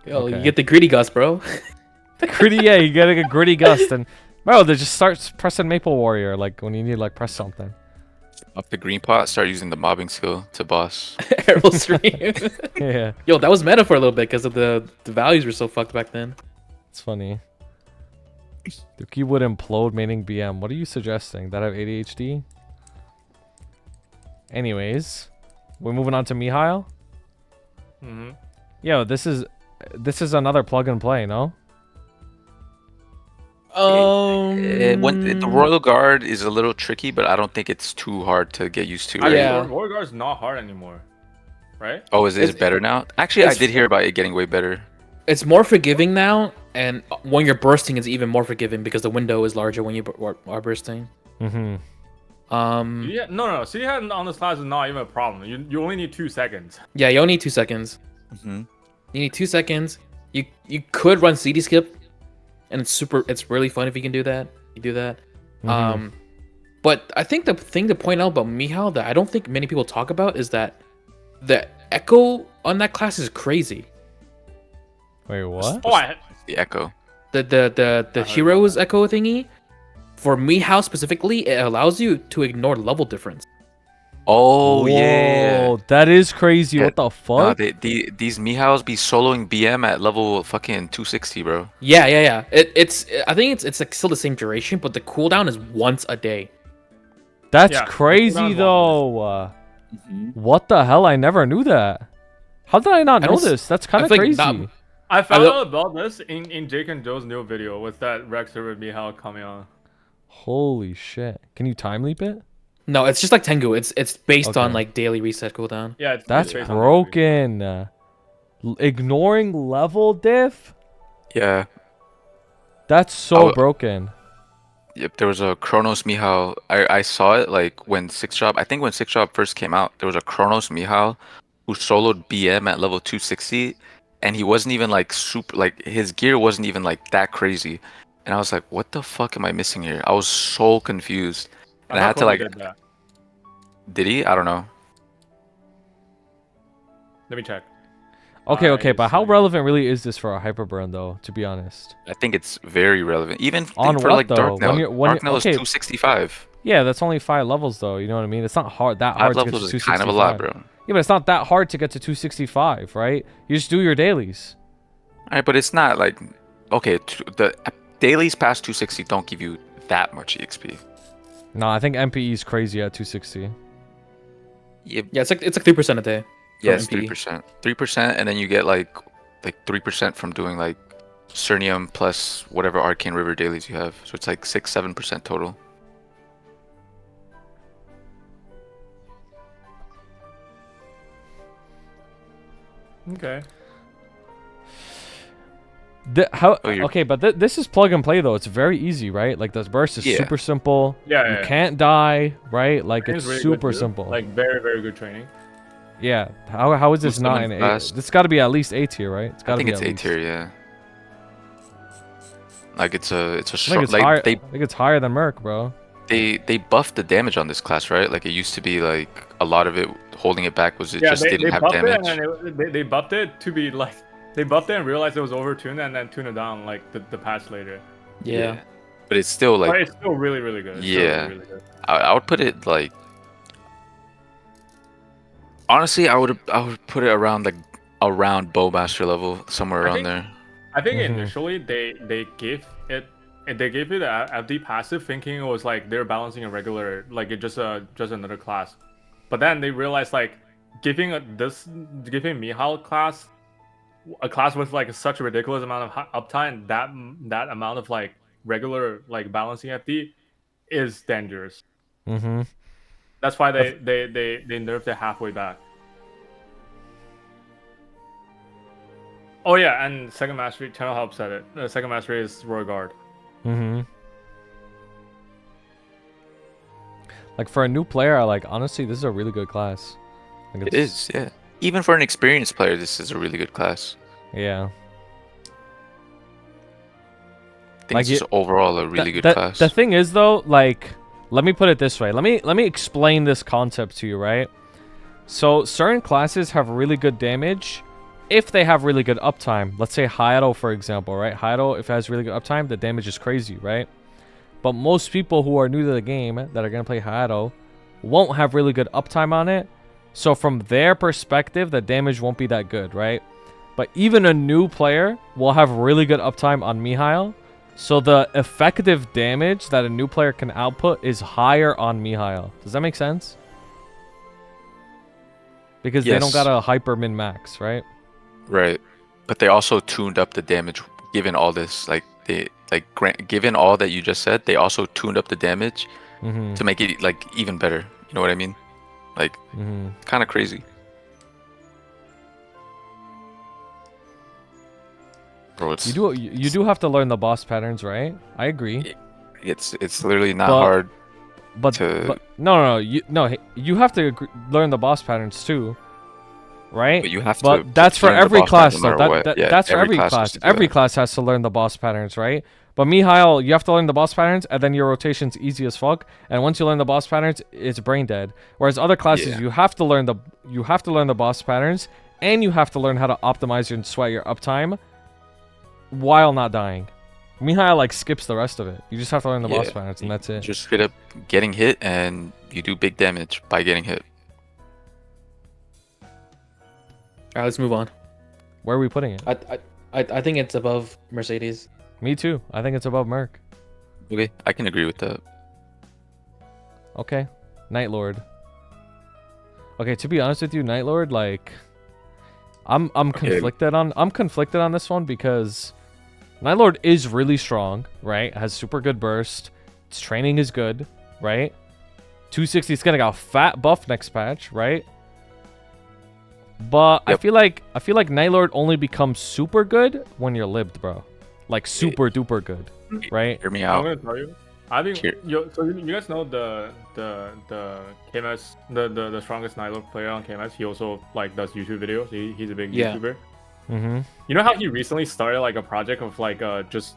Yo, Okay. you get the greedy gust, bro. Gritty, yeah, you get a gritty gust, and bro, they just start pressing Maple Warrior like when you need like press something. Up the green pot, start using the mobbing skill to boss. Arrow stream. Yeah, Yo, that was meta for a little bit because of the values were so fucked back then. it's funny. Dookie would implode maining BM. What are you suggesting? That I have ADHD? Anyways, we're moving on to Mihail. Yo, this is another plug and play, no? When the Royal Guard is a little tricky, but I don't think it's too hard to get used to. Right? Yeah. Royal Guard's not hard anymore, right? Oh, is it It's- better now? Actually, I it's- did hear about it getting way better. It's more forgiving now, and when you're bursting, it's even more forgiving because the window is larger when you are bursting. Mm-hmm. Yeah, no. CTene on this class is not even a problem. You only need 2 seconds. Yeah, you only need 2 seconds. You need 2 seconds. You could run CD skip, and it's really fun if you can do that. You do that. But I think the thing to point out about Mihao that I don't think many people talk about is that the echo on that class is crazy. Wait, what? Oh, The echo. The hero's echo thingy, for Mihao specifically, it allows you to ignore level difference. Oh, Whoa, yeah. that is crazy. Yeah, What the No, fuck? these Mihaos be soloing BM at level fucking 260, bro. Yeah. I think it's like still the same duration, but the cooldown is once a day. That's Yeah, crazy around though. What the hell? I never knew that. How did I not know don't s- this? That's kind I of feel like crazy. that- I found don't- out about this in Jake and Joe's new video with that Rex with Mihao coming on. Holy shit. Can you time leap it? No, it's just like Tengu. It's based on Okay. like daily reset cooldown. Yeah, That's based on broken. Ignoring level diff? Yeah. That's so Oh. broken. Yep, there was a Chronos Mihao. I saw it like when Six Job. I think when Six Job first came out, there was a Chronos Mihao who soloed BM at level 260, and he wasn't even like super. Like his gear wasn't even like that crazy, and I was like, "What the fuck am I missing here?" I was so confused, and I had to like. Did that. Did he? I don't know. Let me check. Okay, but how see. relevant really is this for a hyperburn though, to be honest? I think it's very relevant, even On for what, like though? Dark When Nail. you're- when Dark you're- Nail is okay. 265. Yeah, that's only 5 levels though, you know what I mean? It's not hard that 5 hard to get to levels is 265. kind of a lot, bro. Yeah, but it's not that hard to get to 265, right? You just do your dailies. Alright, but it's not like okay. The dailies past 260 don't give you that much EXP. No, I think MPE is crazy at 260. Yep. Yeah, it's like 3% a day. Yes, MPE. 3%. 3%, and then you get like 3% from doing like Cernium plus whatever Arcane River dailies you have. So it's like 6-7% total. Okay. Oh, you're- Okay, but this is plug and play though. It's very easy, right? Like the burst is Yeah. super simple. Yeah, You yeah. can't die, right? Like Training's it's really super good, too. simple. Like very, very good training. Yeah. How is this Who's not coming an A? fast? It's got to be at least A tier, right? It's got I to think be it's at A least. tier, yeah. Like it's a I think short. it's higher. Like I think it's higher than Merc, bro. they buffed the damage on this class, right? Like it used to be like a lot of it holding it back was it just didn't have buffed damage. it and then they buffed it to be like they buffed it and realized it was overtuned and then tuned it down like the patch later. Yeah. But it's still But like it's still really, really good. It's still Yeah. really good. I would put it like honestly I would put it around Bowmaster level, somewhere I around think- there. I think Mhm. initially they gave it the FD passive thinking it was like they're balancing a regular like it just another class, but then they realized like giving Mihal class a class with like such a ridiculous amount of uptime that amount of like regular like balancing FD is dangerous. Mm-hmm. That's why they nerfed it halfway back. Oh yeah, and second mastery, Channel Help said it. The second mastery is Royal Guard. Mm-hmm. Like for a new player, I like honestly, this is a really good class. Like, It is, yeah. Even for an experienced player, this is a really good class. Yeah. I think Like it's just overall a really good class. The thing is though, like, let me put it this way. Let me explain this concept to you, right? So certain classes have really good damage if they have really good uptime. Let's say Hayato, for example, right? Hayato, if it has really good uptime, the damage is crazy, right? But most people who are new to the game that are gonna play Hayato won't have really good uptime on it. So from their perspective, the damage won't be that good, right? But even a new player will have really good uptime on Mihail. So the effective damage that a new player can output is higher on Mihail. Does that make sense? Because they don't Yes. got a hyper min max, right? Right. But they also tuned up the damage given all this. Given all that you just said, they also tuned up the damage Mm-hmm. to make it like even better. You know what I mean? Like Mm-hmm. kind of crazy. Bro, it's You do have to learn the boss patterns, right? I agree. it's literally not But- hard. But no, you have to learn the boss patterns too, right? But you have to. But that's for learn the every boss class, pattern though. no matter what. Yeah, That's for every has class. to do Every that. class has to learn the boss patterns, right? But Mihail, you have to learn the boss patterns, and then your rotation's easy as fuck. And once you learn the boss patterns, it's brain dead. Whereas other classes, Yeah. you have to learn the boss patterns, and you have to learn how to optimize and sweat your uptime while not dying. Mihail like skips the rest of it. You just have to learn the boss Yeah, patterns, and that's it. Just straight up getting hit, and you do big damage by getting hit. All right, let's move on. Where are we putting it? I think it's above Mercedes. Me too. I think it's above Merc. Okay, I can agree with that. Okay, Night Lord. Okay, to be honest with you, Night Lord, like, I'm conflicted on this one because Night Lord is really strong, right? Has super good burst. Its training is good, right? 260 is gonna get a fat buff next patch, right? But Yep. I feel like Night Lord only becomes super good when you're libbed, bro. Like super duper good, right? Hear me I'm out. gonna tell you. I think Here. so. You guys know the KMS, the strongest Nilo player on KMS. He also like does YouTube videos. He's a big Yeah. YouTuber. Mm-hmm. You know how he recently started like a project of like just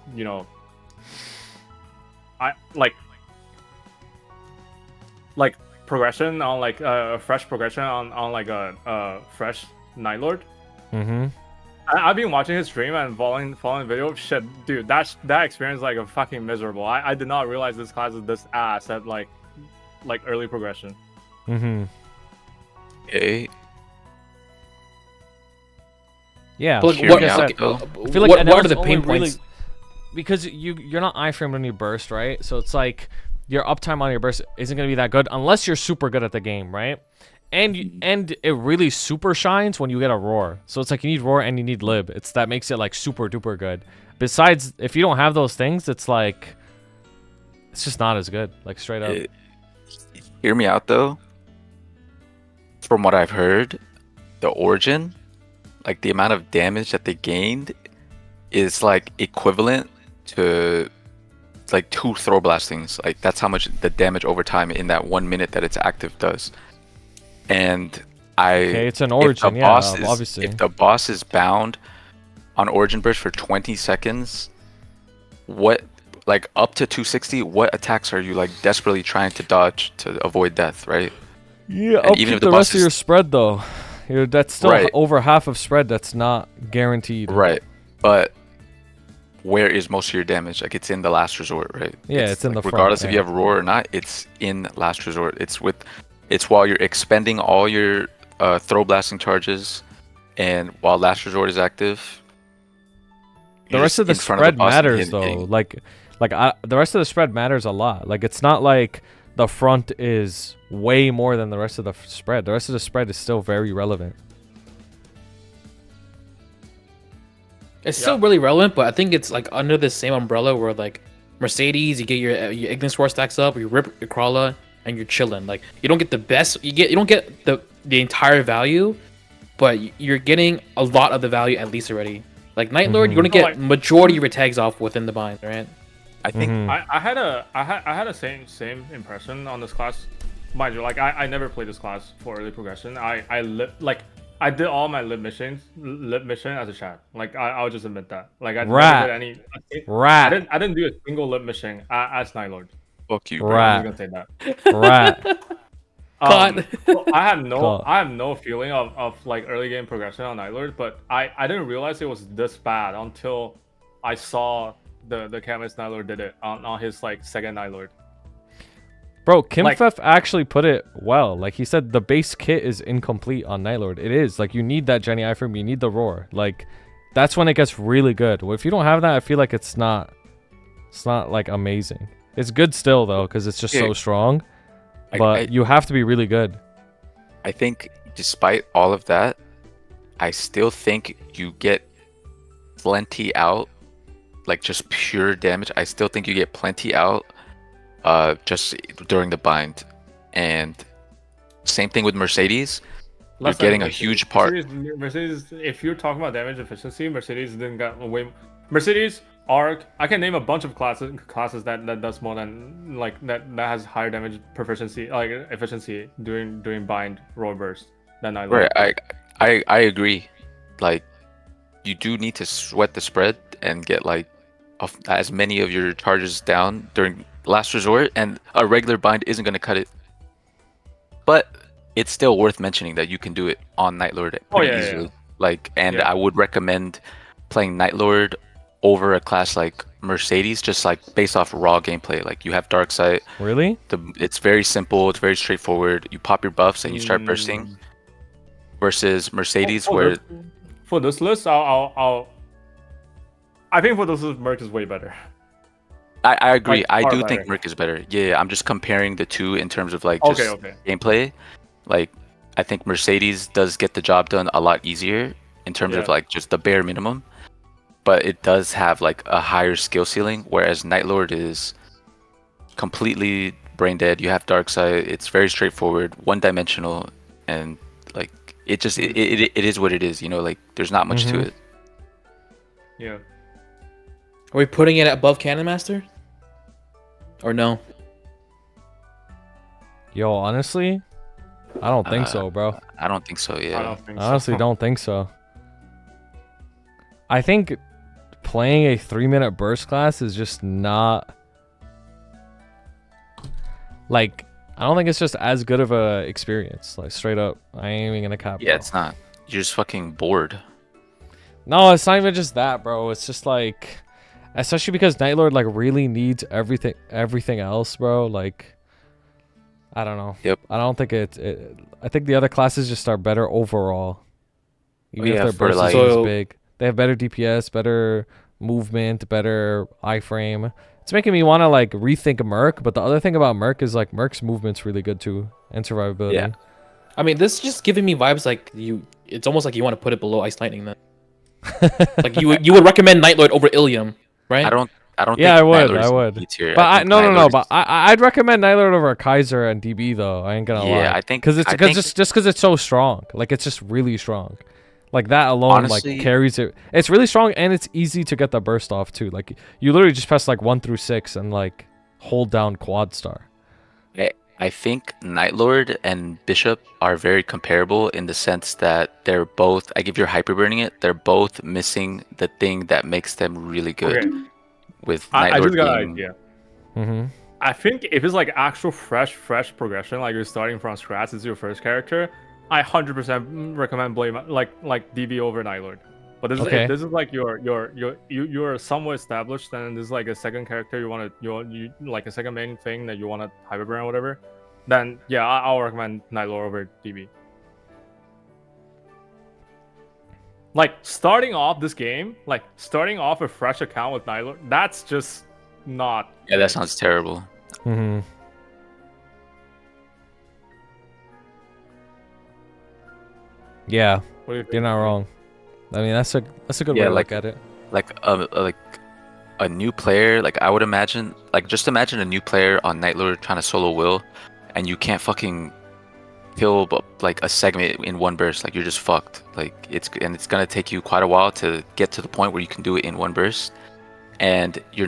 progression on like fresh progression on like a fresh Night Lord. Mm-hmm. I've been watching his stream and following video. Shit, dude, that experience like a fucking miserable. I did not realize this class is this ass at like early progression. Mm-hmm. Okay. Yeah. But Hear what, me out, okay, though. I feel like what are Adele's the only pain really- points? because you're not iframed when you burst, right? So it's like your uptime on your burst isn't gonna be that good unless you're super good at the game, right? And it really super shines when you get a roar. So it's like you need roar and you need lib. That makes it like super duper good. Besides, if you don't have those things, it's like it's just not as good. Like straight up. Hear me out though. From what I've heard, the origin, like the amount of damage that they gained, is like equivalent to like 2 throw blastings. Like that's how much the damage over time in that 1 minute that it's active does. And Okay, it's an origin, yeah, obviously. If the boss is bound on origin burst for 20 seconds, what, like up to 260, what attacks are you like desperately trying to dodge to avoid death, right? Yeah, And even upkeep if the the boss rest of is- your spread though. That's still Right. over half of spread. That's not guaranteed. Right, but where is most of your damage? Like it's in the last resort, right? Yeah, it's in like, the front, regardless if you yeah. have roar or not, it's in last resort. It's while you're expending all your throw blasting charges, and while last resort is active. The you're rest just of the in front spread boss and matters though. hitting. The rest of the spread matters a lot. Like it's not like the front is way more than the rest of the spread. The rest of the spread is still very relevant. It's still really relevant, but I think it's like under the same umbrella where like Mercedes, you get your Ignis War stacks up, you rip your Crawler, and you're chilling. Like you don't get the best, you don't get the entire value, but you're getting a lot of the value at least already. Like Night Lord, you're gonna Oh, get like- majority of your tags off within the bind, right? I think I had a same impression on this class. Mind you, like I never played this class for early progression. I did all my lib mission as a chat. Like I'll just admit that. Like I Rat. never did any. Rat. I didn't do a single lib mission as Night Lord. fuck you, bro. Right. I'm just gonna say that. Rat. Cut. I have no Cut. I have no feeling of like early game progression on Night Lord, but I didn't realize it was this bad until I saw the Camus Night Lord did it on his like second Night Lord. Bro, Kim Like- Fef actually put it well. Like he said, the base kit is incomplete on Night Lord. It is like you need that Jenny iframe, you need the roar. Like that's when it gets really good. Well, if you don't have that, I feel like it's not like amazing. It's good still though, because it's just so Yeah. strong. I- But I- you have to be really good. I think despite all of that, I still think you get plenty out, like just pure damage. I still think you get plenty out just during the bind. And same thing with Mercedes. You're Last getting time, a huge part. Mercedes, if you're talking about damage efficiency, Mercedes didn't got way. Mercedes arc. I can name a bunch of classes that does more than like that has higher damage proficiency, like efficiency doing bind roll burst than I Right, I agree. Like, you do need to sweat the spread and get like as many of your charges down during last resort, and a regular bind isn't going to cut it. But it's still worth mentioning that you can do it on Night Lord pretty easily. Yeah. Like, and I would recommend playing Night Lord over a class like Mercedes, just like based off raw gameplay. Like, you have Dark Sight. Really? It's very simple. It's very straightforward. You pop your buffs and you start bursting. Versus Mercedes, where for this list, I think for this list, Merc is way better. I agree. Like, I do better. think Merc is better. Yeah, I'm just comparing the two in terms of like just Okay. gameplay. Like, I think Mercedes does get the job done a lot easier in terms of like just the bare minimum, but it does have like a higher skill ceiling, whereas Night Lord is completely brain dead. You have Dark Sight. It's very straightforward, one-dimensional, and like it just it is what it is. You know, like there's not much to it. Yeah. Are we putting it above Cannon Master? Or no? Yo, honestly, I don't think so, bro. I don't think so. Yeah. I don't think I honestly so. don't think so. I think playing a 3-minute burst class is just not like, I don't think it's just as good of a experience. Like, straight up, I ain't even gonna cap. Yeah, bro. it's not. You're just fucking bored. No, it's not even just that, bro. It's just like, especially because Night Lord like really needs everything else, bro. Like, I don't know. Yep. I don't think I think the other classes just are better overall. Even if their for, burst like- is So- big, they have better DPS, better movement, better iframe. It's making me want to like rethink Merc. But the other thing about Merc is like Merc's movement's really good too, and survivability. Yeah. I mean, this is just giving me vibes like it's almost like you want to put it below Ice Lightning then. Like you would recommend Night Lord over Illium, right? I don't. Yeah, think I Night would. Lord's I in would. B tier. But think no, Night Lord But is- I'd recommend Night Lord over Kaiser and DB though. I ain't gonna lie. Yeah, I think- because I think- just because it's so strong. Like, it's just really strong. Like, that alone Honestly- like carries it. It's really strong, and it's easy to get the burst off too. Like, you literally just press like 1 through 6 and like hold down quad star. I think Night Lord and Bishop are very comparable in the sense that they're both. Like, if you're hyperburning it, they're both missing the thing that makes them really good. Okay. With Night I Lord just got an being, idea. Mm-hmm. I think if it's like actual fresh progression, like you're starting from scratch, it's your first character, I 100% recommend Blame like DB over Night Lord. But this Okay. if this is like you're somewhat established, then this is like a second character you like a second main thing that you want to hyperburn or whatever. Then yeah, I'll recommend Night Lord over DB. Like, starting off this game, like starting off a fresh account with Night Lord, that's just not. yeah, that sounds terrible. Mm-hmm. Yeah, What do you think? you're not wrong. I mean, that's a good Yeah, way to like- look at it. Like a new player. Like, I would imagine. Like, just imagine a new player on Night Lord trying to solo Will, and you can't fucking kill like a segment in one burst. Like, you're just fucked. Like, it's gonna take you quite a while to get to the point where you can do it in one burst, and you're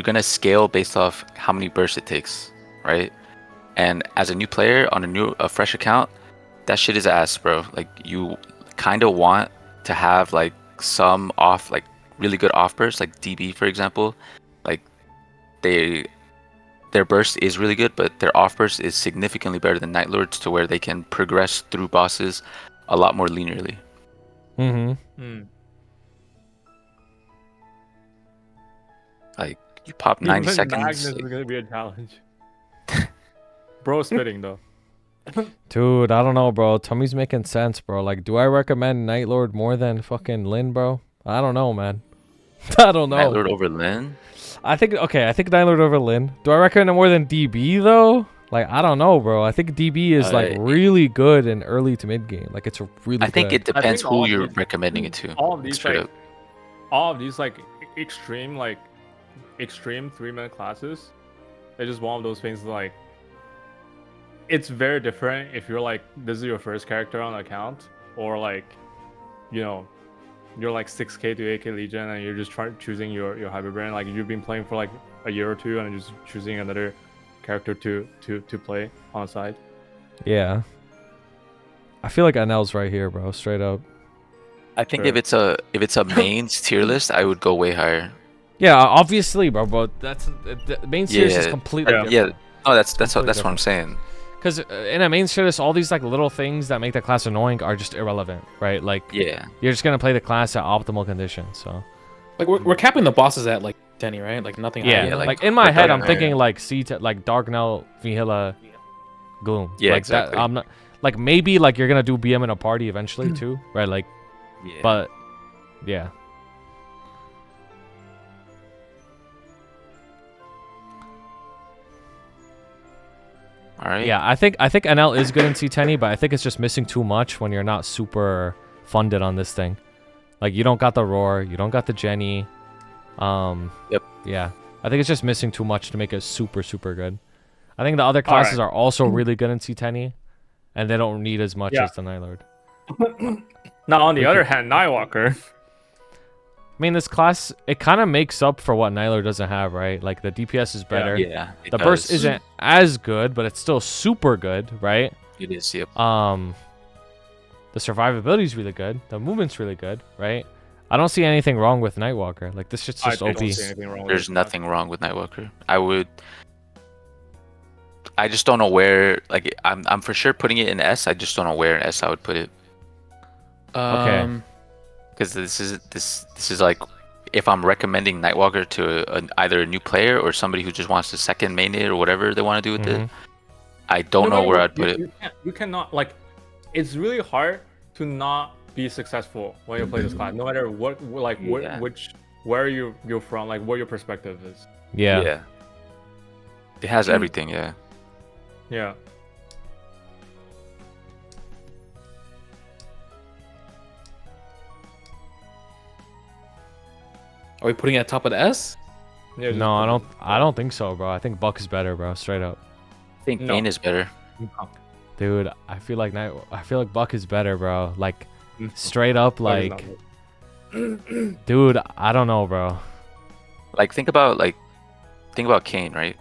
gonna scale based off how many bursts it takes, right? And as a new player on a fresh account, that shit is ass, bro. Like, you kind of want to have like some off, like really good off bursts, like DB for example. Like, their burst is really good, but their off burst is significantly better than Night Lords, to where they can progress through bosses a lot more linearly. Mm-hmm. Hmm. Like, you pop 90 Even seconds. Magnus is gonna be a challenge. Bro, spitting though. Dude, I don't know, bro. Tummy's making sense, bro. Like, do I recommend Night Lord more than fucking Lin, bro? I don't know, man. I don't know. Night Lord over Lin. I think Night Lord over Lin. Do I recommend it more than DB though? Like, I don't know, bro. I think DB is like really good in early to mid game. Like, it's really I think good. it depends all who you're these- recommending it to. All of these Straight like, up. all of these like extreme 3-minute classes. They're just one of those things like. It's very different if you're like, this is your first character on the account, or like, you know, you're like 6k to 8k Legion, and you're just choosing your hybrid brand. Like you've been playing for like a year or two, and just choosing another character to play on the side. Yeah. I feel like Anel's right here, bro. Straight up. I think Sure. if it's a mains tier list, I would go way higher. Yeah, obviously, bro. But that's the main series is Yeah. completely Yeah. different. Yeah. No, that's Completely what I'm saying. Because in a main series, all these like little things that make the class annoying are just irrelevant, right? Like Yeah. you're just gonna play the class at optimal conditions. So Like we're capping the bosses at like 10, right? Like nothing. higher yeah, than that. like in my like head, Dark I'm thinking like like Darknell, Vihila, Gloom. Yeah, like exactly. That, I'm not like maybe like you're gonna do BM in a party eventually too, right? Like, Yeah. but yeah. All right. Yeah, I think NL is good in C10, but I think it's just missing too much when you're not super funded on this thing. Like you don't got the Roar, you don't got the Jenny. Yep. Yeah, I think it's just missing too much to make it super good. I think the other classes are also really good in C10, and they don't need as much Yeah. as the Night Lord. Now on the other hand, Nightwalker. I mean, this class it kind of makes up for what Night Lord doesn't have, right? Like the DPS is better. Yeah. The burst isn't as good, but it's still super good, right? It is. Yep. The survivability is really good. The movement's really good, right? I don't see anything wrong with Nightwalker. Like this shit's just I OP. don't see anything wrong with There's it. nothing wrong with Nightwalker. I just don't know where. Like I'm for sure putting it in S. I just don't know where in S I would put it. Um, Because this is like if I'm recommending Nightwalker to either a new player or somebody who just wants to second main it or whatever they want to do with it. I don't know where I'd put it. You cannot like. It's really hard to not be successful when you play this class, no matter what, like Yeah. where you're from, like what your perspective is. Yeah. It has everything. Yeah. Yeah. are we putting it at top of the S? Yeah. just- No, I don't think so, bro. I think Buck is better, bro. Straight up. I think No. Kain is better. Dude, I feel like Buck is better, bro. Like Mm. straight up Buck is like not dude, I don't know, bro. Like think about Kain, right?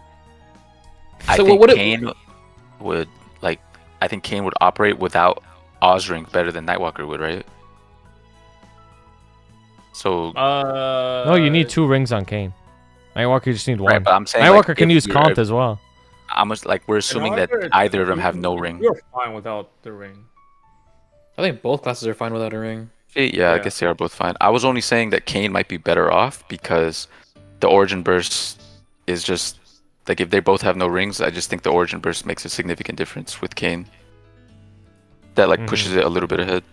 I So think what- Kain would like. I think Kain would operate without Ozring better than Nightwalker would, right? So No, you need 2 rings on Kane. Nightwalker, you just need 1. right, but I'm saying Nightwalker like, can if use you're- Kant as well. we're assuming that Nightwalker, either of them have no ring. You're fine without the ring. I think both classes are fine without a ring. Yeah, I Yeah. guess they are both fine. I was only saying that Kain might be better off because the Origin Burst is just like if they both have no rings, I just think the Origin Burst makes a significant difference with Kain. That like pushes it a little bit ahead.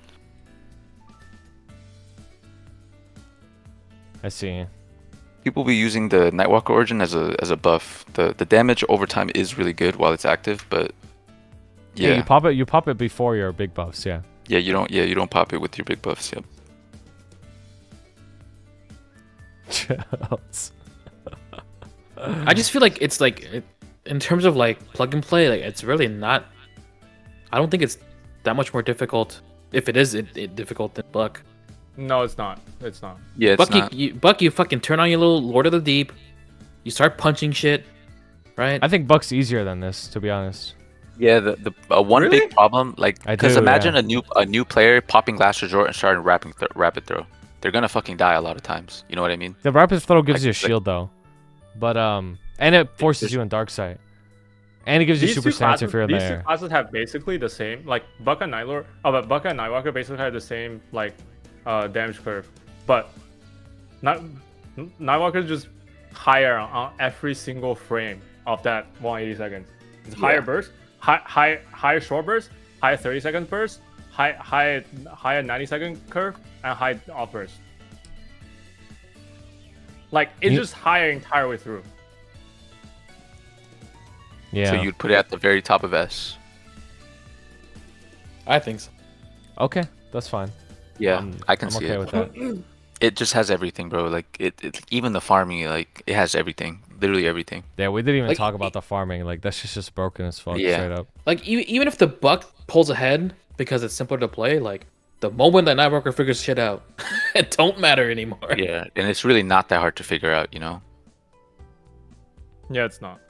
I see. People be using the Nightwalker Origin as a buff. The damage over time is really good while it's active, but Yeah, you pop it before your big buffs, yeah. you don't pop it with your big buffs. Yep. Chills. I just feel like it's like in terms of like plug and play, like it's really not. I don't think it's that much more difficult. If it is difficult than Buck. No, it's not. It's not. Yeah, it's Buck, not. you fucking turn on your little Lord of the Deep. You start punching shit, right? I think Buck's easier than this, to be honest. Yeah, the one Really? big problem, like, I because do, imagine yeah. a new player popping Last Resort and starting rapid throw. They're gonna fucking die a lot of times. You know what I mean? The rapid throw gives Like- you a like- shield though. But and it forces you in dark sight. And it gives you super stance if you're in These two there. classes have basically the same, like Buck and Nightwalker. Oh, but Buck and Nightwalker basically have the same like damage curve, but Nightwalker is just higher on every single frame of that 180 seconds. It's higher burst, higher short burst, higher 30-second burst, higher 90-second curve, and high off burst. Like it's You- just higher entire way through. Yeah. So you'd put it at the very top of S. I think so. Okay, that's fine. Yeah, I can I'm see okay it. with that. It just has everything, bro. Like it even the farming, like it has everything, literally everything. Yeah, we didn't even Like, talk about the farming. Like that's just broken as fuck, Yeah. straight up. Like even if the Buck pulls ahead because it's simpler to play, like the moment that Nightwalker figures shit out, it don't matter anymore. Yeah, and it's really not that hard to figure out, you know? Yeah, it's not.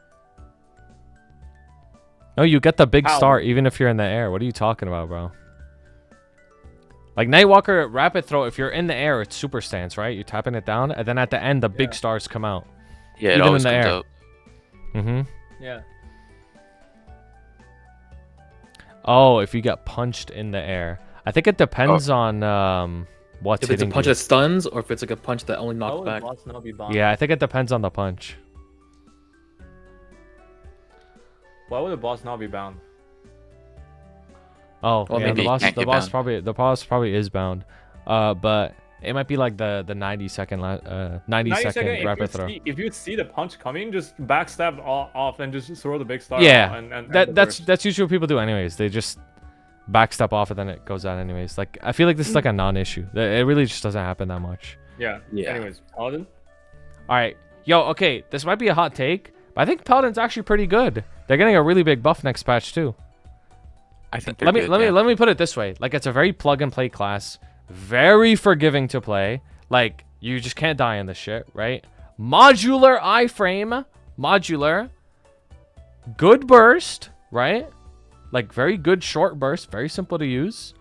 No, you get the big How? star even if you're in the air. What are you talking about, bro? Like Nightwalker rapid throw, if you're in the air, it's super stance, right? You're tapping it down, and then at the end, the big stars come out. Yeah, it Even always in the comes air. out. Mm-hmm. Yeah. Oh, if you get punched in the air. I think it depends on what's If it's a hitting punch you. that stuns, or if it's like a punch that only knocks back. Boss now be bound? Yeah, I think it depends on the punch. Why would the boss now be bound? Oh, Well, yeah, maybe he can't get bound. the boss probably is bound. But it might be like the 90 second rapid throw. If you see the punch coming, just backstab off and just throw the big star. Yeah, out and that's usually what people do anyways. They just backstep off and then it goes out anyways. Like I feel like this is like a non-issue. It really just doesn't happen that much. Yeah. Yeah. Anyways, Paladin. All right, yo, okay, this might be a hot take, but I think Paladin's actually pretty good. They're getting a really big buff next patch too. I think they're Let good, yeah. me put it this way. Like it's a very plug and play class, very forgiving to play. Like you just can't die in this shit, right? Modular iframe, modular, good burst, right? Like very good short burst, very simple to use.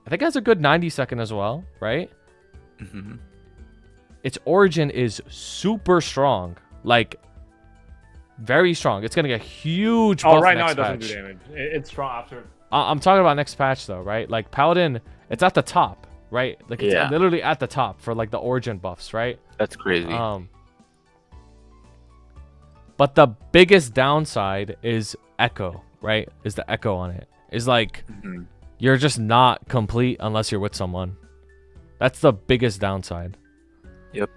I think it has a good 90 second as well, right? Mhm. Its origin is super strong, like very strong. It's gonna get a huge buff Oh, right now next it doesn't patch. do damage. It's strong after. I'm talking about next patch though, right? Like Paladin, it's at the top, right? Like it's Yeah. literally at the top for like the origin buffs, right? That's crazy. But the biggest downside is echo, right? Is the echo on it. Is like Mhm. you're just not complete unless you're with someone. That's the biggest downside. Yep.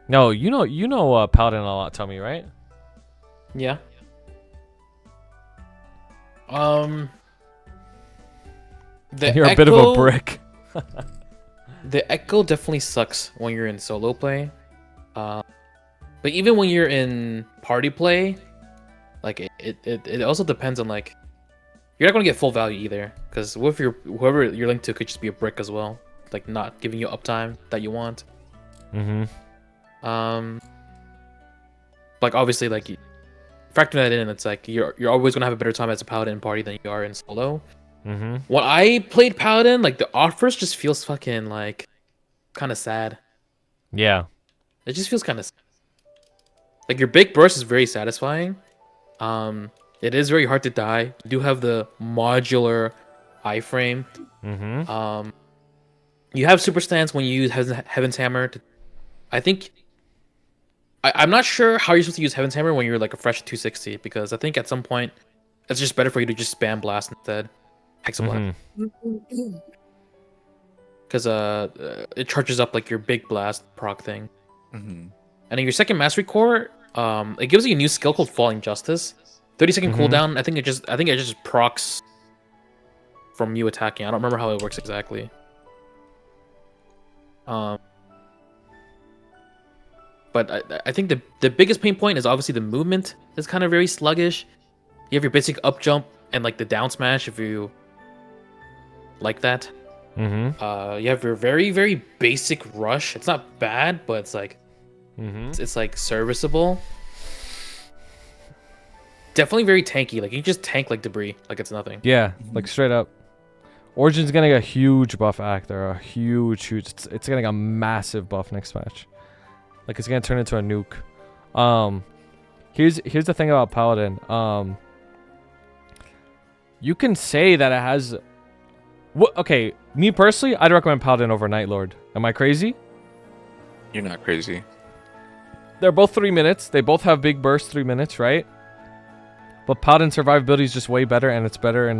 No, you know Paladin a lot, Tommy, right? Yeah. The You're a bit of a brick. The echo definitely sucks when you're in solo play. But even when you're in party play, like it also depends on like you're not gonna get full value either. Because what if whoever you're linked to could just be a brick as well, like not giving you uptime that you want. Mm-hmm. Like obviously like factor that in, it's like you're always gonna have a better time as a paladin in party than you are in solo. Mm-hmm. When I played paladin, like the offers just feels fucking like kind of sad. Yeah. It just feels kind of like your big burst is very satisfying. It is very hard to die. You do have the modular iframe. Mm-hmm. You have super stance when you use Heaven's Hammer. I think I'm not sure how you're supposed to use Heaven's Hammer when you're like a fresh 260, because I think at some point it's just better for you to just spam blast instead. Hexablast. Because it charges up like your big blast proc thing. Mhm. And in your second mastery core, it gives you a new skill called Falling Justice. 30-second cooldown. I think it just procs from you attacking. I don't remember how it works exactly. But I think the biggest pain point is obviously the movement is kind of very sluggish. You have your basic up jump and like the down smash if you like that. Mm-hmm. You have your very, very basic rush. It's not bad, but it's like it's like serviceable. Definitely very tanky. Like you can just tank like debris, like it's nothing. Yeah, like straight up. Origin's getting a huge buff actor, a huge. It's getting a massive buff next match. Like it's gonna turn into a nuke. Here's the thing about Paladin. You can say that it has. Okay, me personally, I'd recommend Paladin over Night Lord. Am I crazy? You're not crazy. They're both 3 minutes. They both have big burst 3 minutes, right? But Paladin survivability is just way better, and it's better in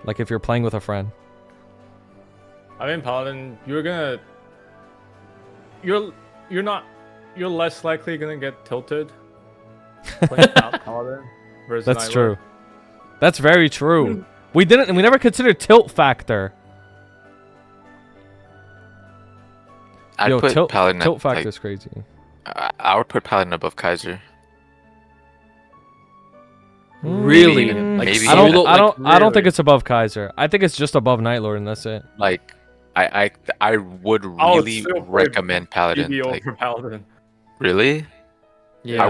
like if you're playing with a friend. I mean, Paladin, you're less likely gonna get tilted playing Paladin versus That's Night true. Lord. That's very true. We never considered tilt factor. I'd Yo, put Paladin tilt at, factor like, is crazy. I would put Paladin above Kaiser. Really? Even- Like maybe I don't. even- I don't. I don't really? think it's above Kaiser. I think it's just above Night Lord, and that's it. Like, I would I would really still play recommend Paladin. DB Like, over Paladin. really? Yeah.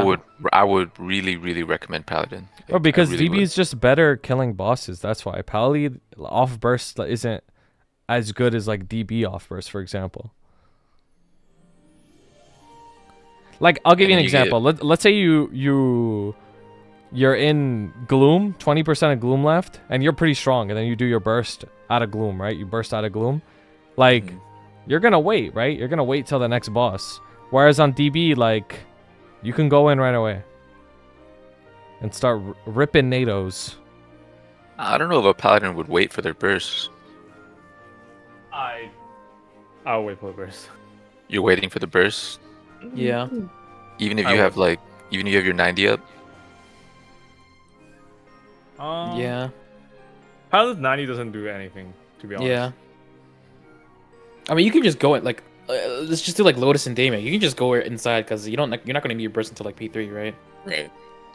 I would really recommend Paladin. Or because I really DB would. is just better killing bosses. That's why Pally off burst isn't as good as like DB off burst, for example. Like I'll give you an And you get- example. Let's say you're in Gloom, 20% of Gloom left, and you're pretty strong, and then you do your burst out of Gloom, right? You burst out of Gloom. Like, Mhm. you're gonna wait, right? You're gonna wait till the next boss. Whereas on DB, like, you can go in right away and start ripping NATOs. I don't know if a Paladin would wait for their burst. I'll wait for the burst. You're waiting for the burst, Yeah. even if I you would. have like, even if you have your 90 up. Yeah. Paladin 90 doesn't do anything, to be honest. Yeah. I mean, you can just go in like, let's just do like Lotus and Damien. You can just go inside because you're not going to need your burst until like P3, right? Right.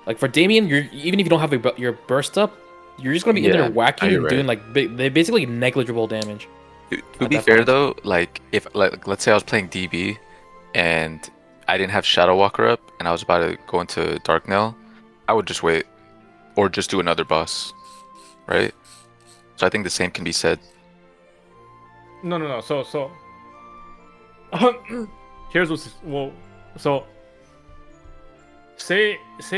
Like for Damien, even if you don't have your burst up, you're just going to be in there Yeah, whacking you're and doing like they basically negligible damage. To At be that fair point. though, like if like let's say I was playing DB and I didn't have Shadow Walker up and I was about to go into Dark Knell, I would just wait or just do another boss, right? So I think the same can be said. No. So here's so say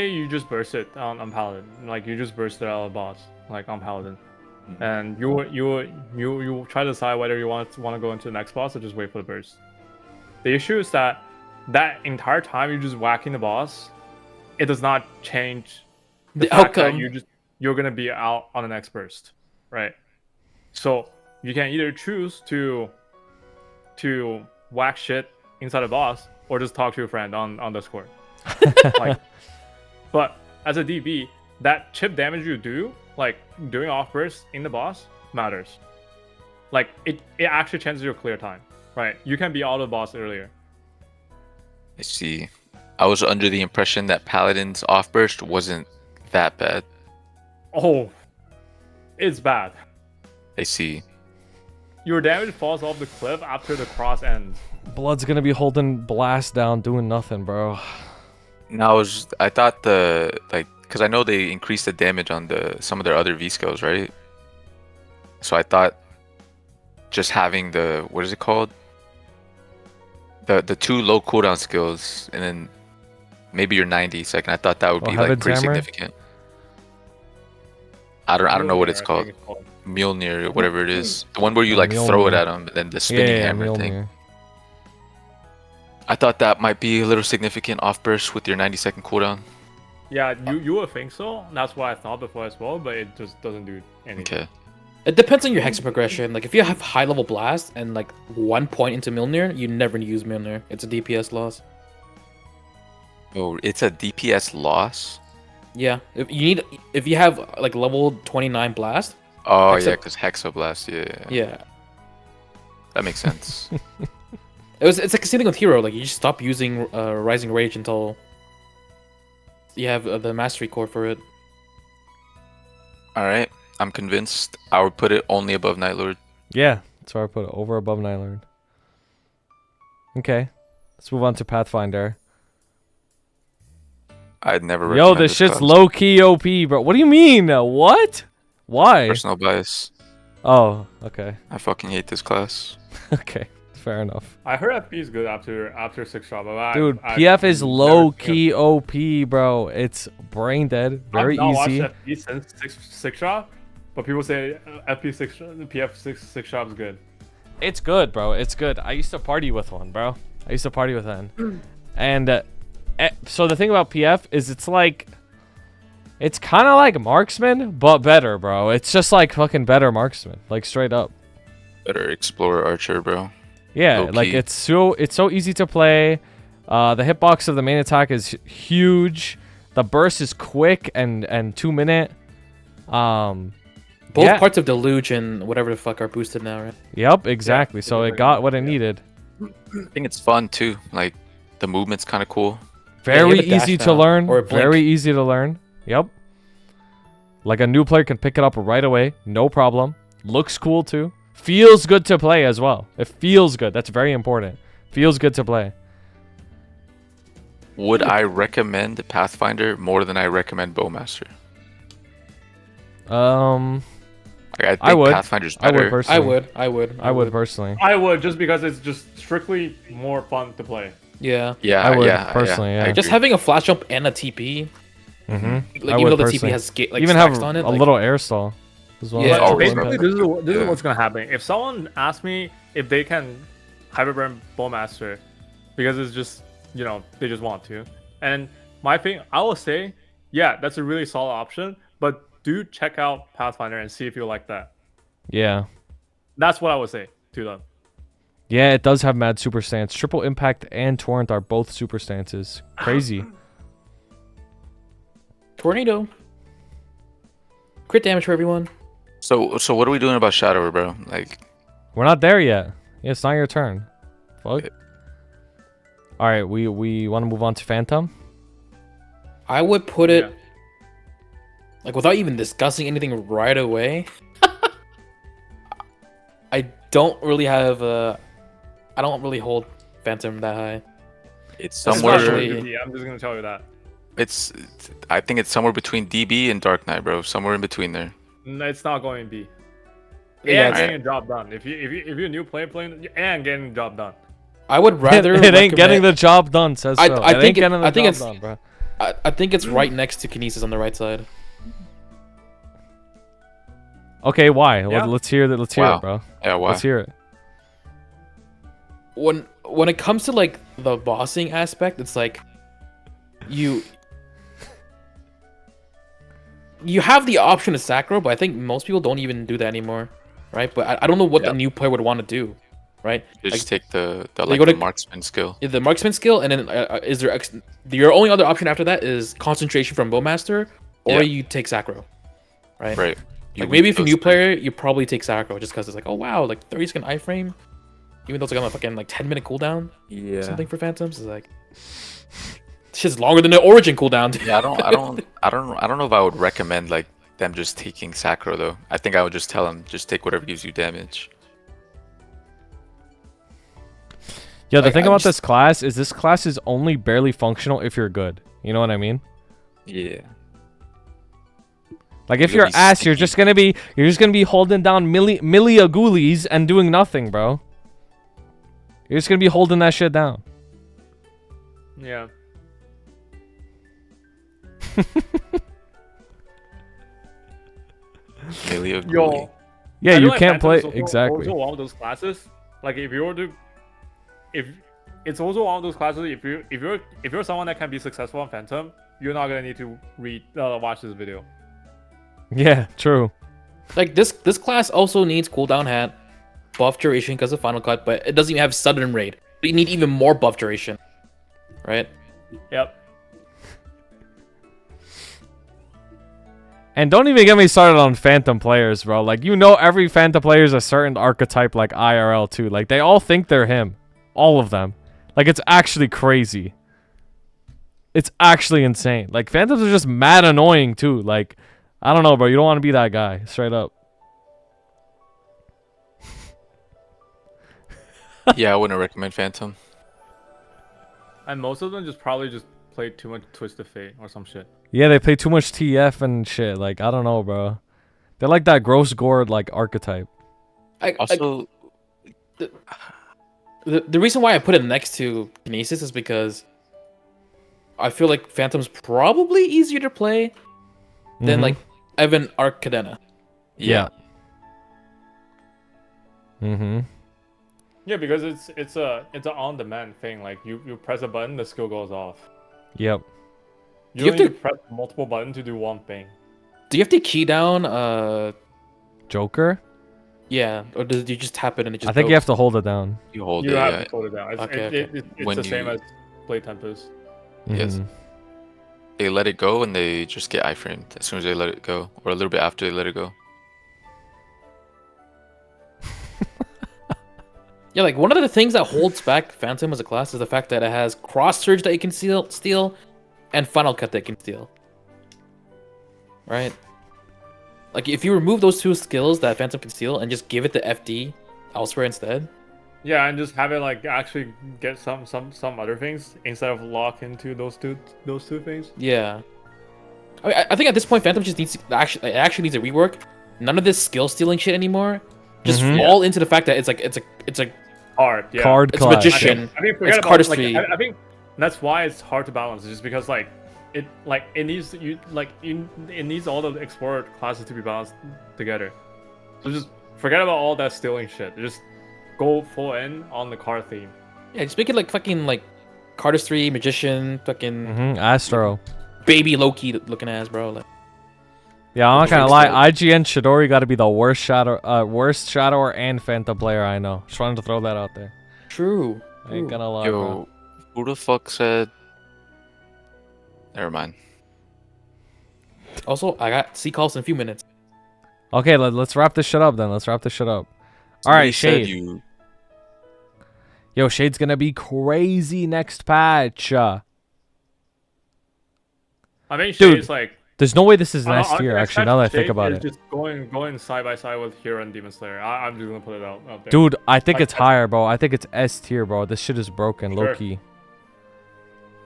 you just burst it on Paladin, like you just burst it out of the boss, like on Paladin, and you try to decide whether you want to go into the next boss or just wait for the burst. The issue is that entire time you're just whacking the boss, it does not change The fact that outcome. you're gonna be out on the next burst, right? So you can either choose to whack shit inside a boss or just talk to your friend on Discord. Like, but as a DB, that chip damage you do, like doing off burst in the boss, matters. Like it actually changes your clear time, right? You can be out of the boss earlier. I see. I was under the impression that Paladin's off burst wasn't that bad. Oh, it's bad. I see. Your damage falls off the cliff after the cross ends. Blood's gonna be holding blast down, doing nothing, bro. Now I thought because I know they increased the damage on some of their other V skills, right? So I thought just having the what is it called? The two low cooldown skills and then maybe your 90 second. I thought that would be like Heaven's pretty Hammer? significant. I don't know what it's I called. think it's called. Mjolnir or whatever it is. The one where you Oh, like throw it Mjolnir. at them and then the spinning hammer thing. Mjolnir. I thought that might be a little significant off burst with your 90-second cooldown. Yeah, you would think so. That's what I thought before as well, but it just doesn't do anything. Okay. It depends on your hex progression. Like if you have high level blast and like 1 point into Mjolnir, you never use Mjolnir. It's a DPS loss. Oh, it's a DPS loss. Yeah. If you have like level 29 blast. Oh Hexa- yeah, because Hexablast. Yeah, Yeah. that makes sense. It's like the same thing with hero. Like you just stop using Rising Rage until you have the mastery core for it. All right, I'm convinced. I would put it only above Night Lord. Yeah, that's where I put it, over above Night Lord. Okay, let's move on to Pathfinder. I'd never. Yo, recommend this shit's class. low key OP, bro. What do you mean? What? Why? Personal bias. Oh, okay. I fucking hate this class. Okay, fair enough. I heard FP is good after 6 drop. But Dude, I PF is never- low key OP, bro. It's brain dead, very I've not easy. watched FP since 6 drop, but people say PF 6 drop is good. It's good, bro. It's good. I used to party with one, bro. I used to party with one. And so the thing about PF is it's kind of like marksman, but better, bro. It's just like fucking better marksman, like straight up. Better Explorer Archer, bro. Yeah, Low like key. it's so easy to play. The hitbox of the main attack is huge. The burst is quick and 2 minute. Both Yeah. parts of Deluge and whatever the fuck are boosted now, right? Yep, exactly. So it got what it needed. I think it's fun too. Like the movement's kind of cool. Yeah, you Very have a dash easy to now, learn. or a blink. Very easy to learn. Yep. Like a new player can pick it up right away, no problem. Looks cool too. Feels good to play as well. It feels good. That's very important. Feels good to play. Would I recommend the Pathfinder more than I recommend Bowmaster? Like, I think would. Pathfinder's I would better. personally. I would personally. I would, just because it's just strictly more fun to play. Yeah. Yeah, I would yeah, personally, yeah. I Just agree. having a flash jump and a TP. Mm-hmm. Like, even though the TP has like even have stacks on it, a like, little air stall as well. Yeah. But Oh, basically, really? this is Yeah. what's gonna happen. If someone asks me if they can hyperburn Bowmaster, because it's just, you know, they just want to, and my thing, I will say, yeah, that's a really solid option. But do check out Pathfinder and see if you like that. Yeah. That's what I would say to them. Yeah, it does have mad super stance. Triple Impact and Torrent are both super stances. Crazy. Tornado. Crit damage for everyone. So what are we doing about Shadow, bro? Like, We're not there yet. Yeah, it's not your turn. Fuck. Okay. All right, we want to move on to Phantom. I would put it Yeah. like without even discussing anything right away. I don't really have I don't really hold Phantom that high. it's It's somewhere. not Especially- going to be, I'm just gonna tell you that. It's. I think it's somewhere between DB and Dark Knight, bro. Somewhere in between there. No, it's not going to be. Yeah, And it's- getting a job done. If you're a new player playing and getting the job done. I would rather it ain't getting recommend- the job done, says I- so. I It ain't think it- getting the I think job it's- done, bro. I think it's right next to Kinesis on the right side. Okay, why? Yeah. Let's hear that. Let's hear Wow. it, bro. Yeah, why? Let's hear it. When it comes to like the bossing aspect, it's like you have the option to sacro, but I think most people don't even do that anymore, right? But I don't know what Yeah. the new player would want to do, right? You just Like, take the they go to- marksman skill. the marksman skill, and then is there your only other option after that is concentration from Bowmaster, or Yeah. you take sacro, right? Right. Like maybe if you're a those new three. player, you probably take sacro just because it's like, oh wow, like 30-second iframe, even though it's like on a fucking like 10-minute cooldown, Yeah. something for phantoms is like, it's just longer than the origin cooldown. Yeah, I don't know if I would recommend like them just taking Sacro though. I think I would just tell them just take whatever gives you damage. Yeah, the Like, thing I'm about just- this class is this class is only barely functional if you're good. You know what I mean? Yeah. Like if You're you're gonna be ass, you're just gonna be holding down millia ghoulies and doing nothing, bro. You're just gonna be holding that shit down. Yeah. Melee Yo. Yeah, I you feel like can't Phantom play is also exactly. one of those classes. Like if you were to, if it's also one of those classes. If you're someone that can be successful on Phantom, you're not gonna need to watch this video. Yeah, true. Like this class also needs cooldown hat, buff duration because of Final Cut, but it doesn't even have sudden raid. But you need even more buff duration, right? Yep. And don't even get me started on Phantom players, bro. Like, you know every Phantom player is a certain archetype, like IRL too. Like, they all think they're him. All of them. Like, it's actually crazy. It's actually insane. Like, Phantoms are just mad annoying too. Like, I don't know, bro. You don't want to be that guy. Straight up. Yeah, I wouldn't recommend Phantom. And most of them probably just play too much Twisted Fate or some shit. Yeah, they play too much TF and shit. Like, I don't know, bro. They're like that gross gourd, like, archetype. Also, The reason why I put it next to Kinesis is because I feel like Phantom's probably easier to play than Mhm. like Evan Arc Cadena. yeah. Mm-hmm. Yeah, because it's a on-demand thing. Like you press a button, the skill goes off. Yep. You You don't have need to press multiple buttons to do one thing. Do you have to key down Joker? yeah, or do you just tap it and it just I think goes? you have to hold it down. You hold You it. have Yeah. to hold it down. It's, Okay, it's When the same you- as Play Tempest. Yes. Mhm. They let it go and they just get iframed as soon as they let it go, or a little bit after they let it go. Yeah, like one of the things that holds back Phantom as a class is the fact that it has Cross Surge that you can steal, and Final Cut that you can steal. Right? Like if you remove those 2 skills that Phantom can steal and just give it the FD elsewhere instead. Yeah, and just have it like actually get some other things instead of lock into those two things. Yeah. I think at this point Phantom just needs to actually needs a rework. None of this skill stealing shit anymore. Just fall into the fact that it's a Hard, yeah. Card it's class. magician. I mean, forget It's about cardistry. I think that's why it's hard to balance. Just because it needs all the explorer classes to be balanced together. So just forget about all that stealing shit. Just go full in on the card theme. Yeah, just make it like fucking like cardistry, magician, fucking Astro. baby Loki looking ass, bro. Like, Yeah, I'm not gonna lie. IGN Chidori got to be the worst shadower and Phantom player I know. Just wanted to throw that out there. true. I ain't gonna lie, Yo, bro. who the fuck said? Never mind. Also, I got C calls in a few minutes. Okay, let's wrap this shit up then. Let's wrap this shit up. All Somebody right, said Shade. Yo, Shade's gonna be crazy next patch. I think Dude, Shade's like. There's no way this is an I- S I- tier, I actually, now that I think Shade about is it. Just going side by side with Hero and Demon Slayer. I'm just gonna put it out there. Dude, I think Like, it's higher, bro. I think it's S tier, bro. This shit is broken, Sure. low-key.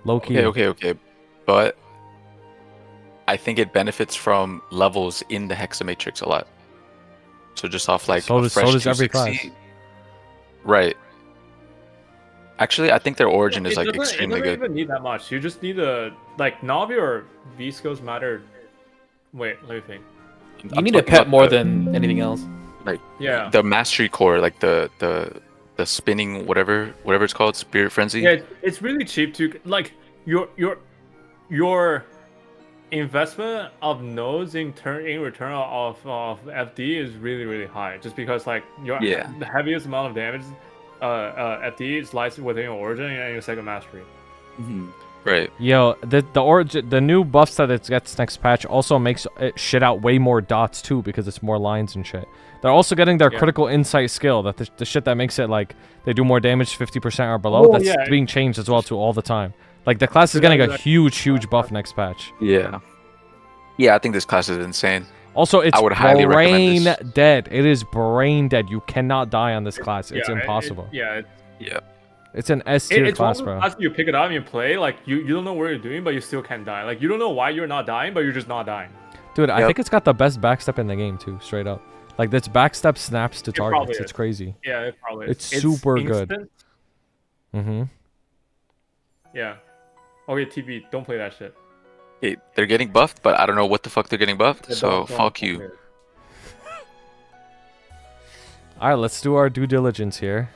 Low-key. Okay. But I think it benefits from levels in the Hexamatrix a lot. So just off like So a does fresh every 260. Right. Actually, I think their origin is like It extremely doesn't good. even need that much. You just need a Navi or V skills matter. Wait, let me think. You need a pet more than anything else. like Yeah. the mastery core, like the spinning whatever it's called, Spirit Frenzy. Yeah, it's really cheap to like your investment of nodes in return of FD is really high. Just because like the heaviest amount of damage FD lies within your origin and your second mastery. Right. Yo, the new buffs that it gets next patch also makes it shit out way more dots too because it's more lines and shit. They're also getting their critical insight skill, that the shit that makes it like they do more damage 50% or below. That's being changed as well too all the time. Like the class is getting a huge buff next patch. Yeah, I think this class is insane. Also, it's I would highly brain recommend this. dead. It is brain dead. You cannot die on this class. It's impossible. It's an S tier It's class, one bro. of those classes you pick it up and you play, like you don't know what you're doing, but you still can't die. Like you don't know why you're not dying, but you're just not dying. Dude, I think it's got the best backstep in the game too, straight up. Like this backstep snaps to probably targets. is. It's crazy. Yeah, it probably is. It's super good. instant. Mm-hmm. Yeah. Okay, TV, don't play that shit. Okay, they're getting buffed, but I don't know what the fuck they're getting buffed. Yeah, So don't fuck play you. it. All right, let's do our due diligence here.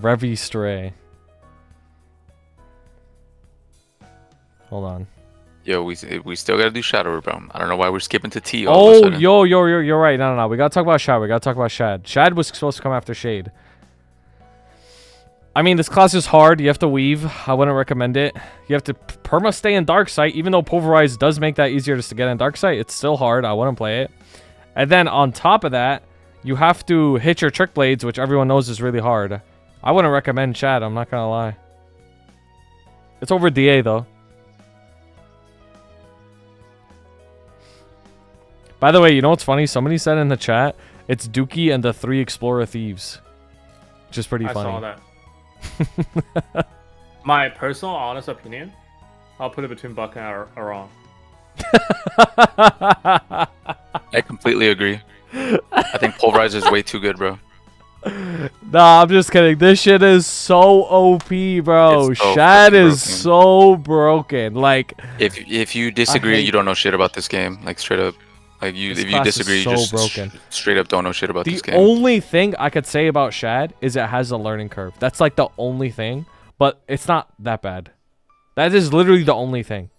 Revy Stray. Hold on. Yo, we still gotta do Shadow, bro. I don't know why we're skipping to T. All of a Oh, sudden. you're right. No. We gotta talk about Shad. Shad was supposed to come after Shade. I mean, this class is hard. You have to weave. I wouldn't recommend it. You have to perma stay in Dark Sight. Even though Pulverize does make that easier just to get in Dark Sight, it's still hard. I wouldn't play it. And then on top of that, you have to hit your Trick Blades, which everyone knows is really hard. I wouldn't recommend Shad. I'm not gonna lie. It's over DA though. By the way, you know what's funny? Somebody said in the chat, it's Dookie and the 3 Explorer Thieves. Which is pretty funny. I saw that. My personal honest opinion, I'll put it between Buccaneer or Aran. I completely agree. I think Pulverize is way too good, bro. Nah, I'm just kidding. This shit is so OP, bro. It's so Shad fucking is broken. so broken. Like, If you disagree, hate- you don't know shit about this game. Like straight up. Like This if you class is disagree, you so just broken. straight up don't know shit about the this game. only thing I could say about Shad is it has a learning curve. That's like the only thing. But it's not that bad. That is literally the only thing.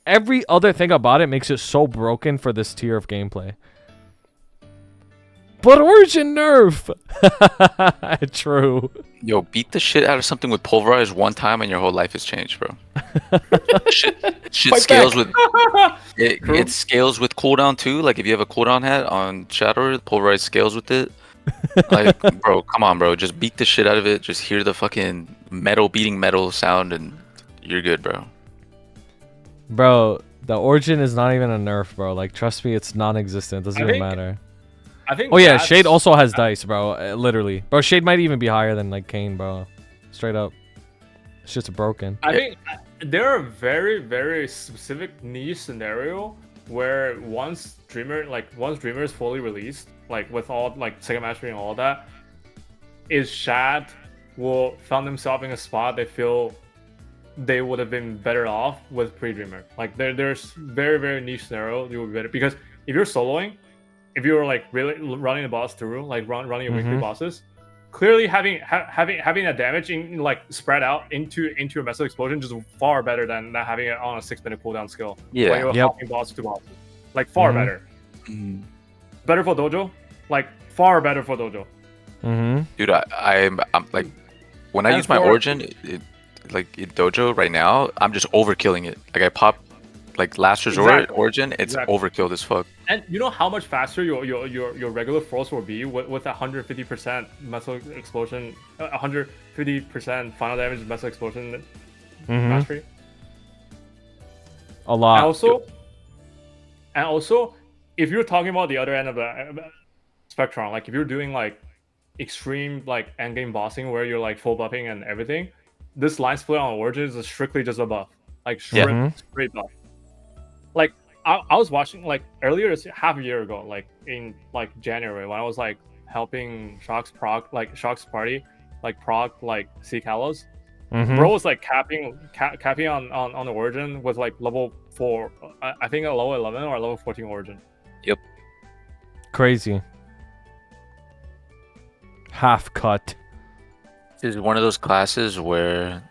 Every other thing about it makes it so broken for this tier of gameplay. But Origin nerf! True. Yo, beat the shit out of something with Pulverize one time and your whole life has changed, bro. shit Fight scales back. with it scales with cooldown too. Like if you have a cooldown hat on Shadow, Pulverize scales with it. Like, bro, come on, bro. Just beat the shit out of it. Just hear the fucking metal beating metal sound and you're good, bro. Bro, the origin is not even a nerf, bro. Like, trust me, it's non-existent. It doesn't even matter. I think. Oh yeah, Shade also has dice, bro. Literally, bro. Shade might even be higher than like Kain, bro. Straight up, it's just broken. I think there are very, very specific niche scenario where once Dreamer is fully released, like with all like second mastery and all that, is Shad will found themselves in a spot they feel they would have been better off with pre-Dreamer. Like there's very, very niche scenario you would be better, because if you're soloing, if you're like really running the boss through, like running your weekly bosses, clearly having that damage in like spread out into a massive explosion just far better than having it on a 6-minute cooldown skill. Yeah. When you're hopping boss to boss, like far better. Better for dojo, like far better for dojo. Dude, I'm like, when I use my origin, like in dojo right now, I'm just overkilling it. Like I pop like last resort origin, it's overkilled as fuck. And you know how much faster your regular force will be with 150% metal explosion, 150% final damage metal explosion mastery. A lot. And also, if you're talking about the other end of the spectrum, like if you're doing like extreme like endgame bossing where you're like full buffing and everything, this line split on origin is strictly just a buff, like straight buff. Like I was watching like earlier, half a year ago, like in like January, when I was like helping Shock's party, like proc like C Kalos. Bro was like capping on the origin with like level 4, I think a level 11 or level 14 origin. Yep. Crazy. Half cut. This is one of those classes where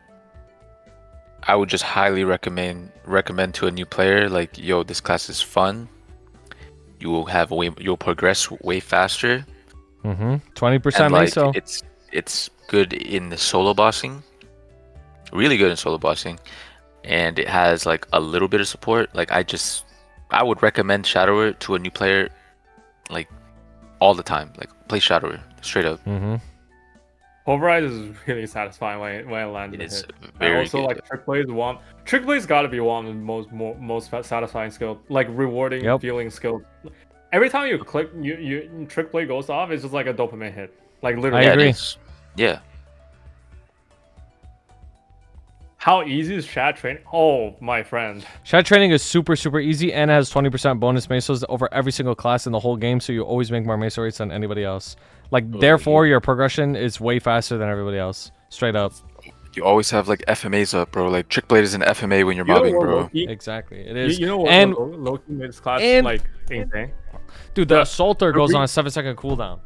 I would just highly recommend to a new player, like, yo, this class is fun. You'll progress way faster. 20% like, meso. It's good in the solo bossing. Really good in solo bossing. And it has like a little bit of support. Like I would recommend Shadower to a new player like all the time. Like play Shadower straight up. Pulverize is really satisfying when it lands. It's and also good. like Trick Blade's gotta be one of the most satisfying skill, like rewarding feeling skill. Every time you click, you Trick Blade goes off, it's just like a dopamine hit. Like literally. I agree. Yeah. How easy is Shad training? Oh, my friend. Shad training is super easy and has 20% bonus mesos over every single class in the whole game, so you always make more meso rates than anybody else. Like, therefore, your progression is way faster than everybody else. Straight up. You always have like FMAs up, bro. Like Trick Blade is an FMA when you're mobbing, bro. Exactly, it is. You know what? And Loki made this class like insane. Dude, the Assaulter goes on a 7-second cooldown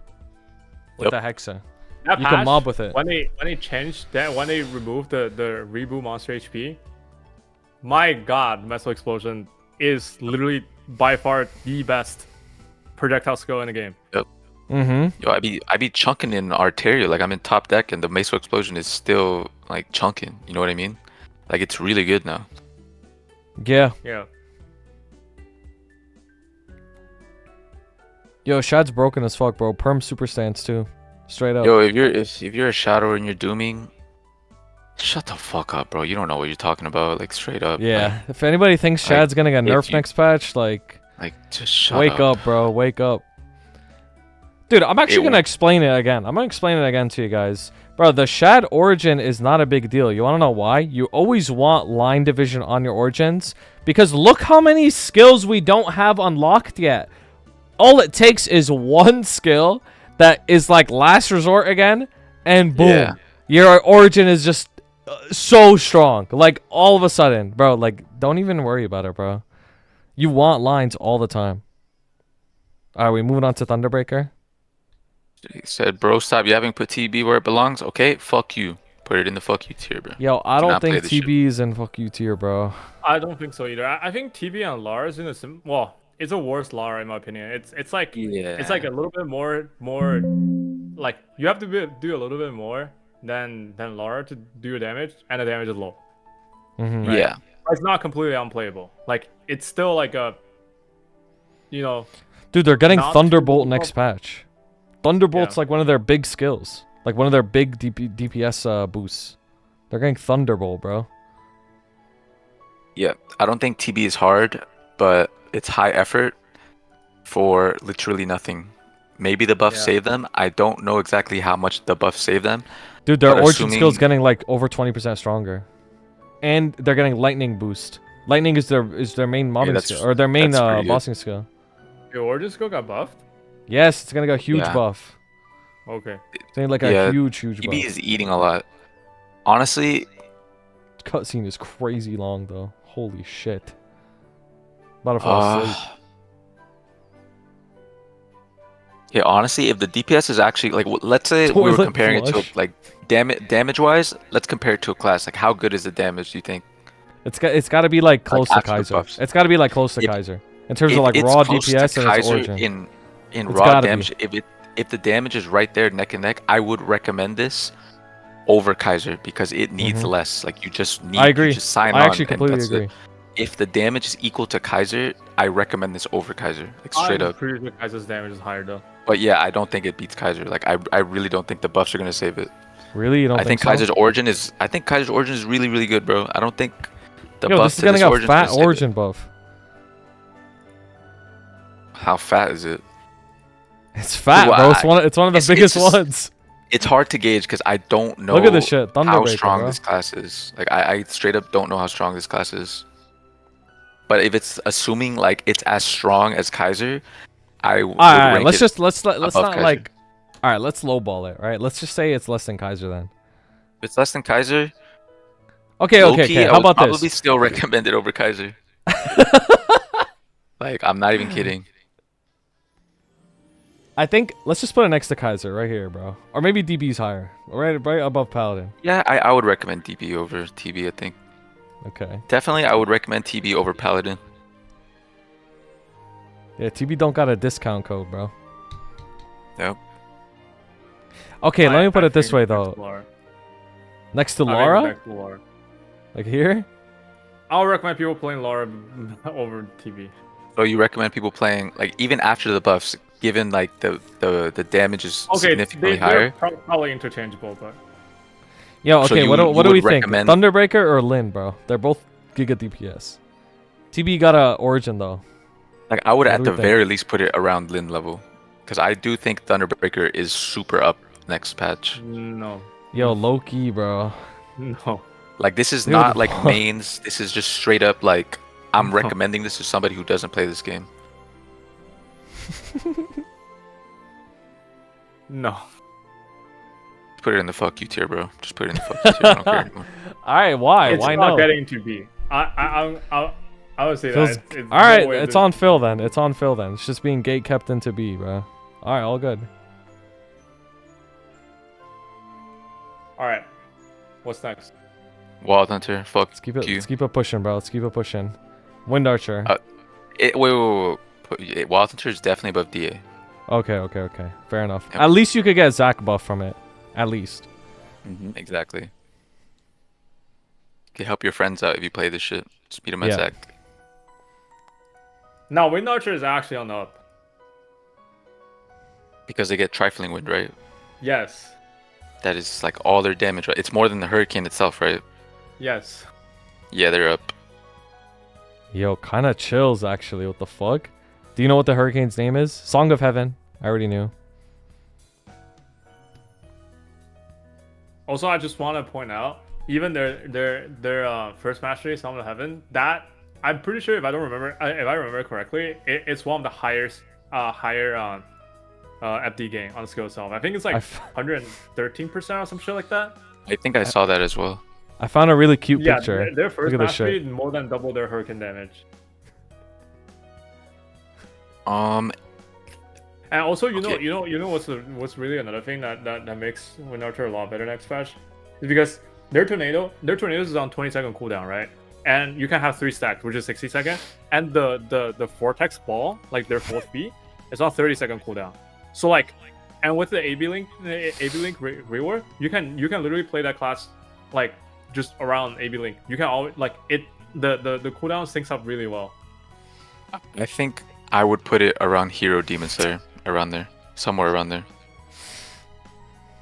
with the Hexa. That you can mob with it. When they changed that, when they removed the reboot monster HP, my god, Metal Explosion is literally by far the best projectile skill in the game. Yep. Yo, I be chunking in Arteria, like I'm in top deck, and the Meso Explosion is still like chunking. You know what I mean? Like it's really good now. Yeah. Yeah. Yo, Shad's broken as fuck, bro. Perm super stance too. Straight up. Yo, if you're a shadow and you're dooming, shut the fuck up, bro. You don't know what you're talking about, like straight up. Yeah. Like, if anybody thinks Shad's gonna get nerfed next patch, like just shut wake up, bro. Wake up. Dude, I'm actually gonna explain it again. I'm gonna explain it again to you guys. Bro, the Shad origin is not a big deal. You wanna know why? You always want line division on your origins, because look how many skills we don't have unlocked yet. All it takes is one skill that is like last resort again, and boom, your origin is just so strong. Like all of a sudden, bro, like don't even worry about it, bro. You want lines all the time. Are we moving on to Thunderbreaker? He said, bro, stop yapping, put TB where it belongs. Okay, fuck you. Put it in the fuck you tier, bro. Yo, I don't think TB is in fuck you tier, bro. I don't think so either. I think TB and Lara is in a it's a worse Lara in my opinion. It's like it's like a little bit more like you have to do a little bit more than Lara to do your damage, and the damage is low. Right? Yeah. It's not completely unplayable. Like it's still like a, you know. Dude, they're getting Thunderbolt next patch. Thunderbolt's like one of their big skills, like one of their big DPS boosts. They're getting Thunderbolt, bro. Yeah, I don't think TB is hard, but it's high effort for literally nothing. Maybe the buff Yeah. save them. I don't know exactly how much the buff save them. Dude, their But origin skill's assuming- getting like over 20% stronger, and they're getting lightning boost. Lightning is their main mobbing that's- skill or their main that's pretty good. bossing skill. Your origin skill got buffed? Yes, it's gonna get a huge Yeah. buff. Okay. It's gonna like Yeah, a huge buff. TB is eating a lot. Honestly, Cutscene is crazy long though. Holy shit. About to fall asleep. yeah, honestly, if the DPS is actually like, let's say we were Toilet comparing it flush. to like damage wise, let's compare it to a class. Like, how good is the damage? Do you think? It's got to be like close to absolute Kaiser. buffs. It's got to be like close to If- Kaiser in terms If of like it's raw close to DPS and its Kaiser origin. in It's raw gotta be. damage, if the damage is right there neck and neck, I would recommend this over Kaiser because it needs Mhm. less. Like you just need. I agree. You just sign I on actually and completely that's it. agree. If the damage is equal to Kaiser, I recommend this over Kaiser, like straight I'm up. pretty sure Kaiser's damage is higher though. But yeah, I don't think it beats Kaiser. Like I really don't think the buffs are gonna save it. Really, you don't I think so? Kaiser's origin is. I think Kaiser's origin is really really good, bro. I don't think the Yo, buff this is to gonna this get origin fat is gonna save it. origin buff. How fat is it? It's fat, Well, bro. It's one of the it's biggest just- ones. It's hard to gauge because I don't know. Look at this shit, how Thunderbreaker, strong bro. this class is. Like I straight up don't know how strong this class is. But if it's assuming like it's as strong as Kaiser, I would Alright, rank let's it let's above not Kaiser. like. Alright, let's lowball it, right? Let's just say it's less than Kaiser then. If it's less than Kaiser, Okay, low-key, okay. I How would about probably this? still recommend it over Kaiser. Like I'm not even kidding. I think let's just put it next to Kaiser right here, bro. Or maybe DB's higher, right above Paladin. Yeah, I would recommend DB over TB. I think Okay. definitely I would recommend TB over Paladin. Yeah, TB don't got a discount code, bro. Nope. Okay, let me put I it this think way next though. to Lara. Next to I think Lara, next to Lara. like here. I'll recommend people playing Lara over TV. So you recommend people playing like even after the buffs, given like the damage is Okay, significantly they're higher. probably interchangeable, but Yo, So okay. you what do would we think? recommend- Thunderbreaker or Lin, bro? They're both Giga DPS. TB got a origin though. Like I would What at do the we think? very least put it around Lin level, because I do think Thunderbreaker is super up next patch. no, Yo, Loki, bro. no. Like this is Dude, not like fuck. mains. This is just straight up like I'm No. recommending this to somebody who doesn't play this game. No. Put it in the fuck you tier, bro. Just put it in the fuck you tier. I don't care anymore. All right, why? It's Why not no? getting to B. I would say Feels- that. It's All right, no way it's this- on Phil then. It's on Phil then. It's just being gate kept into B, bro. All right, all good. All right. What's next? Wild Hunter, fuck Let's keep it. you. Let's keep it pushing, bro. Let's keep it pushing. Wind Archer. Wait. Wild Hunter is definitely above DA. Okay. Fair enough. Yep. At least you could get Zac buff from it. At least. Exactly. Okay, help your friends out if you play this shit. Just beat them at Yeah. Zac. No, Wind Archer is actually on the up. Because they get Trifling Wind, right? Yes. That is like all their damage, right? It's more than the Hurricane itself, right? Yes. Yeah, they're up. Yo, kind of chills actually. What the fuck? Do you know what the Hurricane's name is? Song of Heaven. I already knew. Also, I just want to point out, even their first mastery, Song of Heaven, that I'm pretty sure if I remember correctly, it's one of the higher FD gain on the skill itself. I think it's like 113% or some shit like that. I think I saw that as well. I found a really cute Yeah, picture. their first Look at this mastery shit. more than double their hurricane damage. Um, And also, you Okay. know what's really another thing that makes Wind Archer a lot better next patch is because their tornadoes is on 20-second cooldown, right? And you can have 3 stacks, which is 60-second, and the vortex ball, like their 4th B, is on 30-second cooldown. So like, and with the AB link rework, you can literally play that class like just around AB link. You can always like it. The cooldown syncs up really well. I think I would put it around Hero Demon Slayer, around there, somewhere around there,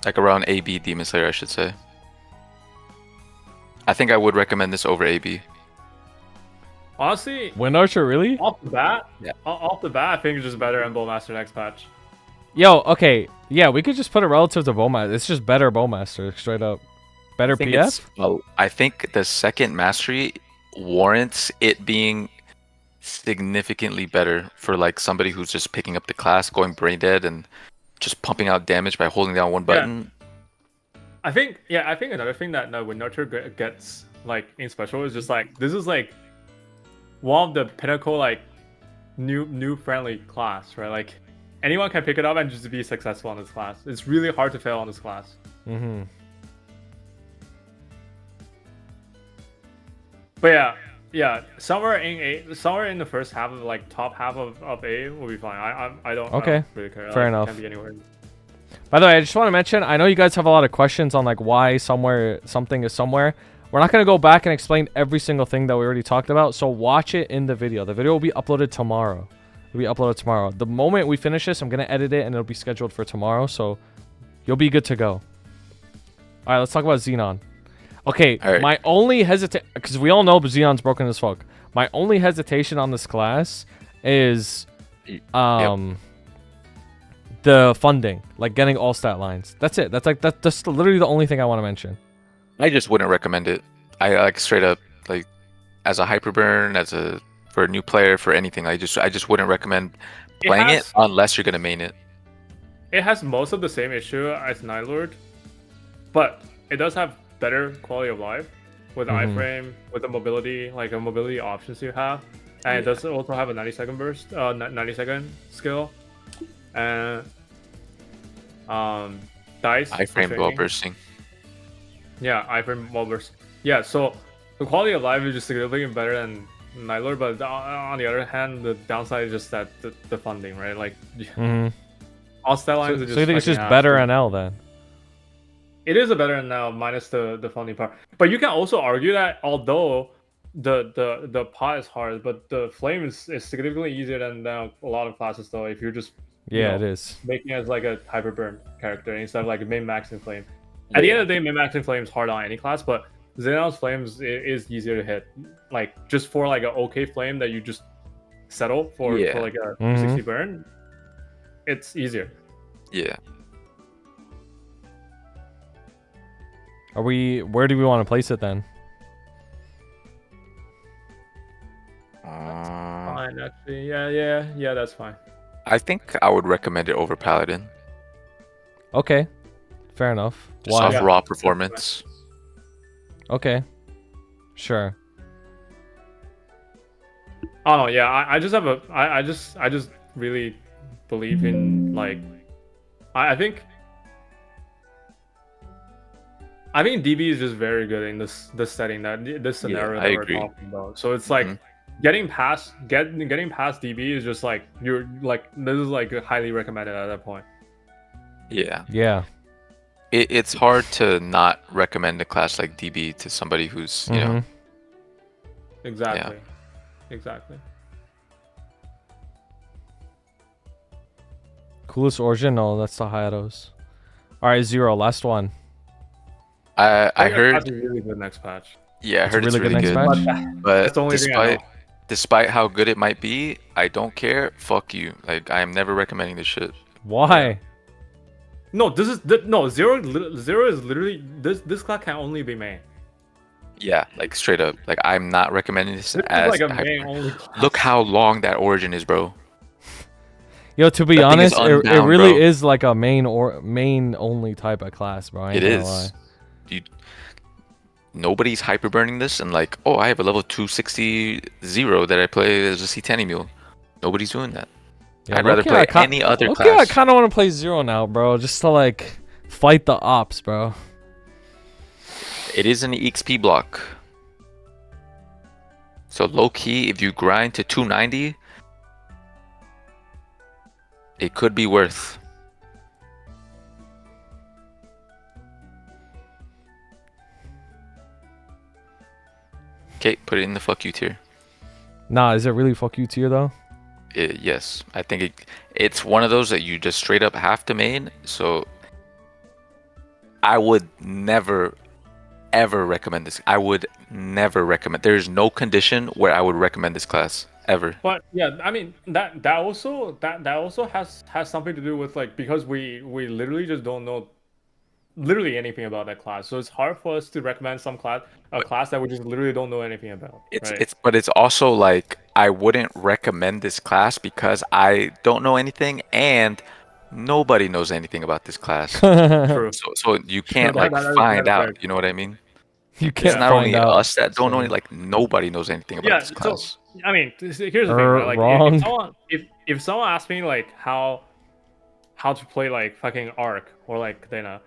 like around AB Demon Slayer, I should say. I think I would recommend this over AB. Honestly, Wind Archer, really? off the bat, Yeah. off the bat, I think it's just better in Bowmaster next patch. Yo, okay. Yeah, we could just put it relative to Bowmaster. It's just better Bowmaster, straight up. Better PF? Well, I think the second mastery warrants it being significantly better for like somebody who's just picking up the class, going brain dead, and just pumping out damage by holding down one button. I think another thing that Wind Archer gets like in special is just like this is like one of the pinnacle like new friendly class, right? Like anyone can pick it up and just be successful on this class. It's really hard to fail on this class. Mm-hmm. But yeah, somewhere in the first half of like top half of A will be fine. I don't really care. Fair Like, enough. It can be anywhere. By the way, I just want to mention, I know you guys have a lot of questions on like why somewhere something is somewhere. We're not going to go back and explain every single thing that we already talked about, so watch it in the video. The video will be uploaded tomorrow. It'll be uploaded tomorrow. The moment we finish this, I'm going to edit it and it'll be scheduled for tomorrow, so you'll be good to go. All right, let's talk about Xenon. Okay, All right. my only hesitation, because we all know Xenon's broken as fuck. My only hesitation on this class is the funding, like getting all stat lines. That's it. That's literally the only thing I want to mention. I just wouldn't recommend it. I like straight up like as a hyperburn, for a new player, for anything. I just wouldn't recommend playing it unless you're gonna main it. It has most of the same issue as Night Lord, but it does have better quality of life with the iframe, with the mobility, like a mobility options you have, and it does also have a 90-second burst, 90-second skill, and dice. Iframe while bursting. Yeah, iframe while burst. Yeah, so the quality of life is just significantly better than Night Lord, but on the other hand, the downside is just that the funding, right? Like all stat lines. So you think it's just better NL then? It is a better now minus the funding part. But you can also argue that although the pot is hard, but the flame is significantly easier than a lot of classes though. If you're just it is making it as like a hyper burn character instead of like a min maxing flame. At the end of the day, min maxing flame is hard on any class, but Xenon's flames is easier to hit. Like just for like an okay flame that you just settle for like a 60 burn, it's easier. Yeah. Where do we want to place it then? Fine, actually. Yeah, that's fine. I think I would recommend it over Paladin. Okay. Fair enough. Just off raw performance. Okay. Sure. Oh no, yeah, I just have I just really believe in like I think DB is just very good in this setting, this scenario that we're talking about. So it's like getting past DB is just like you're like this is like highly recommended at that point. Yeah. Yeah. It's hard to not recommend a class like DB to somebody who's you know. Exactly. Exactly. Coolest origin? No, that's the Hayato's. All right, Zero. Last one. I heard that's really good next patch. Yeah, I heard it's really good. But despite how good it might be, I don't care. Fuck you. Like I am never recommending this shit. Why? No, this is Zero is literally this class can only be main. Yeah, like straight up. Like I'm not recommending this as like a main only class. Look how long that origin is, bro. Yo, to be honest, it really is like a main only type of class, bro. It is. Nobody's hyper burning this and like, oh, I have a level 260 Zero that I play as a C10 mule. Nobody's doing that. Yeah, I'd rather play any other class. I kind of want to play Zero now, bro, just to like fight the ops, bro. It is an EXP block. So low key, if you grind to 290, it could be worth. Okay, put it in the fuck you tier. Nah, is it really fuck you tier though? Yes, I think it's one of those that you just straight up have to main. So I would never ever recommend this. I would never recommend. There is no condition where I would recommend this class ever. But yeah, I mean that also has something to do with like because we literally just don't know literally anything about that class, so it's hard for us to recommend a class that we just literally don't know anything about. But it's also like I wouldn't recommend this class because I don't know anything and nobody knows anything about this class. True. So you can't like find out. You know what I mean? You It's can't not find only out. us that don't know. Like nobody knows anything about this class. So I mean, here's the thing, right? Like Wrong. if someone asks me like how to play like fucking Arc or like Cadena,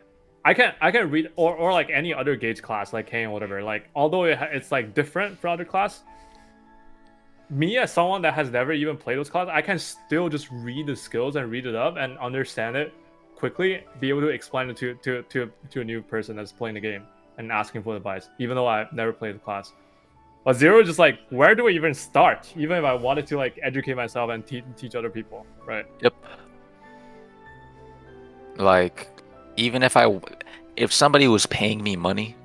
I can read or like any other gauge class like Kain or whatever. Like although it's like different for other class, me as someone that has never even played those classes, I can still just read the skills and read it up and understand it quickly, be able to explain it to a new person that's playing the game and asking for advice, even though I've never played the class. But Zero is just like, where do I even start? Even if I wanted to like educate myself and teach other people, right? Yep. Like, even if somebody was paying me money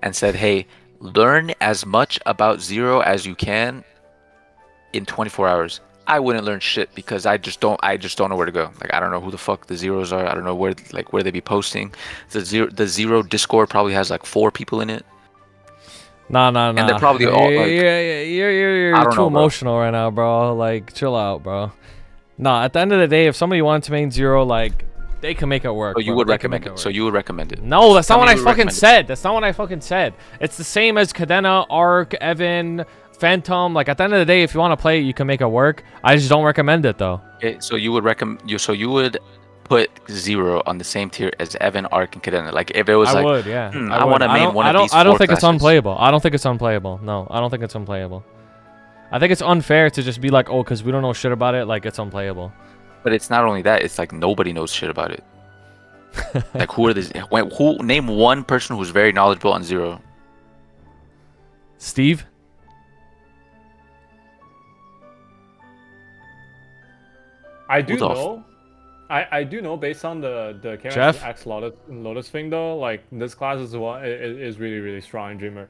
and said, "Hey, learn as much about Zero as you can in 24 hours," I wouldn't learn shit because I just don't know where to go. Like, I don't know who the fuck the Zeros are. I don't know where they be posting. The Zero Discord probably has like 4 people in it. Nah. And they're probably all like, you're too emotional right now, bro. Like, chill out, bro. Nah, at the end of the day, if somebody wanted to main Zero, like, they can make it work. So you would recommend it. So you would recommend it. No, that's not what I fucking said. That's not what I fucking said. It's the same as Cadena, Arc, Evan, Phantom. Like, at the end of the day, if you want to play it, you can make it work. I just don't recommend it though. Okay, so you would you would put Zero on the same tier as Evan, Arc, and Cadena. Like, if it was I like, would, yeah. I want to main one of these I don't 4 think it's classes. unplayable. I don't think it's unplayable. No, I don't think it's unplayable. I think it's unfair to just be like, oh, because we don't know shit about it, like it's unplayable. But it's not only that. It's like nobody knows shit about it. Like, who are these? Who name one person who's very knowledgeable on Zero? Steve? I do know. I do know based on the Jeff? X Lotus thing though. Like this class is really strong in Dreamer.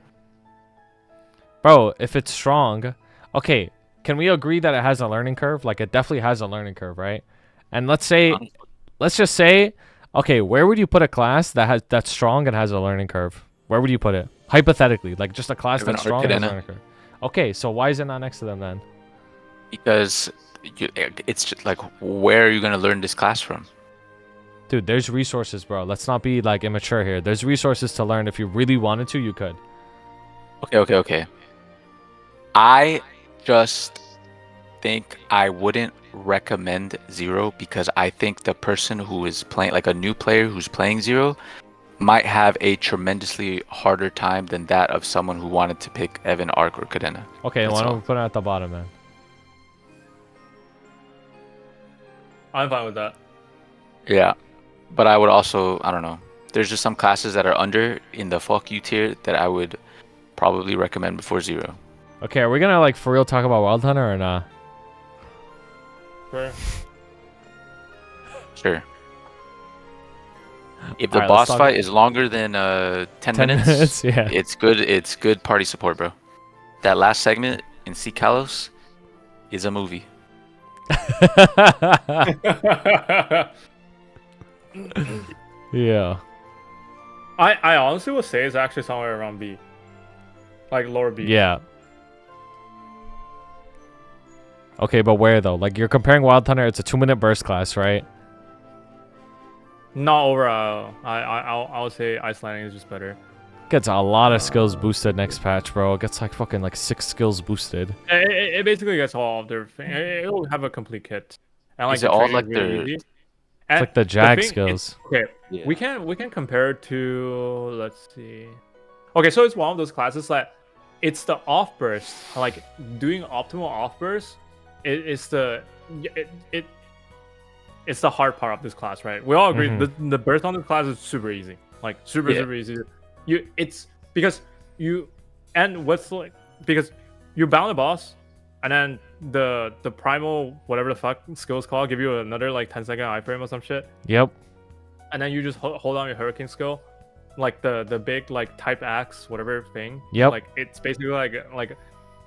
Bro, if it's strong, okay, can we agree that it has a learning curve? Like, it definitely has a learning curve, right? And let's just say, okay, where would you put a class that's strong and has a learning curve? Where would you put it? Hypothetically, like just a class that's strong and has a learning curve. Okay, so why is it not next to them then? Because it's just like, where are you gonna learn this class from? Dude, there's resources, bro. Let's not be like immature here. There's resources to learn. If you really wanted to, you could. Okay. I just think I wouldn't recommend Zero because I think the person who is playing, like a new player who's playing Zero, might have a tremendously harder time than that of someone who wanted to pick Evan, Arc, or Cadena. Okay, why don't we put it at the bottom, man? I'm fine with that. Yeah, but I would also, I don't know. There's just some classes that are under in the fuck you tier that I would probably recommend before Zero. Okay, are we gonna like for real talk about Wild Hunter or not? Sure. If the boss fight is longer than 10 minutes, yeah. it's good. It's good party support, bro. That last segment in C. Kalos is a movie. Yeah. I honestly would say it's actually somewhere around B. Like lower B. Yeah. Okay, but where though? Like, you're comparing Wild Hunter, it's a 2-minute burst class, right? Not overall. I would say Ice Landing is just better. Gets a lot of skills boosted next patch, bro. It gets like fucking like 6 skills boosted. It basically gets all of their. It'll have a complete kit. And like Is it all like their? It's like the Jag skills. Okay, Yeah. we can compare it to, let's see. Okay, so it's one of those classes that it's the off burst. Like doing optimal off burst, it's the hard part of this class, right? We all agree the burst on this class is super easy. Like super easy. It's because you bound the boss, and then the primal whatever the fuck skills call give you another like 10-second iframe or some shit. Yep. And then you just hold on your hurricane skill, like the big like type axe whatever thing. Yep. Like it's basically like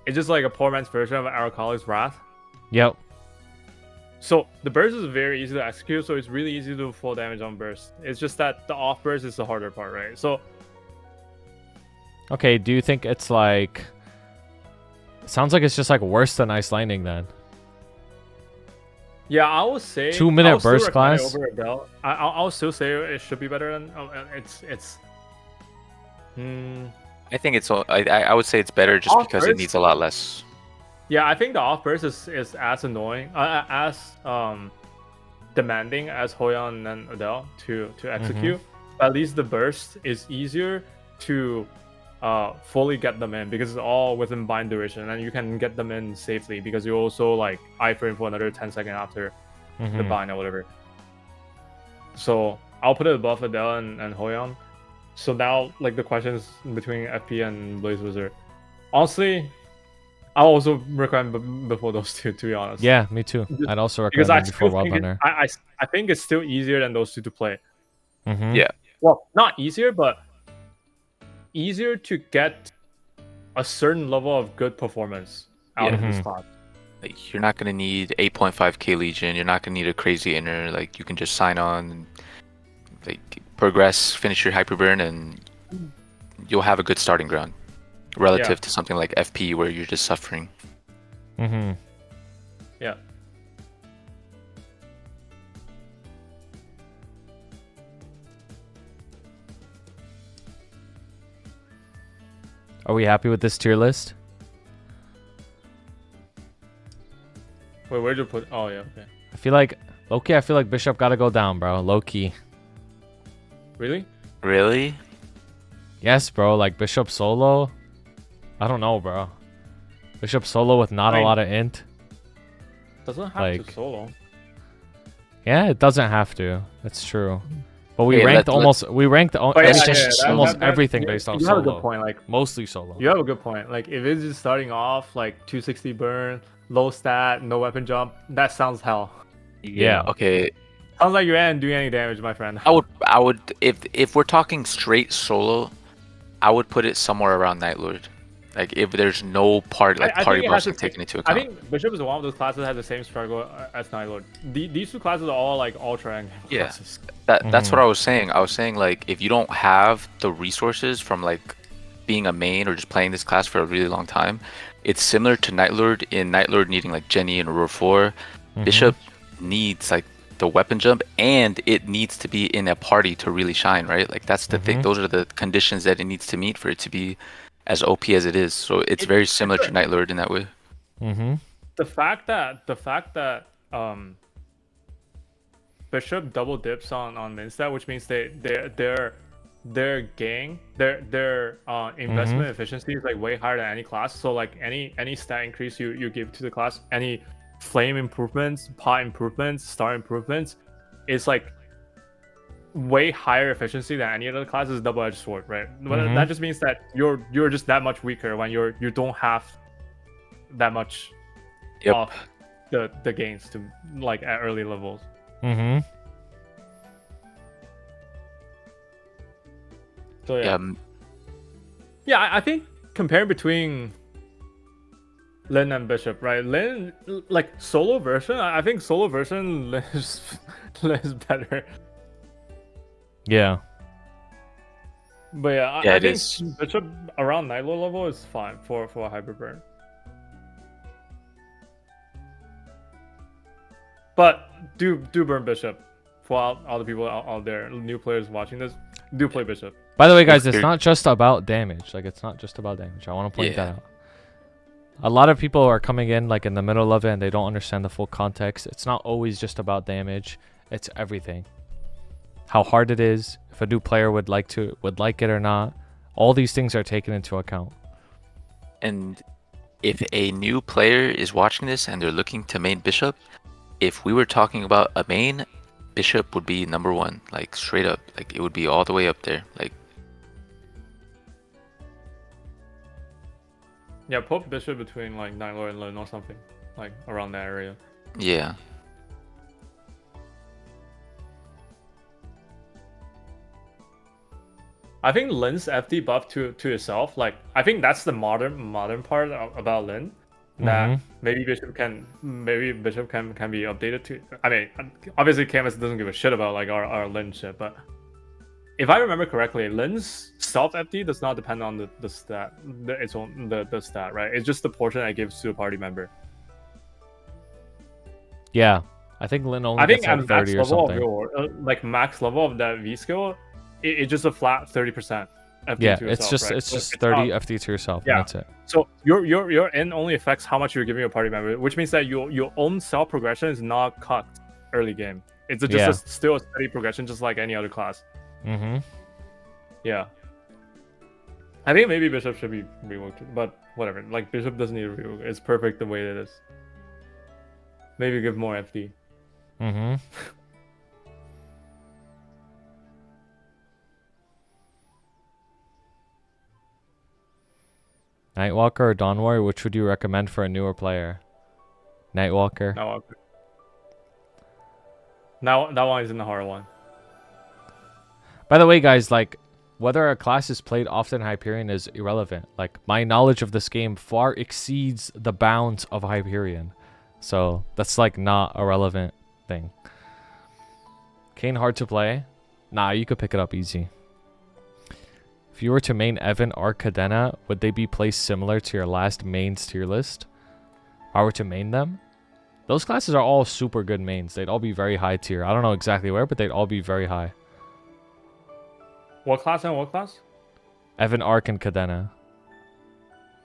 it's just like a poor man's version of Arakali's wrath. Yep. So the burst is very easy to execute, so it's really easy to do full damage on burst. It's just that the off burst is the harder part, right? So Okay, do you think it's like... Sounds like it's just like worse than Ice Lightning then. yeah, I would say 2 minute I would still burst recommend it class? over Adele. I'll still say it should be better than it's. I think it's. I would say it's better just Off because it burst? needs a lot less. Yeah, I think the off burst is as annoying, as demanding as Hoyoung and Adele to execute. But at least the burst is easier to fully get them in because it's all within bind duration, and you can get them in safely because you also like iframe for another 10 seconds after the bind or whatever. So I'll put it above Adele and Hoyoung. So now like the questions between FP and Blaze Wizard. Honestly, I'll also recommend before those two, to be honest. Yeah, me too. I'd also Because I recommend before still think Wildbunner. I think it's still easier than those two to play. Yeah. Well, not easier, but easier to get a certain level of good performance out of this class. Like, you're not gonna need 8.5k Legion. You're not gonna need a crazy inner. Like, you can just sign on, and, like, progress, finish your hyperburn, and you'll have a good starting ground relative to something like FP where you're just suffering. Yeah. Are we happy with this tier list? Wait, where'd you put? Oh yeah, okay. I feel like low-key, I feel like Bishop gotta go down, bro. Low-key. Really? Really? Yes, bro. Like Bishop solo. I don't know, bro. Bishop solo with not a lot of int. Doesn't have Like- to solo. Yeah, it doesn't have to. That's true. But we Yeah, ranked let- almost. We ranked But yeah, almost, that- almost that- everything you- based off You have a solo. good point. Like Mostly solo. you have a good point. Like if it's just starting off like 260 burn, low stat, no weapon jump, that sounds hell. Yeah. Okay. Sounds like you ain't doing any damage, my friend. I would if we're talking straight solo, I would put it somewhere around Night Lord. Like if there's no party I think party it has bursting to- taken into I account. think Bishop is one of those classes that has the same struggle as Night Lord. These two classes are all like ultra rank Yeah. classes. That's what I was saying. I was saying like if you don't have the resources from like being a main or just playing this class for a really long time, it's similar to Night Lord in Night Lord needing like Jenny and Aurora 4. Bishop needs like the weapon jump and it needs to be in a party to really shine, right? Like that's the thing. Those are the conditions that it needs to meet for it to be as OP as it is. So it's very similar to Night Lord in that way. The fact that Bishop double dips on Minstat, which means their gang, their investment efficiency is like way higher than any class. So like any stat increase you give to the class, any flame improvements, pot improvements, star improvements, is like way higher efficiency than any other class. Is double-edged sword, right? But that just means that you're just that much weaker when you don't have that much of the gains to like at early levels. So yeah, I think comparing between Lin and Bishop, right? Lin, like solo version, I think solo version Lin is better. Yeah. But yeah, Yeah, I it think is. Bishop around Nightlo level is fine for a hyper burn. But do burn Bishop for all the people out there, new players watching this. Do play Bishop. By the way, guys, it's not just about damage. Like, it's not just about damage. I want to point that out. A lot of people are coming in like in the middle of it and they don't understand the full context. It's not always just about damage. It's everything. How hard it is, if a new player would like it or not. All these things are taken into account. And if a new player is watching this and they're looking to main Bishop, if we were talking about a main, Bishop would be number one, like straight up. Like it would be all the way up there. Like Yeah, put Bishop between like Nightlo and Lin or something, like around that area. yeah. I think Lin's FD buff to itself, like I think that's the modern part about Lin. That maybe Bishop can be updated to. I mean, obviously Canvas doesn't give a shit about like our Lin shit, but if I remember correctly, Lin's self FD does not depend on the stat, the stat, right? It's just the portion that it gives to a party member. Yeah, I think Lin only gets like 30 or something. Like max level of that V skill, it's just a flat 30%. FD yeah, to it's yourself, just right? it's So just 30 FD to yourself. Yeah. And that's it. So your in only affects how much you're giving a party member, which means that your own self progression is not cut early game. It's just still a steady progression, just like any other class. Yeah. I think maybe Bishop should be reworked, but whatever. Like Bishop doesn't need a rework. It's perfect the way it is. Maybe give more FD. Nightwalker or Dawn Warrior, which would you recommend for a newer player? Nightwalker. Nightwalker. Now that one is in the hard one. By the way, guys, like whether a class is played often in Hyperion is irrelevant. Like my knowledge of this game far exceeds the bounds of Hyperion, so that's like not a relevant thing. Kain hard to play? Nah, you could pick it up easy. If you were to main Evan or Cadena, would they be placed similar to your last mains tier list? If I were to main them? Those classes are all super good mains. They'd all be very high tier. I don't know exactly where, but they'd all be very high. What class and what class? Evan, Arc, and Cadena.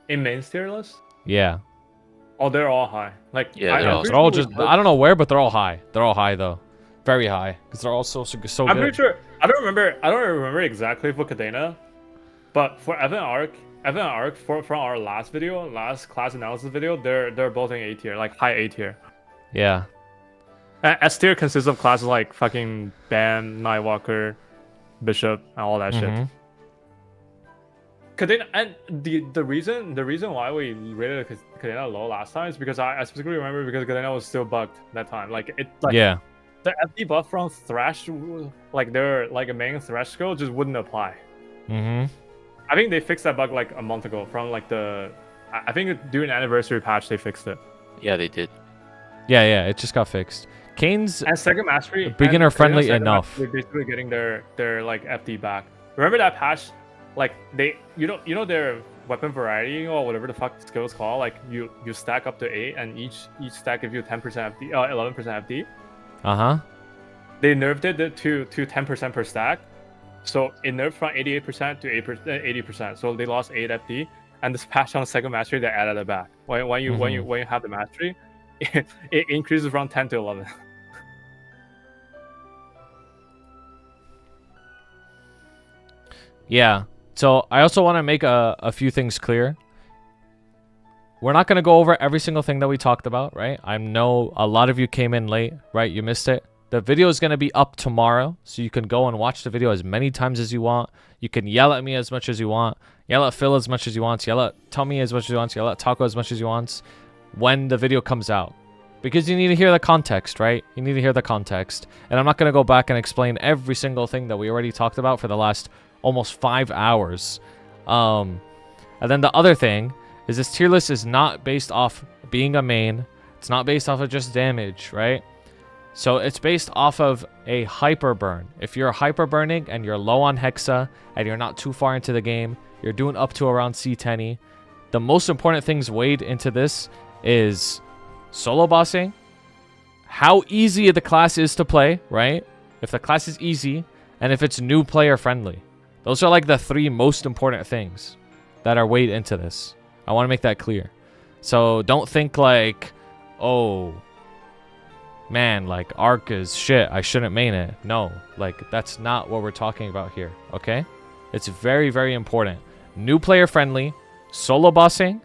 In mains tier list? Yeah. Oh, they're all high. Like yeah, they're all just. I don't know where, but they're all high. They're all high though, very high, because they're all so good. I'm pretty sure. I don't remember exactly for Cadena, but for Evan Arc from our last class analysis video, they're both in A tier, like high A tier. Yeah. S tier consists of classes like fucking Ban, Nightwalker, Bishop, and all that shit. Cadena, and the reason why we rated Cadena low last time is because I specifically remember because Cadena was still bugged that time. Like it, like yeah. The FD buff from Thrash, like their like a main Thrash skill just wouldn't apply. I think they fixed that bug like a month ago from like I think during the anniversary patch they fixed it. Yeah, they did. Yeah, it just got fixed. Kane's and second mastery beginner friendly enough. They're basically getting their like FD back. Remember that patch? Like they, you know their weapon variety or whatever the fuck skills called. Like you stack up to 8, and each stack gives you 10% FD, 11% FD. They nerfed it to 10% per stack. So it nerfed from 88% to 80%. So they lost 8 FD. And this patch on the second mastery, they added it back. When you have the mastery, it increases from 10 to 11. Yeah. So I also want to make a few things clear. We're not going to go over every single thing that we talked about, right? I know a lot of you came in late, right? You missed it. The video is going to be up tomorrow, so you can go and watch the video as many times as you want. You can yell at me as much as you want, yell at Phil as much as you want, yell at Tommy as much as you want, yell at Taco as much as you want when the video comes out. Because you need to hear the context, right? You need to hear the context. And I'm not going to go back and explain every single thing that we already talked about for the last almost 5 hours. And then the other thing is this tier list is not based off being a main. It's not based off of just damage, right? So it's based off of a hyper burn. If you're hyper burning and you're low on Hexa and you're not too far into the game, you're doing up to around CTene. The most important things weighed into this is solo bossing, how easy the class is to play, right? If the class is easy, and if it's new player friendly. Those are like the 3 most important things that are weighed into this. I want to make that clear. So don't think like, oh, man, like Arc is shit, I shouldn't main it. No, like that's not what we're talking about here, okay? It's very, very important. New player friendly, solo bossing,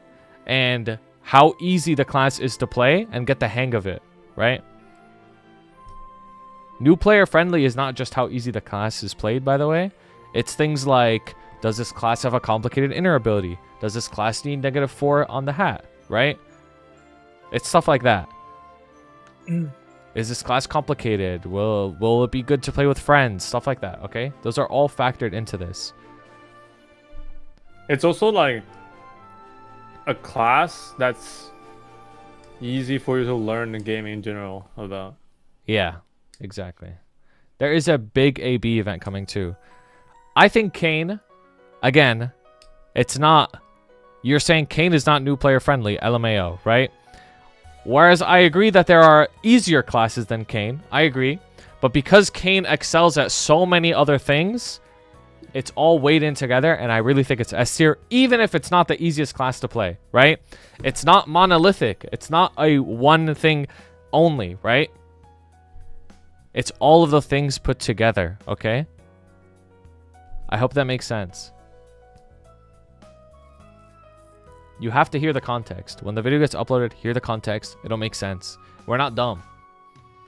and how easy the class is to play and get the hang of it, right? New player friendly is not just how easy the class is played, by the way. It's things like, does this class have a complicated inner ability? Does this class need -4 on the hat, right? It's stuff like that. Is this class complicated? Will it be good to play with friends? Stuff like that, okay? Those are all factored into this. it's also like a class that's easy for you to learn the game in general about. Yeah, exactly. There is a big AB event coming too. I think Kain, again, it's not... You're saying Kain is not new player friendly, LMAO, right? Whereas I agree that there are easier classes than Kain. I agree. But because Kain excels at so many other things, it's all weighed in together, and I really think it's S tier, even if it's not the easiest class to play, right? It's not monolithic. It's not a one thing only, right? It's all of the things put together, okay? I hope that makes sense. You have to hear the context. When the video gets uploaded, hear the context. It'll make sense. We're not dumb.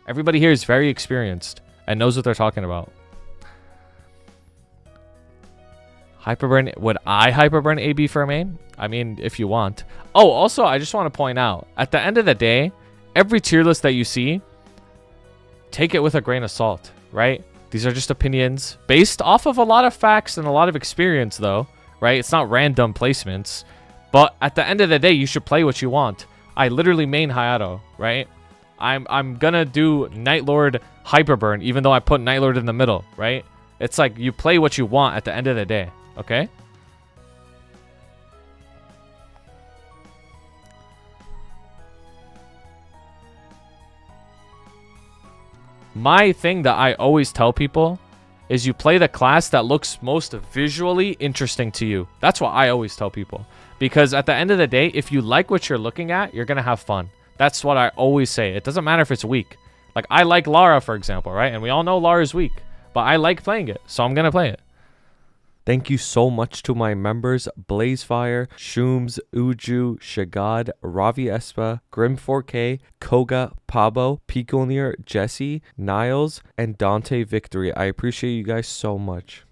Everybody here is very experienced and knows what they're talking about. Hyperburn. Would I hyperburn AB for a main? I mean, if you want. Oh, also, I just want to point out, at the end of the day, every tier list that you see, take it with a grain of salt, right? These are just opinions based off of a lot of facts and a lot of experience, though, right? It's not random placements. But at the end of the day, you should play what you want. I literally main Hayato, right? I'm gonna do Nightlord Hyperburn, even though I put Nightlord in the middle, right? It's like you play what you want at the end of the day, okay? My thing that I always tell people is you play the class that looks most visually interesting to you. That's what I always tell people. Because at the end of the day, if you like what you're looking at, you're going to have fun. That's what I always say. It doesn't matter if it's weak. Like, I like Lara, for example, right? And we all know Lara is weak. But I like playing it, so I'm going to play it. Thank you so much to my members, Blazefire, Shooms, Uju, Shagad, Ravi Espa, Grim4K, Koga, Pabo, Piconier, Jesse, Niles, and Dante Victory. I appreciate you guys so much.